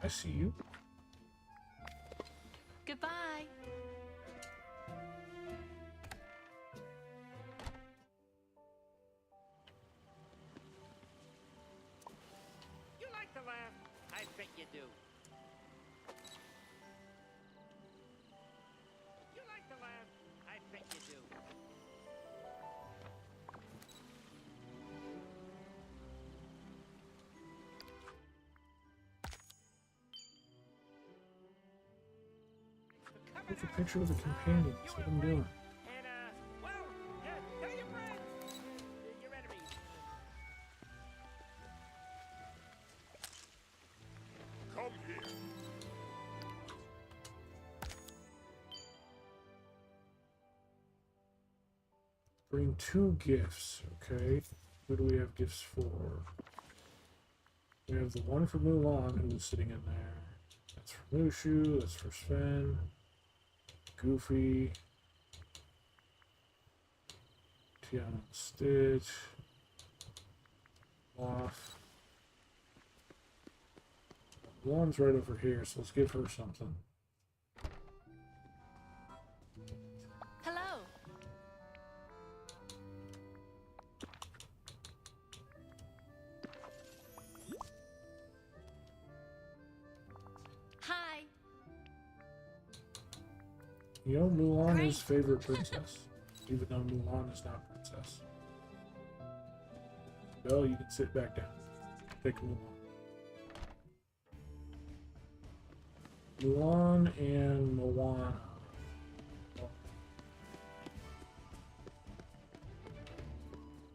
S2: I see you.
S3: Goodbye.
S5: You like to laugh? I bet you do. You like to laugh? I bet you do.
S2: Take a picture of the companion. That's what I'm doing.
S5: And, well, tell your friends, your enemies. Come here.
S2: Bring 2 gifts, okay? Who do we have gifts for? We have the one for Mulan, who is sitting in there. That's for Mushu, that's for Sven, Goofy, Tiana and Stitch, Moth. Mulan's right over here, so let's give her something.
S3: Hello. Hi.
S2: You know, Mulan
S3: Great.
S2: is favorite princess, even though Mulan is not princess. Well, you can sit back down. Pick Mulan. Mulan and Moana.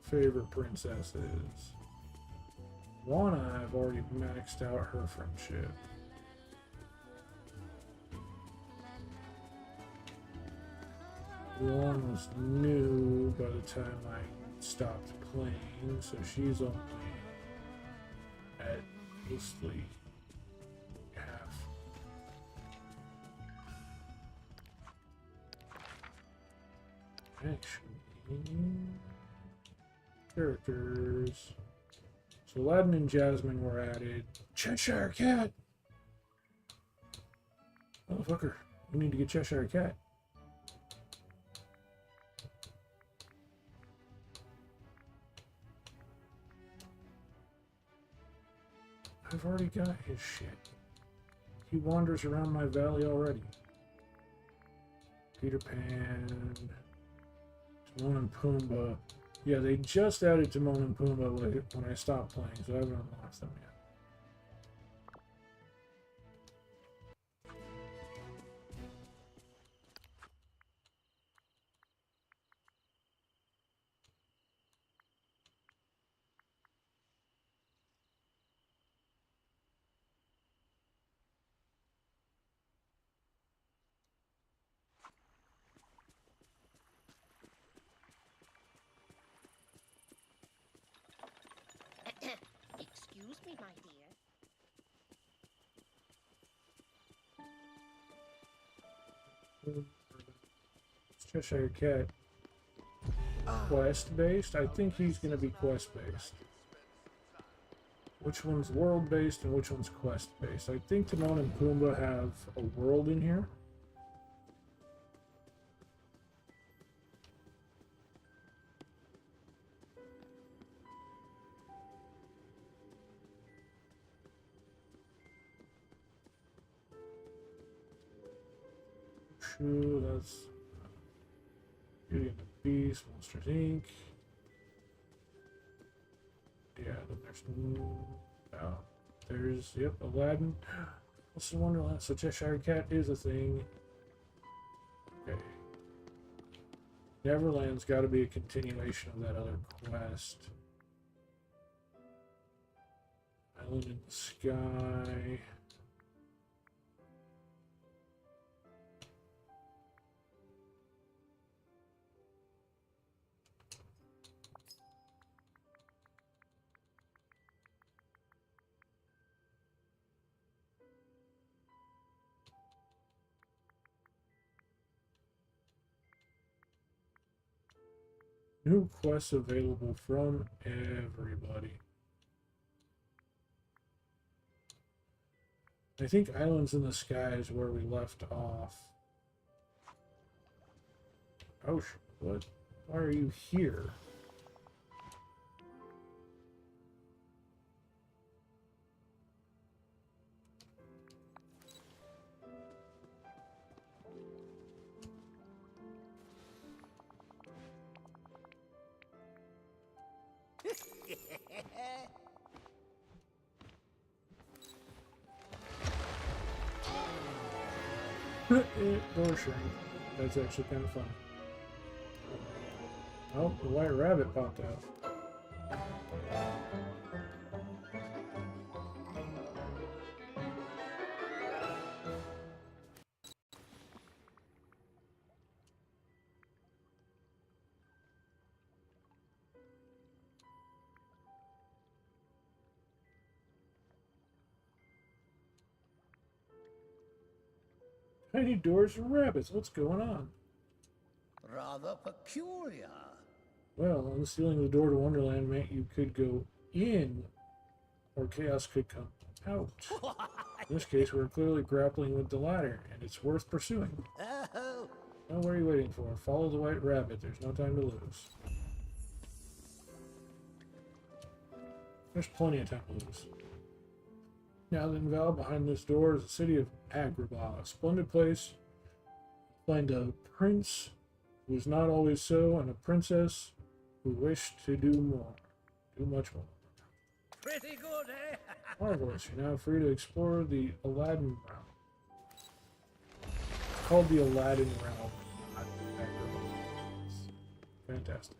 S2: Favorite princesses. Moana, I've already maxed out her friendship. Mulan was new by the time I stopped playing, so she's only at mostly half. Actually, characters. So Aladdin and Jasmine were added. Cheshire Cat! Motherfucker, we need to get Cheshire Cat. I've already got his shit. He wanders around my valley already. Peter Pan, Timon and Pumbaa. Yeah, they just added Timon and Pumbaa when I stopped playing, so I haven't unlocked them yet.
S6: Excuse me, my dear.
S2: Cheshire Cat quest based? I think he's going to be quest based. Which one's world based and which one's quest based? I think Timon and Pumbaa have a world in here. True, that's Beauty and the Beast, Monsters Inc. Yeah, then there's yep, Aladdin. What's the Wonderland? So Cheshire Cat is a thing. Okay. Neverland's got to be a continuation of that other quest. Island in the Sky. New quests available from everybody. I think Islands in the Sky is where we left off. Oh, what? Why are you here? Door shrink. That's actually kind of funny. Oh, the white rabbit popped out. Tiny doors and rabbits. What's going on?
S7: Rather peculiar.
S2: Well, unsealing the door to Wonderland meant you could go in, or chaos could come out. In this case, we're clearly grappling with the latter, and it's worth pursuing.
S7: Oh,
S2: Well, what are you waiting for? Follow the white rabbit. There's no time to lose. There's plenty of time to lose. Now then, Val, behind this door is the city of Agrabah, a splendid place. Find a prince who was not always so, and a princess who wished to do more. Do much more.
S7: pretty good, eh?
S2: Marvelous, you're now free to explore the Aladdin realm. It's called the Aladdin realm, not Agrabah. It's fantastic.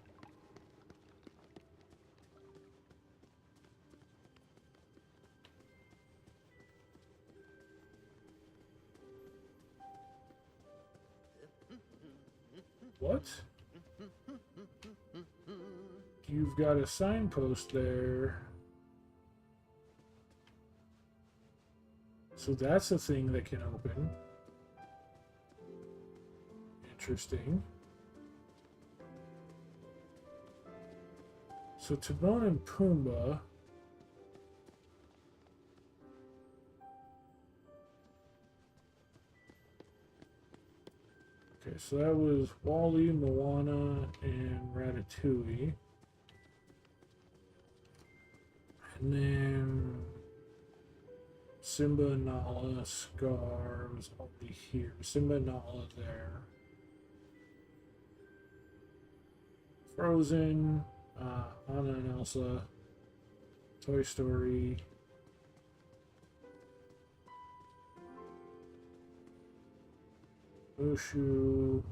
S2: What? You've got a signpost there. So that's a thing that can open. Interesting. So Timon and Pumbaa. Okay, so that was Wall-E, Moana, and Ratatouille. And then Simba, Nala, Scar was already here. Simba, Nala there. Frozen, Anna and Elsa, Toy Story. Mushu,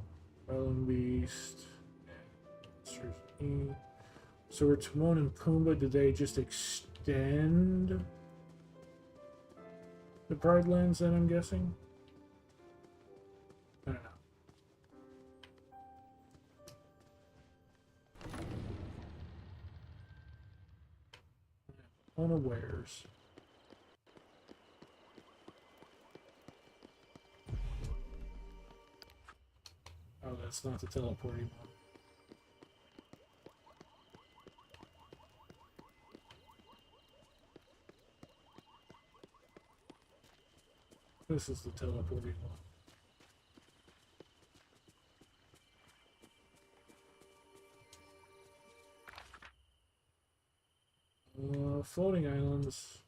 S2: Island Beast, Monsters Inc. So were Timon and Pumbaa, did they just extend the Pride Lands then, I'm guessing? I don't know. unawares. Oh, that's not the teleporting one. This is the teleporting one. Floating islands.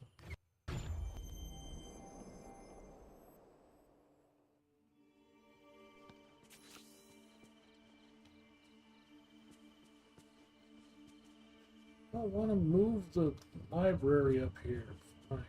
S2: I want to move the library up here. Fine.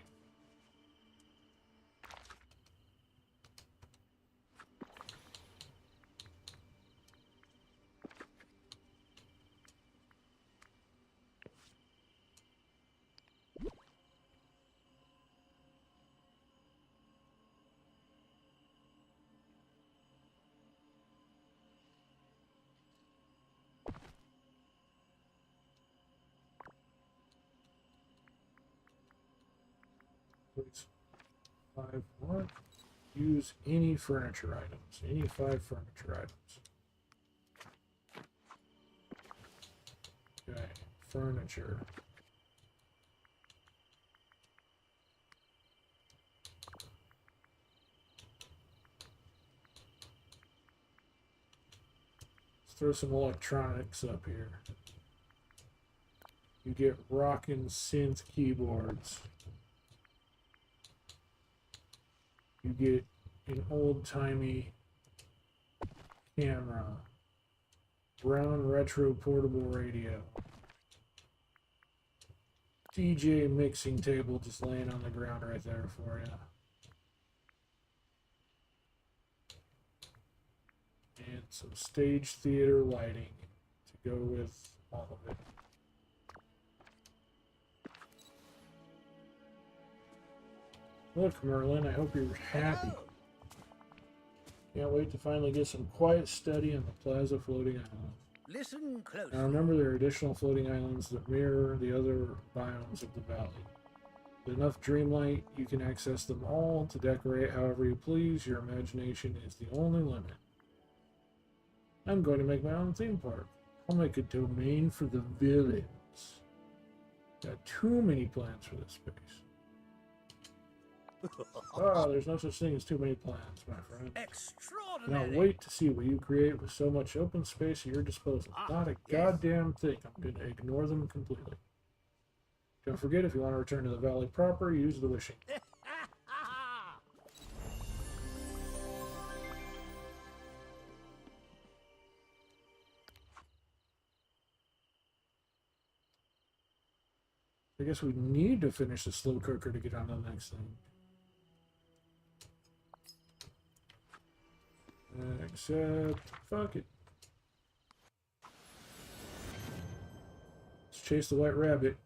S2: Please. 5 more. Use any furniture items. Any 5 furniture items. Okay. Furniture. Let's throw some electronics up here. You get rockin' synth keyboards. You get an old-timey camera, brown retro portable radio, DJ mixing table just laying on the ground right there for you, and some stage theater lighting to go with all of it. Look, Merlin, I hope you're happy. Can't wait to finally get some quiet study on the Plaza Floating Island.
S7: Listen closely.
S2: Now remember, there are additional floating islands that mirror the other biomes of the valley. With enough dreamlight, you can access them all to decorate however you please. Your imagination is the only limit. I'm going to make my own theme park. I'll make a domain for the villains. Got too many plans for this space. Oh, there's no such thing as too many plans, my friend.
S7: Extraordinary.
S2: Now wait to see what you create with so much open space at your disposal. Not a goddamn thing. I'm going to ignore them completely. Don't forget, if you want to return to the valley proper, use the wishing. I guess we need to finish the slow cooker to get on to the next thing. Except, fuck it. Let's chase the white rabbit.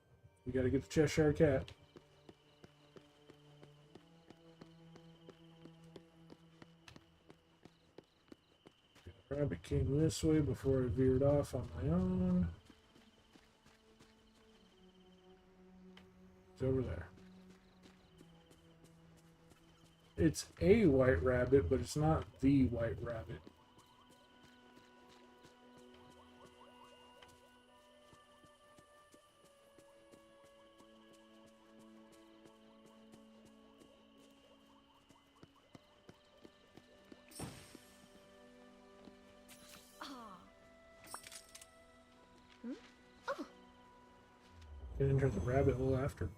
S2: We gotta get the Cheshire Cat. The rabbit came this way before I veered off on my own. It's over there. It's a white rabbit, but it's not the white rabbit. Get into the rabbit hole after.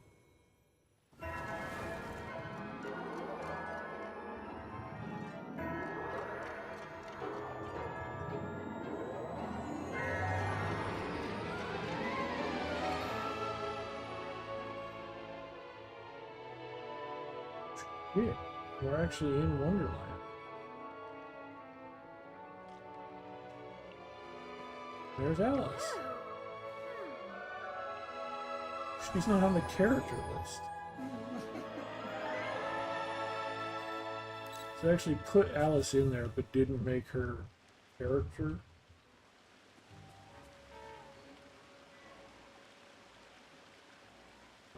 S2: Yeah, we're actually in Wonderland. There's Alice. She's not on the character list. So I actually put Alice in there, but didn't make her character.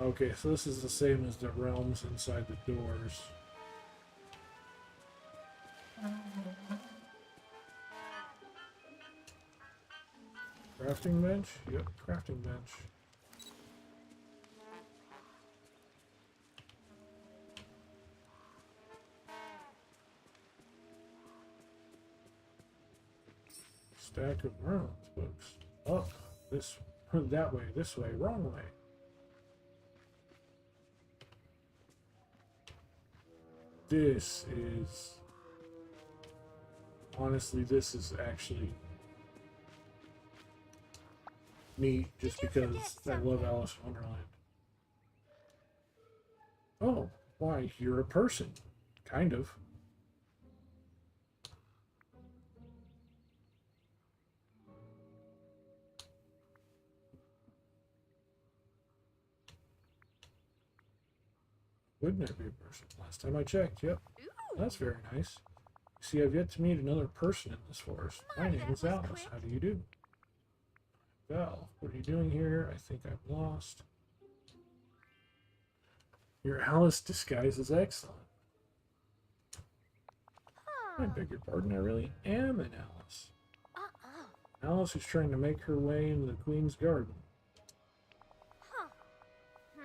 S2: Okay, so this is the same as the realms inside the doors. Crafting bench? Yep, crafting bench. Stack of Merlin's books. Up, this, that way, this way, wrong way. This is... Honestly, this is actually neat just because I love Alice in Wonderland. Oh, why, you're a person. Kind of. Wouldn't it be a person? Last time I checked, yep. That's very nice. See, I've yet to meet another person in this forest. My name is Alice. How do you do? Val, what are you doing here? I think I'm lost. Your Alice disguise is excellent. I beg your pardon, I really am an Alice. Alice is trying to make her way into the Queen's garden.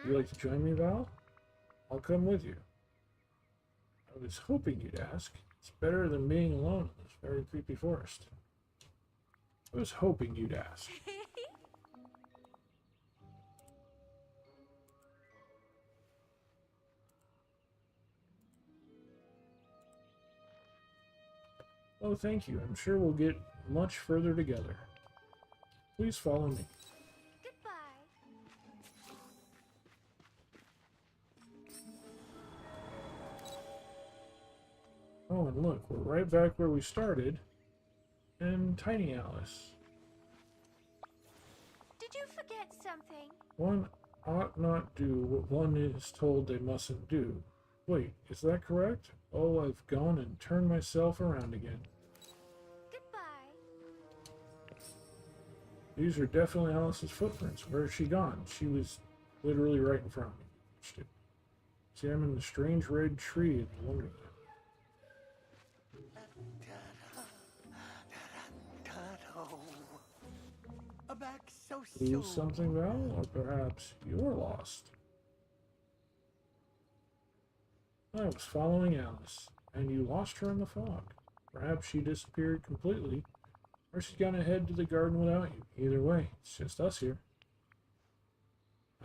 S2: Would you like to join me, Val? I'll come with you. I was hoping you'd ask. It's better than being alone in this very creepy forest. I was hoping you'd ask. Oh, thank you. I'm sure we'll get much further together. Please follow me.
S4: Goodbye.
S2: Oh, and look, we're right back where we started. And Tiny Alice.
S4: Did you forget something?
S2: One ought not do what one is told they mustn't do. Wait, is that correct? Oh, I've gone and turned myself around again.
S4: Goodbye.
S2: These are definitely Alice's footprints. Where has she gone? She was literally right in front of me. See, I'm in the strange red tree in the Wonderland.
S7: Back so
S2: Lose
S7: soon.
S2: something, Val? Or perhaps you're lost? I was following Alice, and you lost her in the fog. Perhaps she disappeared completely, or she's gone ahead to the garden without you. Either way, it's just us here.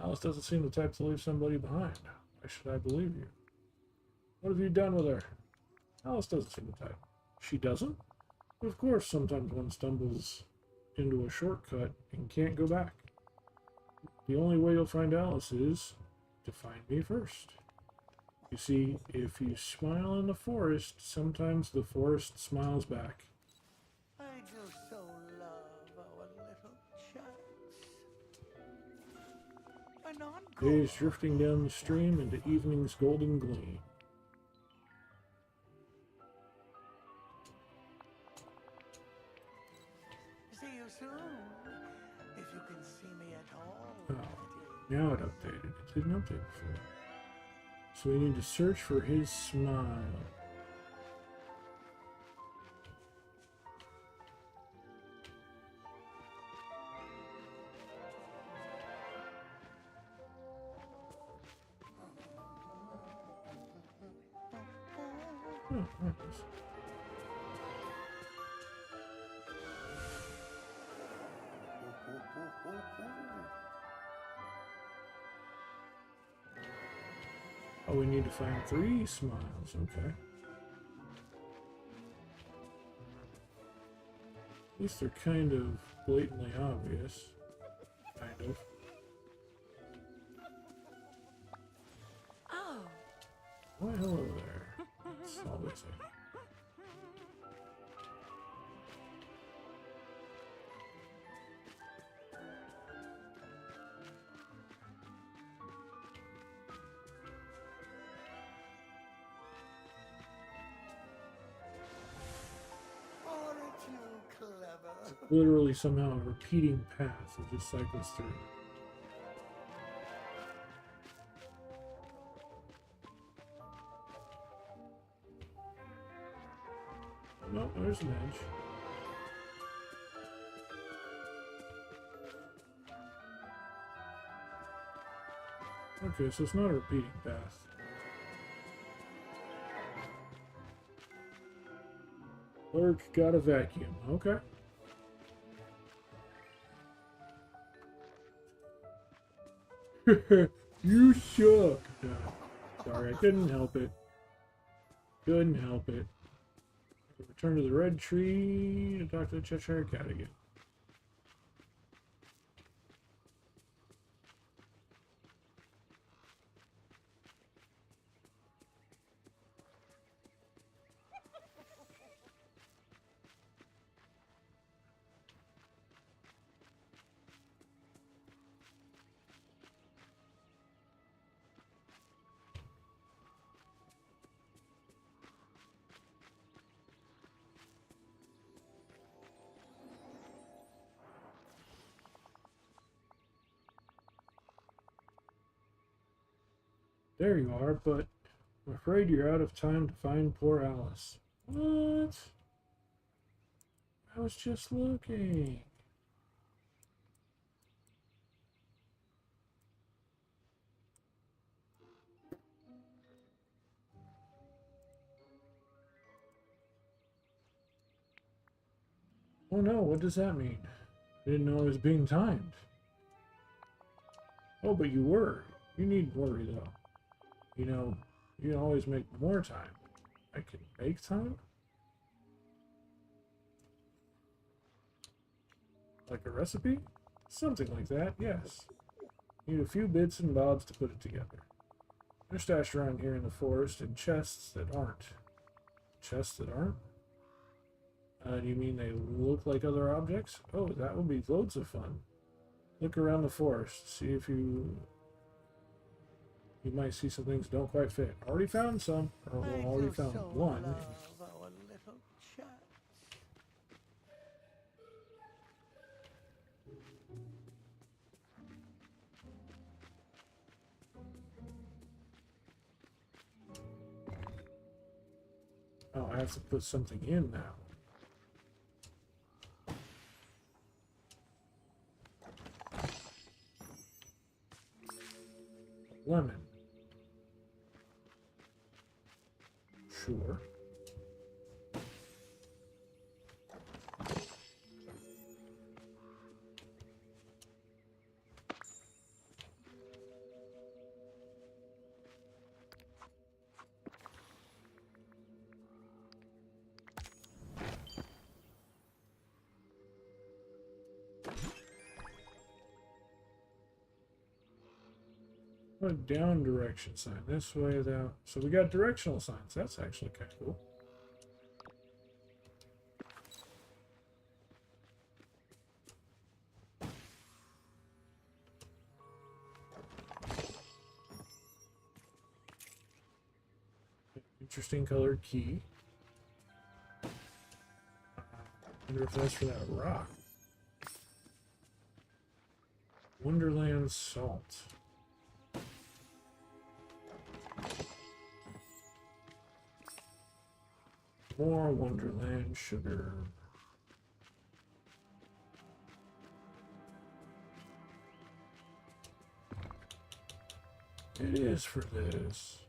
S2: Alice doesn't seem the type to leave somebody behind. Why should I believe you? What have you done with her? Alice doesn't seem the type. She doesn't? But of course, sometimes one stumbles into a shortcut and can't go back. The only way you'll find Alice is to find me first. You see, if you smile in the forest, sometimes the forest smiles back.
S7: I do so love our little chats.
S2: Days drifting down the stream into evening's golden gleam.
S7: See you soon, if you can see me at all.
S2: Oh, now it updated. It didn't update before. So we need to search for his smile. Oh, nice. Oh, we need to find 3 smiles. Okay. At least they're kind of blatantly obvious. Kind of.
S3: Oh.
S2: Why, hello there. That's all they say.
S7: Aren't you clever?
S2: Literally somehow a repeating path that just cycles through. no, there's an edge. Okay, so it's not a repeating path. Clerk got a vacuum. Okay. You suck. Sorry, I couldn't help it. Couldn't help it. Return to the red tree to talk to the Cheshire Cat again. There you are, but I'm afraid you're out of time to find poor Alice. What? I was just looking. Oh no, what does that mean? I didn't know I was being timed. Oh, but you were. You needn't worry, though. You know, you can always make more time. I can make time? Like a recipe? Something like that, yes. Need a few bits and bobs to put it together. They're stashed around here in the forest in chests that aren't. Chests that aren't? Do you mean they look like other objects? Oh, that would be loads of fun. Look around the forest. See if you might see some things that don't quite fit. Already found some. Or well,
S7: I
S2: already
S7: do
S2: found
S7: so
S2: one.
S7: love our little chat.
S2: Oh, I have to put something in now. Lemon. Sure. What a down direction sign. This way, though. So we got directional signs. That's actually kind of cool. Interesting colored key. Wonder if that's for that rock. Wonderland salt. More Wonderland sugar. It is for this.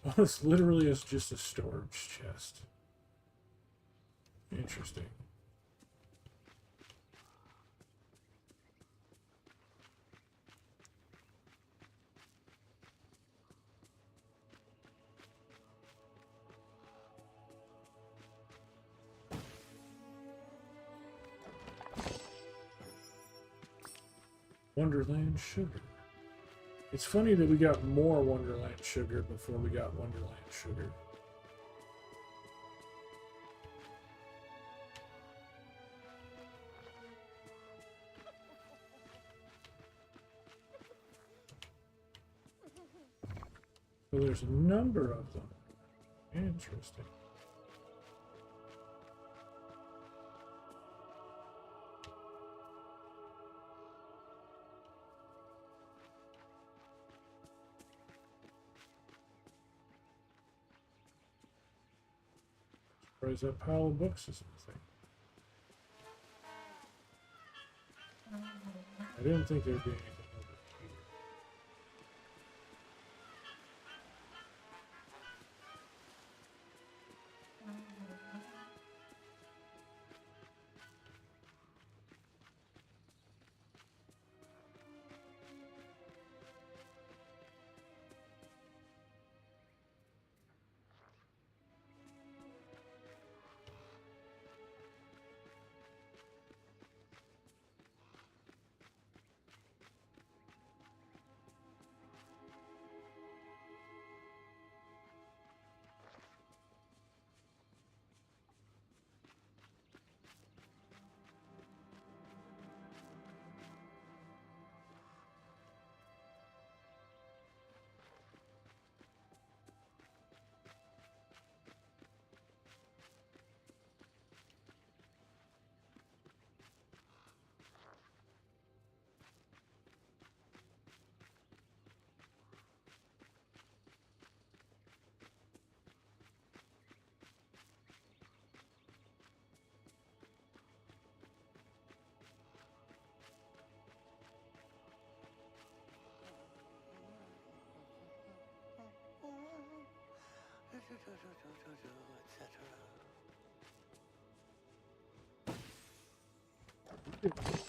S2: Oh, this literally is just a storage chest. Interesting. Wonderland sugar. It's funny that we got more Wonderland sugar before we got Wonderland sugar. So there's a number of them. Interesting. Or is that pile of books is the thing? I didn't think there'd be anything over here.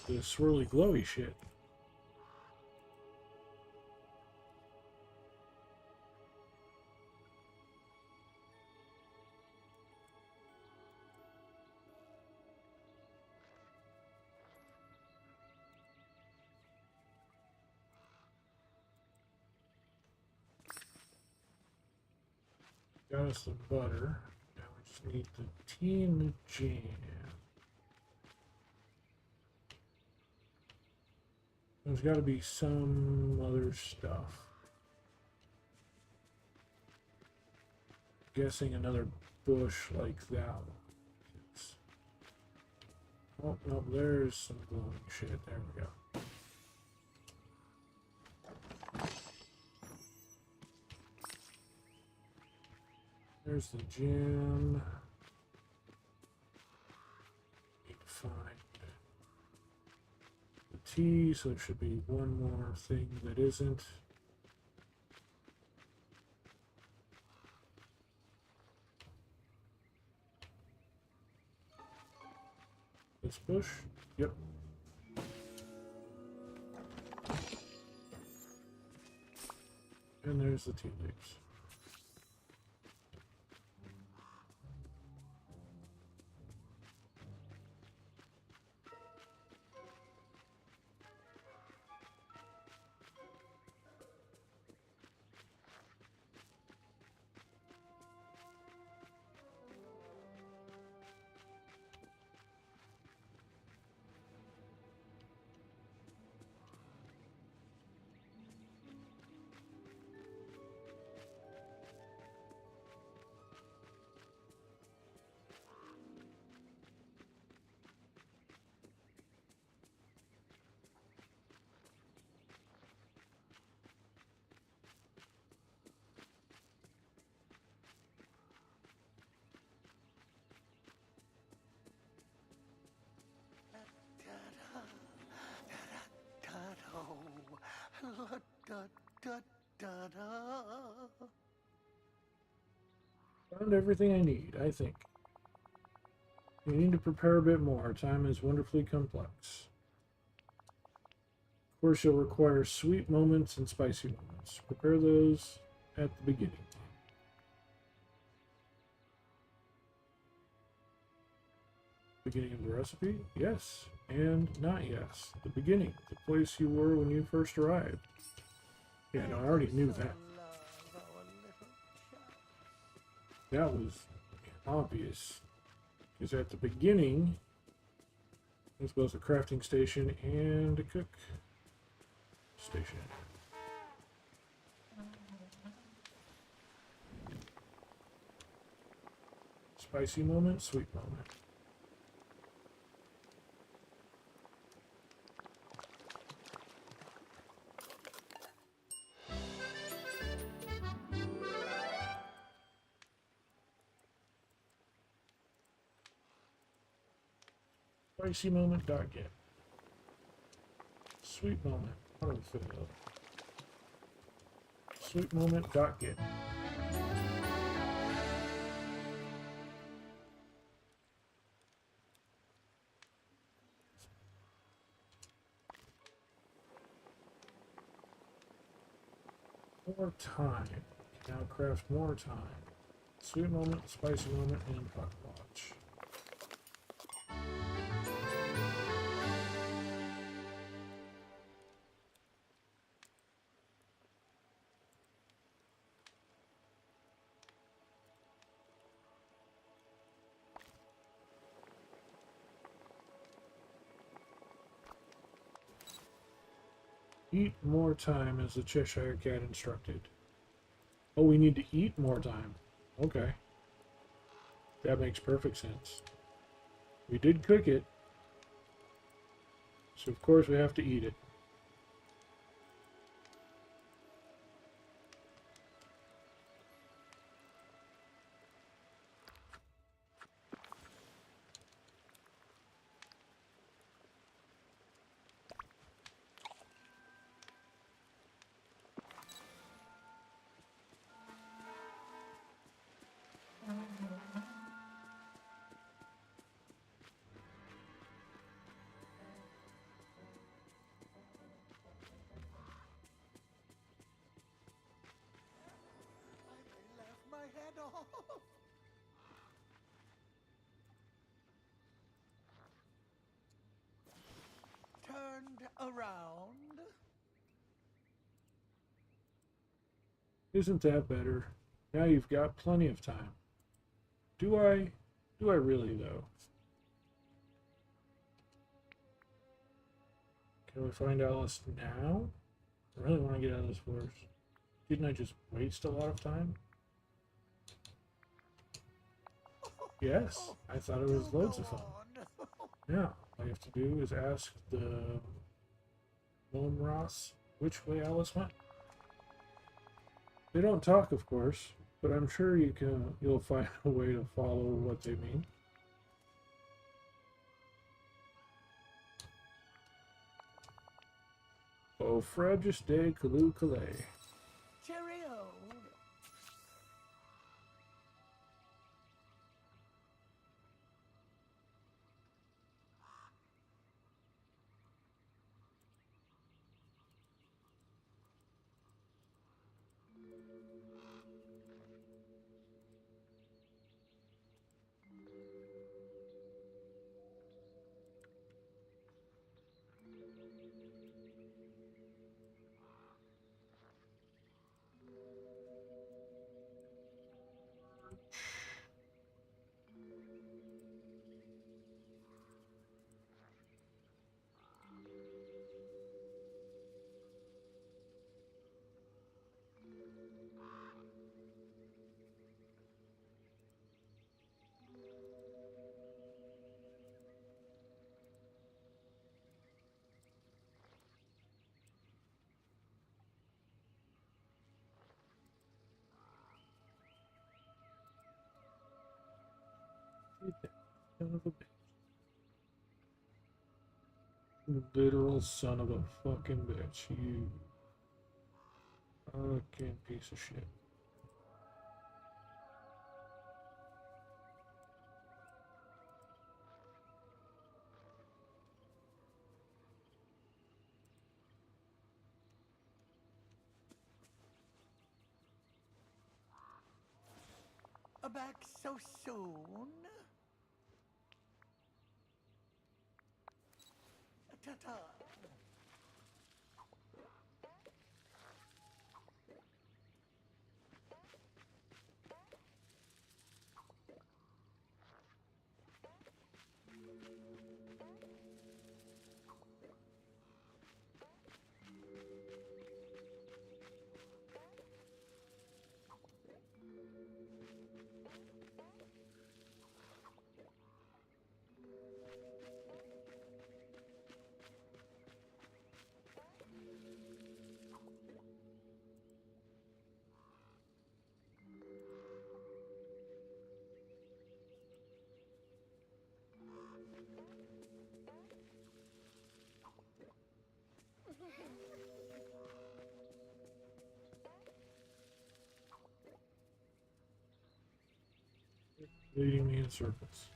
S2: The swirly glowy shit. Got us the butter. Now we just need the tea and the jam. There's got to be some other stuff. Guessing another bush like that one. Oh, no, there's some glowing shit. There we go. There's the gem. Need to find the tea, so there should be one more thing that isn't. This bush? Yep. And there's the tea leaves. Found everything I need, I think. You need to prepare a bit more. Time is wonderfully complex. Of course, you'll require sweet moments and spicy moments. Prepare those at the beginning. Beginning of the recipe? Yes. And not yes. The beginning. The place you were when you first arrived. Yeah, no, I already knew that. That was obvious. Because at the beginning, there's both a crafting station and a cook station. Spicy moment, sweet moment. Spicy moment. Get. Sweet moment. How do we fit it up? Sweet moment. Get. More time. Now craft more time. Sweet moment, spicy moment, and pocket watch. Eat more time as the Cheshire Cat instructed. Oh, we need to eat more time. Okay. That makes perfect sense. We did cook it. So of course we have to eat it.
S7: I left my head off. Turned around.
S2: Isn't that better? Now you've got plenty of time. Do I? Do I really, though? Can we find Alice now? I really want to get out of this forest. Didn't I just waste a lot of time? Yes, I thought it was loads of fun. Yeah, all you have to do is ask the Gnome Ross which way Alice went. They don't talk, of course, but I'm sure you'll find a way to follow what they mean. Oh, frabjous day, Kalu Kalay.
S7: Cheerio.
S2: Son of a bitch. Literal son of a fucking bitch. You fucking piece of shit.
S7: Back so soon? Ta-ta.
S2: Leading me in circles.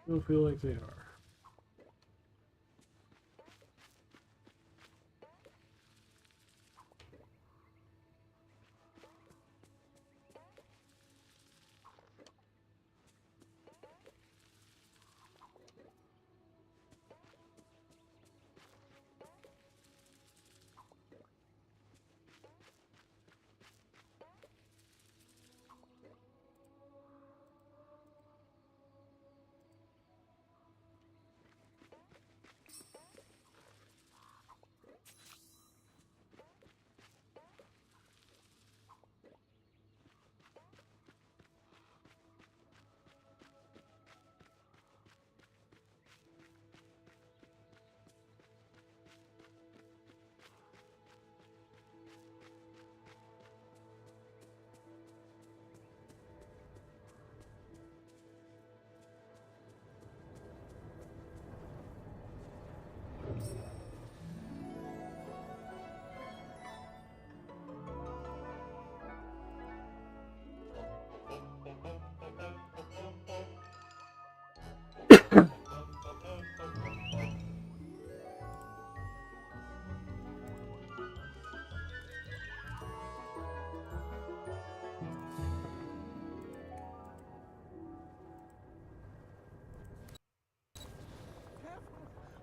S2: I don't feel like they are.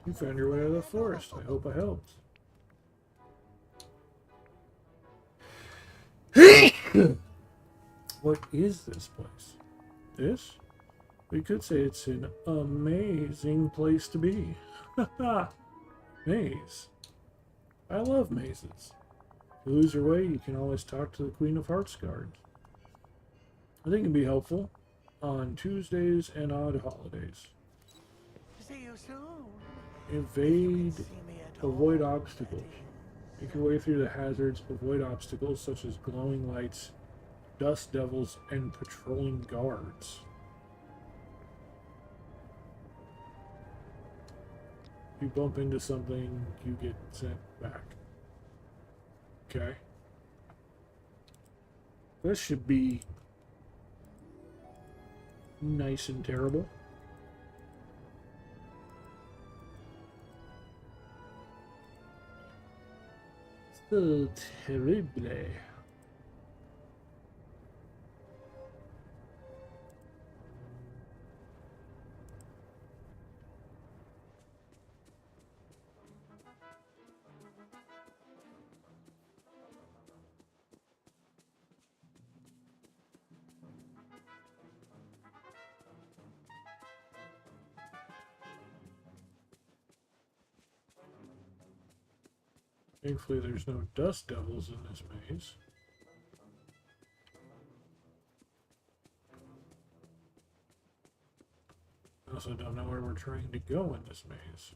S2: You found your way out of the forest. I hope I helped. What is this place? This? We could say it's an amazing place to be. Maze. I love mazes. If you lose your way, you can always talk to the Queen of Hearts guard. I think it can be helpful on Tuesdays and odd holidays.
S7: See you soon.
S2: Evade,
S7: See me at
S2: avoid
S7: home.
S2: obstacles. Make your way through the hazards, avoid obstacles such as glowing lights, dust devils, and patrolling guards. If you bump into something, you get sent back. Okay. This should be nice and terrible. So terrible. Thankfully, there's no dust devils in this maze. I also don't know where we're trying to go in this maze.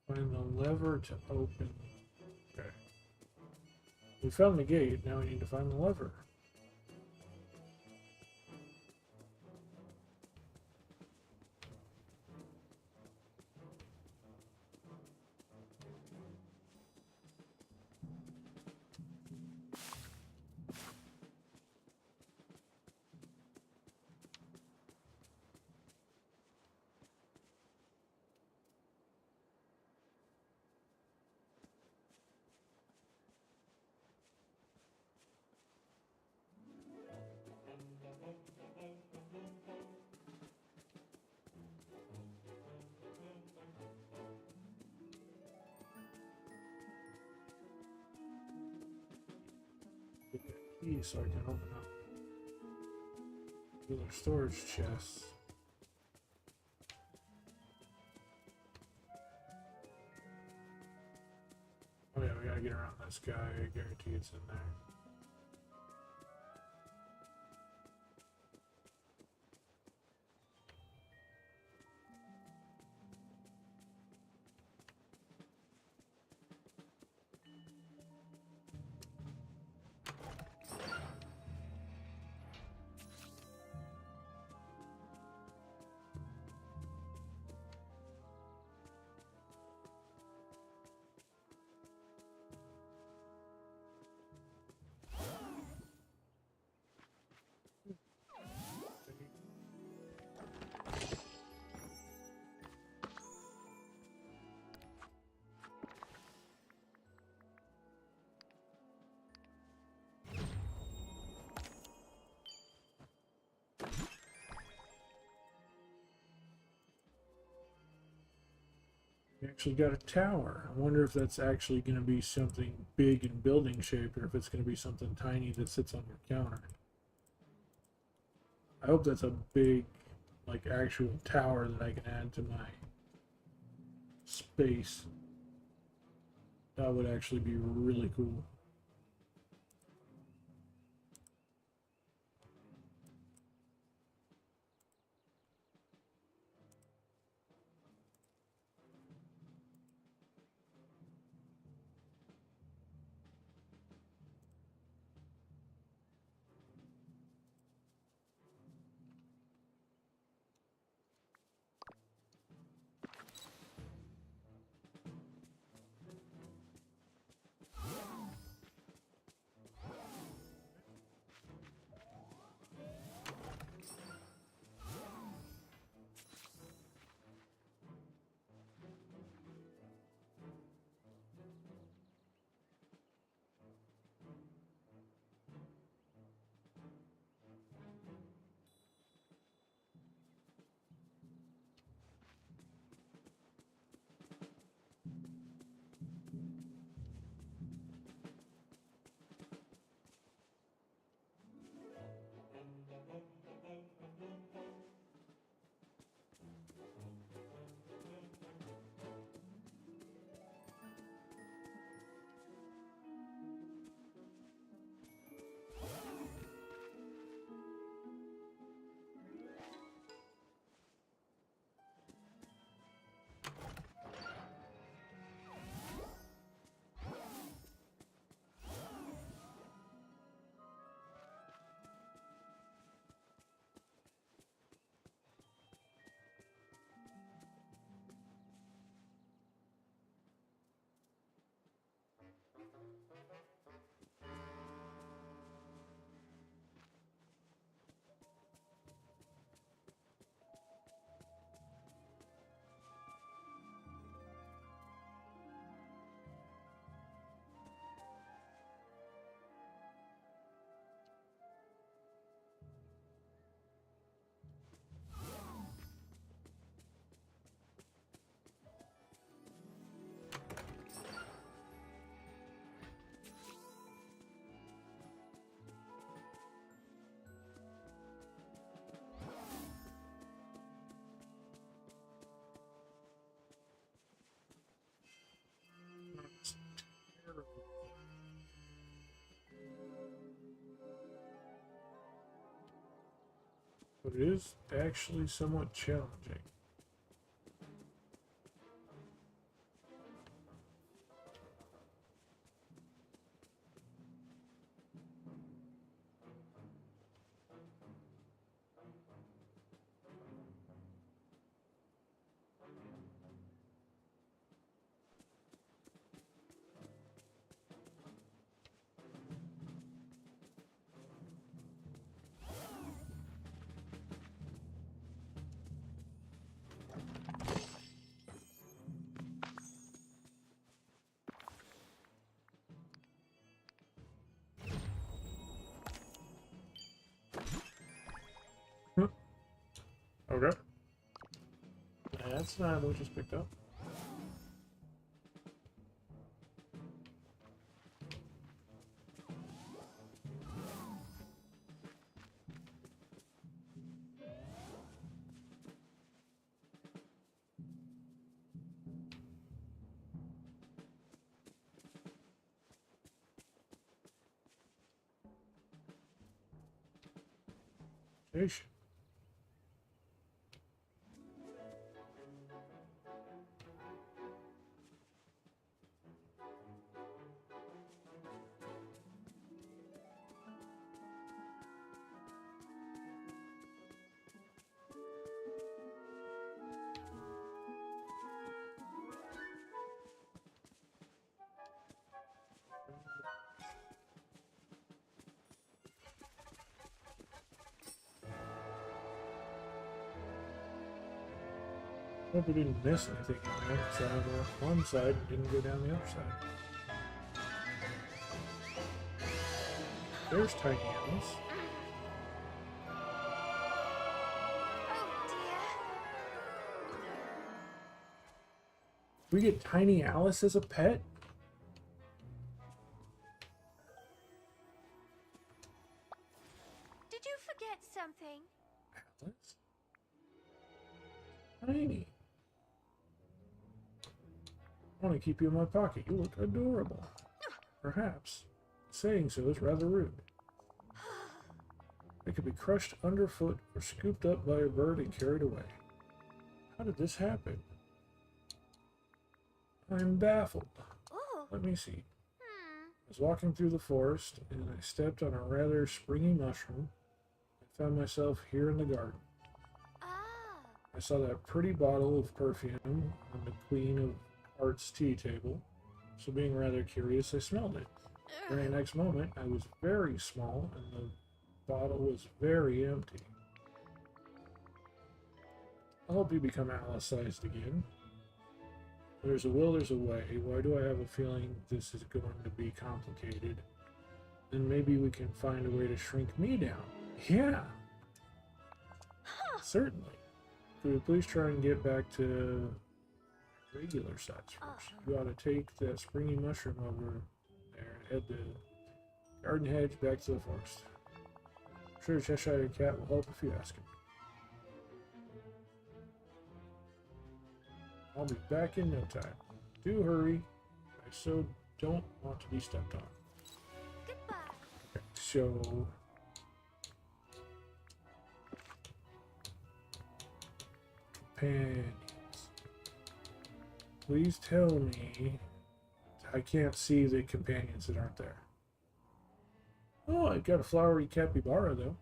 S2: Find the lever to open. Okay. We found the gate, now we need to find the lever. key so I can open up the storage chests. Oh yeah, we gotta get around this guy. I guarantee it's in there. We actually got a tower. I wonder if that's actually going to be something big in building shape or if it's going to be something tiny that sits on your counter. I hope that's a big, like, actual tower that I can add to my space. That would actually be really cool. But it is actually somewhat challenging. Okay. That's not what we just picked up. Station. Hope we didn't miss anything on the other side or one side and didn't go down the other side. There's Tiny Alice.
S4: Oh dear.
S2: We get Tiny Alice as a pet?
S4: Did you forget something?
S2: Alice? Tiny. I want to keep you in my pocket. You look adorable. Perhaps. Saying so is rather rude. It could be crushed underfoot or scooped up by a bird and carried away. How did this happen? I'm baffled.
S4: Oh.
S2: Let me see. I was walking through the forest and I stepped on a rather springy mushroom. I found myself here in the garden.
S4: Ah.
S2: I saw that pretty bottle of perfume on the Queen of Hearts tea table, so being rather curious, I smelled it. The very next moment, I was very small and the bottle was very empty. I hope you become Alice-sized again. There's a will, there's a way. Why do I have a feeling this is going to be complicated? Then maybe we can find a way to shrink me down. Yeah! Certainly. Could we please try and get back to regular size first? You ought to take that springy mushroom over there and head the garden hedge back to the forest. I'm sure Cheshire Cat will help if you ask him. I'll be back in no time. Do hurry. I so don't want to be stepped on.
S4: Goodbye.
S2: Okay, so companions. Please tell me I can't see the companions that aren't there. Oh, I've got a flowery capybara though.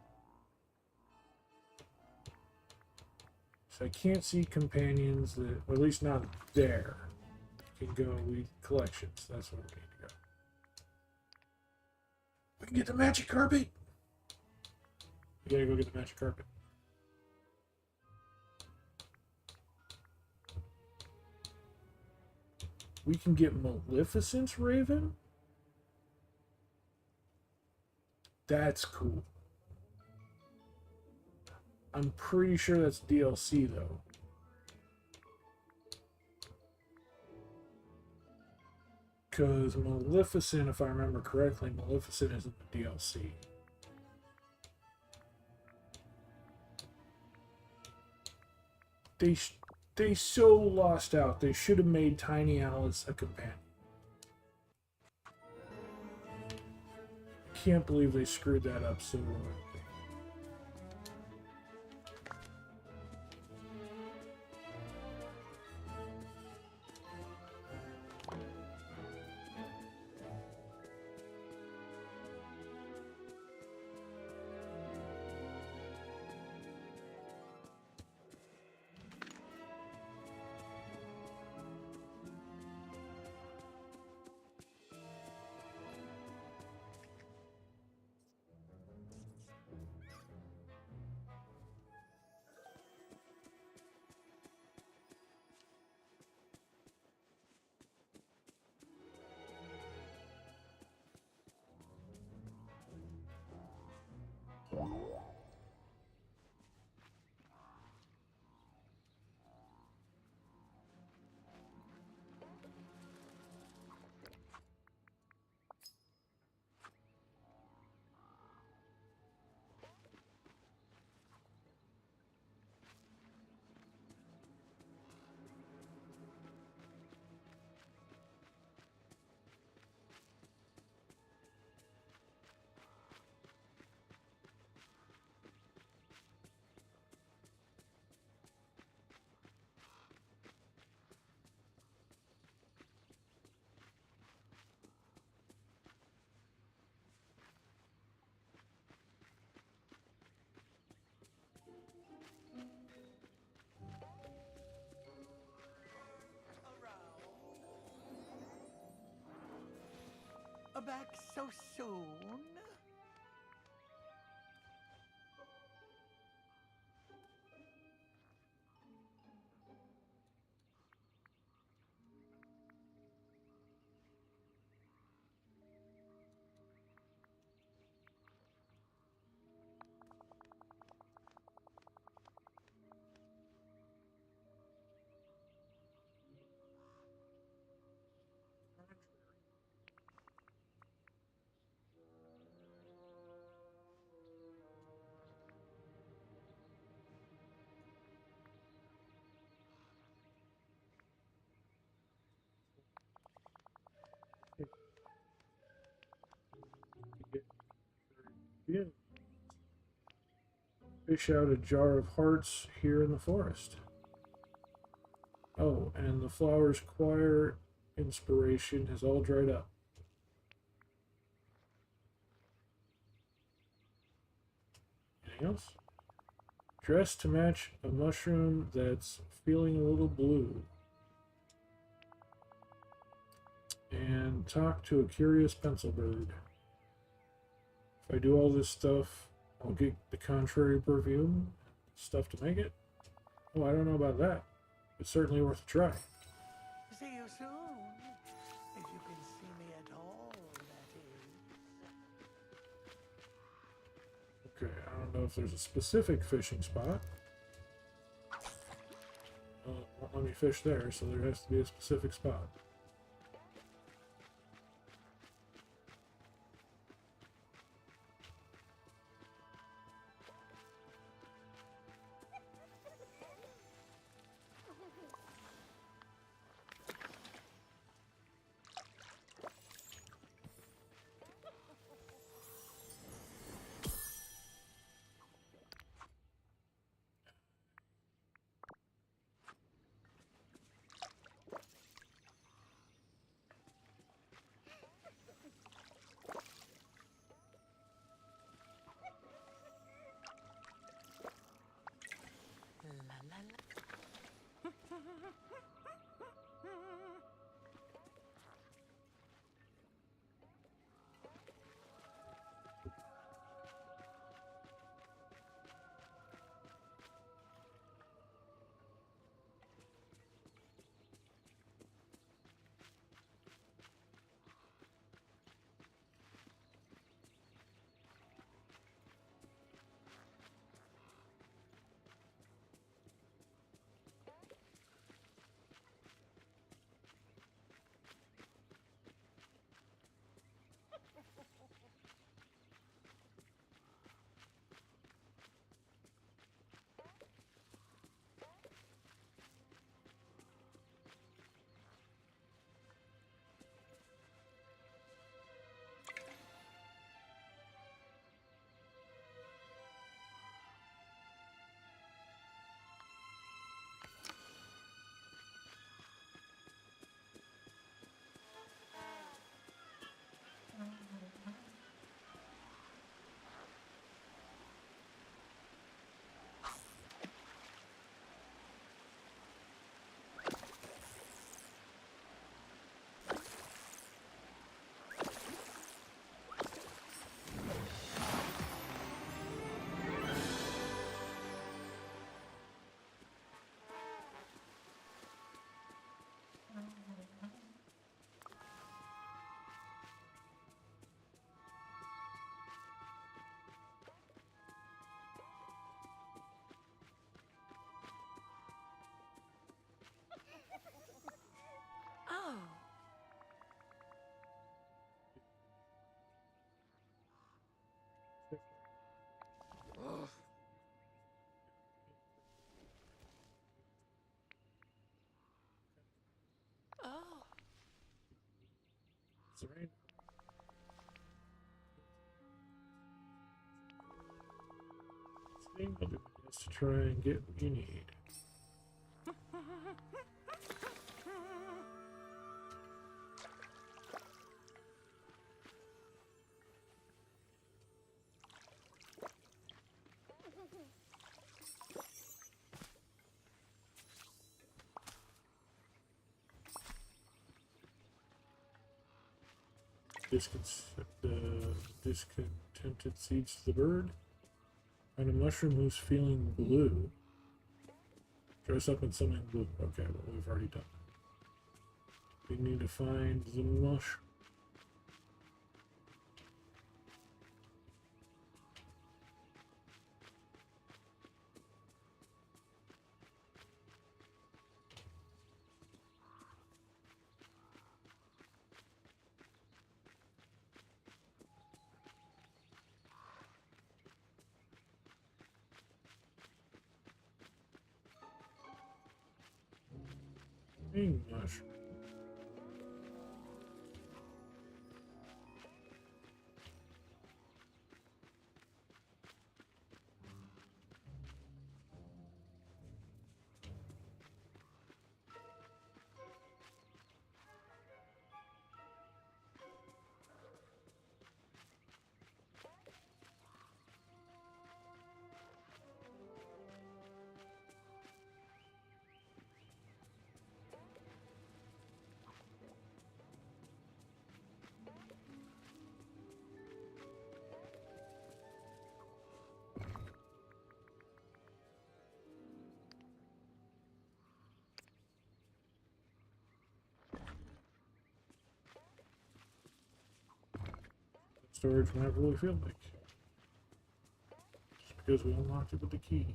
S2: So I can't see companions that, or at least not there. Can go with collections. That's where we need to go. We can get the magic carpet. We gotta go get the magic carpet. We can get Maleficent's Raven. That's cool. I'm pretty sure that's DLC though. Because Maleficent, if I remember correctly, Maleficent isn't the DLC. They so lost out. They should have made Tiny Alice a companion. Can't believe they screwed that up so well.
S7: Back so soon?
S2: Yeah. Fish out a jar of hearts here in the forest. Oh, and the flowers choir inspiration has all dried up. Anything else? Dress to match a mushroom that's feeling a little blue. And talk to a curious pencil bird. If I do all this stuff, I'll get the contrary perfume stuff to make it. Oh, I don't know about that. It's certainly worth a try.
S7: See you soon. If you can see me at all, that is.
S2: Okay, I don't know if there's a specific fishing spot. Won't let me fish there, so there has to be a specific spot.
S3: Oh. Oh.
S2: It's right. I'll do my best to try and get what you need. discontented seeds to the bird. Find a mushroom who's feeling blue. Dress up in something blue. Okay, well, we've already done that. We need to find the mushroom. Mushroom. Storage whenever we feel like. Just because we unlocked it with the key.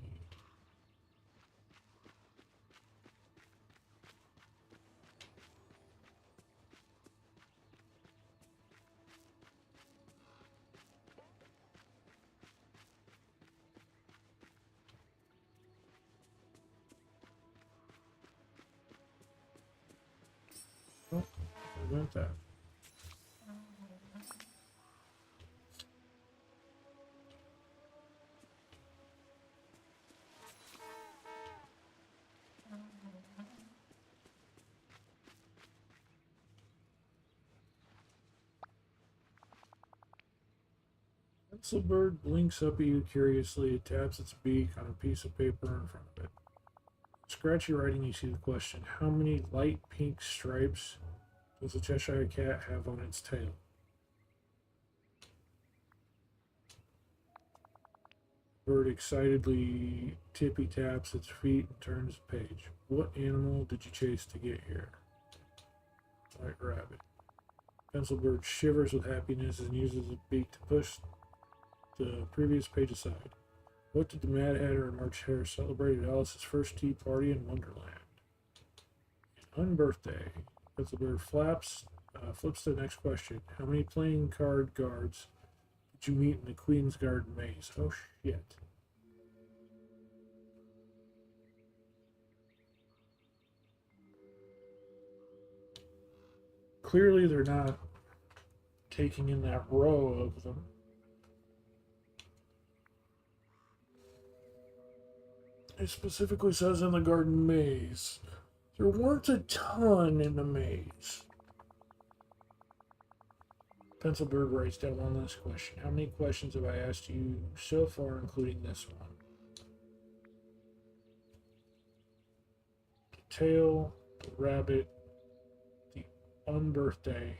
S2: Oh, what about that? Pencil bird blinks up at you curiously. It taps its beak on a piece of paper in front of it. Scratchy writing, you see the question: how many light pink stripes does a Cheshire cat have on its tail? Bird excitedly tippy taps its feet and turns the page. What animal did you chase to get here? White rabbit. Pencil bird shivers with happiness and uses its beak to push the previous page aside. What did the Mad Hatter and March Hare celebrate at Alice's first tea party in Wonderland? On birthday. Pencil bird flips to the next question. How many playing card guards did you meet in the Queen's Garden maze? Oh shit. Clearly they're not taking in that row of them. It specifically says in the garden maze. There weren't a ton in the maze. Pencilbird writes down one last question. How many questions have I asked you so far, including this one? The tail, the rabbit, the unbirthday.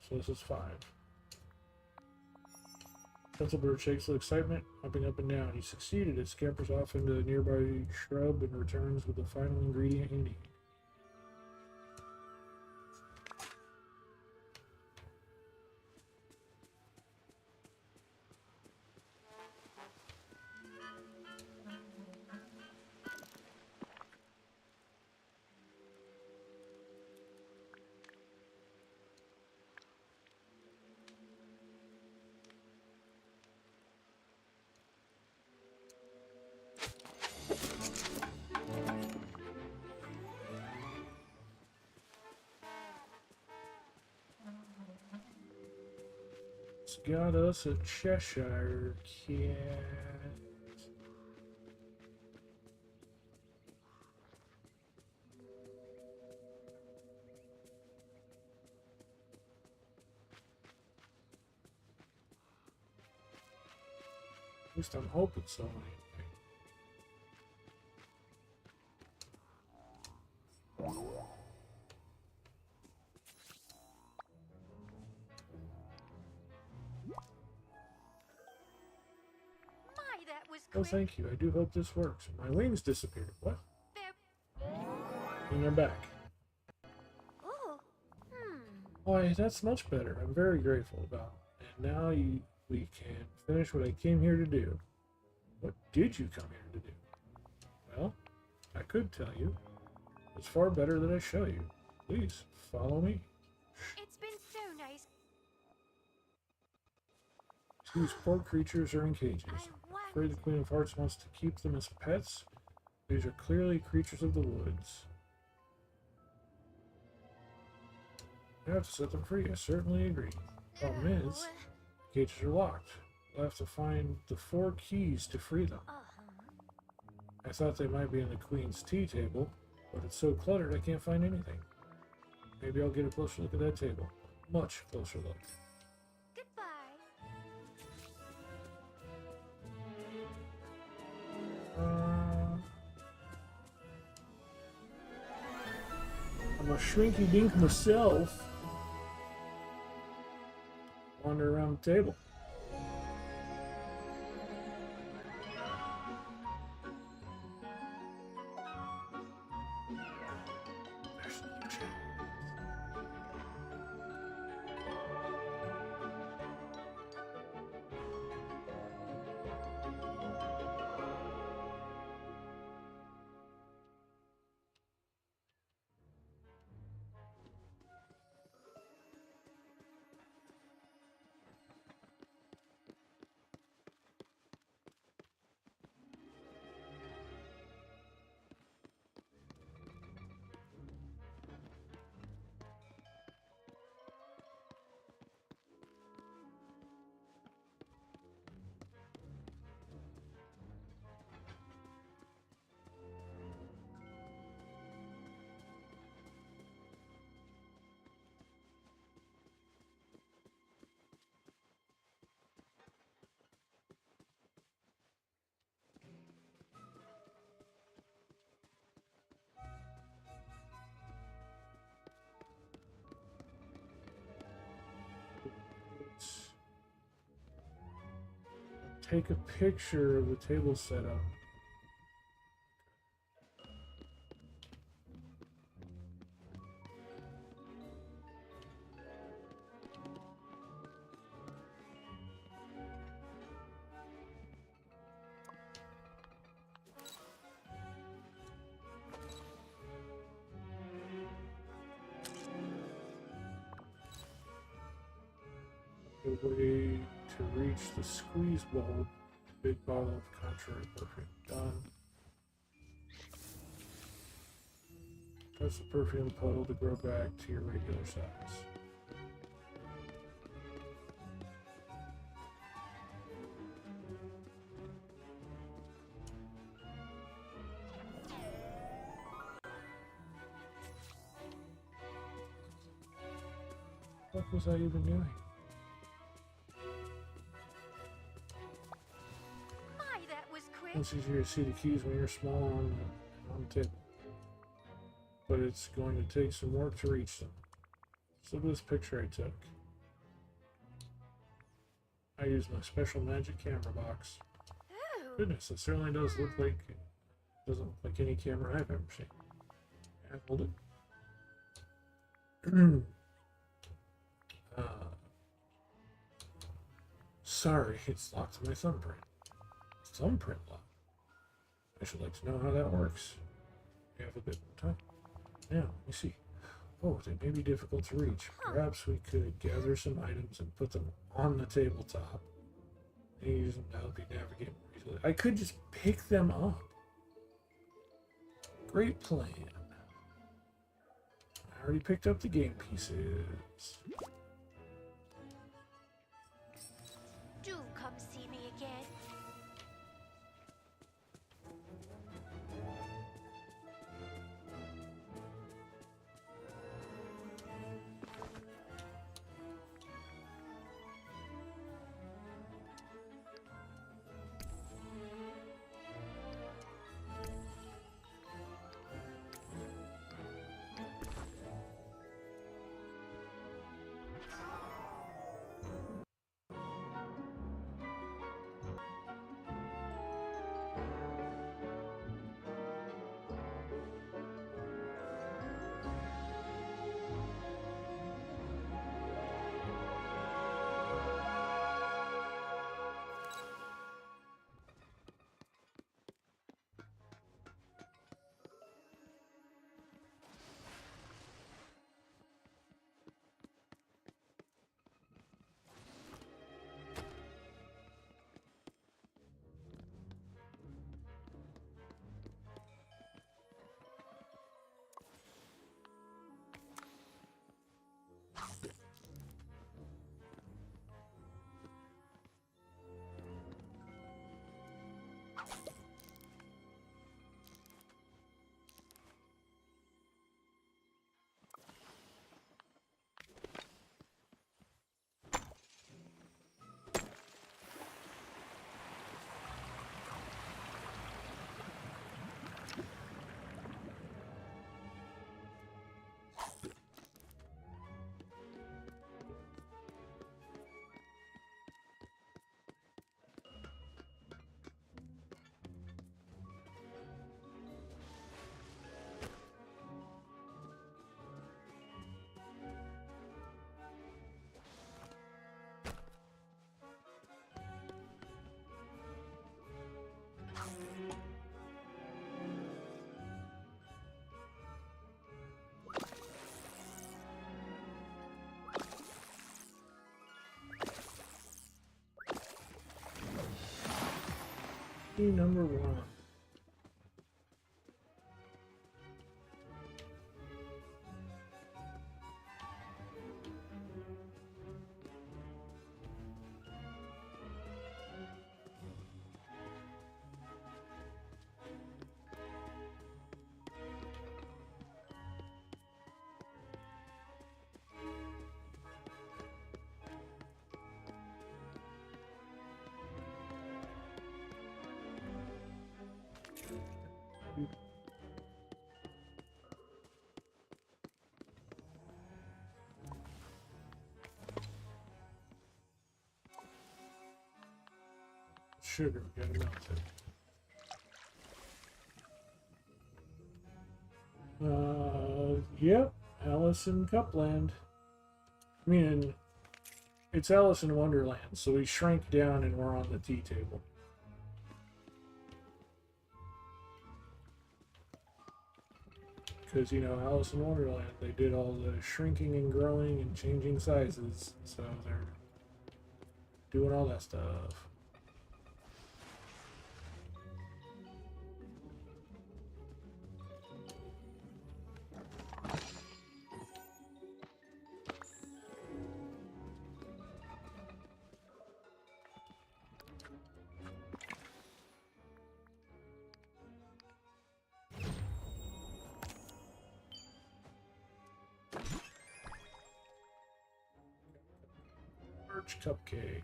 S2: So this is 5. Pencilbird shakes with excitement, hopping up and down. He succeeded. It scampers off into a nearby shrub and returns with the final ingredient you need. It's got us a Cheshire cat. At least I'm hoping so. Oh, thank you. I do hope this works. My wings disappeared. What?
S4: There.
S2: And they're back.
S4: Oh.
S2: Why, that's much better. I'm very grateful about it. And now we can finish what I came here to do. What did you come here to do? Well, I could tell you. It's far better that I show you. Please, follow me.
S4: It's been so nice.
S2: These poor creatures are in cages.
S4: I
S2: I'm
S4: want.
S2: afraid the Queen of Hearts wants to keep them as pets. These are clearly creatures of the woods. I have to set them free. I certainly agree. Problem is, the cages are locked. We'll have to find the 4 keys to free them. I thought they might be in the Queen's tea table, but it's so cluttered I can't find anything. Maybe I'll get a closer look at that table. Much closer look.
S4: Goodbye.
S2: I'm a shrinky dink myself. Wander around the table. There's another chair. Take a picture of the table setup. A way to reach the squeeze bowl. Big bottle of contrary perfume. Done. Press the perfume puddle to grow back to your regular size. What was I even doing?
S4: My, that was quick.
S2: It's easier to see the keys when you're small on the table. But it's going to take some work to reach them. So look at this picture I took. I used my special magic camera box.
S4: Oh.
S2: Goodness, it certainly doesn't look like any camera I've ever seen. Yeah, hold it. Sorry, it's locked to my thumbprint. Thumbprint lock. I should like to know how that works. We have a bit more time. Now, let me see. Oh, they may be difficult to reach. Perhaps we could gather some items and put them on the tabletop. And use them to help you navigate more easily. I could just pick them up. Great plan. I already picked up the game pieces.
S4: Do come see me again.
S2: Recipe number 1. Sugar, we gotta melt it. Yep, Alice in Cupland. I mean, it's Alice in Wonderland, so we shrank down and we're on the tea table. Because, you know, Alice in Wonderland, they did all the shrinking and growing and changing sizes, so they're doing all that stuff. Birch cupcake.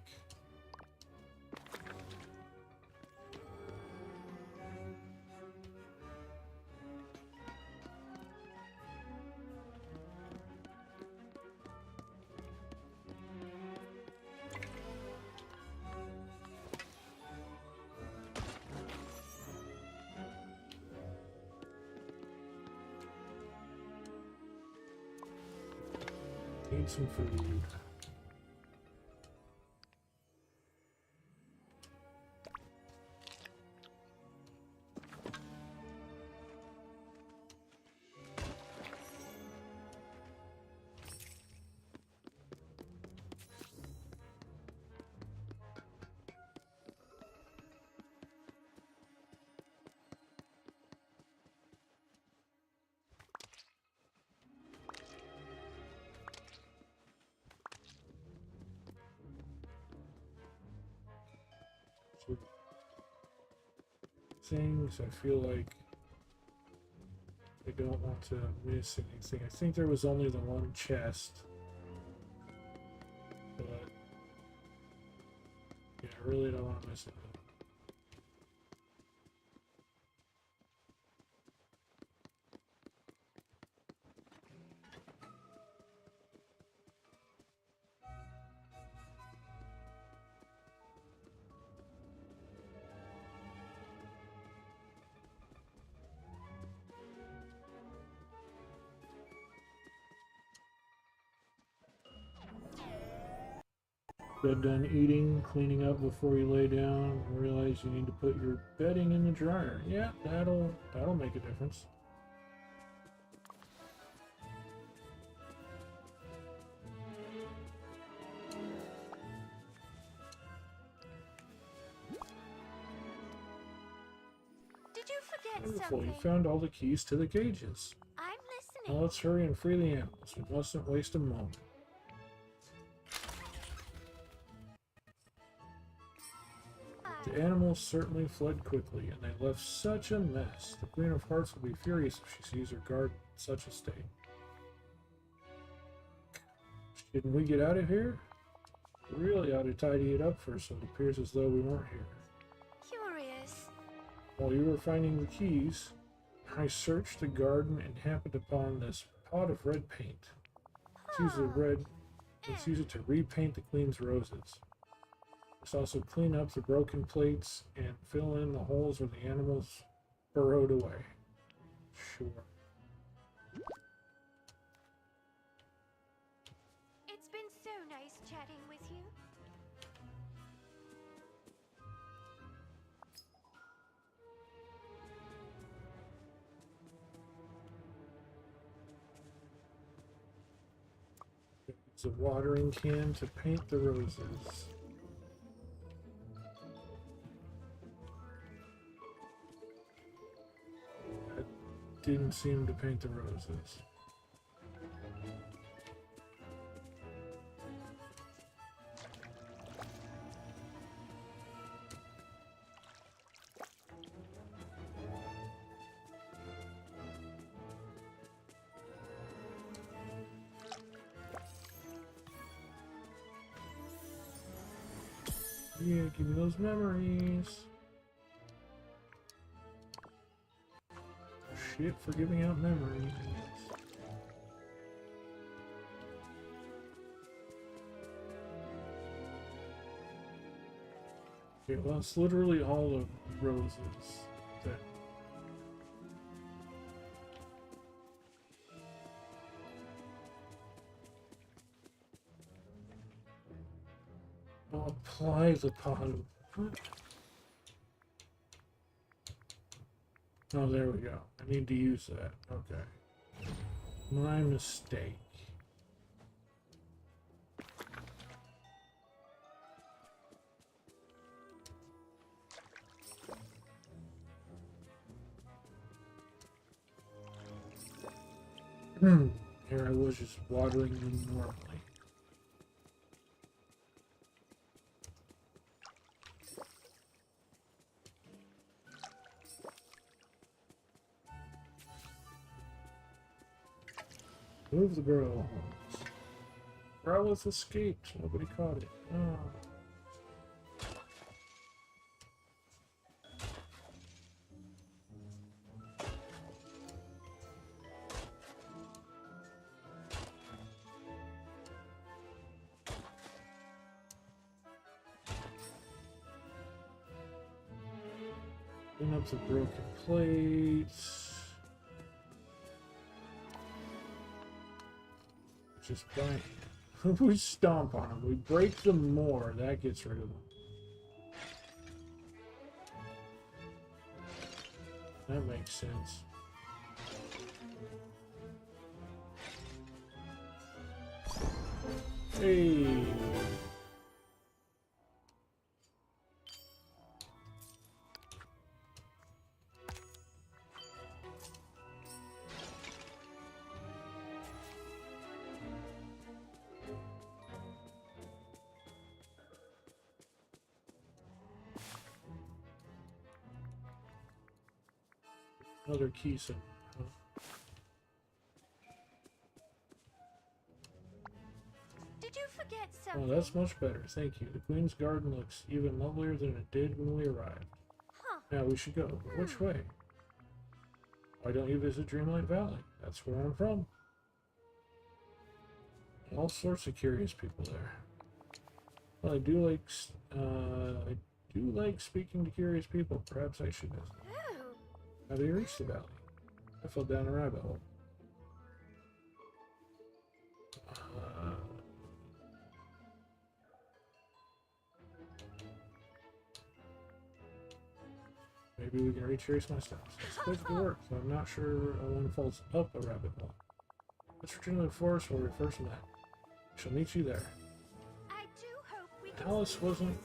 S2: Need some food. Things I feel like I don't want to miss anything. I think there was only the one chest, but yeah, I really don't want to miss it. Good done eating, cleaning up before you lay down, and realize you need to put your bedding in the dryer. Yeah, that'll make a difference.
S4: Did you forget
S2: Wonderful,
S4: something?
S2: you found all the keys to the cages.
S4: I'm
S2: Now
S4: listening.
S2: let's hurry and free the animals. We mustn't waste a moment. The animals certainly fled quickly, and they left such a mess. The Queen of Hearts will be furious if she sees her guard in such a state. Shouldn't we get out of here? We really ought to tidy it up first so it appears as though we weren't here.
S4: Curious.
S2: While you were finding the keys, I searched the garden and happened upon this pot of red paint. Let's use it to repaint the Queen's roses. Let's also clean up the broken plates and fill in the holes where the animals burrowed away. Sure.
S4: It's been so nice chatting with you.
S2: Use a watering can to paint the roses. didn't seem to paint the roses. Yeah, give me those memories. Shit for giving out memories. Okay, well, it's literally all of roses. That I'll apply the pot. Oh, there we go. I need to use that. Okay. My mistake. Here I was just watering them normally. Move the girl. Rowleth escaped. Nobody caught it. Oh. Clean up the broken plates. Just bite. We stomp on them. We break them more. That gets rid of them. That makes sense. Hey. Another key set.
S4: Did you forget
S2: Oh,
S4: something?
S2: that's much better. Thank you. The Queen's Garden looks even lovelier than it did when we arrived.
S4: Huh.
S2: Now we should go. But which way? Why don't you visit Dreamlight Valley? That's where I'm from. All sorts of curious people there. Well, I do like speaking to curious people. Perhaps I should visit.
S4: Oh.
S2: How do you reach the valley? I fell down a rabbit hole. Maybe we can retrace my steps. It's supposed to work, so I'm not sure one falls up a rabbit hole. Let's return to the forest where we first met. I shall meet you there.
S4: I do hope we can.
S2: Alice wasn't...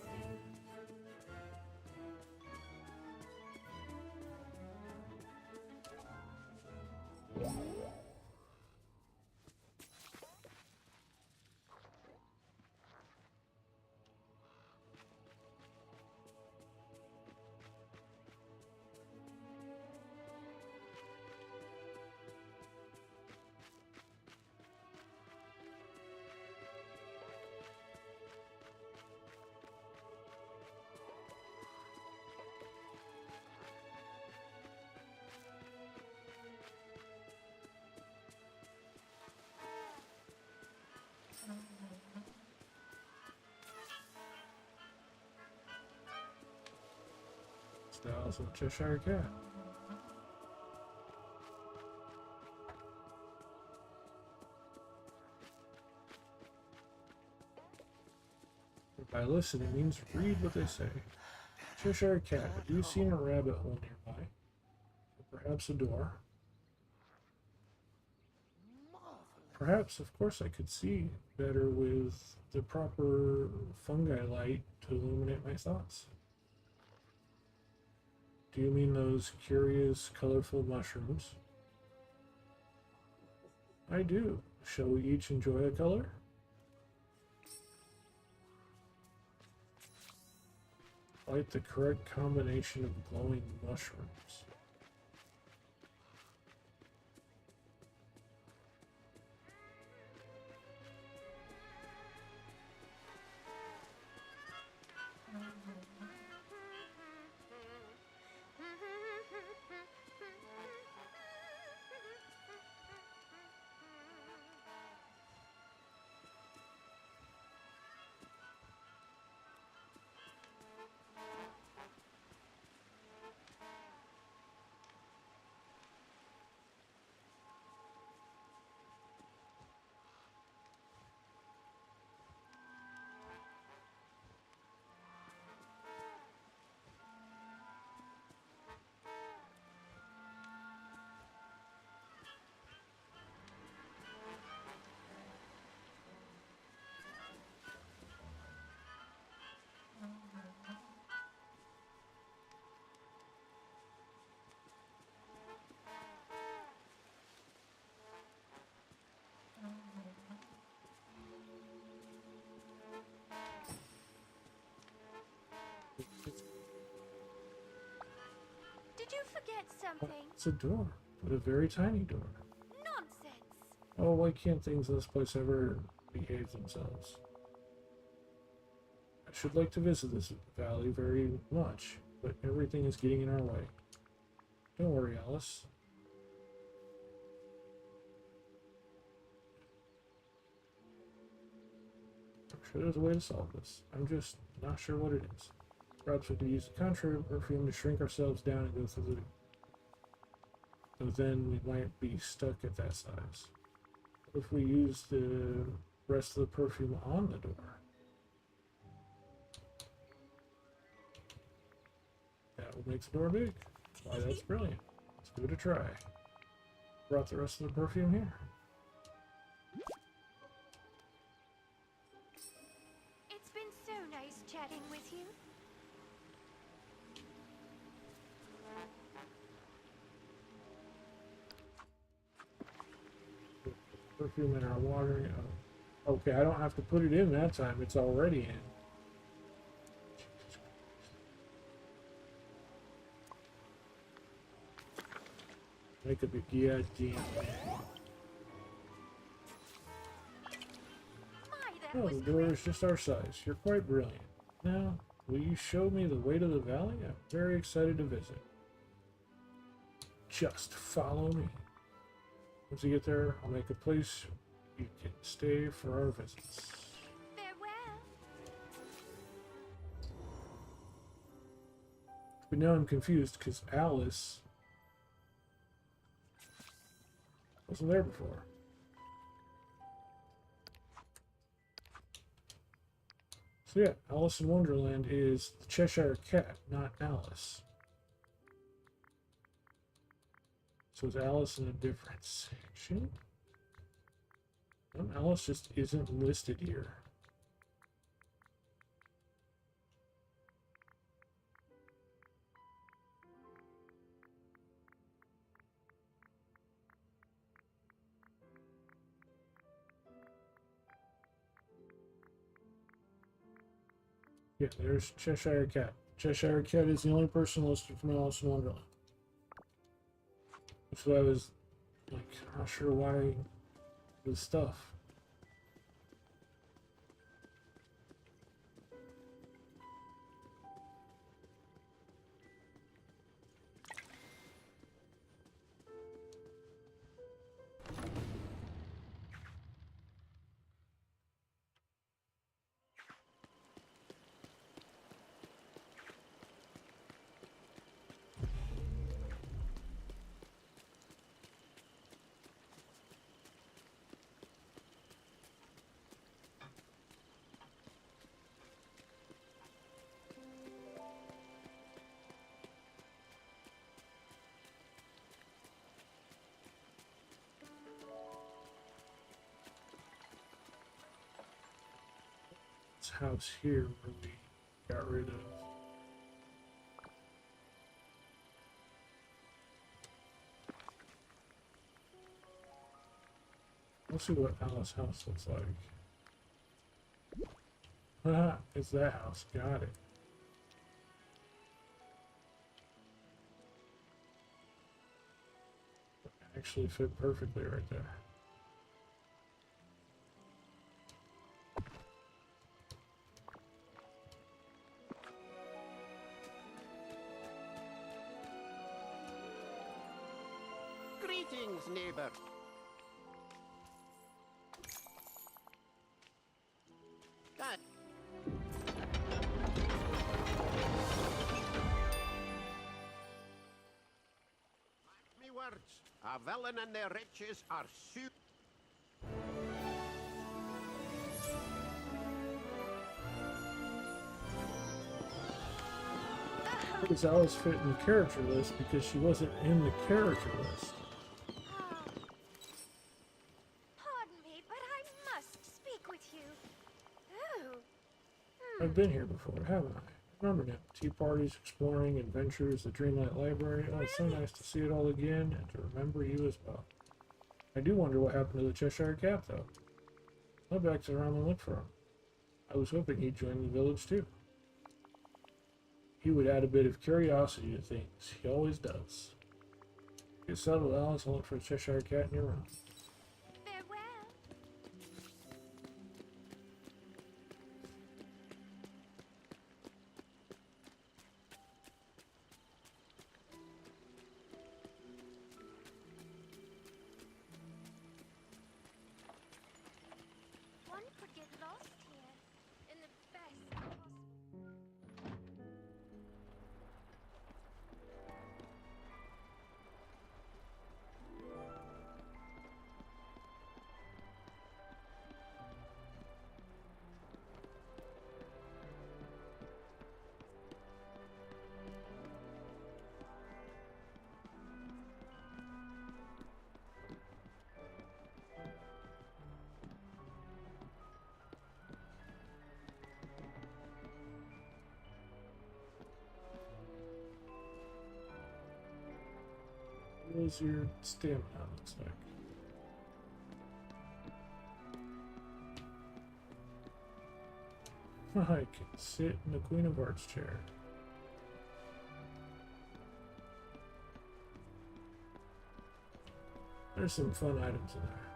S2: Styles of Cheshire Cat. By listening means read what they say. Cheshire Cat, have you seen a rabbit hole nearby? Or perhaps a door? Perhaps, of course, I could see better with the proper fungi light to illuminate my thoughts. Do you mean those curious, colorful mushrooms? I do. Shall we each enjoy a color? Light the correct combination of glowing mushrooms.
S4: Did you forget something?
S2: It's a door, but a very tiny door.
S4: Nonsense.
S2: Oh, why can't things in this place ever behave themselves? I should like to visit this valley very much, but everything is getting in our way. Don't worry, Alice. I'm sure there's a way to solve this. I'm just not sure what it is. Perhaps we could use the contrary perfume to shrink ourselves down and go through the... So then we might be stuck at that size. What if we use the rest of the perfume on the door? That would make the door big. Why, that's brilliant. Let's give it a try. Brought the rest of the perfume here.
S4: It's been so nice chatting with you.
S2: Perfume in our watering. Oh, okay, I don't have to put it in that time. It's already in. Make a big yeah, damn.
S4: My, that
S2: Oh,
S4: was
S2: the door is just our size. You're quite brilliant. Now, will you show me the way to the valley? I'm very excited to visit. Just follow me. Once you get there, I'll make a place you can stay for our visits.
S4: farewell.
S2: But now I'm confused because Alice wasn't there before. So yeah, Alice in Wonderland is the Cheshire Cat, not Alice. So is Alice in a different section? No, Alice just isn't listed here. Yeah, there's Cheshire Cat. Cheshire Cat is the only person listed from Alice in Wonderland. So I was like, not sure why the stuff. House here where we got rid of Let's see what Alice's house looks like. Haha, it's that house. Got it. Actually fit perfectly right there.
S6: Greetings, neighbor. God. Me words. A villain and their riches are soup.
S2: How does Alice fit in the character list? Because she wasn't in the character list.
S4: Pardon me, but I must speak with you. Oh.
S2: I've been here before, haven't I? Remember now, tea parties, exploring, adventures, the Dreamlight Library. Oh, it's so nice to see it all again and to remember you as well. I do wonder what happened to the Cheshire Cat, though. I'll back to around and look for him. I was hoping he'd join the village, too. He would add a bit of curiosity to things. He always does. Get settled, Alice, and look for the Cheshire Cat in your room.
S4: Farewell. One could get lost here in the best possible.
S2: What was your stamina looks like? I can sit in the Queen of Hearts chair. There's some fun items in there.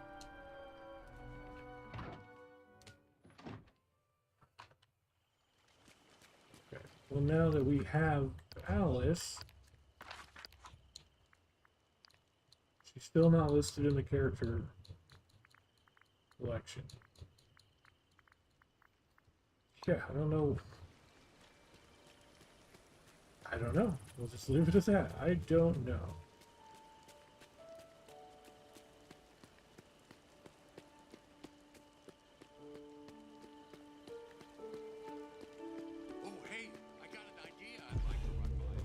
S2: Okay. Well, now that we have Alice, she's still not listed in the character collection. Yeah, I don't know. I don't know. We'll just leave it at that. I don't know.
S6: Oh, hey, I got an idea I'd like to run by you.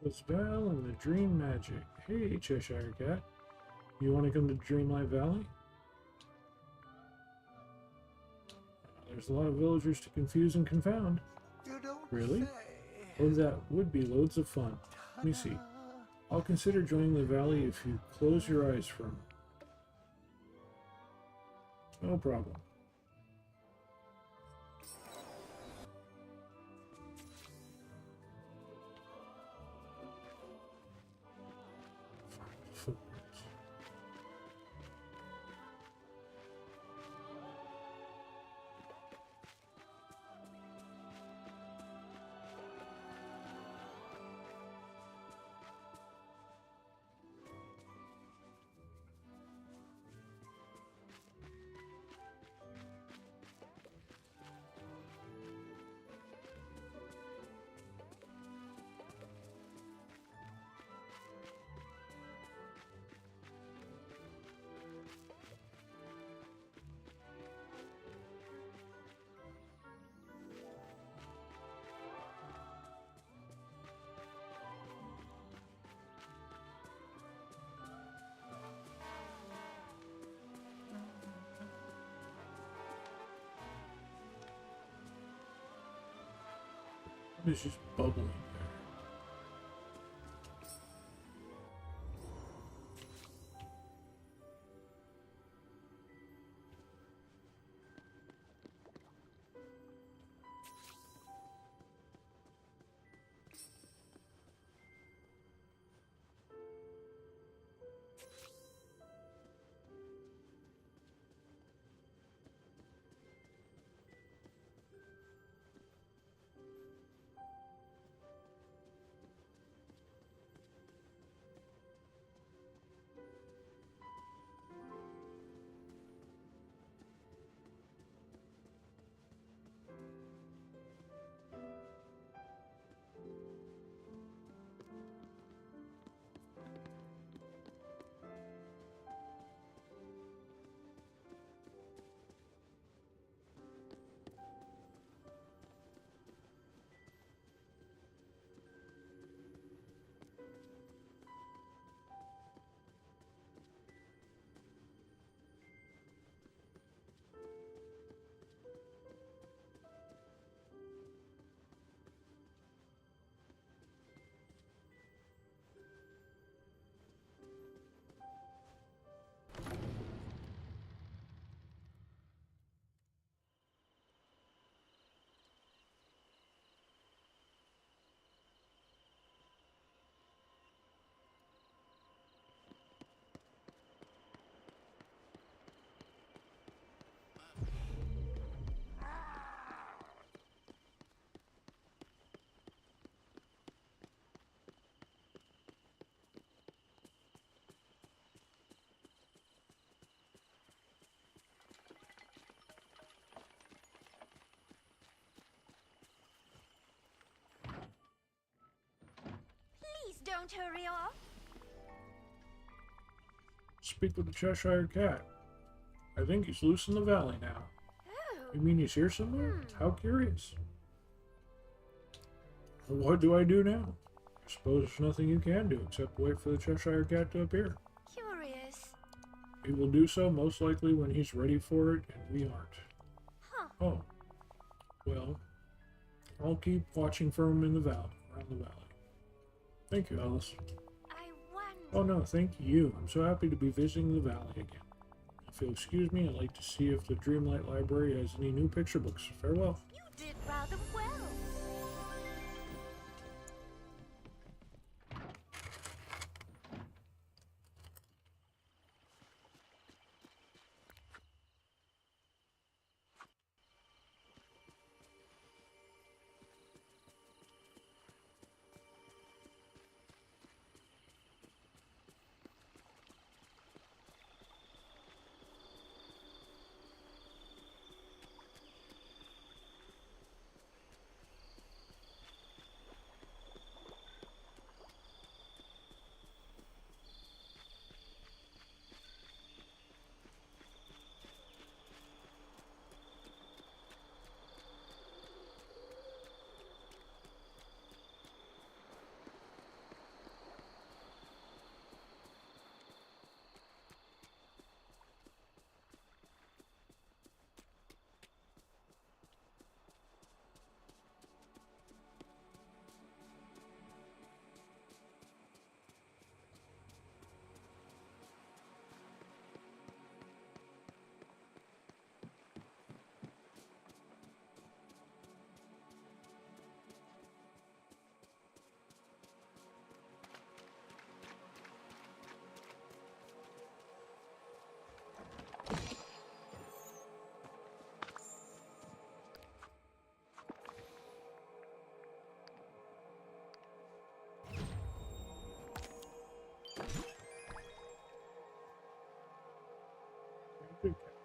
S2: It's Val and the Dream Magic. Hey, Cheshire Cat. You want to come to Dreamlight Valley? There's a lot of villagers to confuse and confound.
S7: You don't
S2: Really?
S7: say.
S2: Oh, that would be loads of fun. Let me see. I'll consider joining the valley if you close your eyes for me. No problem. Footprints. It's just bubbling there.
S4: Please don't hurry off.
S2: Speak with the Cheshire Cat. I think he's loose in the valley now.
S4: Oh.
S2: You mean he's here somewhere? How curious. What do I do now? I suppose there's nothing you can do except wait for the Cheshire Cat to appear.
S4: Curious.
S2: He will do so most likely when he's ready for it, and we aren't.
S4: Huh.
S2: Oh. Well, I'll keep watching for him in the valley, around the valley. Thank you, Alice.
S4: I wonder.
S2: Oh no, thank you. I'm so happy to be visiting the valley again. If you'll excuse me, I'd like to see if the Dreamlight Library has any new picture books. Farewell.
S4: You did rather well.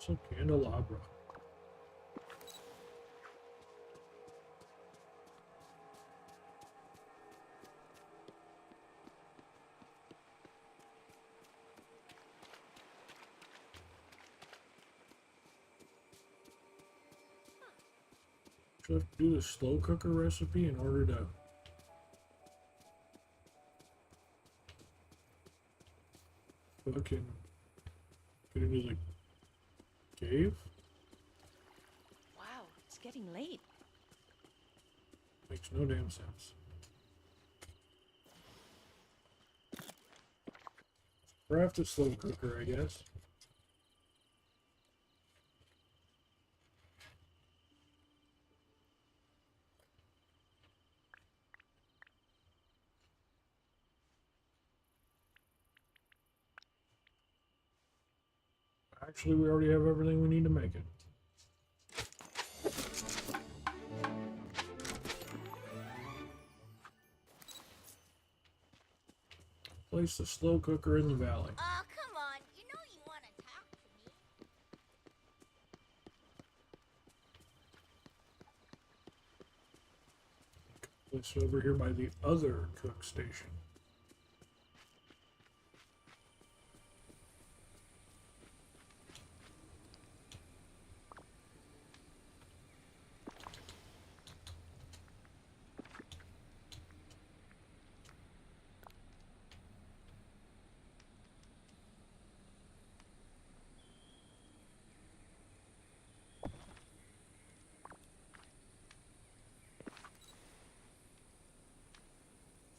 S2: Castle Candelabra. So I have to do the slow cooker recipe in order to fucking get into the cave.
S8: Wow, it's getting late.
S2: Makes no damn sense. Craft a slow cooker, I guess. Actually, we already have everything we need to make it. Place the slow cooker in the valley.
S8: Oh, come on. You know you want to talk to me.
S2: Place it over here by the other cook station.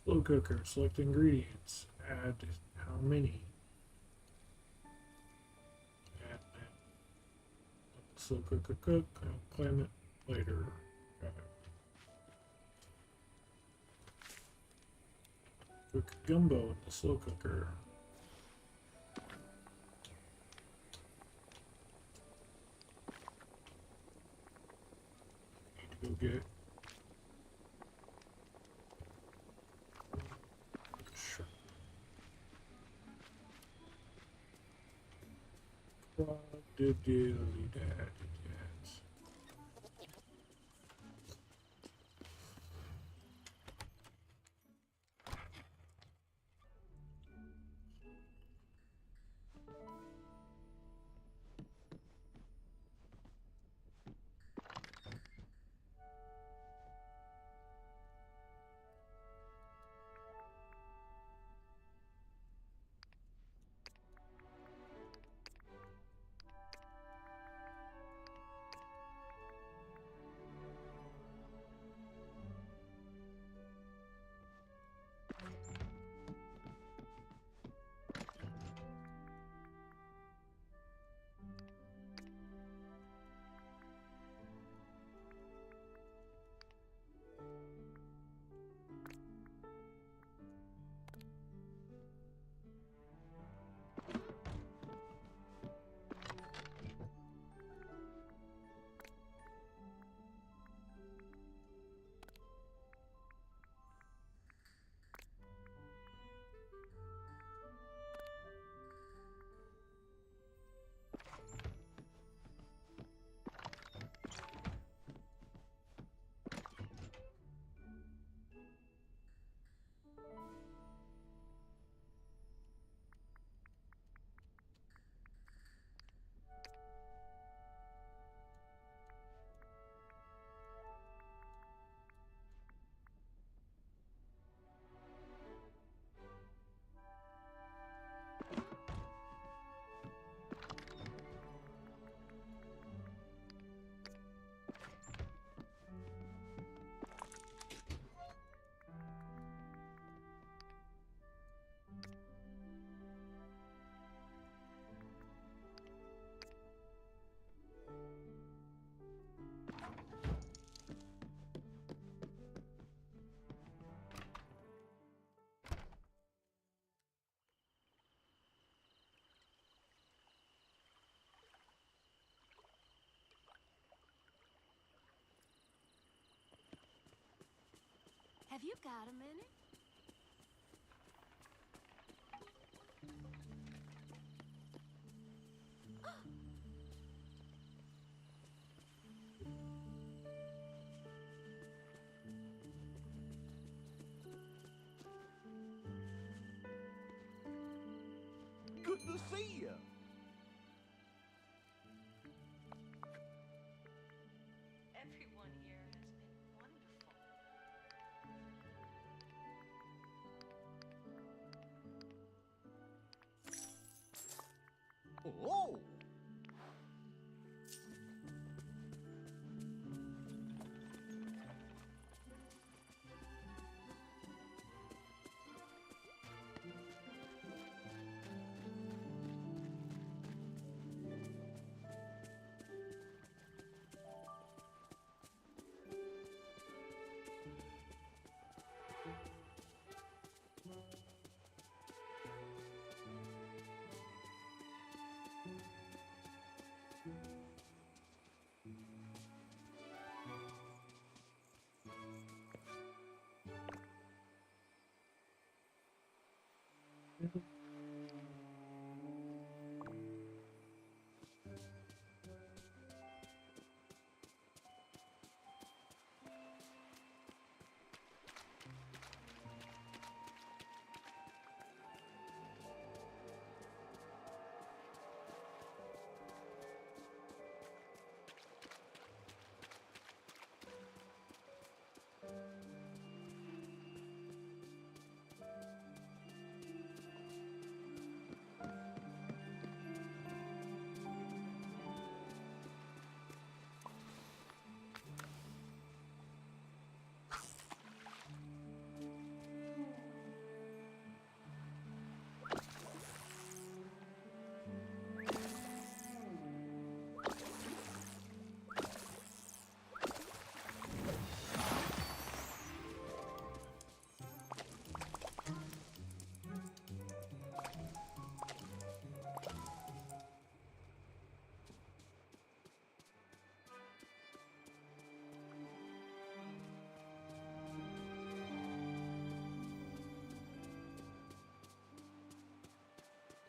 S2: Slow cooker, select ingredients, add how many? Add that. Slow cooker cook, clam it later. Cook gumbo in the slow cooker. Need to go get diddly dad, yes.
S4: Have you got a minute?
S5: Good to see you.
S3: Everyone here has been wonderful.
S5: Oh!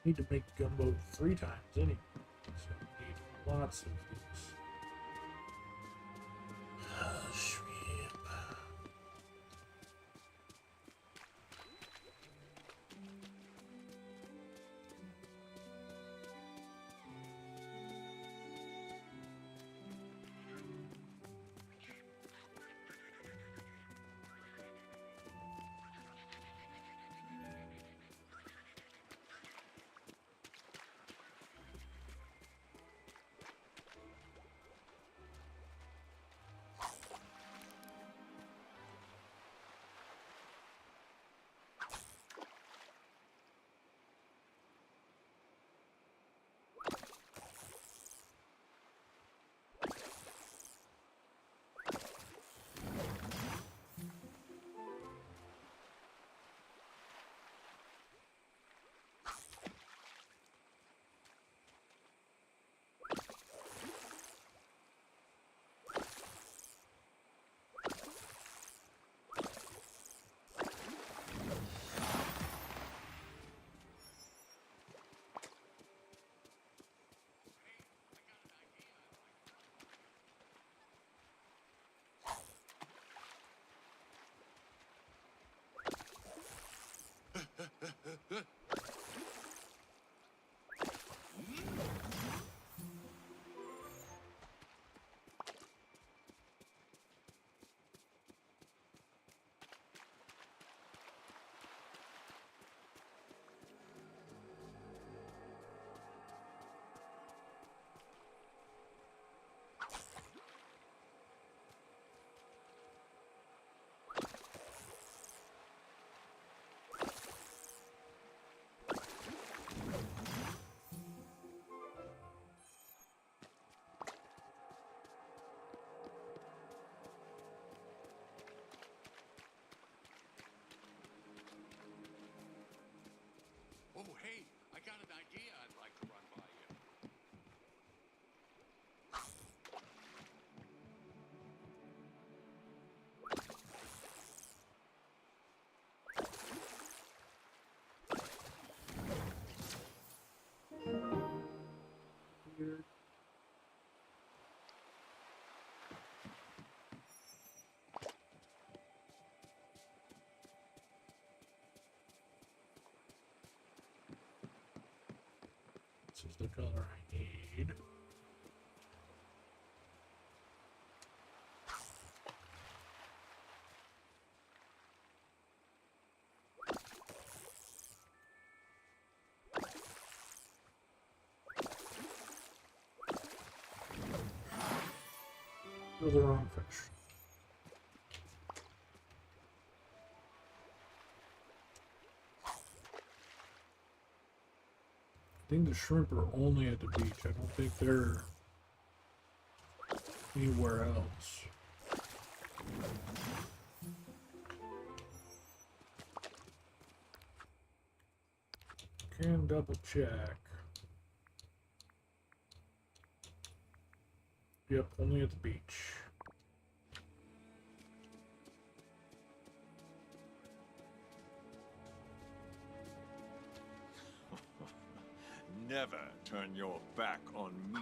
S2: Need to make gumbo 3 times anyway. So we need lots of these. Shrimp.
S9: Oh, hey, I got an idea I'd like to run by you.
S2: Weird. This is the color I need. Those are the wrong fish. I think the shrimp are only at the beach. I don't think they're anywhere else. Can double check. Yep, only at the beach.
S10: never turn your back on me.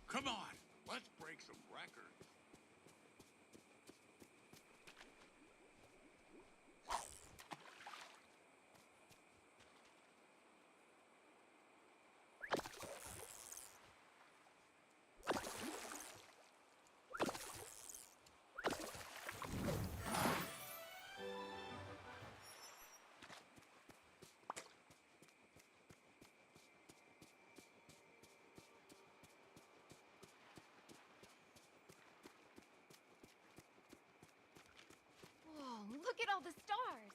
S9: Come on, let's break some records.
S4: Whoa, look at all the stars.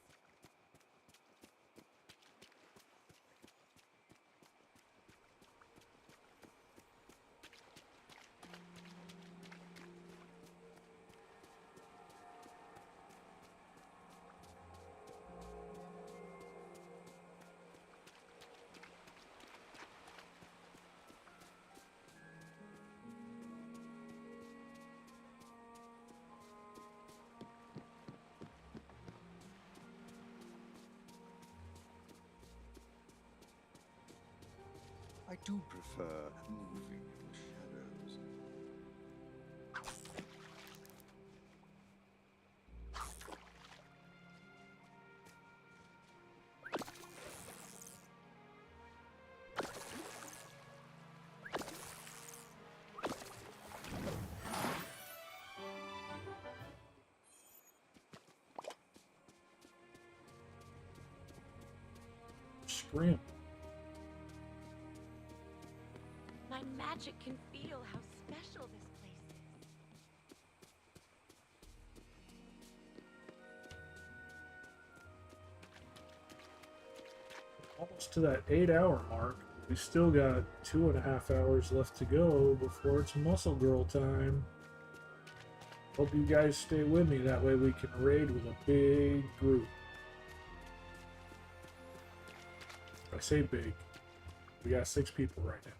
S10: I do prefer moving in the shadows.
S2: Scream.
S3: My magic can feel how special this place is.
S2: Almost to that 8-hour mark. We still got 2.5 hours left to go before it's muscle girl time. Hope you guys stay with me, that way we can raid with a big group. I say big. We got 6 people right now.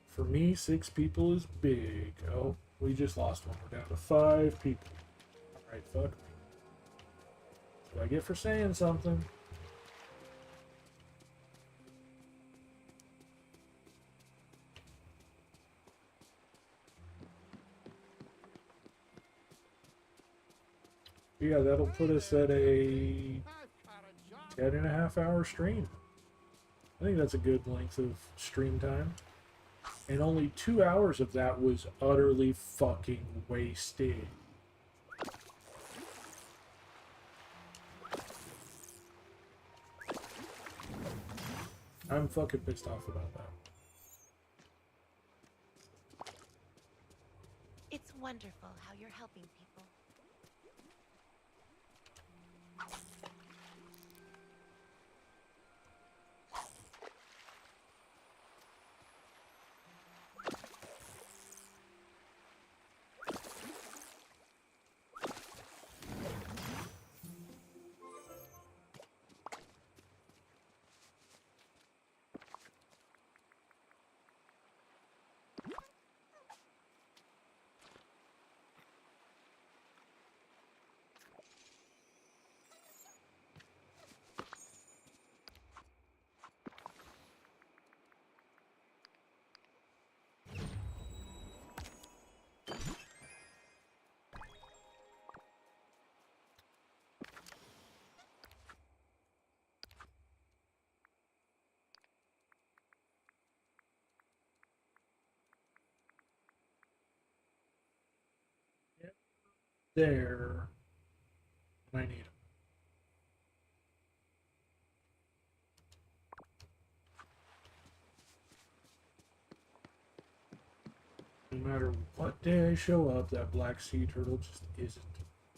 S2: For me, 6 people is big. Oh, we just lost one. We're down to 5 people. Alright, fuck me. That's what I get for saying something. Yeah, that'll put us at a 10.5-hour stream. I think that's a good length of stream time. And only 2 hours of that was utterly fucking wasted. I'm fucking pissed off about that.
S3: It's wonderful how you're helping people.
S2: There. And I need them. No matter what day I show up, that black sea turtle just isn't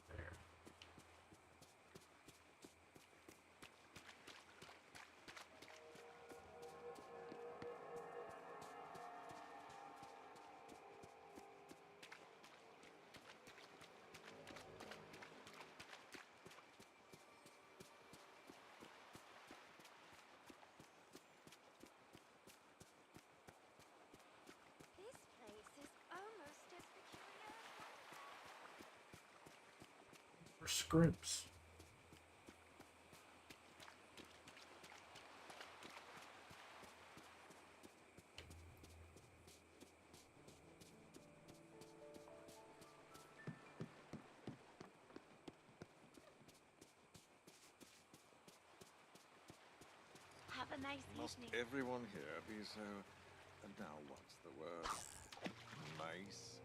S2: there.
S4: This place is almost as peculiar as
S2: Or scrimps.
S3: Have a nice
S10: Must
S3: evening.
S10: everyone here be so... And now what's the word? Nice?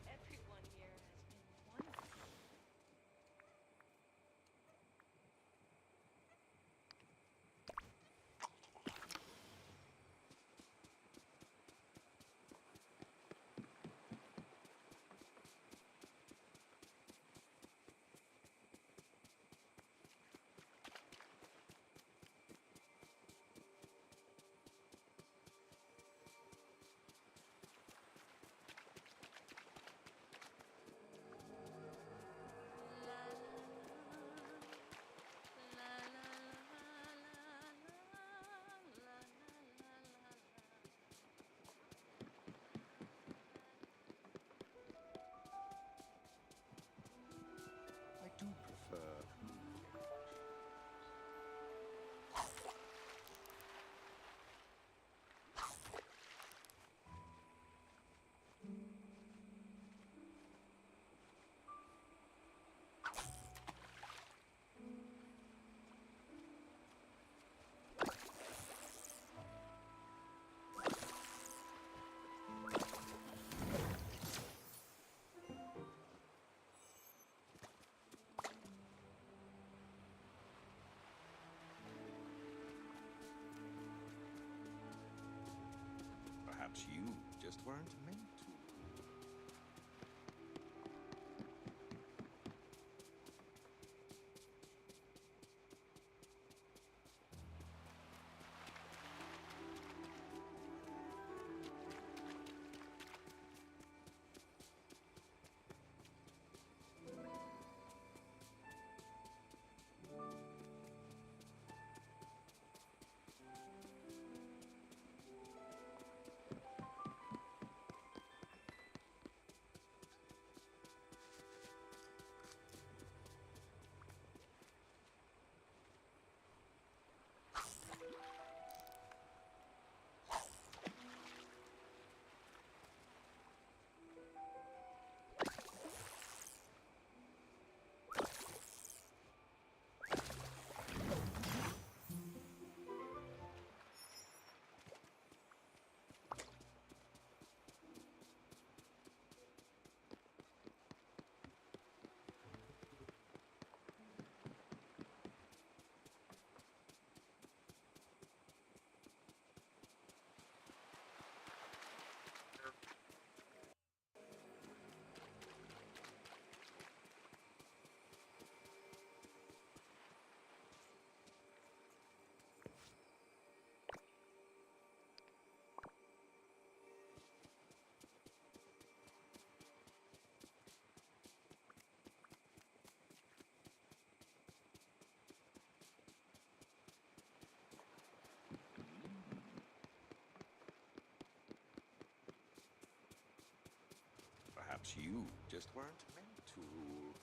S3: Everyone here has been wonderful.
S10: I do prefer moving. Perhaps you just weren't meant to. Perhaps you just weren't meant to rule.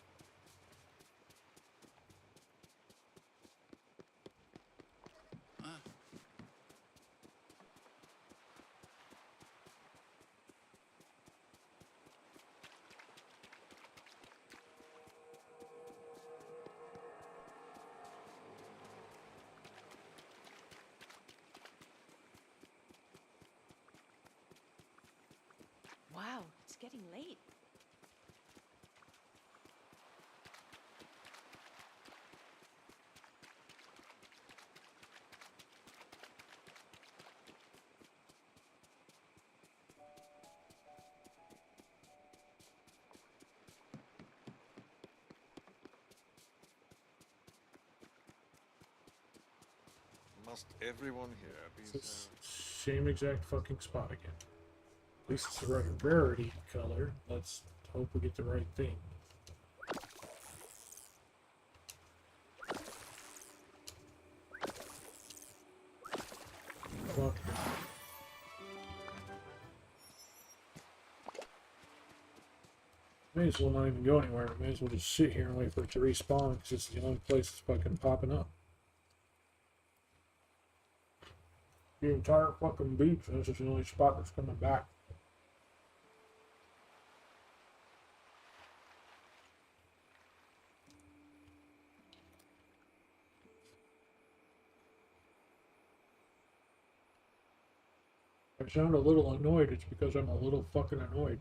S3: Wow, it's getting late.
S10: Must everyone here be
S2: It's the
S10: so...
S2: same exact fucking spot again. At least it's the right rarity color. Let's hope we get the right thing. Fuck. May as well not even go anywhere. May as well just sit here and wait for it to respawn because it's the only place it's fucking popping up. The entire fucking beach, this is the only spot that's coming back. If I sound a little annoyed, it's because I'm a little fucking annoyed.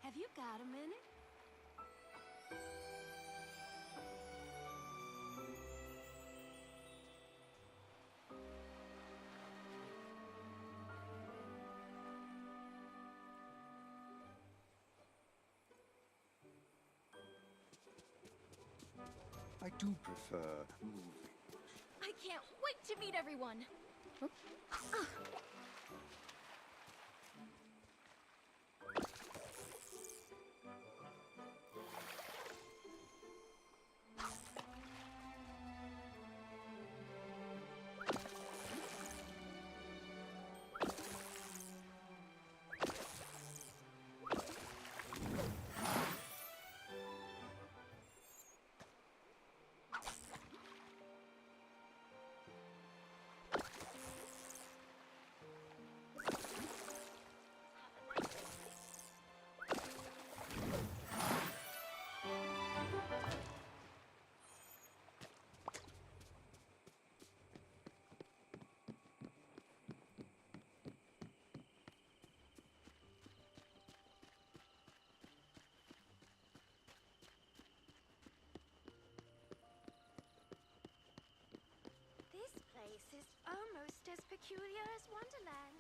S4: Have you got a minute?
S10: I do prefer movies.
S4: I can't wait to meet everyone. This place is almost as peculiar as Wonderland.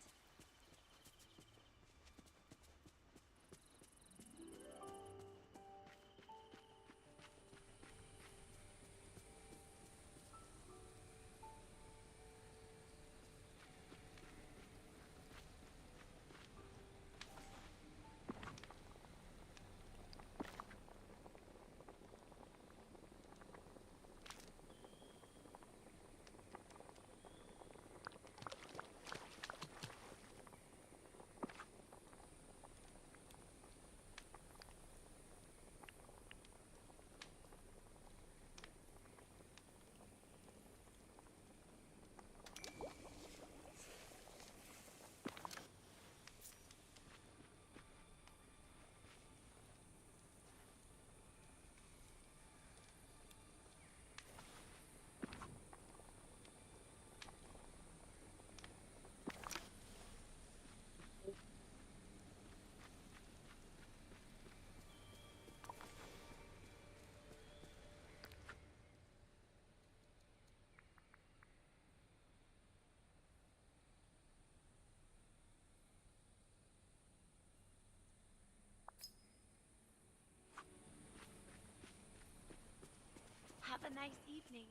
S4: Have a nice evening.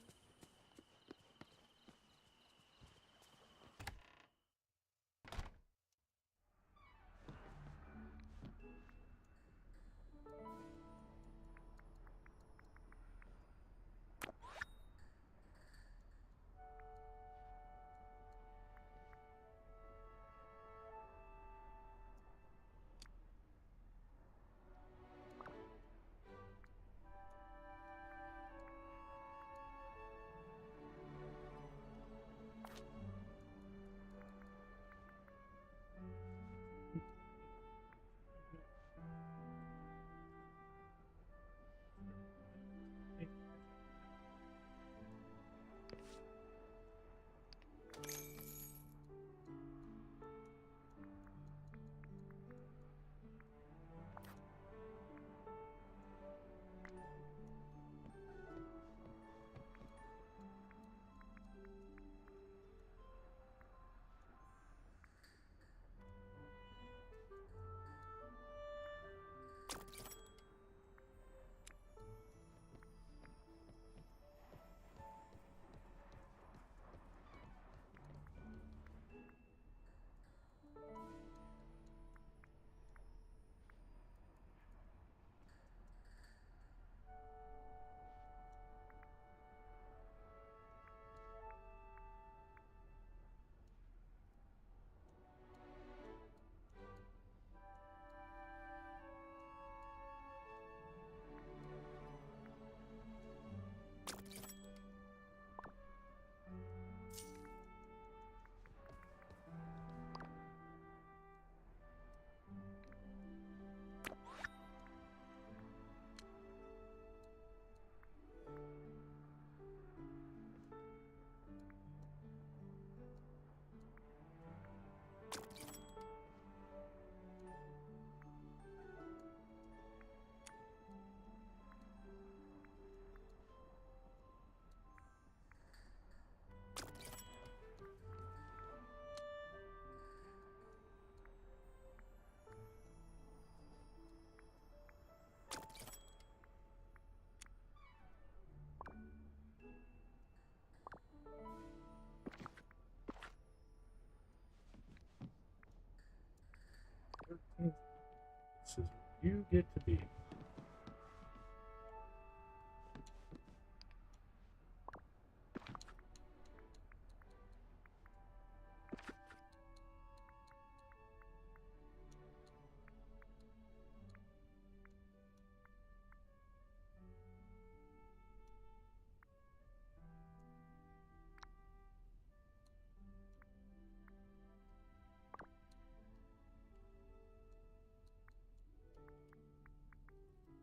S2: This is where you get to be.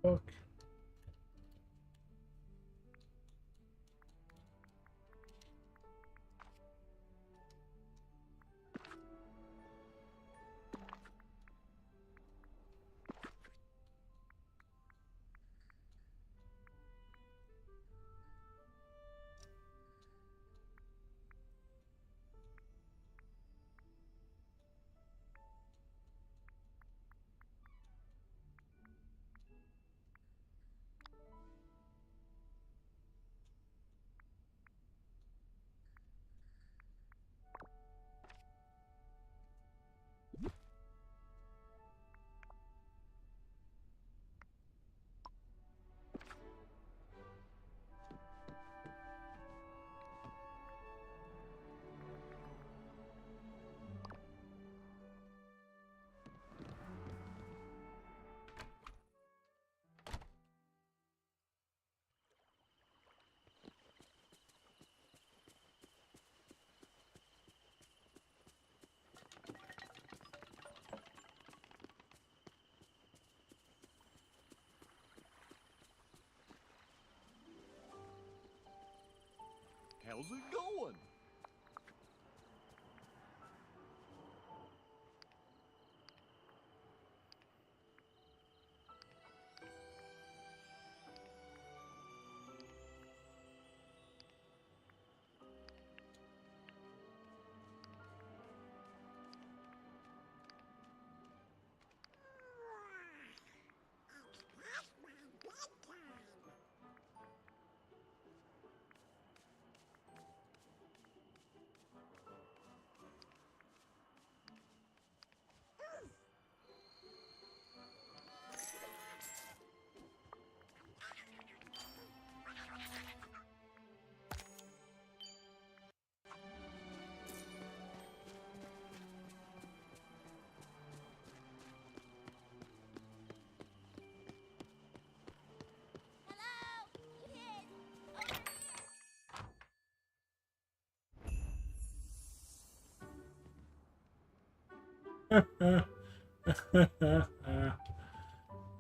S2: Fuck.
S6: How's it going?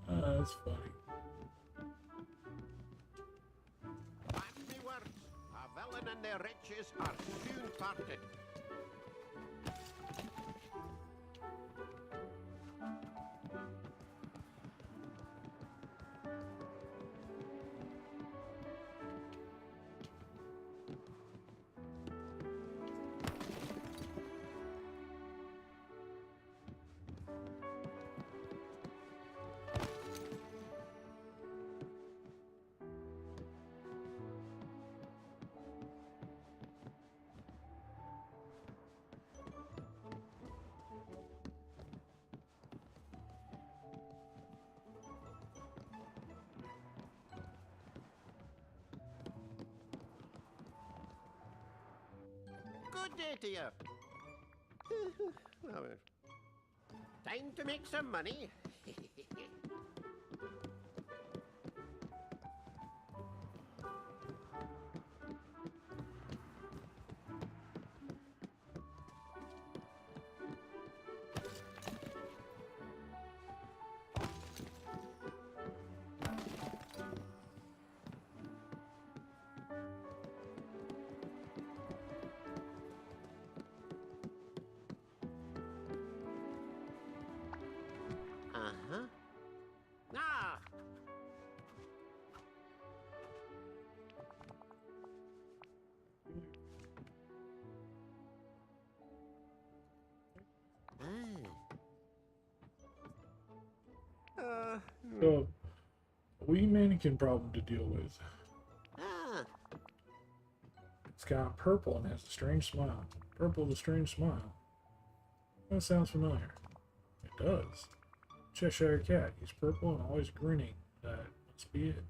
S6: That's funny. Mark me words, a villain and their riches are soon parted. Good day to you. Well, time to make some money. Uh-huh. Ah!
S2: So, a wee mannequin problem to deal with. It's got purple and has a strange smile. Purple with a strange smile. That sounds familiar. It does. Cheshire Cat. He's purple and always grinning. That must be it.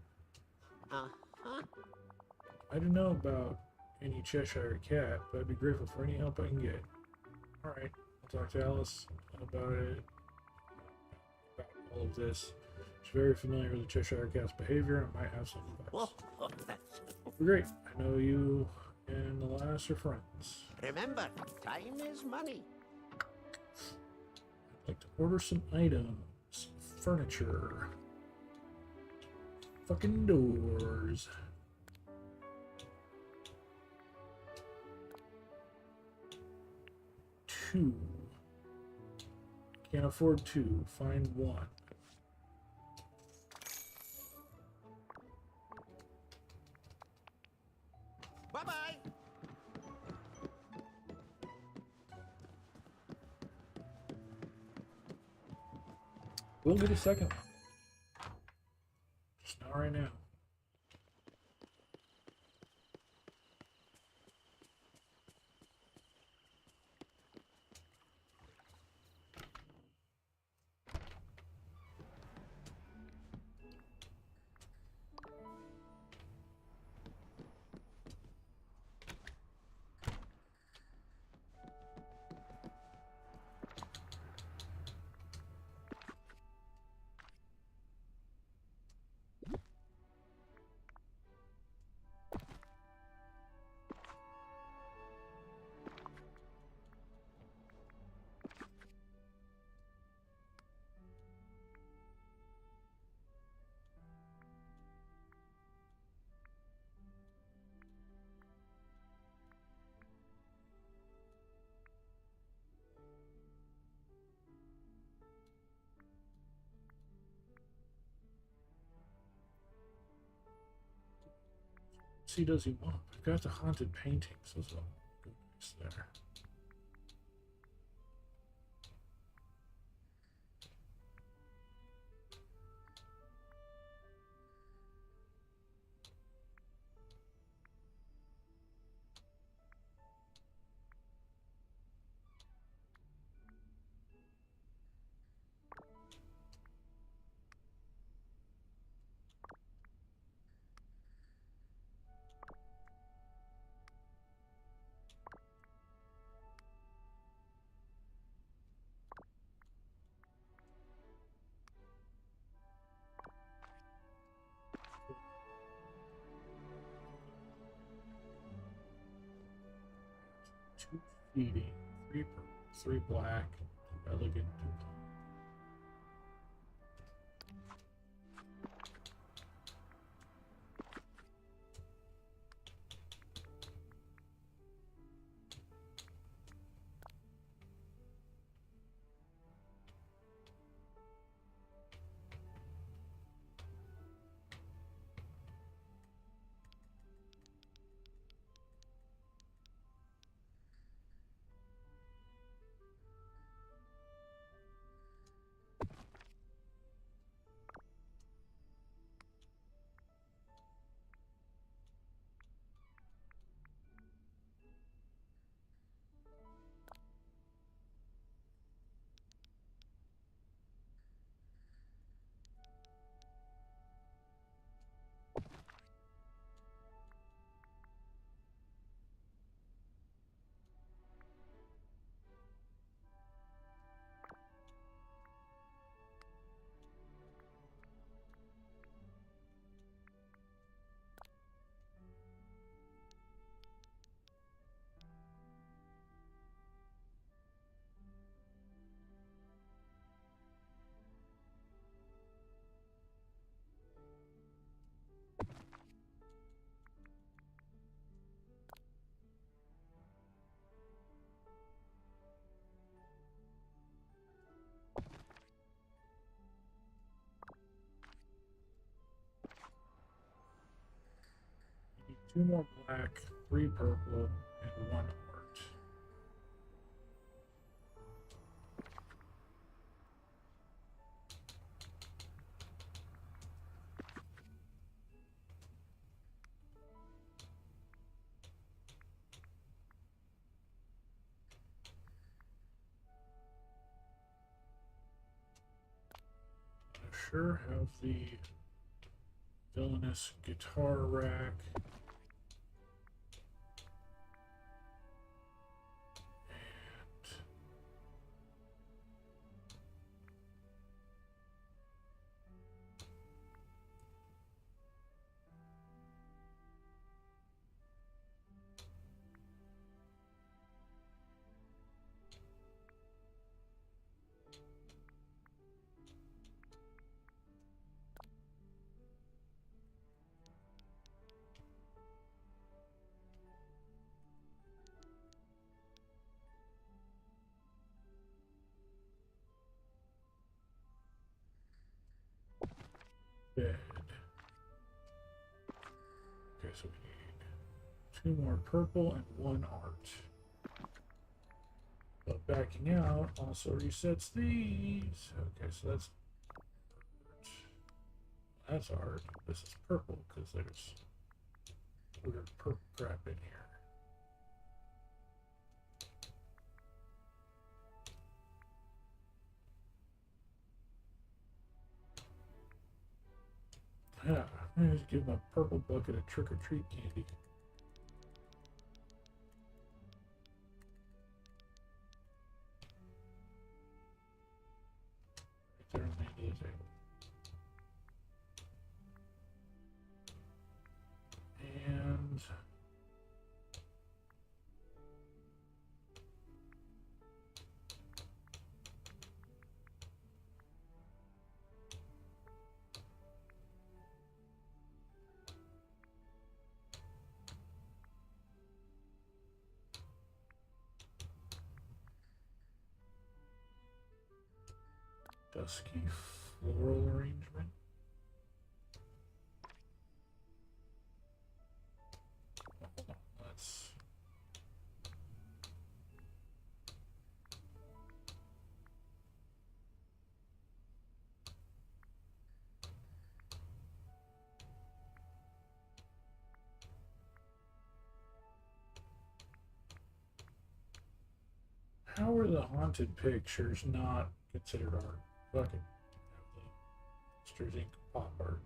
S6: Uh-huh.
S2: I don't know about any Cheshire Cat, but I'd be grateful for any help I can get. Alright, I'll talk to Alice about it. About all of this. She's very familiar with the Cheshire Cat's behavior and might have some advice.
S6: Oh, that's...
S2: Great. I know you and the lass are friends.
S6: Remember, time is money.
S2: I'd like to order some items. Furniture. Fucking doors. Two. Can't afford two. Find one.
S6: Bye-bye.
S2: We'll get a second one. Just not right now. See, does he want? I've got the haunted paintings. Those are good nice there. Two feeding, three purple, three black, two elegant, two common. Two more black, three purple, and one art. sure have the villainous guitar rack. Bed. Okay, so we need 2 more purple and 1 art. But backing out also resets these. Okay, so that's art. This is purple because there's weird purple crap in here. Yeah, I'm gonna just give my purple bucket a trick-or-treat candy. Right there on the end of the table. And dusky floral arrangement. Hold on, let's. How are the haunted pictures not considered art? Fuck it. Monsters Inc. pop art.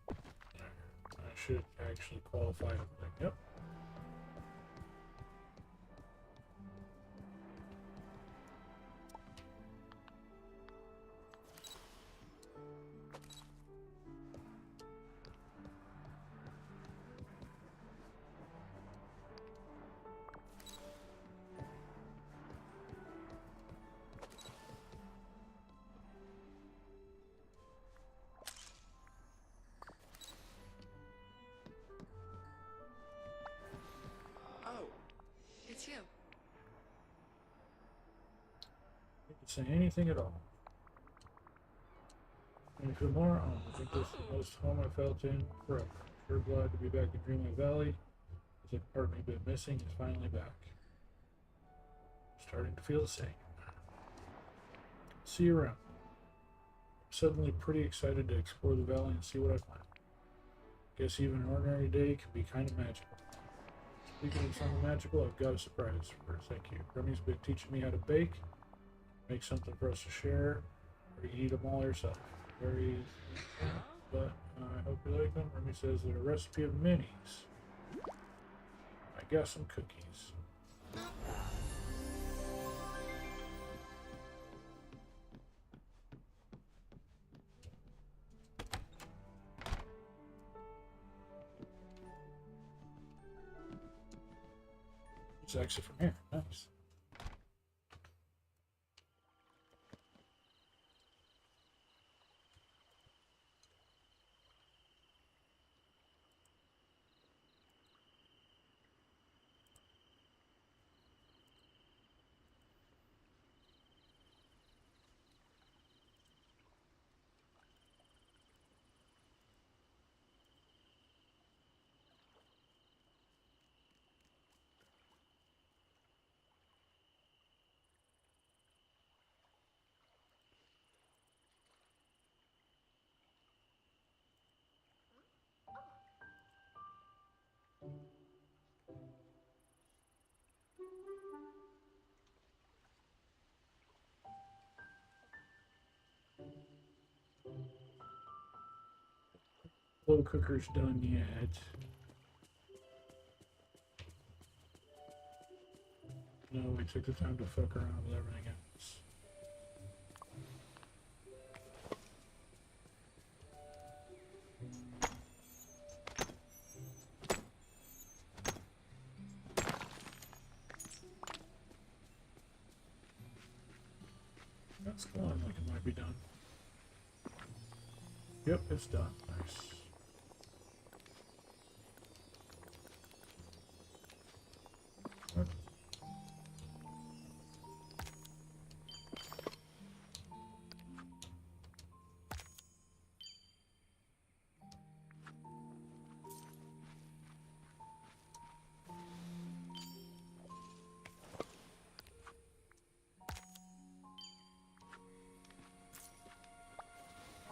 S2: I should actually qualify everything. Yep.
S11: Oh, it's you.
S2: You can say anything at all. Any for more? I think this is the most home I felt in forever. Sure glad to be back in Dreamlight Valley. It's like part of me been missing is finally back. Starting to feel the same. See you around. I'm suddenly pretty excited to explore the valley and see what I find. Guess even an ordinary day can be kind of magical. Speaking of something magical, I've got a surprise first. Thank you. Remy's been teaching me how to bake. Make something for us to share, or you eat them all yourself. Very easy, but I hope you like them. Remy says they're a recipe of minis. I got some cookies. It's actually from here. Nice. Slow cooker's done yet. No, we took the time to fuck around with everything else. That's glowing like it might be done. Yep, it's done. Nice. What?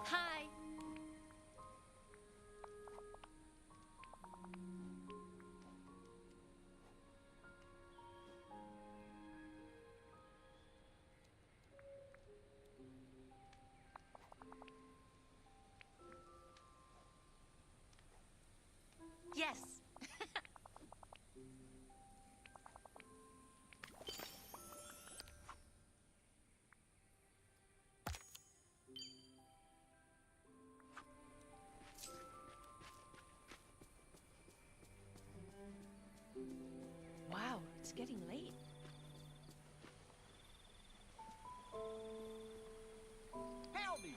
S3: Hi. Yes. Wow, it's getting late.
S5: Help me!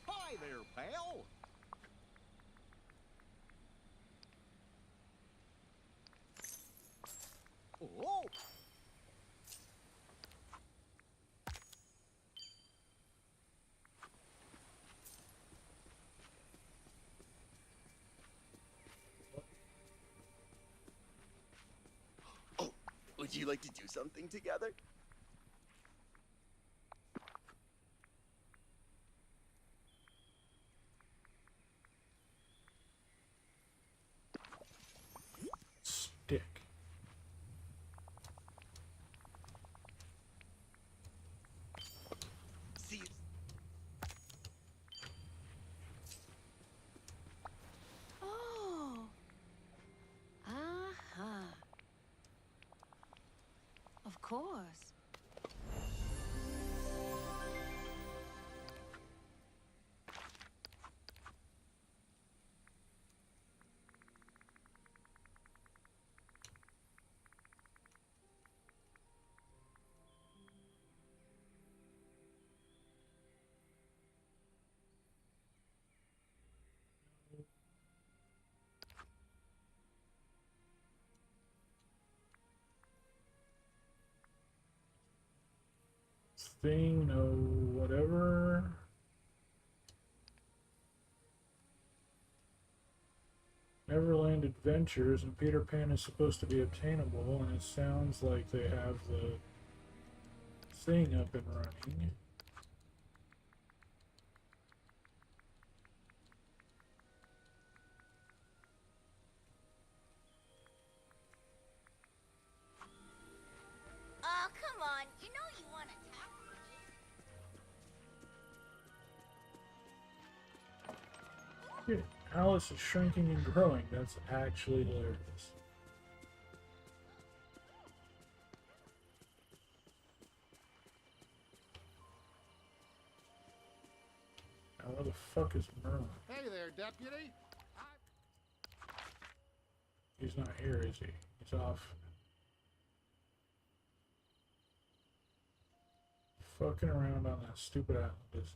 S5: Hi there, pal! Oh!
S12: Oh, would you like to do something together?
S2: Stick.
S12: See,
S3: Oh. Uh-huh. Of course.
S2: Thing, no whatever. Neverland Adventures and Peter Pan is supposed to be obtainable, and it sounds like they have the thing up and running.
S8: Oh, come on. You know you want to talk to me.
S2: Dude, Alice is shrinking and growing. That's actually hilarious. Now, where the fuck is Merlin?
S5: Hey there, deputy!
S2: He's not here, is he? He's off. Fucking around on that stupid island, isn't he?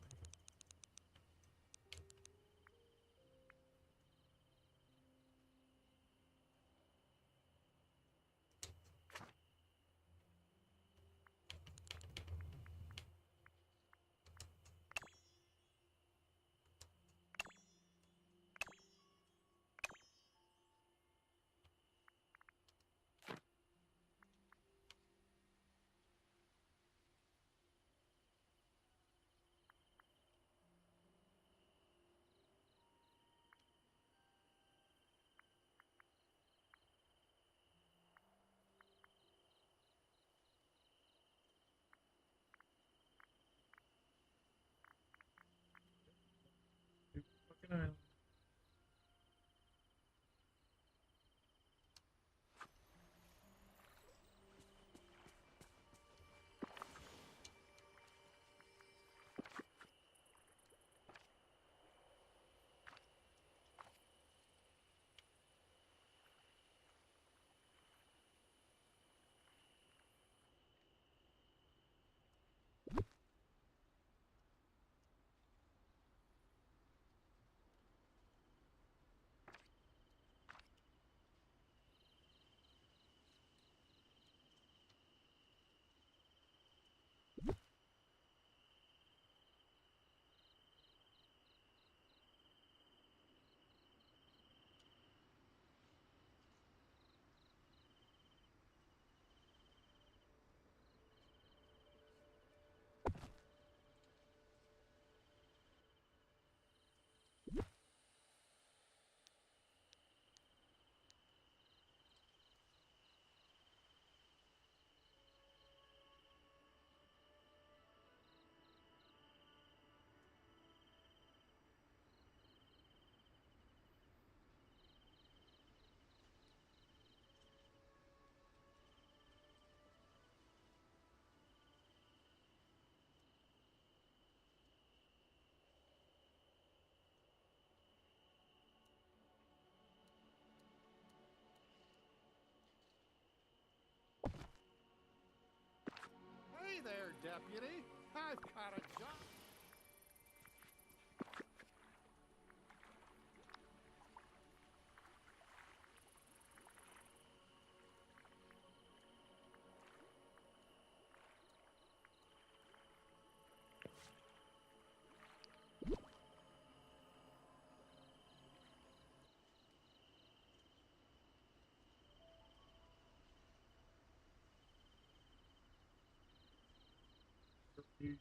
S2: Alright.
S13: Hey there, deputy. I've got a job.
S12: Over here!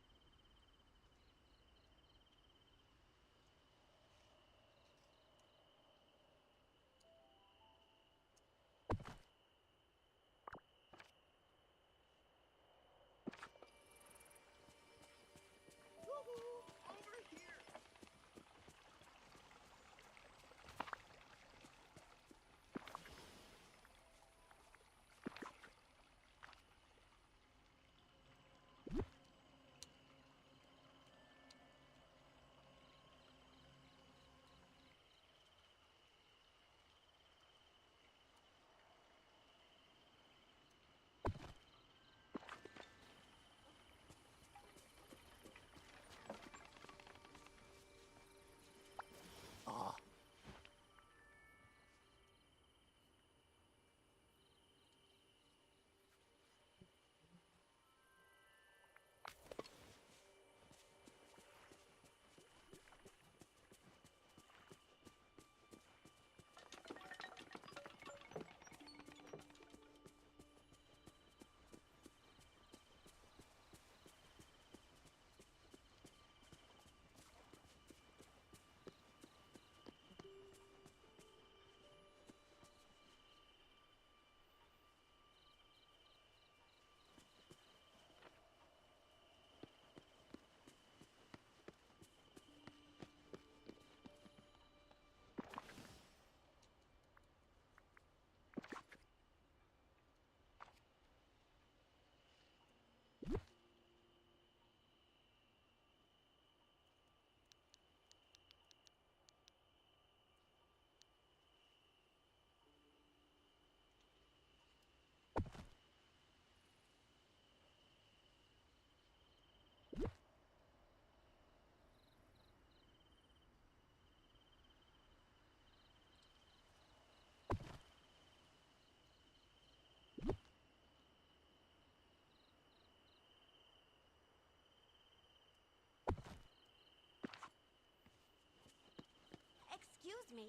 S8: Excuse me,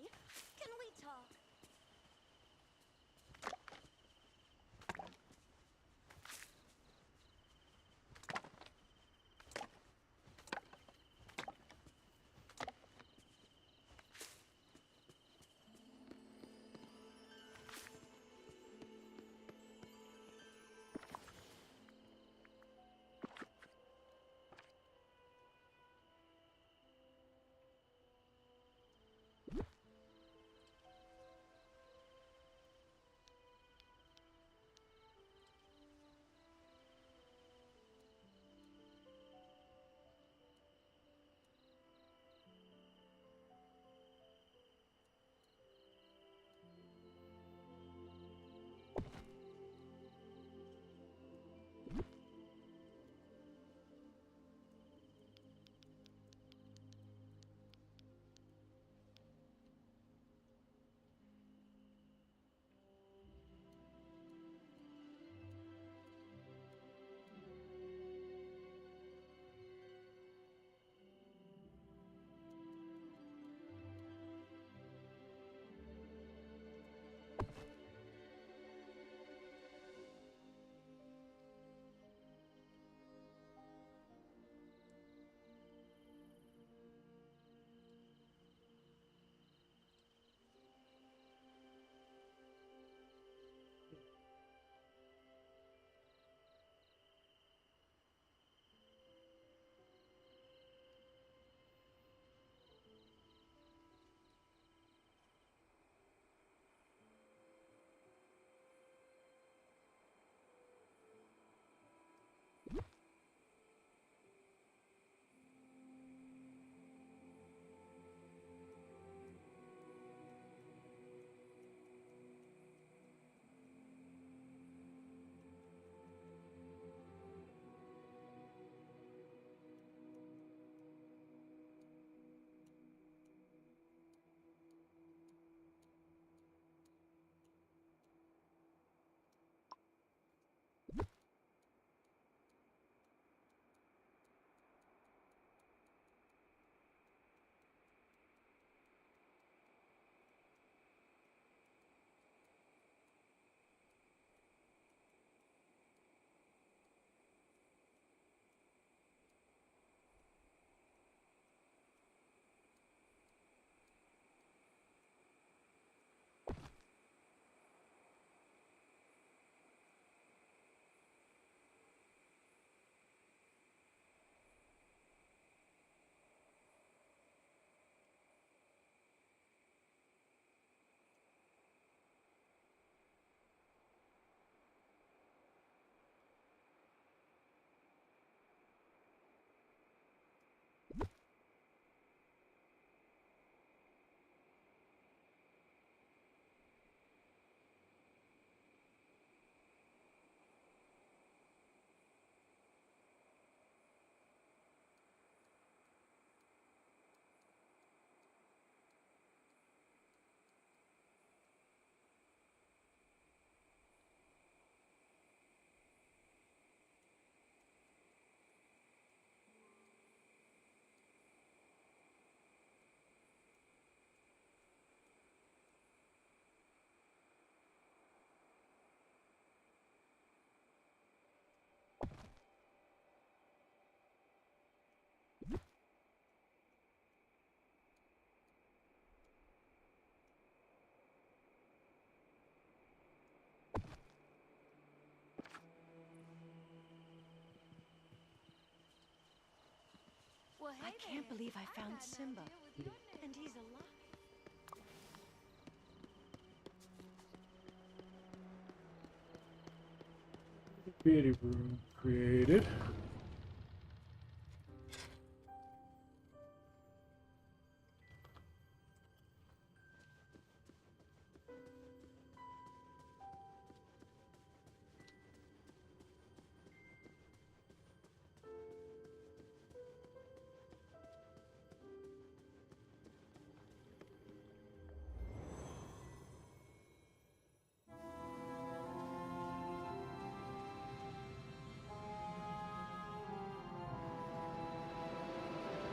S8: can we talk?
S3: I can't believe I found Simba. And he's alive.
S2: Creative room created.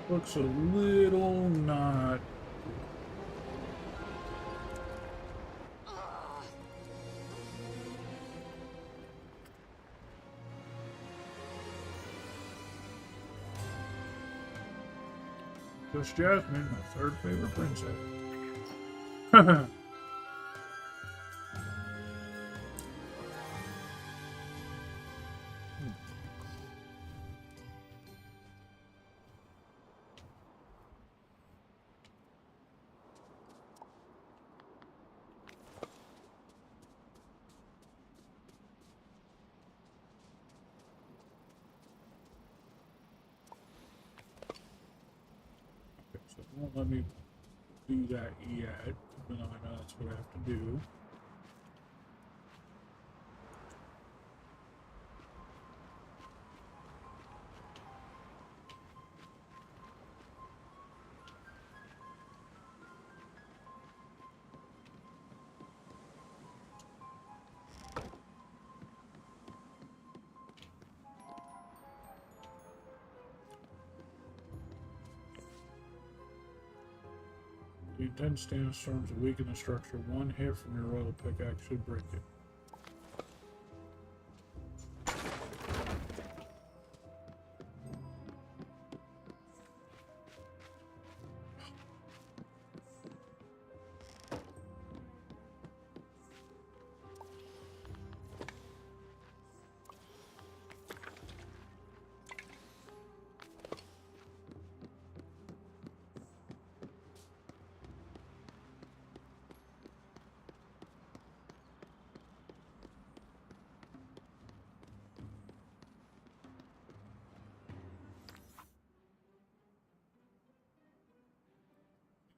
S2: Looks a little not. Just Jasmine, my third favorite princess. So it won't let me do that yet, even though I know that's what I have to do. The intense sandstorms weaken the structure. One hit from your royal pickaxe should break it.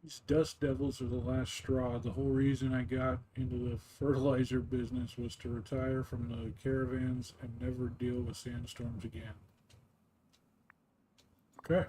S2: These dust devils are the last straw. The whole reason I got into the fertilizer business was to retire from the caravans and never deal with sandstorms again. Okay.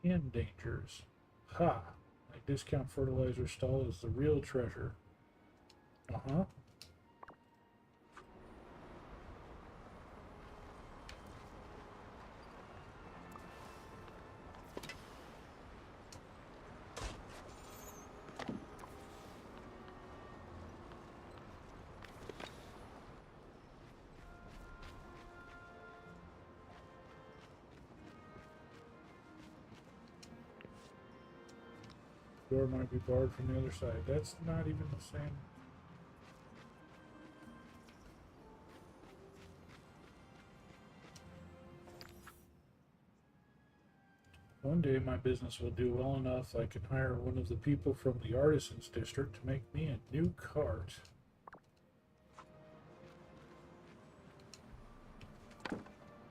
S2: and dangers. Ha! My discount fertilizer stall is the real treasure. Uh-huh. Door might be barred from the other side. That's not even the same. One day my business will do well enough I can hire one of the people from the Artisans District to make me a new cart.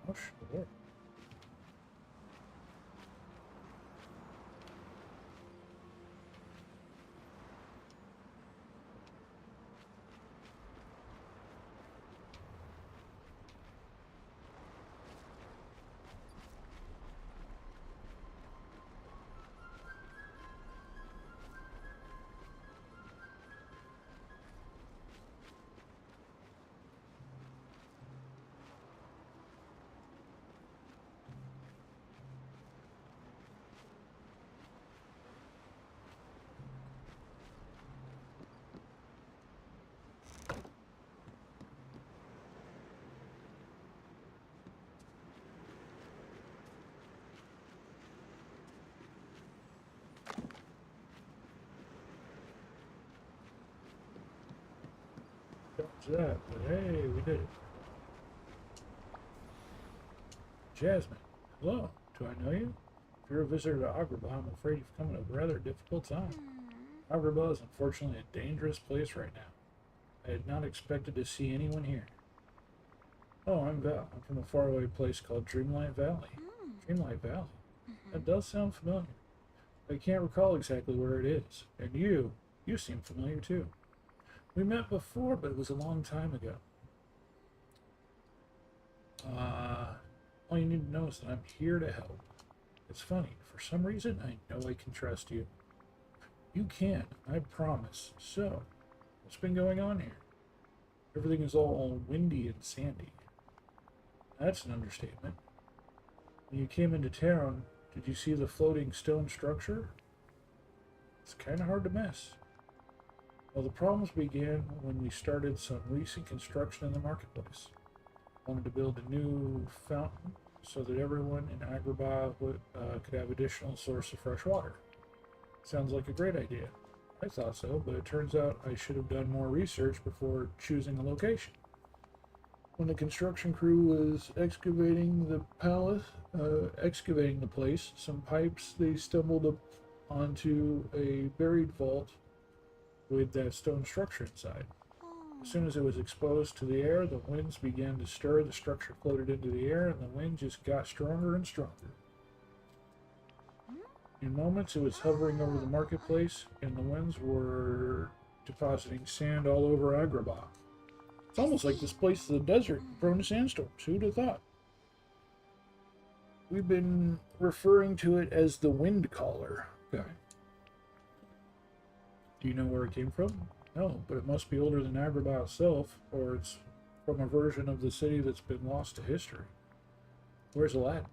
S2: Oh, sure. That, but hey, we did it. Jasmine, hello. Do I know you? If you're a visitor to Agrabah, I'm afraid you've come at a rather difficult time. Agrabah is unfortunately a dangerous place right now. I had not expected to see anyone here. Oh, I'm Val. I'm from a faraway place called Dreamlight Valley. Dreamlight Valley? That does sound familiar. I can't recall exactly where it is. And you seem familiar too. We met before, but it was a long time ago. All you need to know is that I'm here to help. It's funny. For some reason, I know I can trust you. You can, I promise. So, what's been going on here? Everything is all windy and sandy. That's an understatement. When you came into town, did you see the floating stone structure? It's kind of hard to miss. Well, the problems began when we started some recent construction in the marketplace. Wanted to build a new fountain so that everyone in Agrabah could have additional source of fresh water. Sounds like a great idea. I thought so, but it turns out I should have done more research before choosing a location. When the construction crew was excavating the place, some pipes, they stumbled up onto a buried vault with that stone structure inside. As soon as it was exposed to the air, the winds began to stir, the structure floated into the air, and the wind just got stronger and stronger. In moments, it was hovering over the marketplace, and the winds were depositing sand all over Agrabah. It's almost like this place is a desert, prone to sandstorms. Who'd have thought? We've been referring to it as the wind caller. Okay. Do you know where it came from? No, but it must be older than Agrabah itself, or it's from a version of the city that's been lost to history. Where's Aladdin?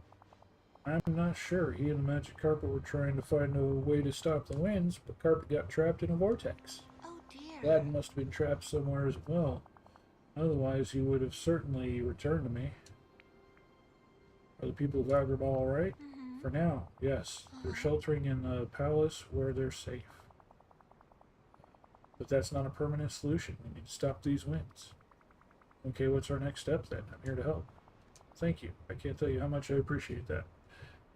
S2: I'm not sure. He and the magic carpet were trying to find a way to stop the winds, but carpet got trapped in a vortex.
S3: Oh dear.
S2: Aladdin must have been trapped somewhere as well. Otherwise, he would have certainly returned to me. Are the people of Agrabah all right? For now, yes. They're sheltering in the palace where they're safe. But that's not a permanent solution. We need to stop these winds. Okay, what's our next step then? I'm here to help. Thank you. I can't tell you how much I appreciate that.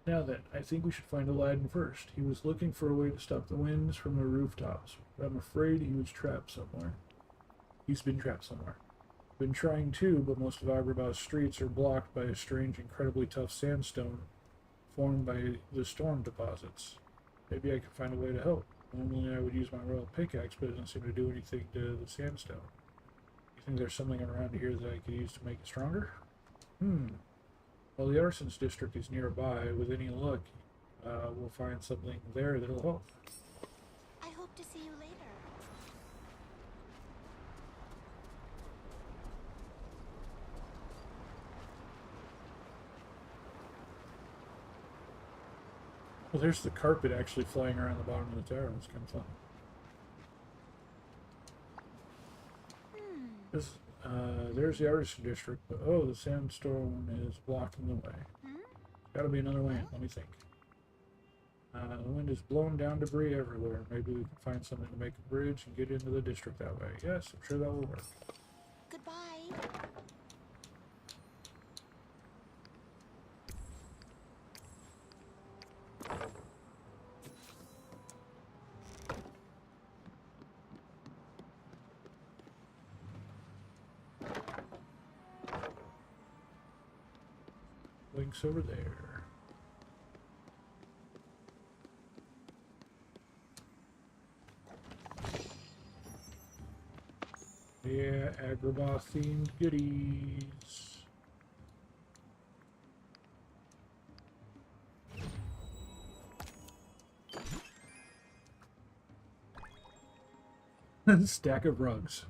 S2: Now then, I think we should find Aladdin first. He was looking for a way to stop the winds from the rooftops, but I'm afraid he was trapped somewhere. He's been trapped somewhere. Been trying too, but most of Agrabah's streets are blocked by a strange, incredibly tough sandstone formed by the storm deposits. Maybe I can find a way to help. Normally I would use my royal pickaxe, but it doesn't seem to do anything to the sandstone. You think there's something around here that I could use to make it stronger? Well, the Artisans District is nearby. With any luck, we'll find something there that'll help.
S8: I hope to see you later.
S2: Well, there's the carpet actually flying around the bottom of the tower. It's kind of fun. This, there's the artisan district, but oh, the sandstone is blocking the way. Gotta be another way in, let me think. The wind is blowing down debris everywhere. Maybe we can find something to make a bridge and get into the district that way. Yes, I'm sure that will work.
S8: Goodbye.
S2: Links over there. Yeah, Agrabah themed goodies. Stack of rugs.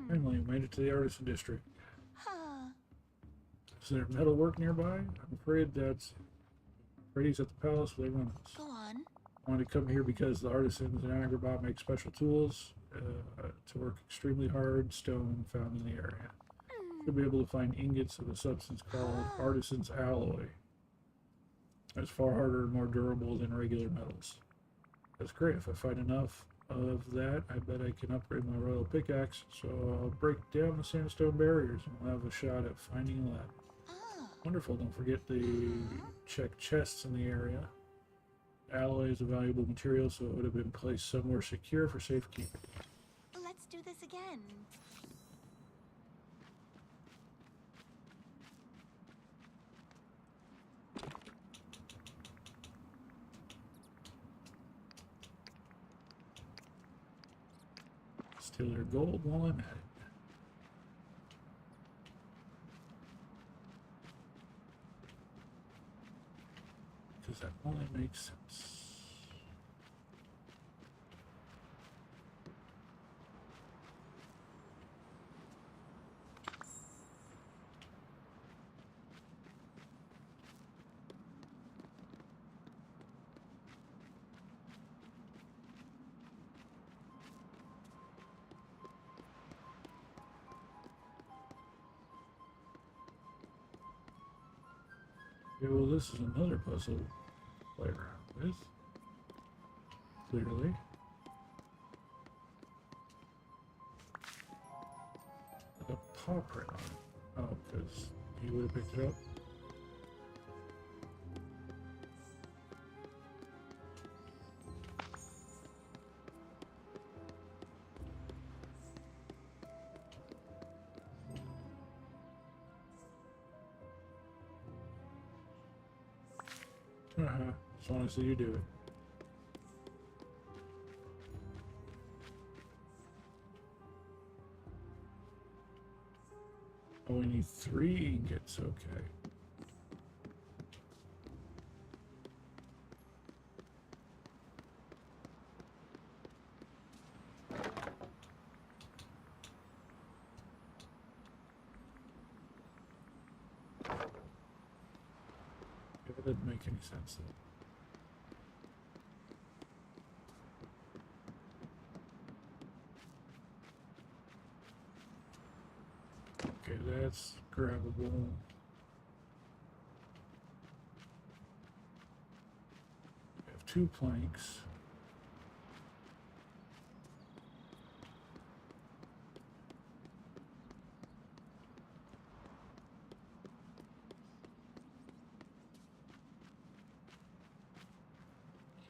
S2: Finally, made it to the artisan district. Is there metal work nearby? I'm afraid that's Freddy's at the palace with everyone else.
S8: Go on.
S2: I wanted to come here because the artisans in Agrabah make special tools to work extremely hard stone found in the area. You'll be able to find ingots of a substance called artisan's alloy. It's far harder and more durable than regular metals. That's great. If I find enough of that, I bet I can upgrade my royal pickaxe, so I'll break down the sandstone barriers and we'll have a shot at finding lead. Wonderful. Don't forget to check chests in the area. Alloy is a valuable material, so it would have been placed somewhere secure for safekeeping.
S8: Let's do this again.
S2: Steal their gold while I'm at it. Because that only makes sense. Okay, well, this is another puzzle to play around with. Clearly. With a paw print on it. Oh, because he would have picked it up. Just want to see you do it. Oh, we need 3 ingots, okay. It didn't make any sense though. Okay, that's grabbable. We have 2 planks.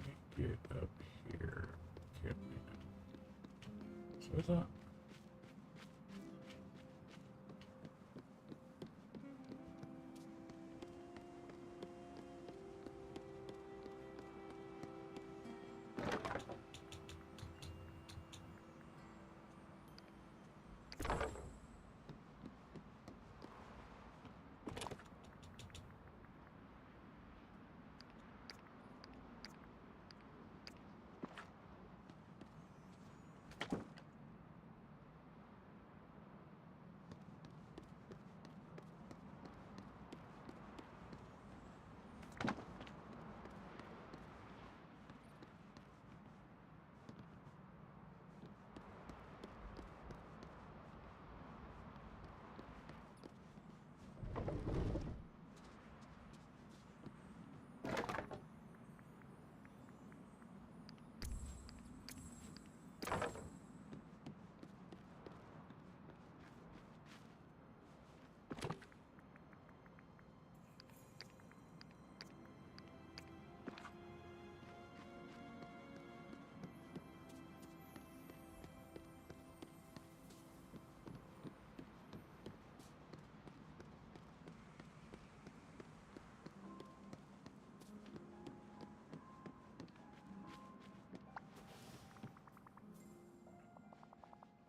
S2: Can't get up here, can we? What's that?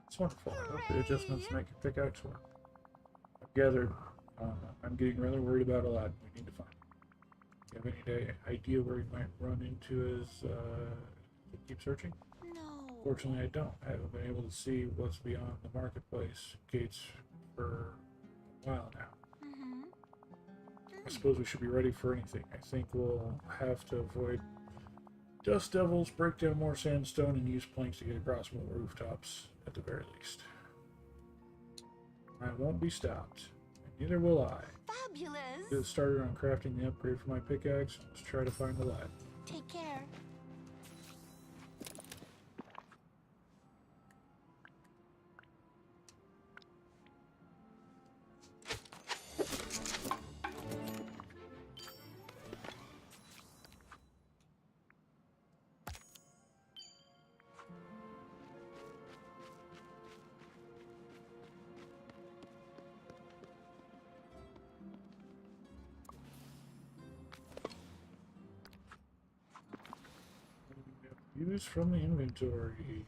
S2: It's wonderful. I hope the adjustments make your pickaxe work. I've gathered. I'm getting rather worried about a lot we need to find. Do you have any idea where you might run into as you keep searching?
S8: No.
S2: Fortunately, I don't. I haven't been able to see what's beyond the marketplace gates for a while now. I suppose we should be ready for anything. I think we'll have to avoid dust devils, break down more sandstone, and use planks to get across more rooftops, at the very least. I won't be stopped. And neither will I.
S8: Fabulous!
S2: Get started on crafting the upgrade for my pickaxe. Let's try to find the lad.
S8: Take care.
S2: Use from the inventory.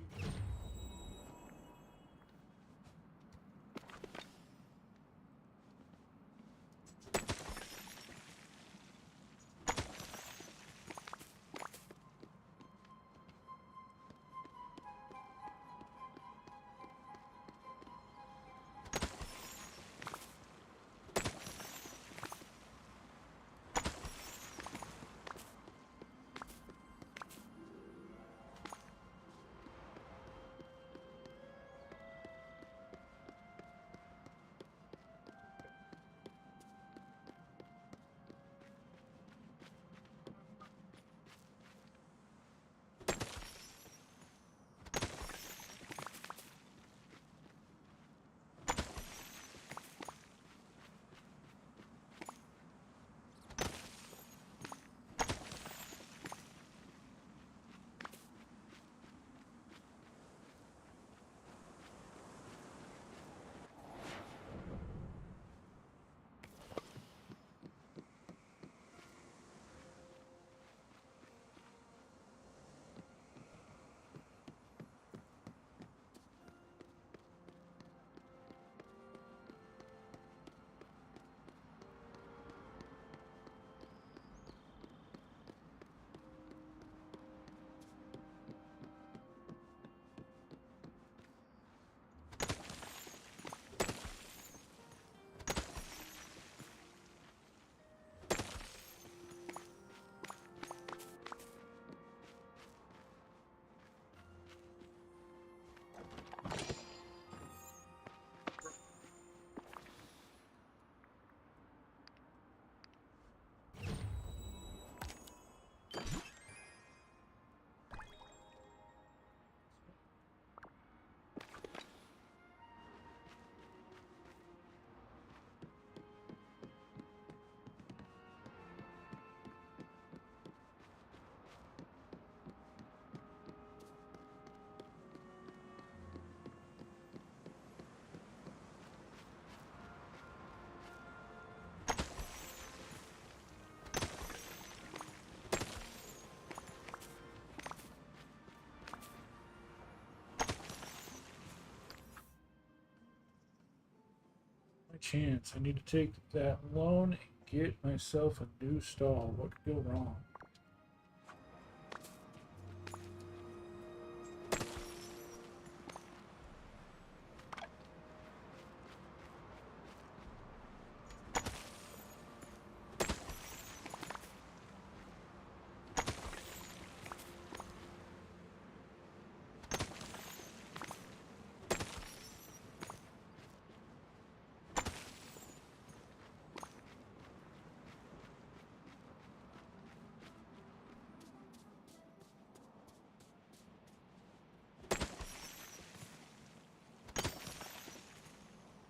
S2: My chance. I need to take that loan and get myself a new stall. What could go wrong?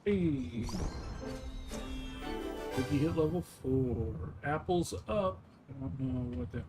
S2: Hey. Did you hit level 4? Apples up. I don't know what that was.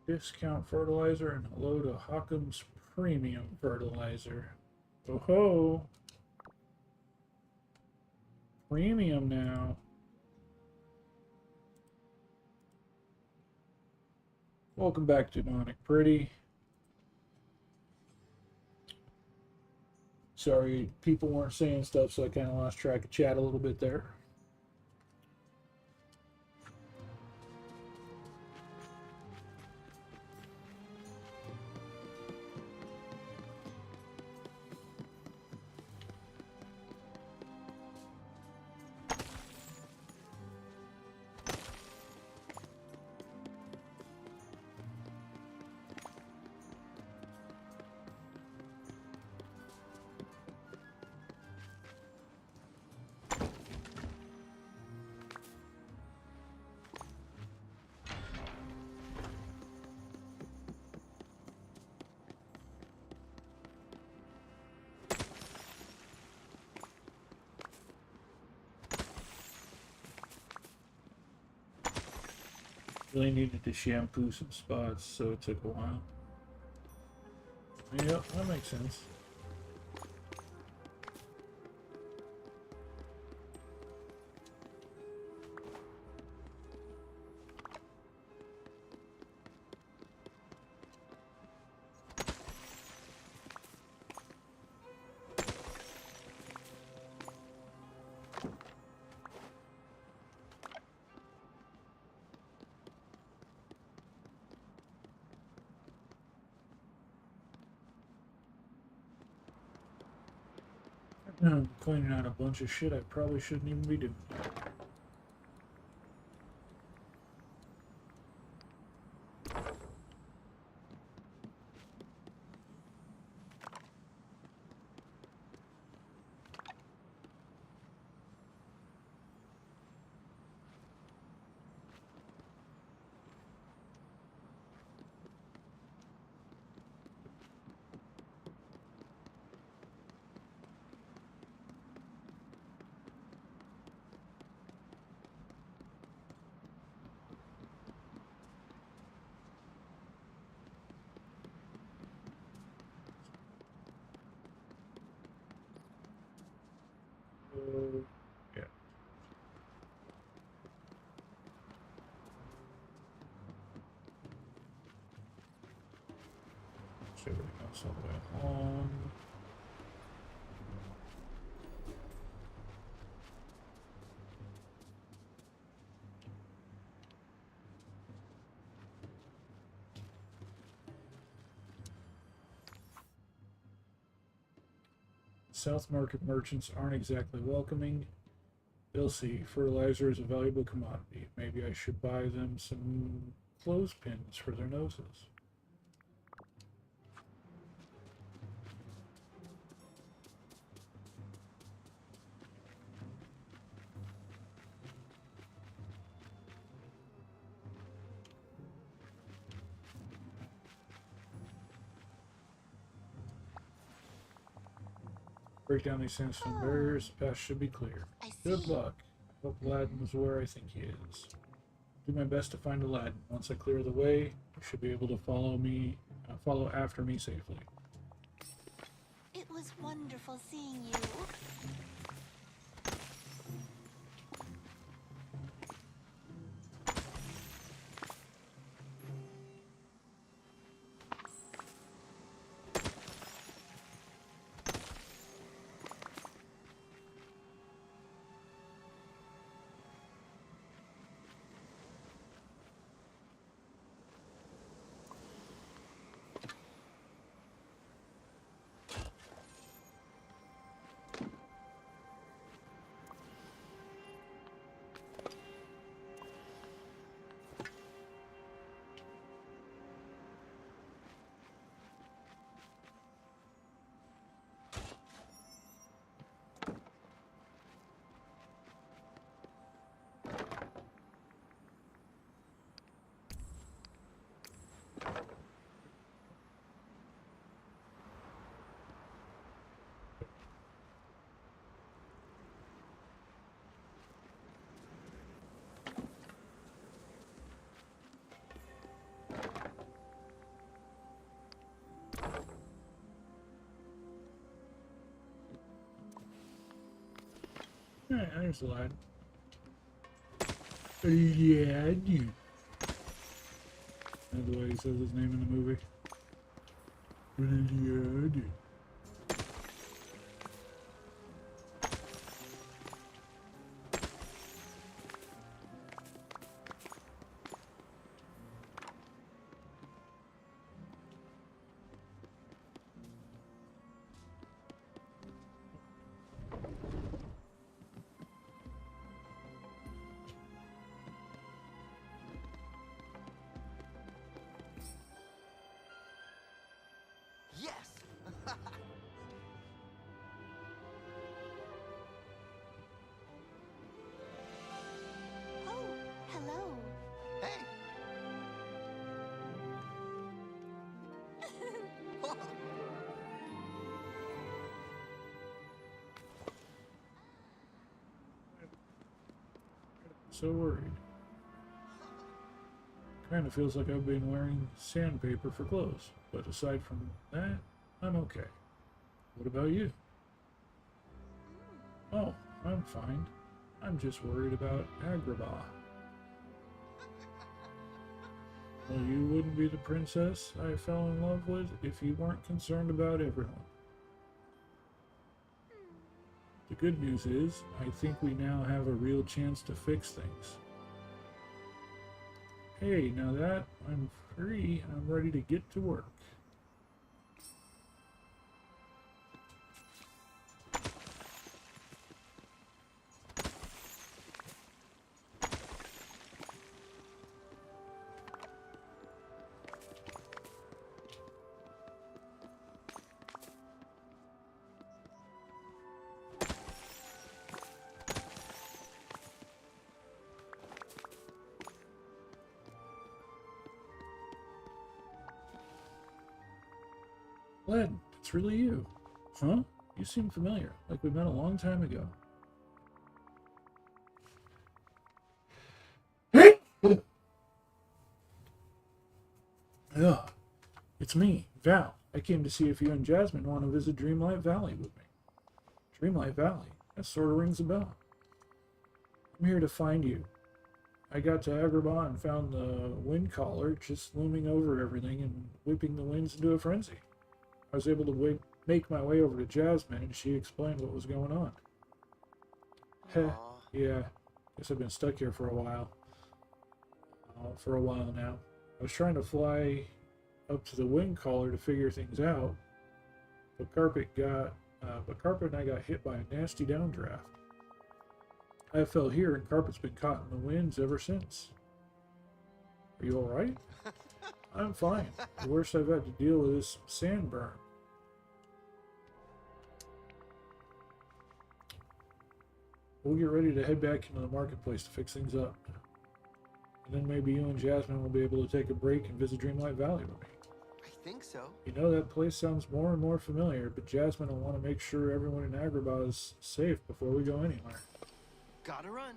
S2: Discount fertilizer and hello to Hockham's premium fertilizer. Oh ho! Premium now. Welcome back to Demonic Pretty. Sorry, people weren't saying stuff, so I kind of lost track of chat a little bit there. Really needed to shampoo some spots, so it took a while. Yep, that makes sense. I'm cleaning out a bunch of shit I probably shouldn't even be doing. Yeah. Everything else all the way along. South Market merchants aren't exactly welcoming. They'll see. Fertilizer is a valuable commodity. Maybe I should buy them some clothespins for their noses. Break down these sandstone barriers. The path should be clear. Good luck. I hope Aladdin is where I think he is. Do my best to find Aladdin. Once I clear the way, you should be able to follow after me safely.
S8: It was wonderful seeing you.
S2: Alright, there's Aladdin. Aladdin. That's the way he says his name in the movie. Aladdin.
S12: Yes!
S8: Oh, hello.
S12: Hey!
S2: So worried. Kind of feels like I've been wearing sandpaper for clothes, but aside from that, I'm okay. What about you? Oh, I'm fine. I'm just worried about Agrabah. Well, you wouldn't be the princess I fell in love with if you weren't concerned about everyone. The good news is, I think we now have a real chance to fix things. Hey, now that I'm free, I'm ready to get to work. Led, it's really you. Huh? You seem familiar, like we met a long time ago. Yeah, it's me, Val. I came to see if you and Jasmine want to visit Dreamlight Valley with me. Dreamlight Valley? That sort of rings a bell. I'm here to find you. I got to Agrabah and found the wind collar just looming over everything and whipping the winds into a frenzy. I was able to make my way over to Jasmine, and she explained what was going on. Heh, yeah, guess I've been stuck here for a while. Now. I was trying to fly up to the wind collar to figure things out, but Carpet and I got hit by a nasty downdraft. I fell here, and Carpet's been caught in the winds ever since. Are you alright? I'm fine. The worst I've had to deal with is sand burn. We'll get ready to head back into the marketplace to fix things up. And then maybe you and Jasmine will be able to take a break and visit Dreamlight Valley with me.
S12: I think so.
S2: You know, that place sounds more and more familiar, but Jasmine will want to make sure everyone in Agrabah is safe before we go anywhere.
S12: Gotta run.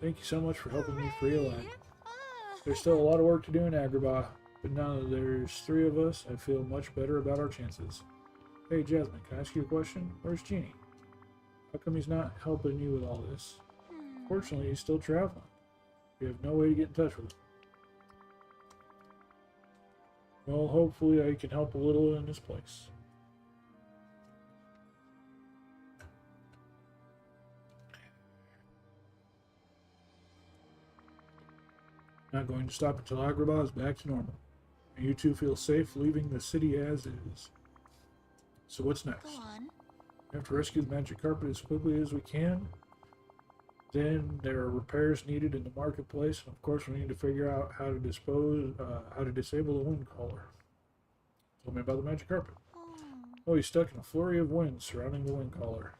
S2: Thank you so much for helping me free Elaine. There's still a lot of work to do in Agrabah, but now that there's 3 of us, I feel much better about our chances. Hey Jasmine, can I ask you a question? Where's Genie? How come he's not helping you with all this? Fortunately, he's still traveling. We have no way to get in touch with him. Well, hopefully I can help a little in this place. Not going to stop until Agrabah is back to normal. And you two feel safe leaving the city as is. So what's next?
S8: Go on.
S2: We have to rescue the magic carpet as quickly as we can. Then there are repairs needed in the marketplace, and of course we need to figure out how to disable the wind collar. Tell me about the magic carpet. Oh, he's stuck in a flurry of winds surrounding the wind collar.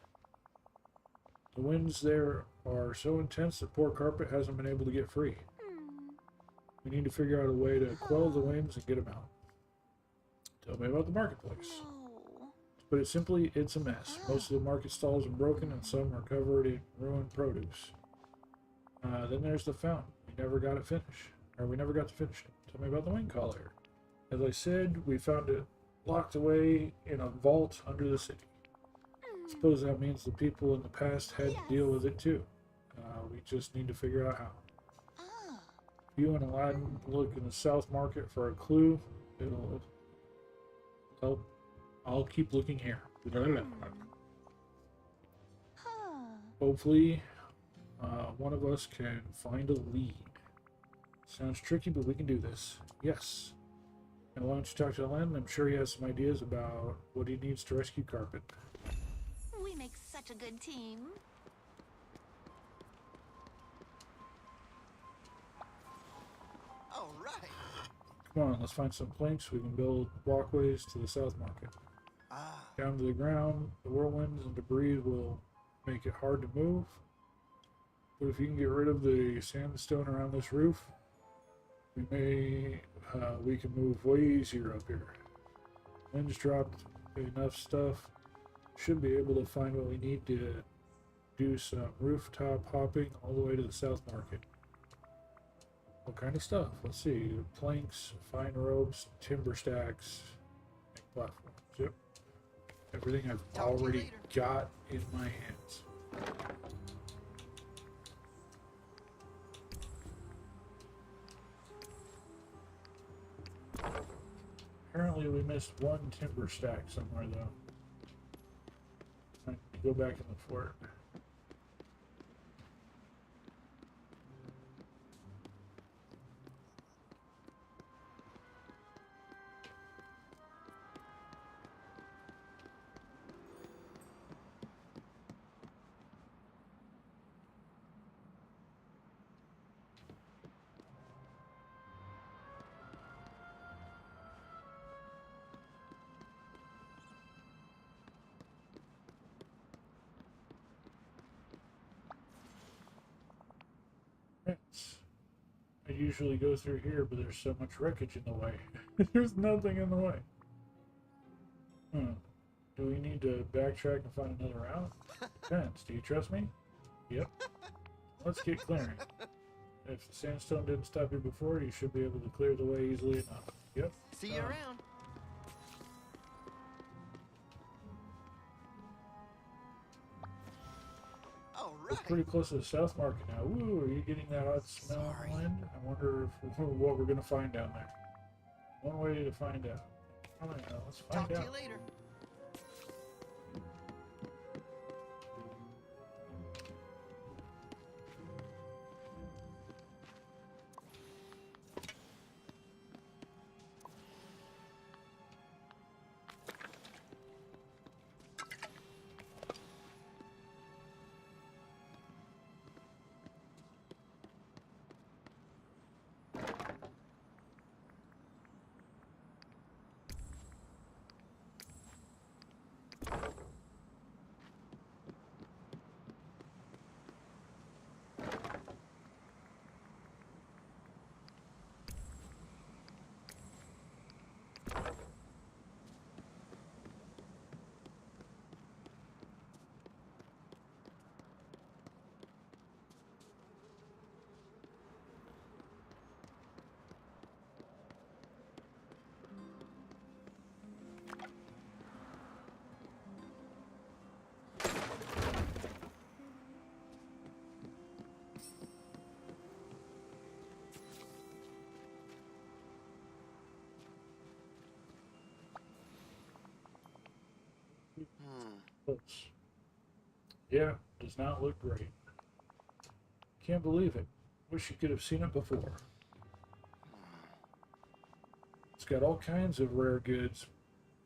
S2: The winds there are so intense that poor Carpet hasn't been able to get free. We need to figure out a way to quell the winds and get him out. Tell me about the marketplace. To put it simply, it's a mess. Most of the market stalls are broken and some are covered in ruined produce. Then there's the fountain. We never got to finish it. Tell me about the wind collar. As I said, we found it locked away in a vault under the city. I suppose that means the people in the past had to deal with it too. We just need to figure out how. If you and Aladdin look in the South Market for a clue, it'll help. I'll keep looking here. Hopefully, one of us can find a lead. Sounds tricky, but we can do this. Yes. And why don't you talk to Aladdin? I'm sure he has some ideas about what he needs to rescue Carpet.
S8: We make such a good team.
S12: All right.
S2: Come on, let's find some planks. We can build walkways to the South Market. Down to the ground, the whirlwinds and debris will make it hard to move. But if you can get rid of the sandstone around this roof, we can move way easier up here. Wind's dropped enough stuff. Should be able to find what we need to do some rooftop hopping all the way to the South Market. What kind of stuff? Let's see. Planks, fine ropes, timber stacks, and platforms. Yep. Everything I've already got in my hands. Apparently we missed one timber stack somewhere though. I need to go back and look for it. usually go through here, but there's so much wreckage in the way. There's nothing in the way. Do we need to backtrack and find another route? Depends. Do you trust me? Yep. Let's get clearing. If the sandstone didn't stop you before, you should be able to clear the way easily enough. Yep.
S12: See you around.
S2: We're pretty close to the south market now. Ooh, are you getting that hot smell in the wind? I wonder what we're going to find down there. One way to find out. All right, now let's find out.
S12: Talk to you later.
S2: Yeah, does not look great. Can't believe it. Wish you could have seen it before. It's got all kinds of rare goods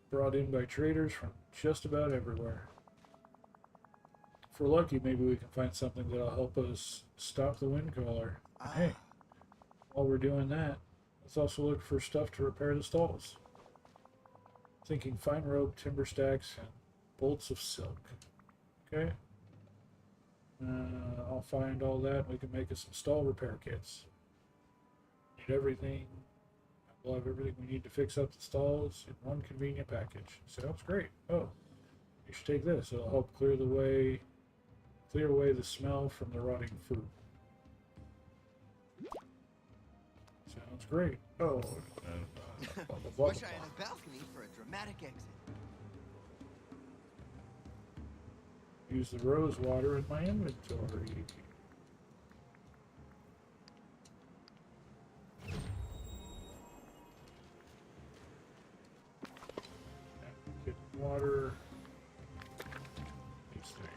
S2: brought in by traders from just about everywhere. If we're lucky, maybe we can find something that'll help us stop the wind caller. Hey, while we're doing that, let's also look for stuff to repair the stalls. Thinking fine rope, timber stacks, and bolts of silk. Okay. I'll find all that and we can make us some stall repair kits. Need everything. We'll have everything we need to fix up the stalls in one convenient package. Sounds great. Oh, you should take this. It'll help clear away the smell from the rotting food. Sounds great. Oh,
S12: Wish I had a balcony for a dramatic exit.
S2: Use the rose water in my inventory. Get water. These things.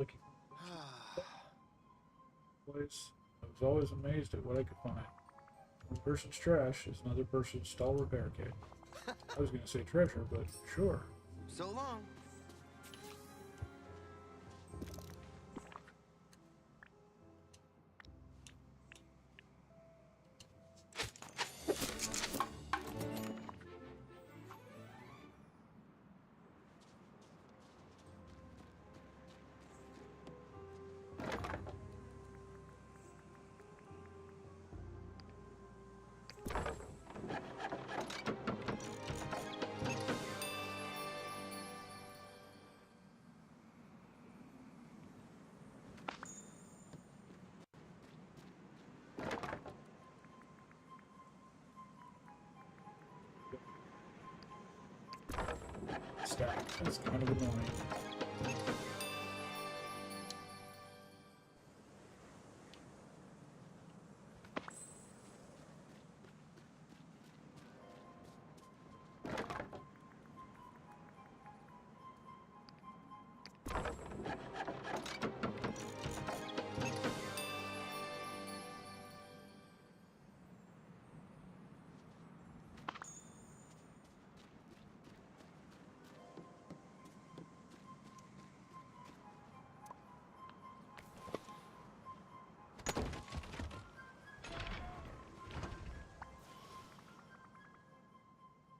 S2: looking place. I was always amazed at what I could find. One person's trash is another person's stalwart barricade. I was going to say treasure, but sure.
S12: So long.
S2: Stack. That's kind of annoying.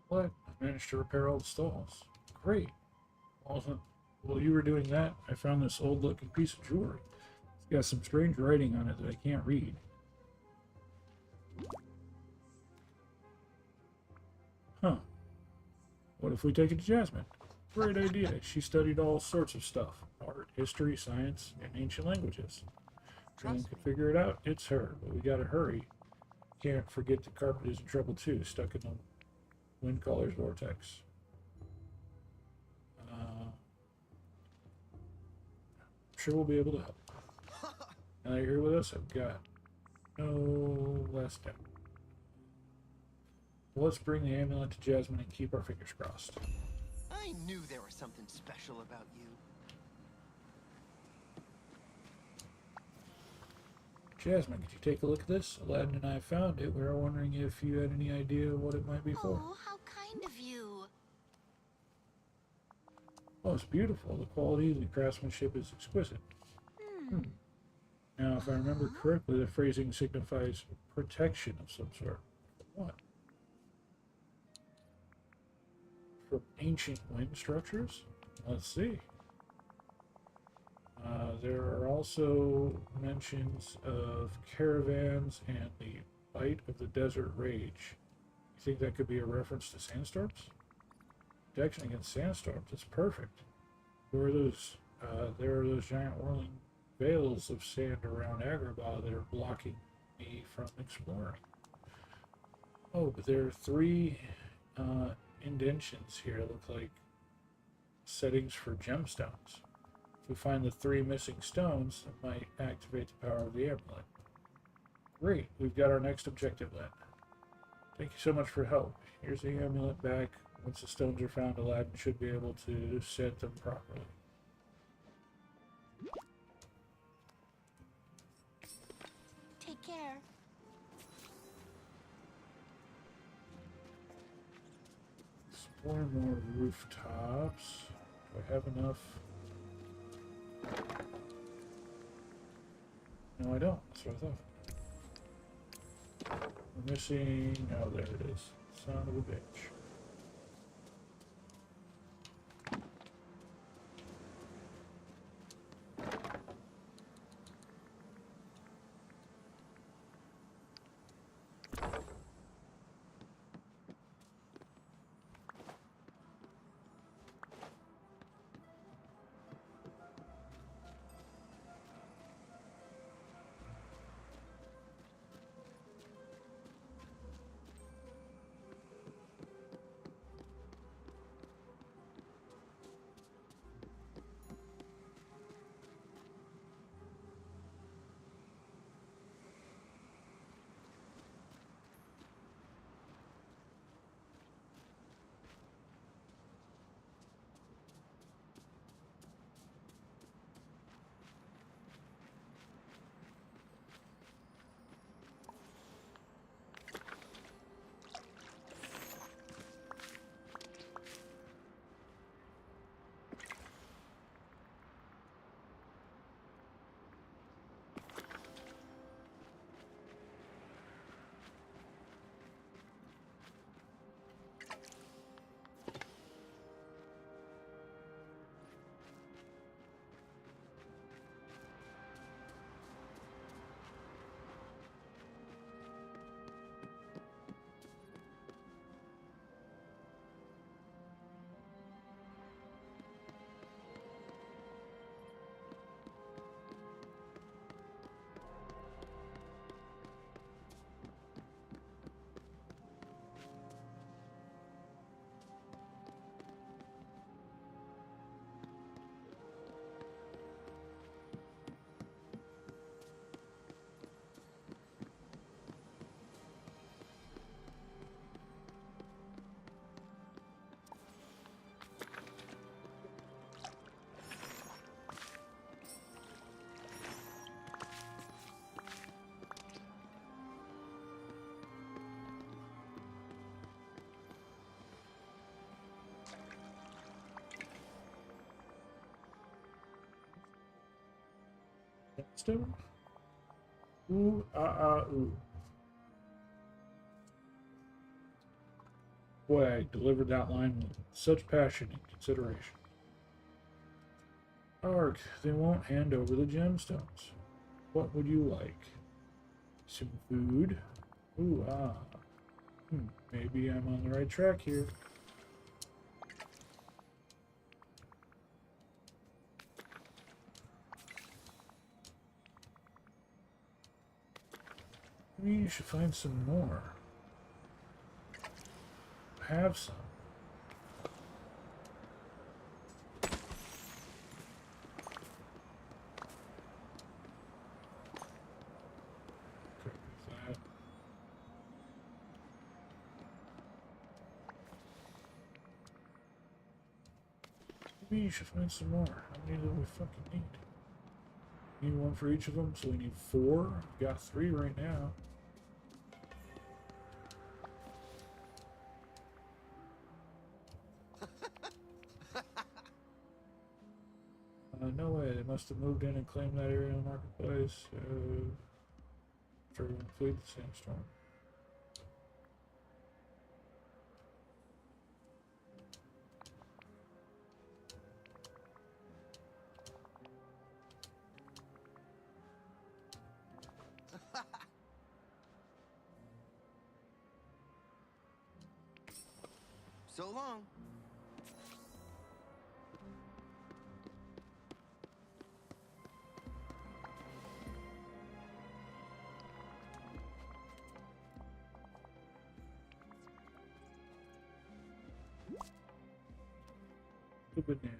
S2: What? I managed to repair all the stalls. Great. While you were doing that, I found this old looking piece of jewelry. It's got some strange writing on it that I can't read. Huh. What if we take it to Jasmine? Great idea. She studied all sorts of stuff. Art, history, science, and ancient languages. If anyone can figure it out, it's her. But we gotta hurry. Can't forget the carpet is in trouble too, stuck in the wind caller's vortex. I'm sure we'll be able to help. Now you're here with us, I've got no less doubt. Well, let's bring the amulet to Jasmine and keep our fingers crossed.
S12: I knew there was something special about you.
S2: Jasmine, could you take a look at this? Aladdin and I found it. We were wondering if you had any idea what it might be for.
S8: Oh, how kind of you.
S2: Oh, it's beautiful. The quality and the craftsmanship is exquisite. Now, if I remember correctly, the phrasing signifies protection of some sort. What? From ancient wind structures? Let's see. There are also mentions of caravans and the bite of the desert rage. You think that could be a reference to sandstorms? Protection against sandstorms. It's perfect. There are those giant whirling veils of sand around Agrabah that are blocking me from exploring. Oh, but there are 3 indentions here that look like settings for gemstones. If we find the 3 missing stones, it might activate the power of the amulet. Great, we've got our next objective then. Thank you so much for help. Here's the amulet back. Once the stones are found, Aladdin should be able to set them properly.
S8: Take care.
S2: Explore more rooftops. Do I have enough? No, I don't. That's what I thought. We're missing... Oh, there it is. Son of a bitch. Gemstone? Ooh, ooh. Boy, I delivered that line with such passion and consideration. Ark, they won't hand over the gemstones. What would you like? Some food? Ooh, maybe I'm on the right track here. Maybe you should find some more. Have some. Maybe you should find some more. How many do we fucking need? Need one for each of them, so we need 4. We've got 3 right now. No way, they must have moved in and claimed that area in the marketplace. After we flee the sandstorm.
S12: So long.
S2: The bananas.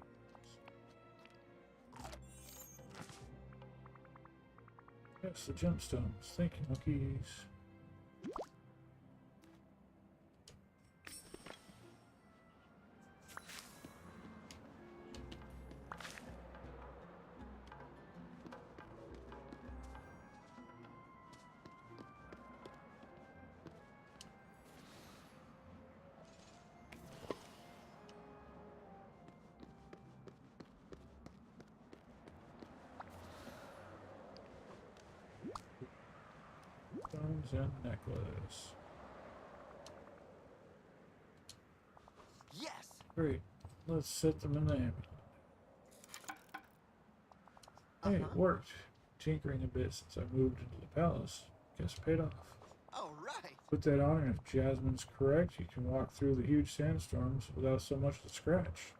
S2: Yes, the gemstones. Thank you, monkeys. Stones and necklace.
S12: Yes.
S2: Great. Let's set them in the amulet. Hey, it worked. Tinkering a bit since I moved into the palace. Guess it paid off.
S12: All right.
S2: Put that on, and if Jasmine's correct, you can walk through the huge sandstorms without so much as a scratch.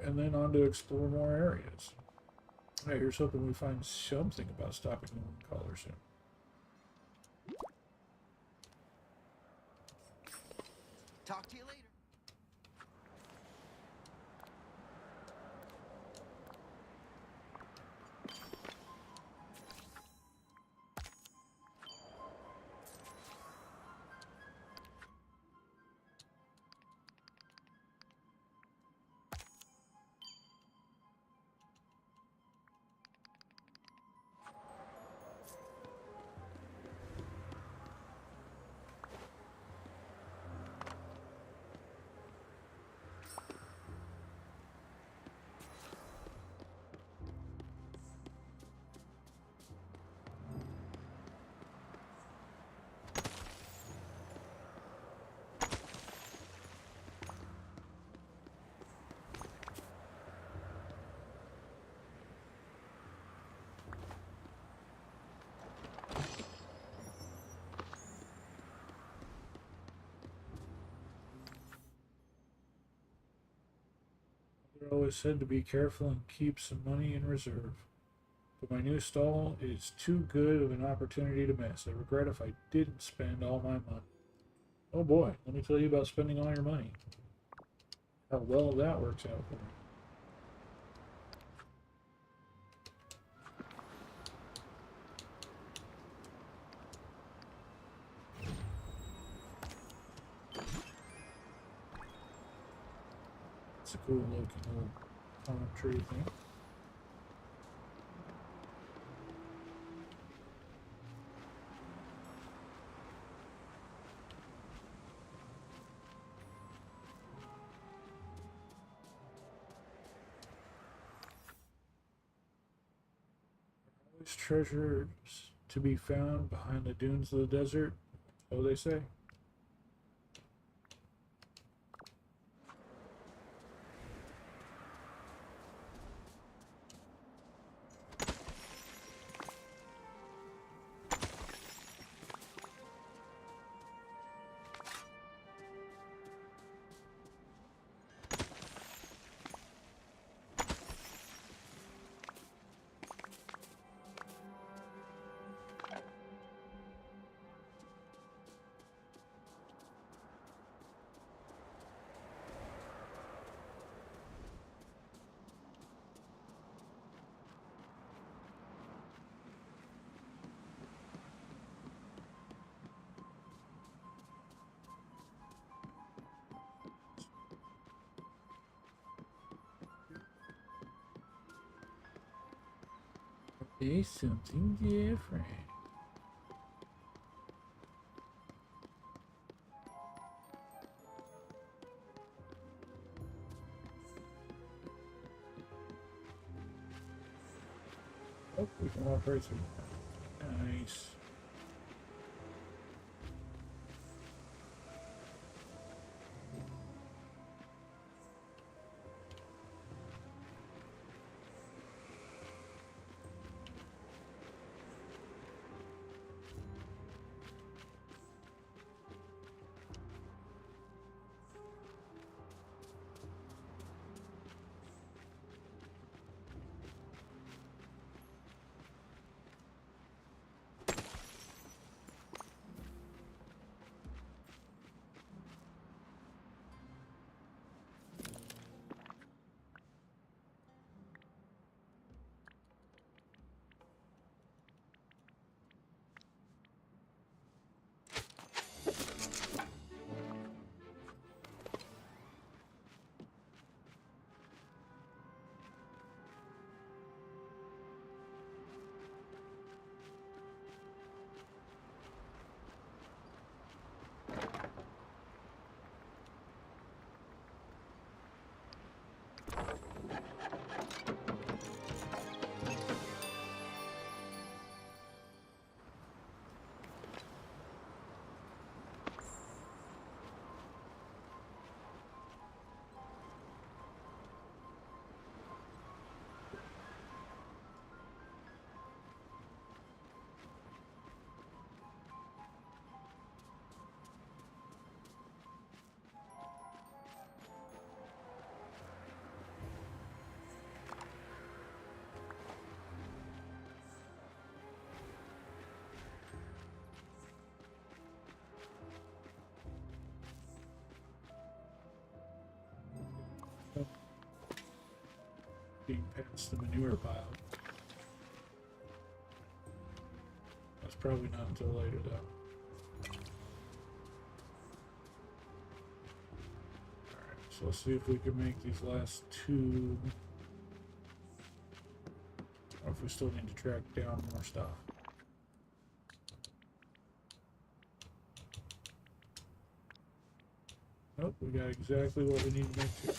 S2: And then on to explore more areas. Hey, here's hoping we find something about stopping the moon caller soon.
S12: Talk to you later.
S2: They're always said to be careful and keep some money in reserve. But my new stall is too good of an opportunity to miss. I regret if I didn't spend all my money. Oh boy, let me tell you about spending all your money. How well that works out for me. It's a cool looking little palm tree thing. There's treasures to be found behind the dunes of the desert, so they say. There's something different. Oh, we can walk right through. Nice. Being past the manure pile. That's probably not until later though. Alright, so let's see if we can make these last two. Or if we still need to track down more stuff. Nope, we got exactly what we need to make two.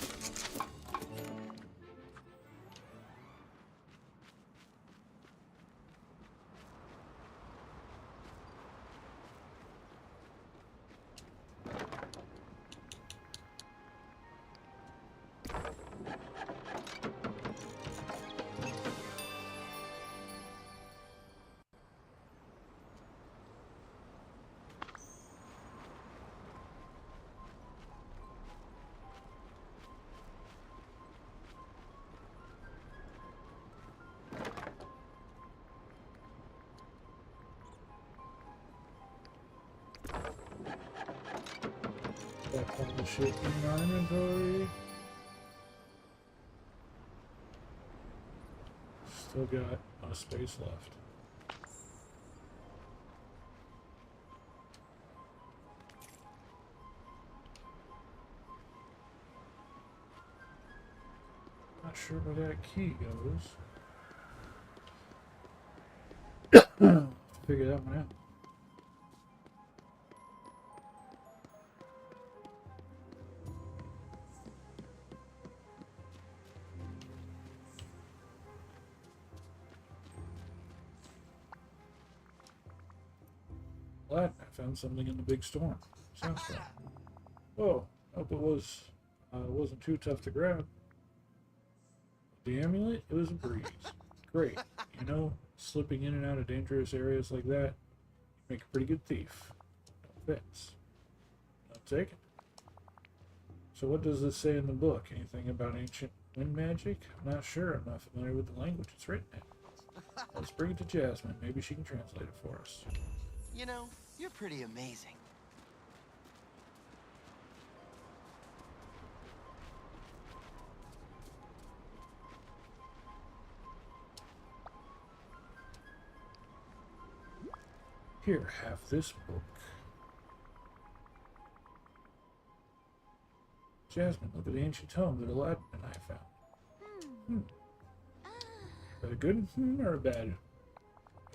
S2: That all the shit in our inventory. Still got a space left. Not sure where that key goes. Figure that one out. Aladdin, I found something in the big storm. Sandstorm. Whoa, hope it wasn't too tough to grab. The amulet, it was a breeze. Great. You know, slipping in and out of dangerous areas like that, you make a pretty good thief. No offense. I'll take it. So what does this say in the book? Anything about ancient wind magic? I'm not sure. I'm not familiar with the language it's written in. Let's bring it to Jasmine. Maybe she can translate it for us.
S12: You know, you're pretty amazing.
S2: Here, have this book. Jasmine, look at the ancient tome that Aladdin and I found. Is that a good or a bad?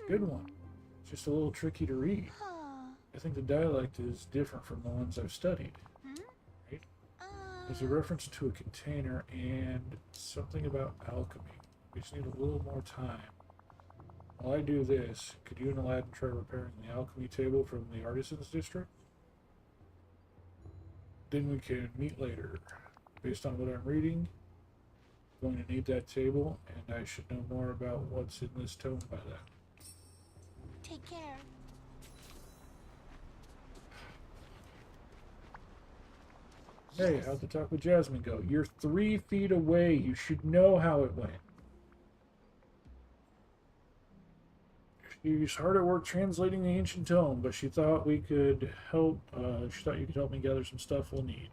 S2: Good one. It's just a little tricky to read. I think the dialect is different from the ones I've studied. Right? There's a reference to a container and something about alchemy. We just need a little more time. While I do this, could you and Aladdin try repairing the alchemy table from the Artisans District? Then we can meet later. Based on what I'm reading, I'm going to need that table, and I should know more about what's in this tome by then.
S8: Take care.
S2: Hey, how'd the talk with Jasmine go? You're 3 feet away. You should know how it went. She's hard at work translating the ancient tome, but she thought we could help. She thought you could help me gather some stuff we'll need.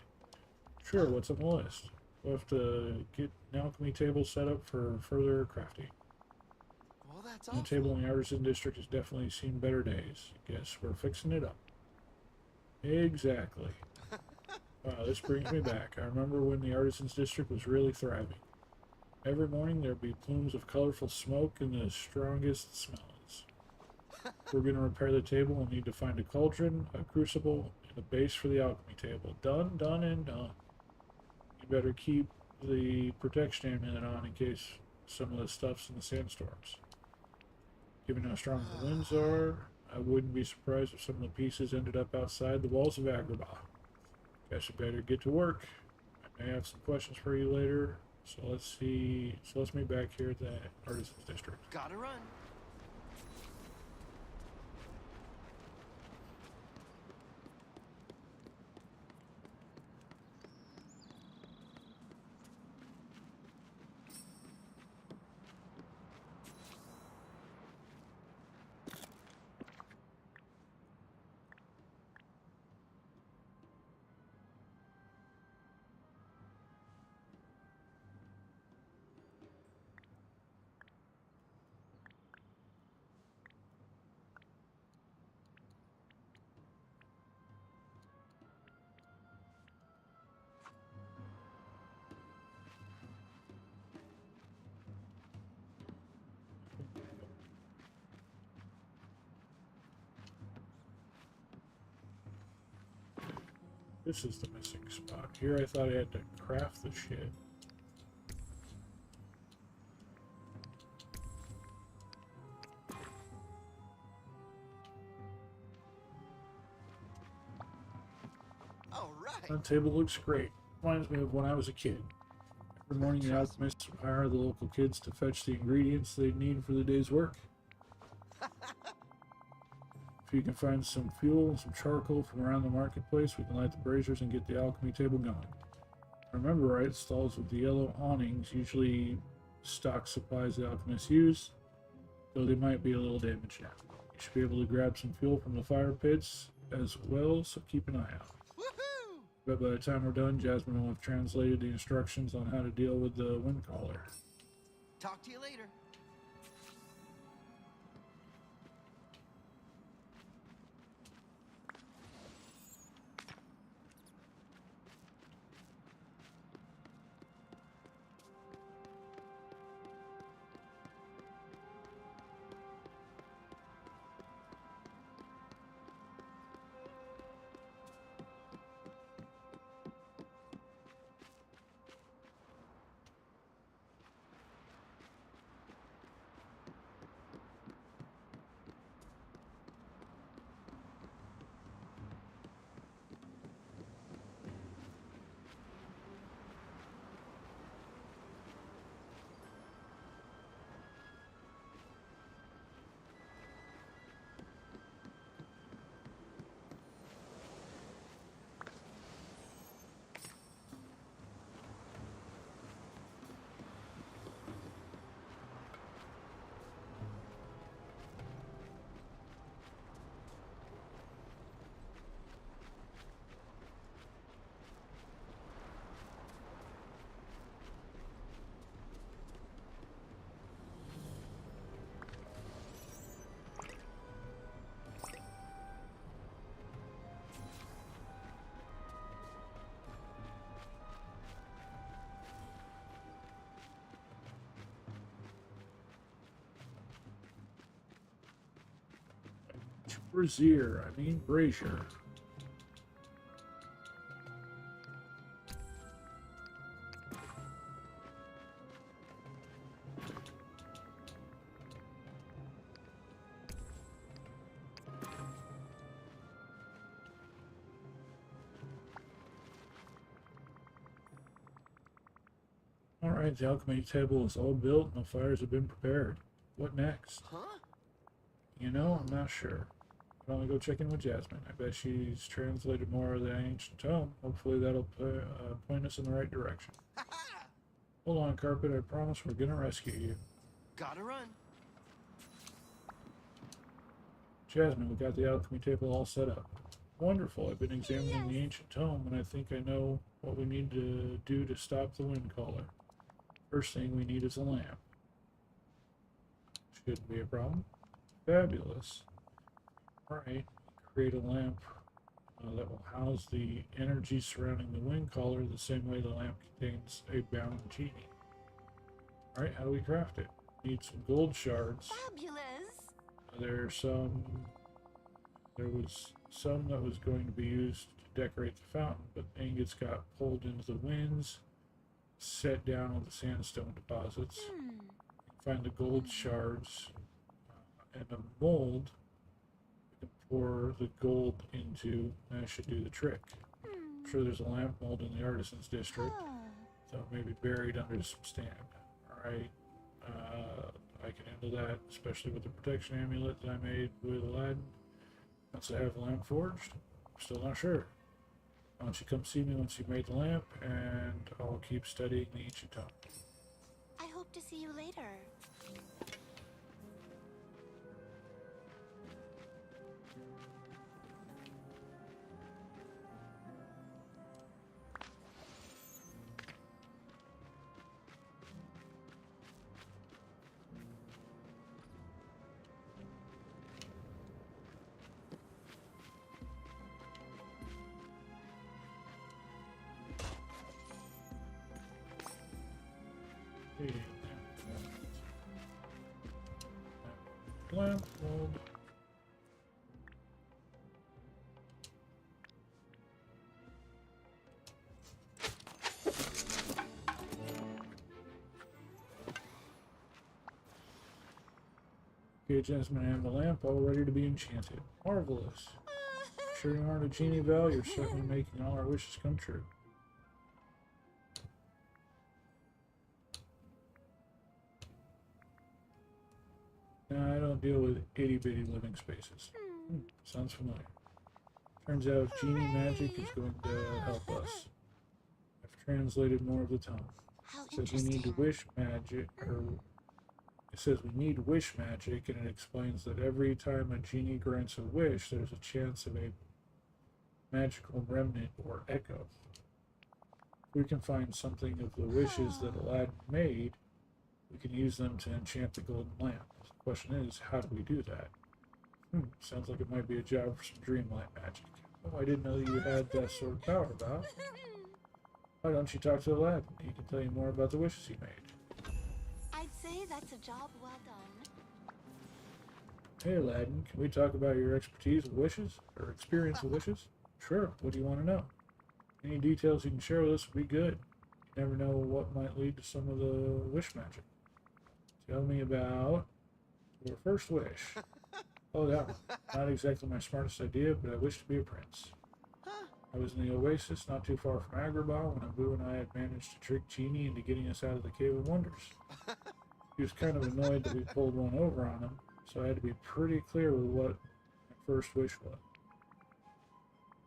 S2: Sure, what's on the list? We'll have to get an alchemy table set up for further crafting.
S12: Well, that's
S2: The table in the Artisan District has definitely seen better days. Guess we're fixing it up. Exactly. Wow, this brings me back. I remember when the Artisans District was really thriving. Every morning there'd be plumes of colorful smoke and the strongest smells. If we're going to repair the table, we'll need to find a cauldron, a crucible, and a base for the alchemy table. Done, done, and done. You better keep the protection amulet on in case some of the stuff's in the sandstorms. Given how strong the winds are, I wouldn't be surprised if some of the pieces ended up outside the walls of Agrabah. Guess I better get to work. I may have some questions for you later. So let's meet back here at the Artisans District.
S12: Gotta run.
S2: This is the missing spot. Here I thought I had to craft the shit.
S12: All right.
S2: That table looks great. Reminds me of when I was a kid. Every morning the alchemists would hire the local kids to fetch the ingredients they need for the day's work. If you can find some fuel and some charcoal from around the marketplace, we can light the braziers and get the alchemy table going. If I remember right, stalls with the yellow awnings usually stock supplies the alchemists use, though they might be a little damaged now. You should be able to grab some fuel from the fire pits as well, so keep an eye out. But by the time we're done, Jasmine will have translated the instructions on how to deal with the wind caller.
S12: Talk to you later.
S2: Brazier. Alright, the alchemy table is all built and the fires have been prepared. What next?
S12: Huh?
S2: You know, I'm not sure. I'm gonna go check in with Jasmine. I bet she's translated more of the ancient tome. Hopefully that'll point us in the right direction. Hold on, Carpet. I promise we're gonna rescue you.
S12: Gotta run.
S2: Jasmine, we got the alchemy table all set up. Wonderful. I've been examining the ancient tome, and I think I know what we need to do to stop the wind caller. First thing we need is a lamp. Shouldn't be a problem. Fabulous. Alright, create a lamp that will house the energy surrounding the wind caller the same way the lamp contains a bound genie. Alright, how do we craft it? Need some gold shards.
S8: Fabulous.
S2: There was some that was going to be used to decorate the fountain, but ingots got pulled into the winds, set down on the sandstone deposits. Find the gold shards and a mold. We can pour the gold into, and that should do the trick. I'm sure there's a lamp mold in the artisans district, so it may be buried under some stand. Alright, I can handle that, especially with the protection amulet that I made with Aladdin. Once I have the lamp forged, I'm still not sure. Why don't you come see me once you've made the lamp, and I'll keep studying the ancient tome.
S8: I hope to see you later.
S2: Lamp mold. Okay, Jasmine, I have the lamp all ready to be enchanted. Marvelous. Sure you aren't a genie, Val? You're certainly making all our wishes come true. No, I don't deal with itty-bitty living spaces. Sounds familiar. Turns out genie magic is going to help us. I've translated more of the tome. It says we need to wish magic, or it says we need wish magic, and it explains that every time a genie grants a wish, there's a chance of a magical remnant or echo. If we can find something of the wishes that Aladdin made, we can use them to enchant the golden lamp. The question is, how do we do that? Sounds like it might be a job for some dreamlight magic. Oh, I didn't know you had that sort of power, Val. Why don't you talk to Aladdin? He can tell you more about the wishes he made.
S8: I'd say that's a job well done.
S2: Hey, Aladdin, can we talk about your expertise with wishes? Or experience with wishes? Sure, what do you want to know? Any details you can share with us would be good. You never know what might lead to some of the wish magic. Tell me about your first wish. Oh, that one. Not exactly my smartest idea, but I wish to be a prince. I was in the Oasis, not too far from Agrabah, when Abu and I had managed to trick Genie into getting us out of the Cave of Wonders. He was kind of annoyed that we pulled one over on him, so I had to be pretty clear with what my first wish was.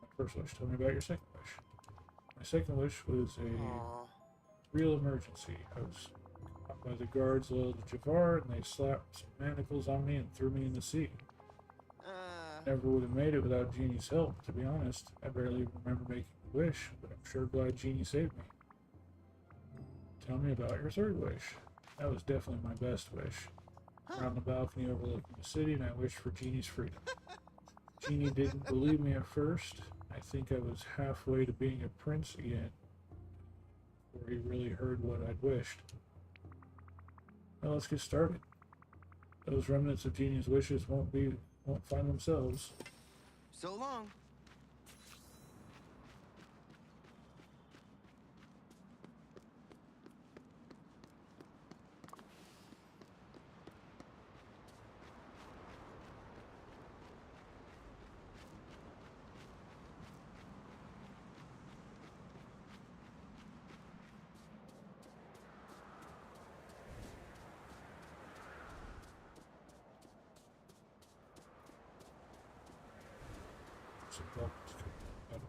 S2: My first wish. Tell me about your second wish. My second wish was a real emergency. I was caught by the guards loyal to Jafar, and they slapped some manacles on me and threw me in the sea. Never would have made it without Genie's help, to be honest. I barely even remember making a wish, but I'm sure glad Genie saved me. Tell me about your third wish. That was definitely my best wish. We're on the balcony overlooking the city, and I wished for Genie's freedom. Genie didn't believe me at first. I think I was halfway to being a prince again, before he really heard what I'd wished. Well, let's get started. Those remnants of Genie's wishes won't won't find themselves.
S12: So long.
S2: So, well, it's good. I don't-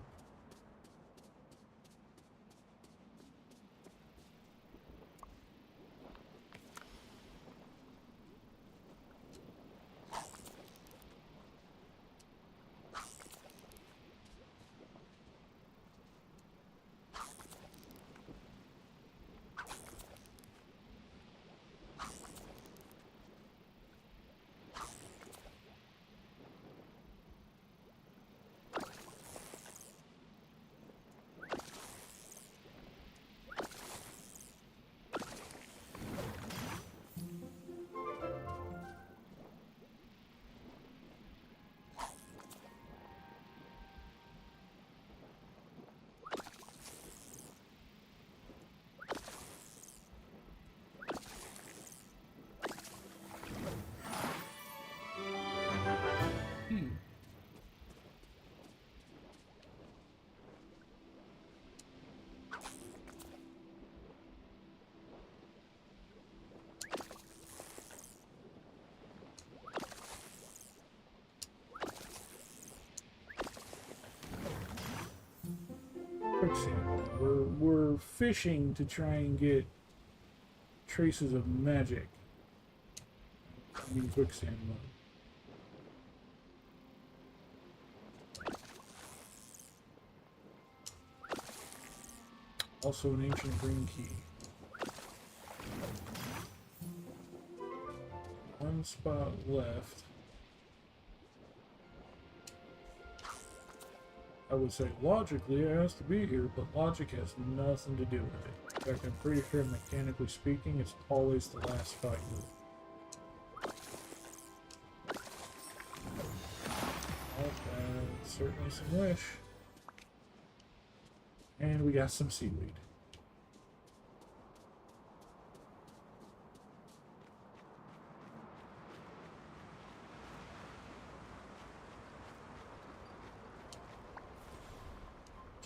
S2: Quicksand. We're fishing to try and get traces of magic. I mean quicksand mode. Also an ancient green key. One spot left. I would say logically it has to be here, but logic has nothing to do with it. In fact, I'm pretty sure mechanically speaking, it's always the last spot you move. Certainly some wish. And we got some seaweed.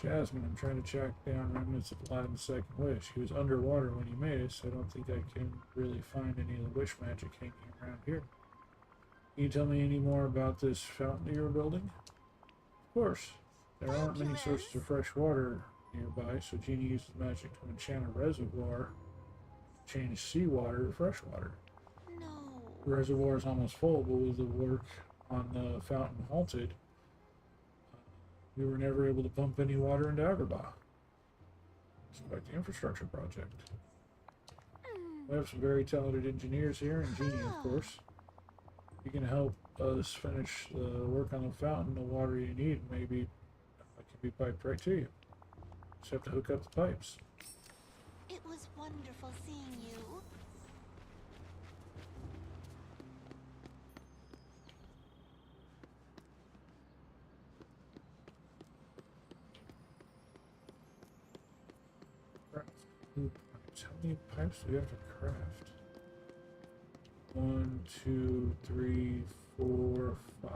S2: Jasmine, I'm trying to track down remnants of Aladdin's second wish. He was underwater when he made it, so I don't think I can really find any of the wish magic hanging around here. Can you tell me any more about this fountain you were building? Of course. There aren't many sources of fresh water nearby, so Genie uses magic to enchant a reservoir, change seawater to fresh water.
S8: No.
S2: The reservoir is almost full, but with the work on the fountain halted, we were never able to pump any water into Agrabah. It's quite the infrastructure project. We have some very talented engineers here, and Genie, of course. You can help us finish the work on the fountain, the water you need, maybe it can be piped right to you. Just have to hook up the pipes.
S8: It was wonderful seeing you.
S2: How many pipes do we have to craft? 1, 2, 3, 4, 5.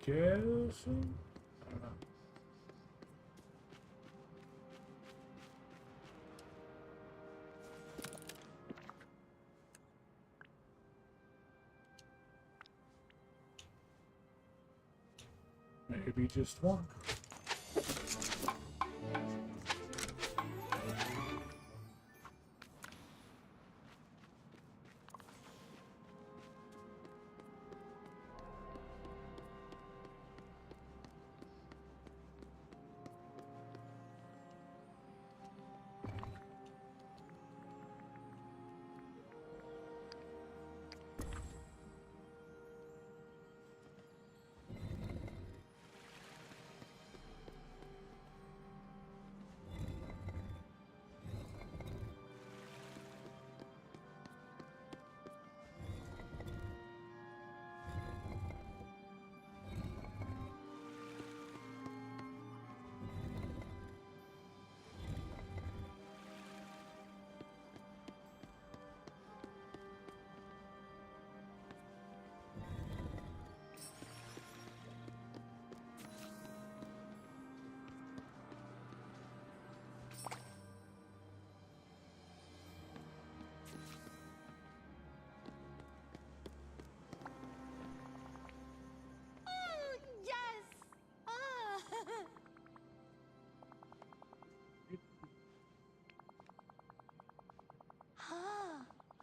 S2: Guessing? I don't know. Maybe just one.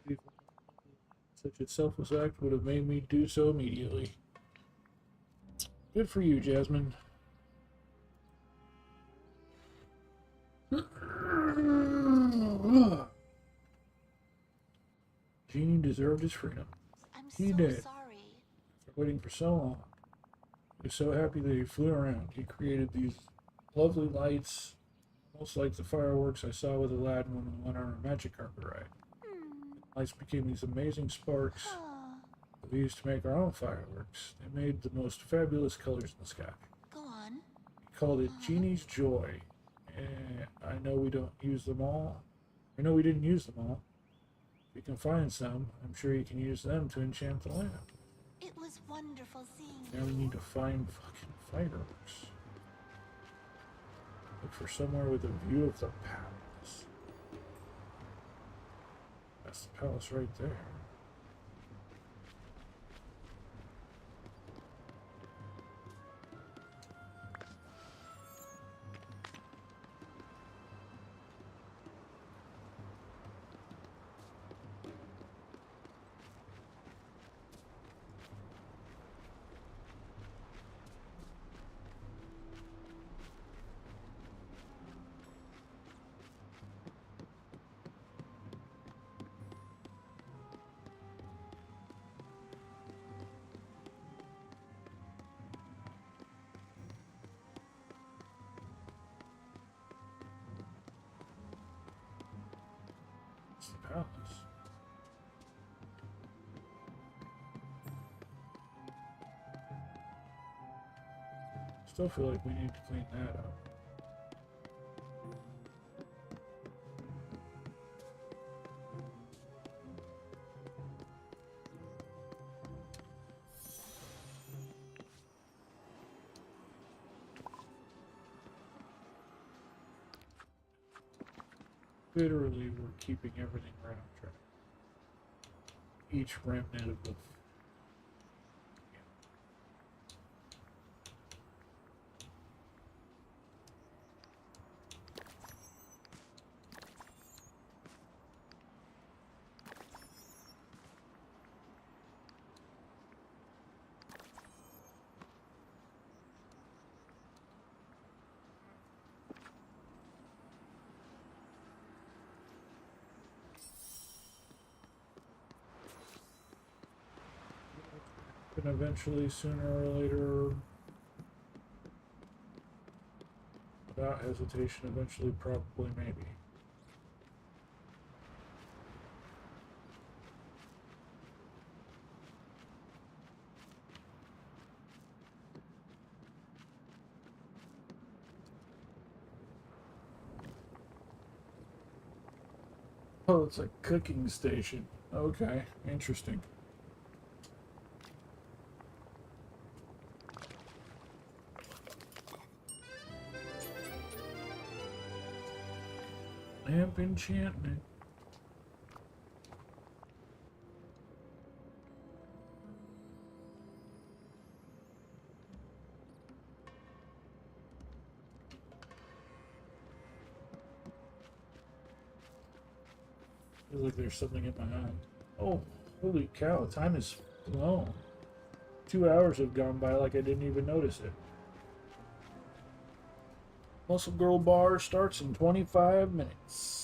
S2: Such a selfless act would have made me do so immediately. Good for you, Jasmine. Genie deserved his freedom. He did.
S8: Sorry.
S2: After waiting for so long. He was so happy that he flew around. He created these lovely lights, almost like the fireworks I saw with Aladdin when we went on our magic carpet ride. The lights became these amazing sparks that we used to make our own fireworks. They made the most fabulous colors in the sky.
S8: Go on.
S2: He called it Genie's Joy. And I know we don't use them all. I know we didn't use them all. If you can find some, I'm sure you can use them to enchant the lamp.
S8: It was wonderful seeing
S2: Now we need to find fucking fireworks. Look for somewhere with a view of the palace. That's the palace right there. The palace. Still feel like we need to clean that up. Literally, we're keeping everything right on track. Each remnant of the... And eventually, sooner or later, without hesitation, eventually, probably, maybe. Oh, it's a cooking station. Okay, interesting. Lamp enchantment. Feels like there's something in my eye. Oh, holy cow, time has flown. 2 hours have gone by like I didn't even notice it. Muscle Girl Bar starts in 25 minutes.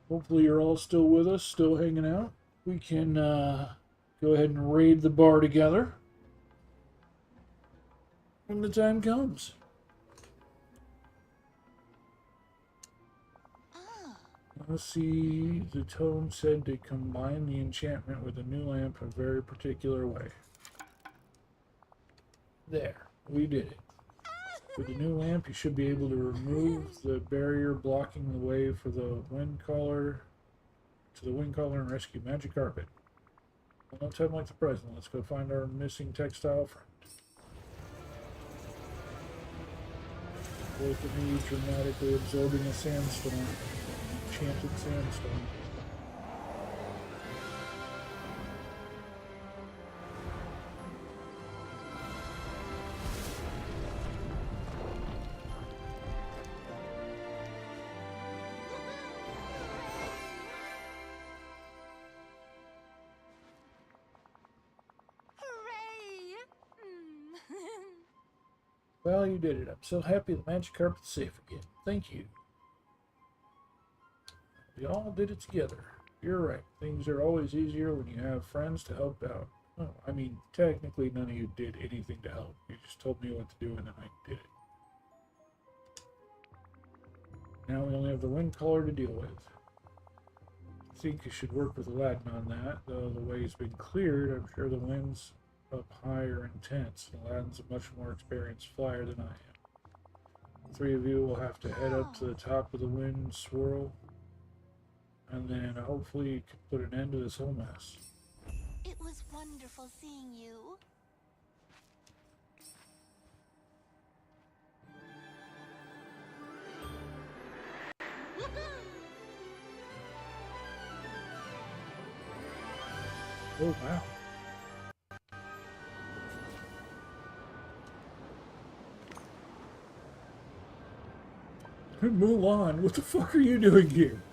S2: Hopefully you're all still with us, still hanging out. We can go ahead and raid the bar together when the time comes. Let's see, the tome said to combine the enchantment with a new lamp in a very particular way. There, we did it. With the new lamp, you should be able to remove the barrier blocking the way for the wind caller and rescue Magic Carpet. No time like the present. Let's go find our missing textile friend. Look at me dramatically absorbing a sandstorm. Enchanted sandstorm.
S4: Hooray!
S2: Well, you did it. I'm so happy the magic carpet's safe again. Thank you. We all did it together. You're right. Things are always easier when you have friends to help out. Oh, I mean, technically none of you did anything to help. You just told me what to do and then I did it. Now we only have the wind collar to deal with. I think you should work with Aladdin on that, though the way's been cleared. I'm sure the winds up high are intense. Aladdin's a much more experienced flyer than I am. The three of you will have to head up to the top of the wind swirl, and then hopefully you can put an end to this whole mess.
S8: It was wonderful seeing you.
S2: Oh, wow. Mulan, what the fuck are you doing here?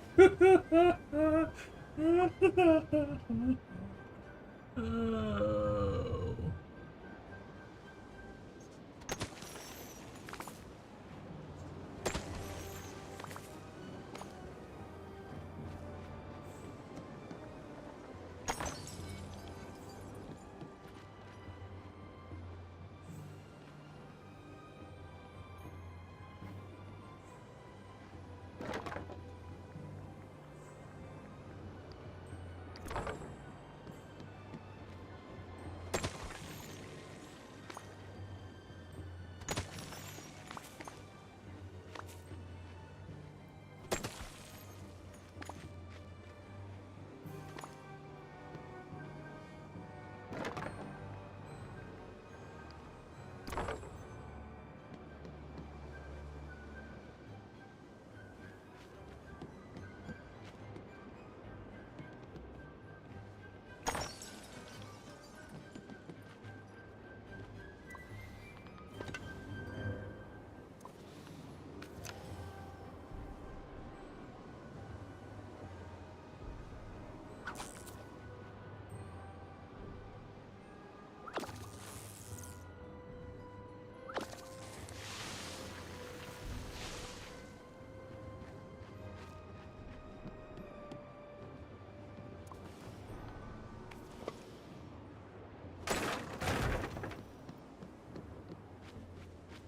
S2: Oh.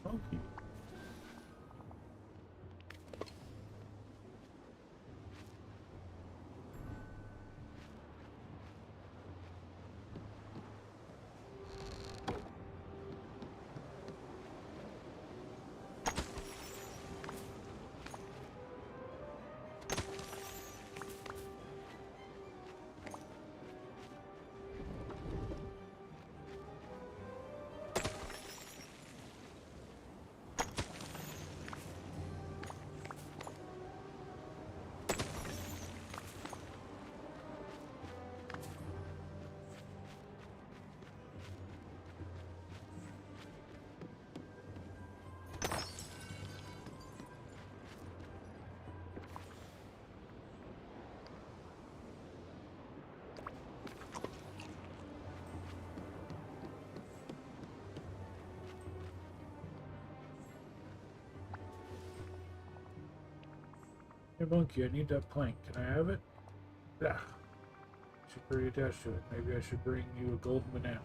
S2: Okay. Hey, Monkey, I need that plank. Can I have it? Yeah. Should pretty attached to it. Maybe I should bring you a golden banana.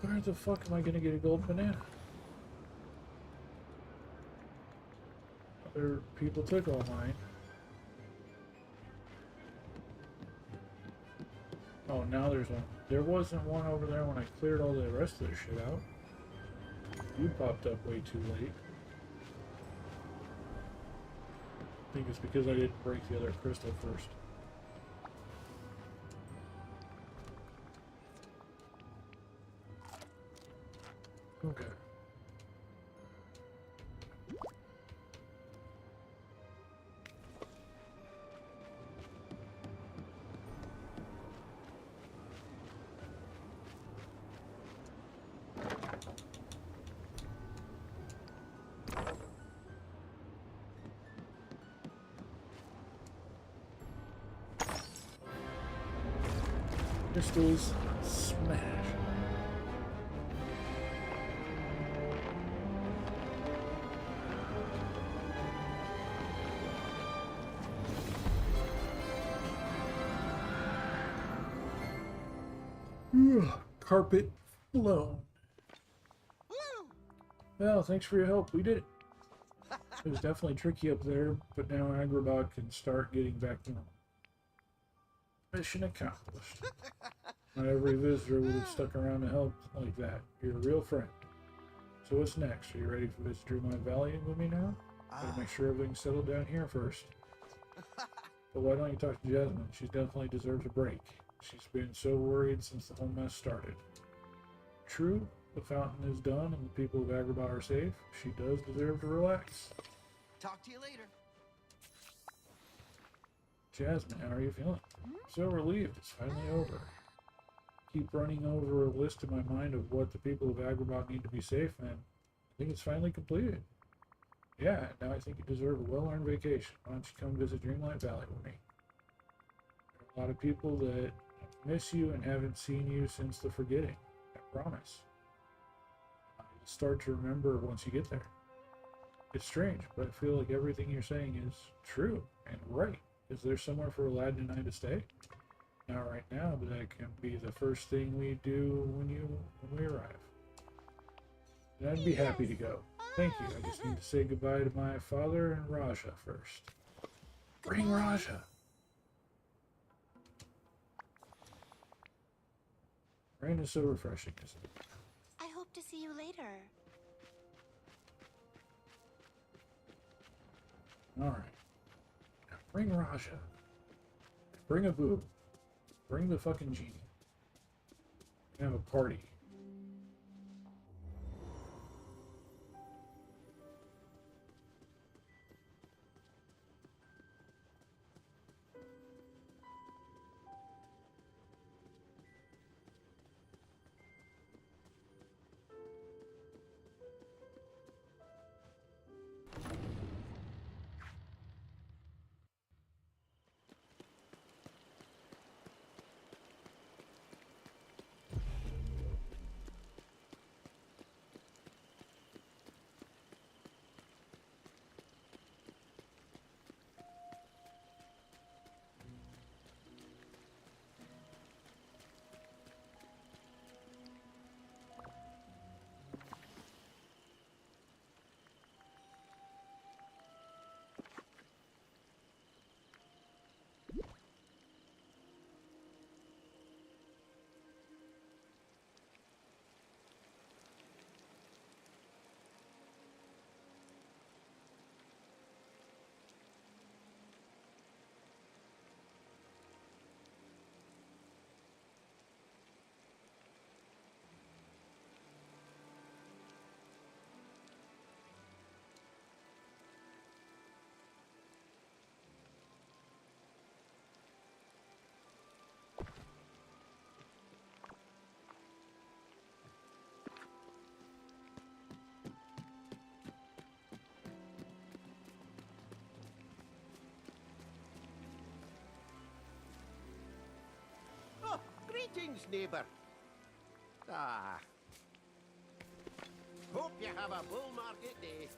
S2: Where the fuck am I gonna get a golden banana? Other people took all mine. Oh, now there's one. There wasn't one over there when I cleared all the rest of the shit out. You popped up way too late. I think it's because I didn't break the other crystal first. Okay. Crystals smash. Carpet blown. Well, thanks for your help. We did it. It was definitely tricky up there, but now Agrabah can start getting back to normal. Mission accomplished. Not every visitor would have stuck around to help like that. You're a real friend. So what's next? Are you ready to visit Dreamlight Valley with me now? Gotta make sure everything's settled down here first. But why don't you talk to Jasmine? She definitely deserves a break. She's been so worried since the whole mess started. True, the fountain is done and the people of Agrabah are safe. She does deserve to relax.
S12: Talk to you later.
S2: Jasmine, how are you feeling? So relieved it's finally over. Keep running over a list in my mind of what the people of Agrabah need to be safe, and I think it's finally completed. Yeah, now I think you deserve a well-earned vacation. Why don't you come visit Dreamlight Valley with me? There are a lot of people that miss you and haven't seen you since the forgetting. I promise. You'll start to remember once you get there. It's strange, but I feel like everything you're saying is true and right. Is there somewhere for Aladdin and I to stay? Not right now, but that can be the first thing we do when we arrive. And I'd be happy to go. Thank you. I just need to say goodbye to my father and Raja first. Bring Raja. Rain is so refreshing, isn't it?
S8: I hope to see you later.
S2: Alright. Now bring Raja. Bring a boo. Bring the fucking genie. We have a party.
S6: Greetings, neighbor. Hope you have a bull market day.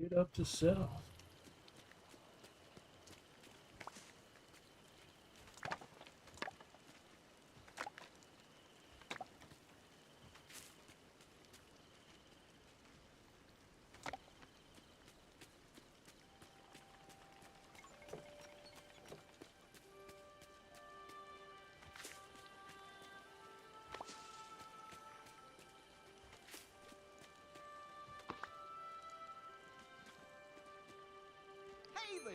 S2: Get up to sell.
S12: Hey there!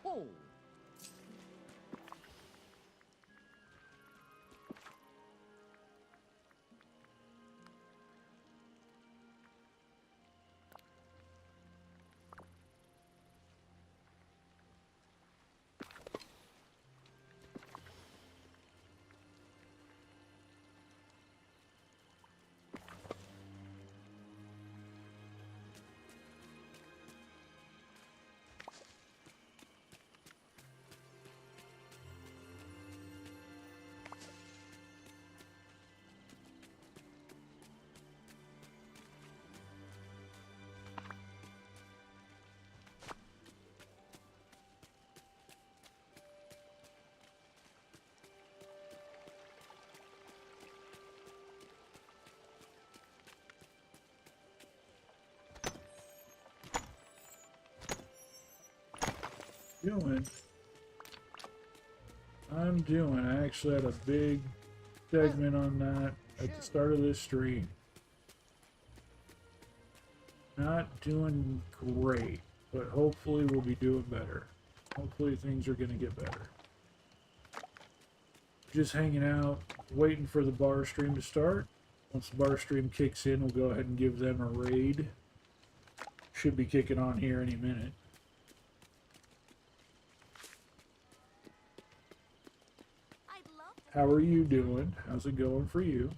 S12: Oh.
S2: Doing. I'm doing. I actually had a big segment on that at the start of this stream. Not doing great, but hopefully we'll be doing better. Hopefully things are going to get better. Just hanging out, waiting for the bar stream to start. Once the bar stream kicks in, we'll go ahead and give them a raid. Should be kicking on here any minute. How are you doing? How's it going for you?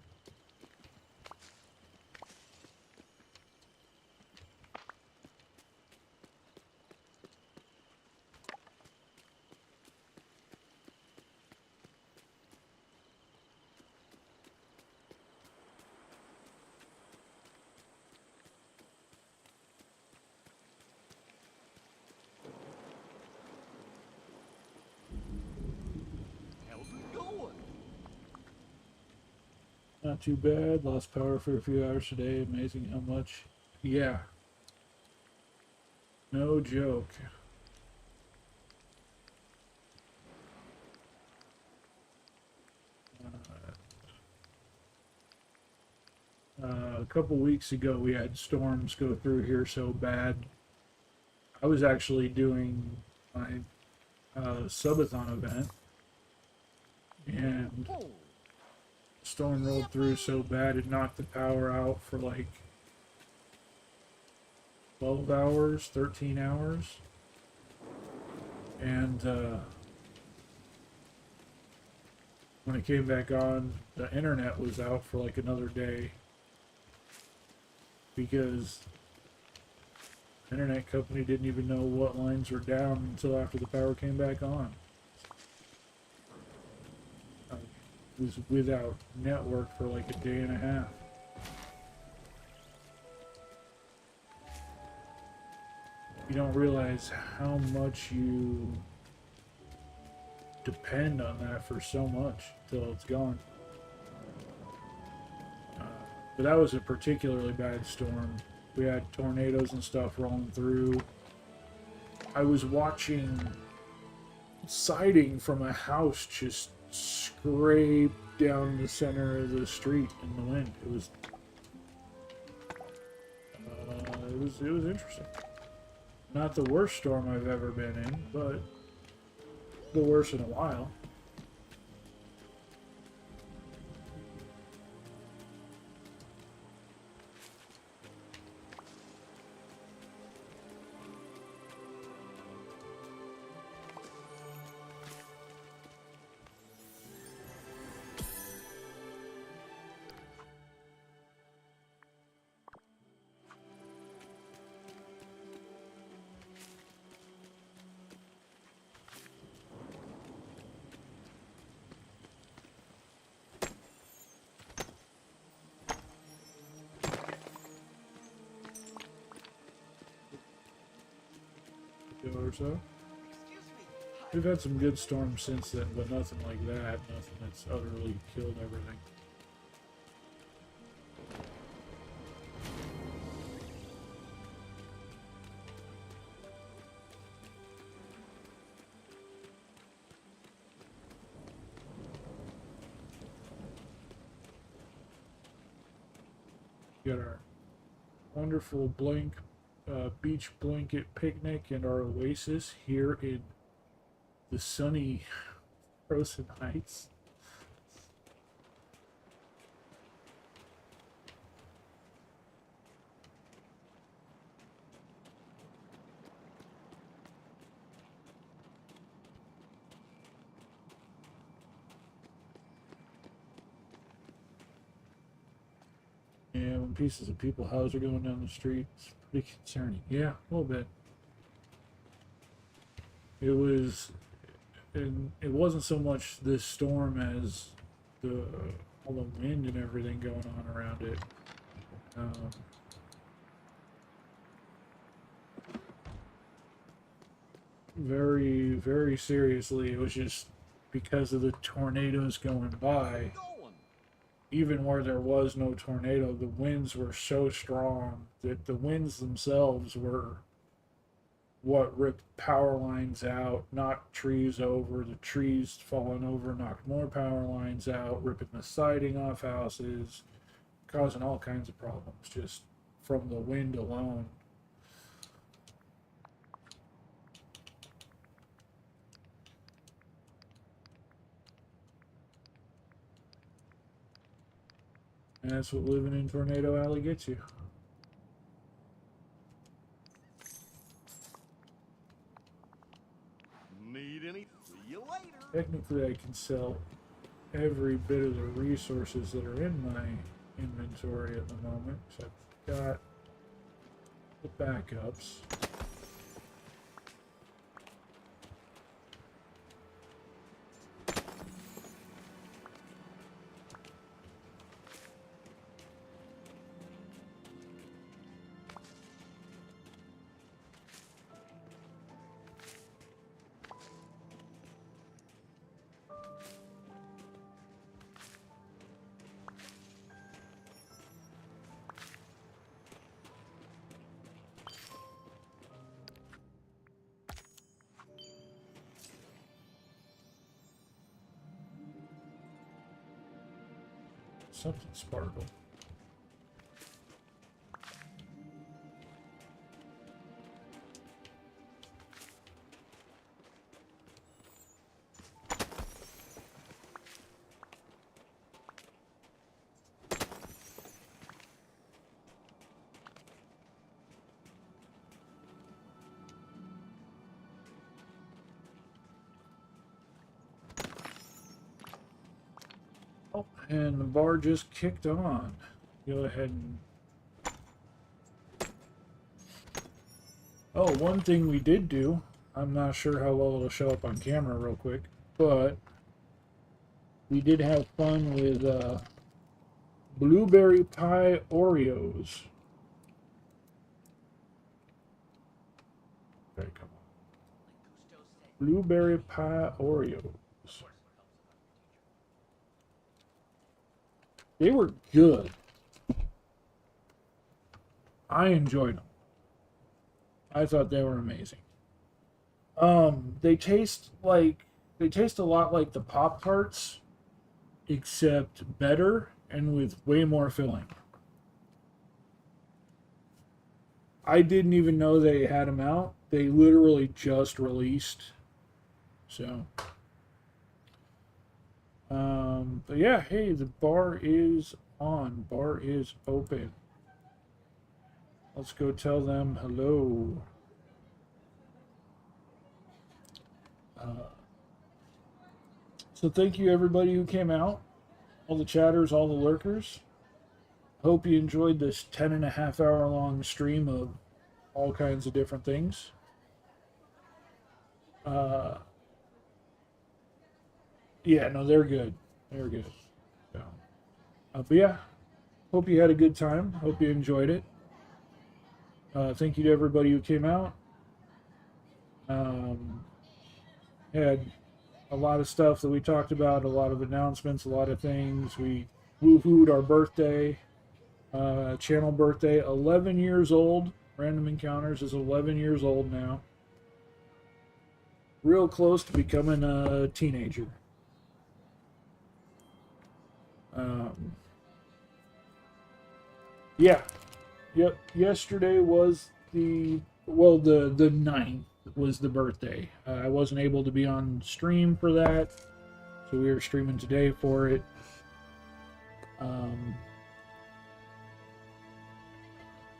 S2: Not too bad. Lost power for a few hours today. Amazing how much. Yeah. No joke. A couple weeks ago, we had storms go through here so bad. I was actually doing my subathon event, and storm rolled through so bad it knocked the power out for like 12 hours, 13 hours. And when it came back on, the internet was out for like another day because the internet company didn't even know what lines were down until after the power came back on. It was without network for like a day and a half. You don't realize how much you depend on that for so much until it's gone. But that was a particularly bad storm. We had tornadoes and stuff rolling through. I was watching siding from a house just scrape down the center of the street in the wind. It was interesting. Not the worst storm I've ever been in, but the worst in a while. ago or so. We've had some good storms since then, but nothing like that. Nothing that's utterly killed everything. We got our wonderful beach blanket picnic and our oasis here in the sunny Frozen Heights. Yeah, when pieces of people's houses are going down the street, it's pretty concerning. Yeah, a little bit. It was, and it wasn't so much this storm as all the wind and everything going on around it. Very, very seriously, it was just because of the tornadoes going by. Even where there was no tornado, the winds were so strong that the winds themselves were what ripped power lines out, knocked trees over. The trees falling over knocked more power lines out, ripping the siding off houses, causing all kinds of problems just from the wind alone. And that's what living in Tornado Alley gets you.
S13: Need any? See you later.
S2: Technically, I can sell every bit of the resources that are in my inventory at the moment. So I've got the backups. Something sparkle. Oh, and the bar just kicked on. Go ahead and... Oh, one thing we did do, I'm not sure how well it'll show up on camera real quick, but we did have fun with blueberry pie Oreos. Okay, come on. Blueberry pie Oreos. They were good. I enjoyed them. I thought they were amazing. They taste a lot like the Pop-Tarts, except better and with way more filling. I didn't even know they had them out. They literally just released. So, but yeah, hey, the bar is on. Bar is open. Let's go tell them hello. So thank you everybody who came out. All the chatters, all the lurkers. Hope you enjoyed this 10.5 hour long stream of all kinds of different things. Yeah, no, they're good. They're good. So, but yeah, hope you had a good time. Hope you enjoyed it. Thank you to everybody who came out. Had a lot of stuff that we talked about, a lot of announcements, a lot of things. We woohooed our birthday, channel birthday, 11 years old. Random Encounters is 11 years old now. Real close to becoming a teenager. Yeah. Yep. Yesterday was the 9th was the birthday. I wasn't able to be on stream for that, so we were streaming today for it.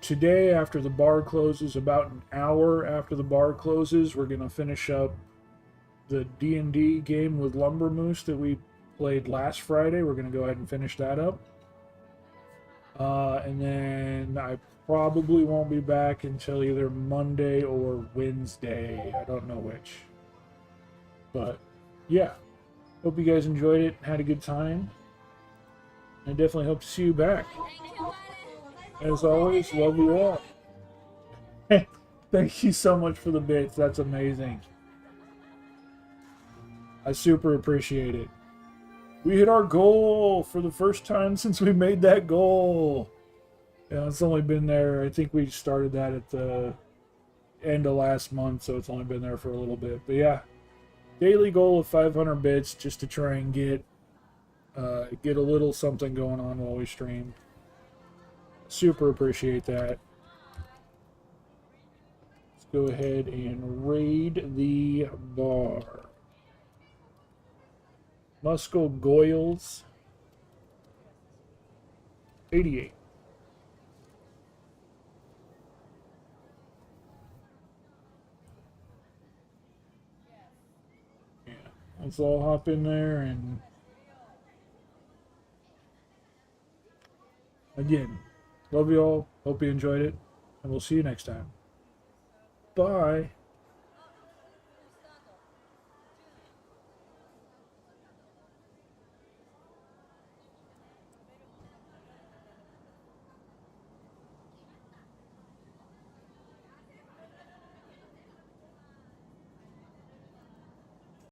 S2: Today, after the bar closes, about an hour after the bar closes, we're gonna finish up the D&D game with Lumber Moose that we played last Friday. We're gonna go ahead and finish that up. And then I probably won't be back until either Monday or Wednesday. I don't know which. But, yeah. Hope you guys enjoyed it, had a good time. I definitely hope to see you back. As always, love you all. Thank you so much for the bits. That's amazing. I super appreciate it. We hit our goal for the first time since we made that goal. Yeah, it's only been there. I think we started that at the end of last month, so it's only been there for a little bit. But yeah, daily goal of 500 bits just to try and get a little something going on while we stream. Super appreciate that. Let's go ahead and raid the bar. Musco Goyles 88. Yeah, let's all hop in there and again, love you all. Hope you enjoyed it, and we'll see you next time. Bye.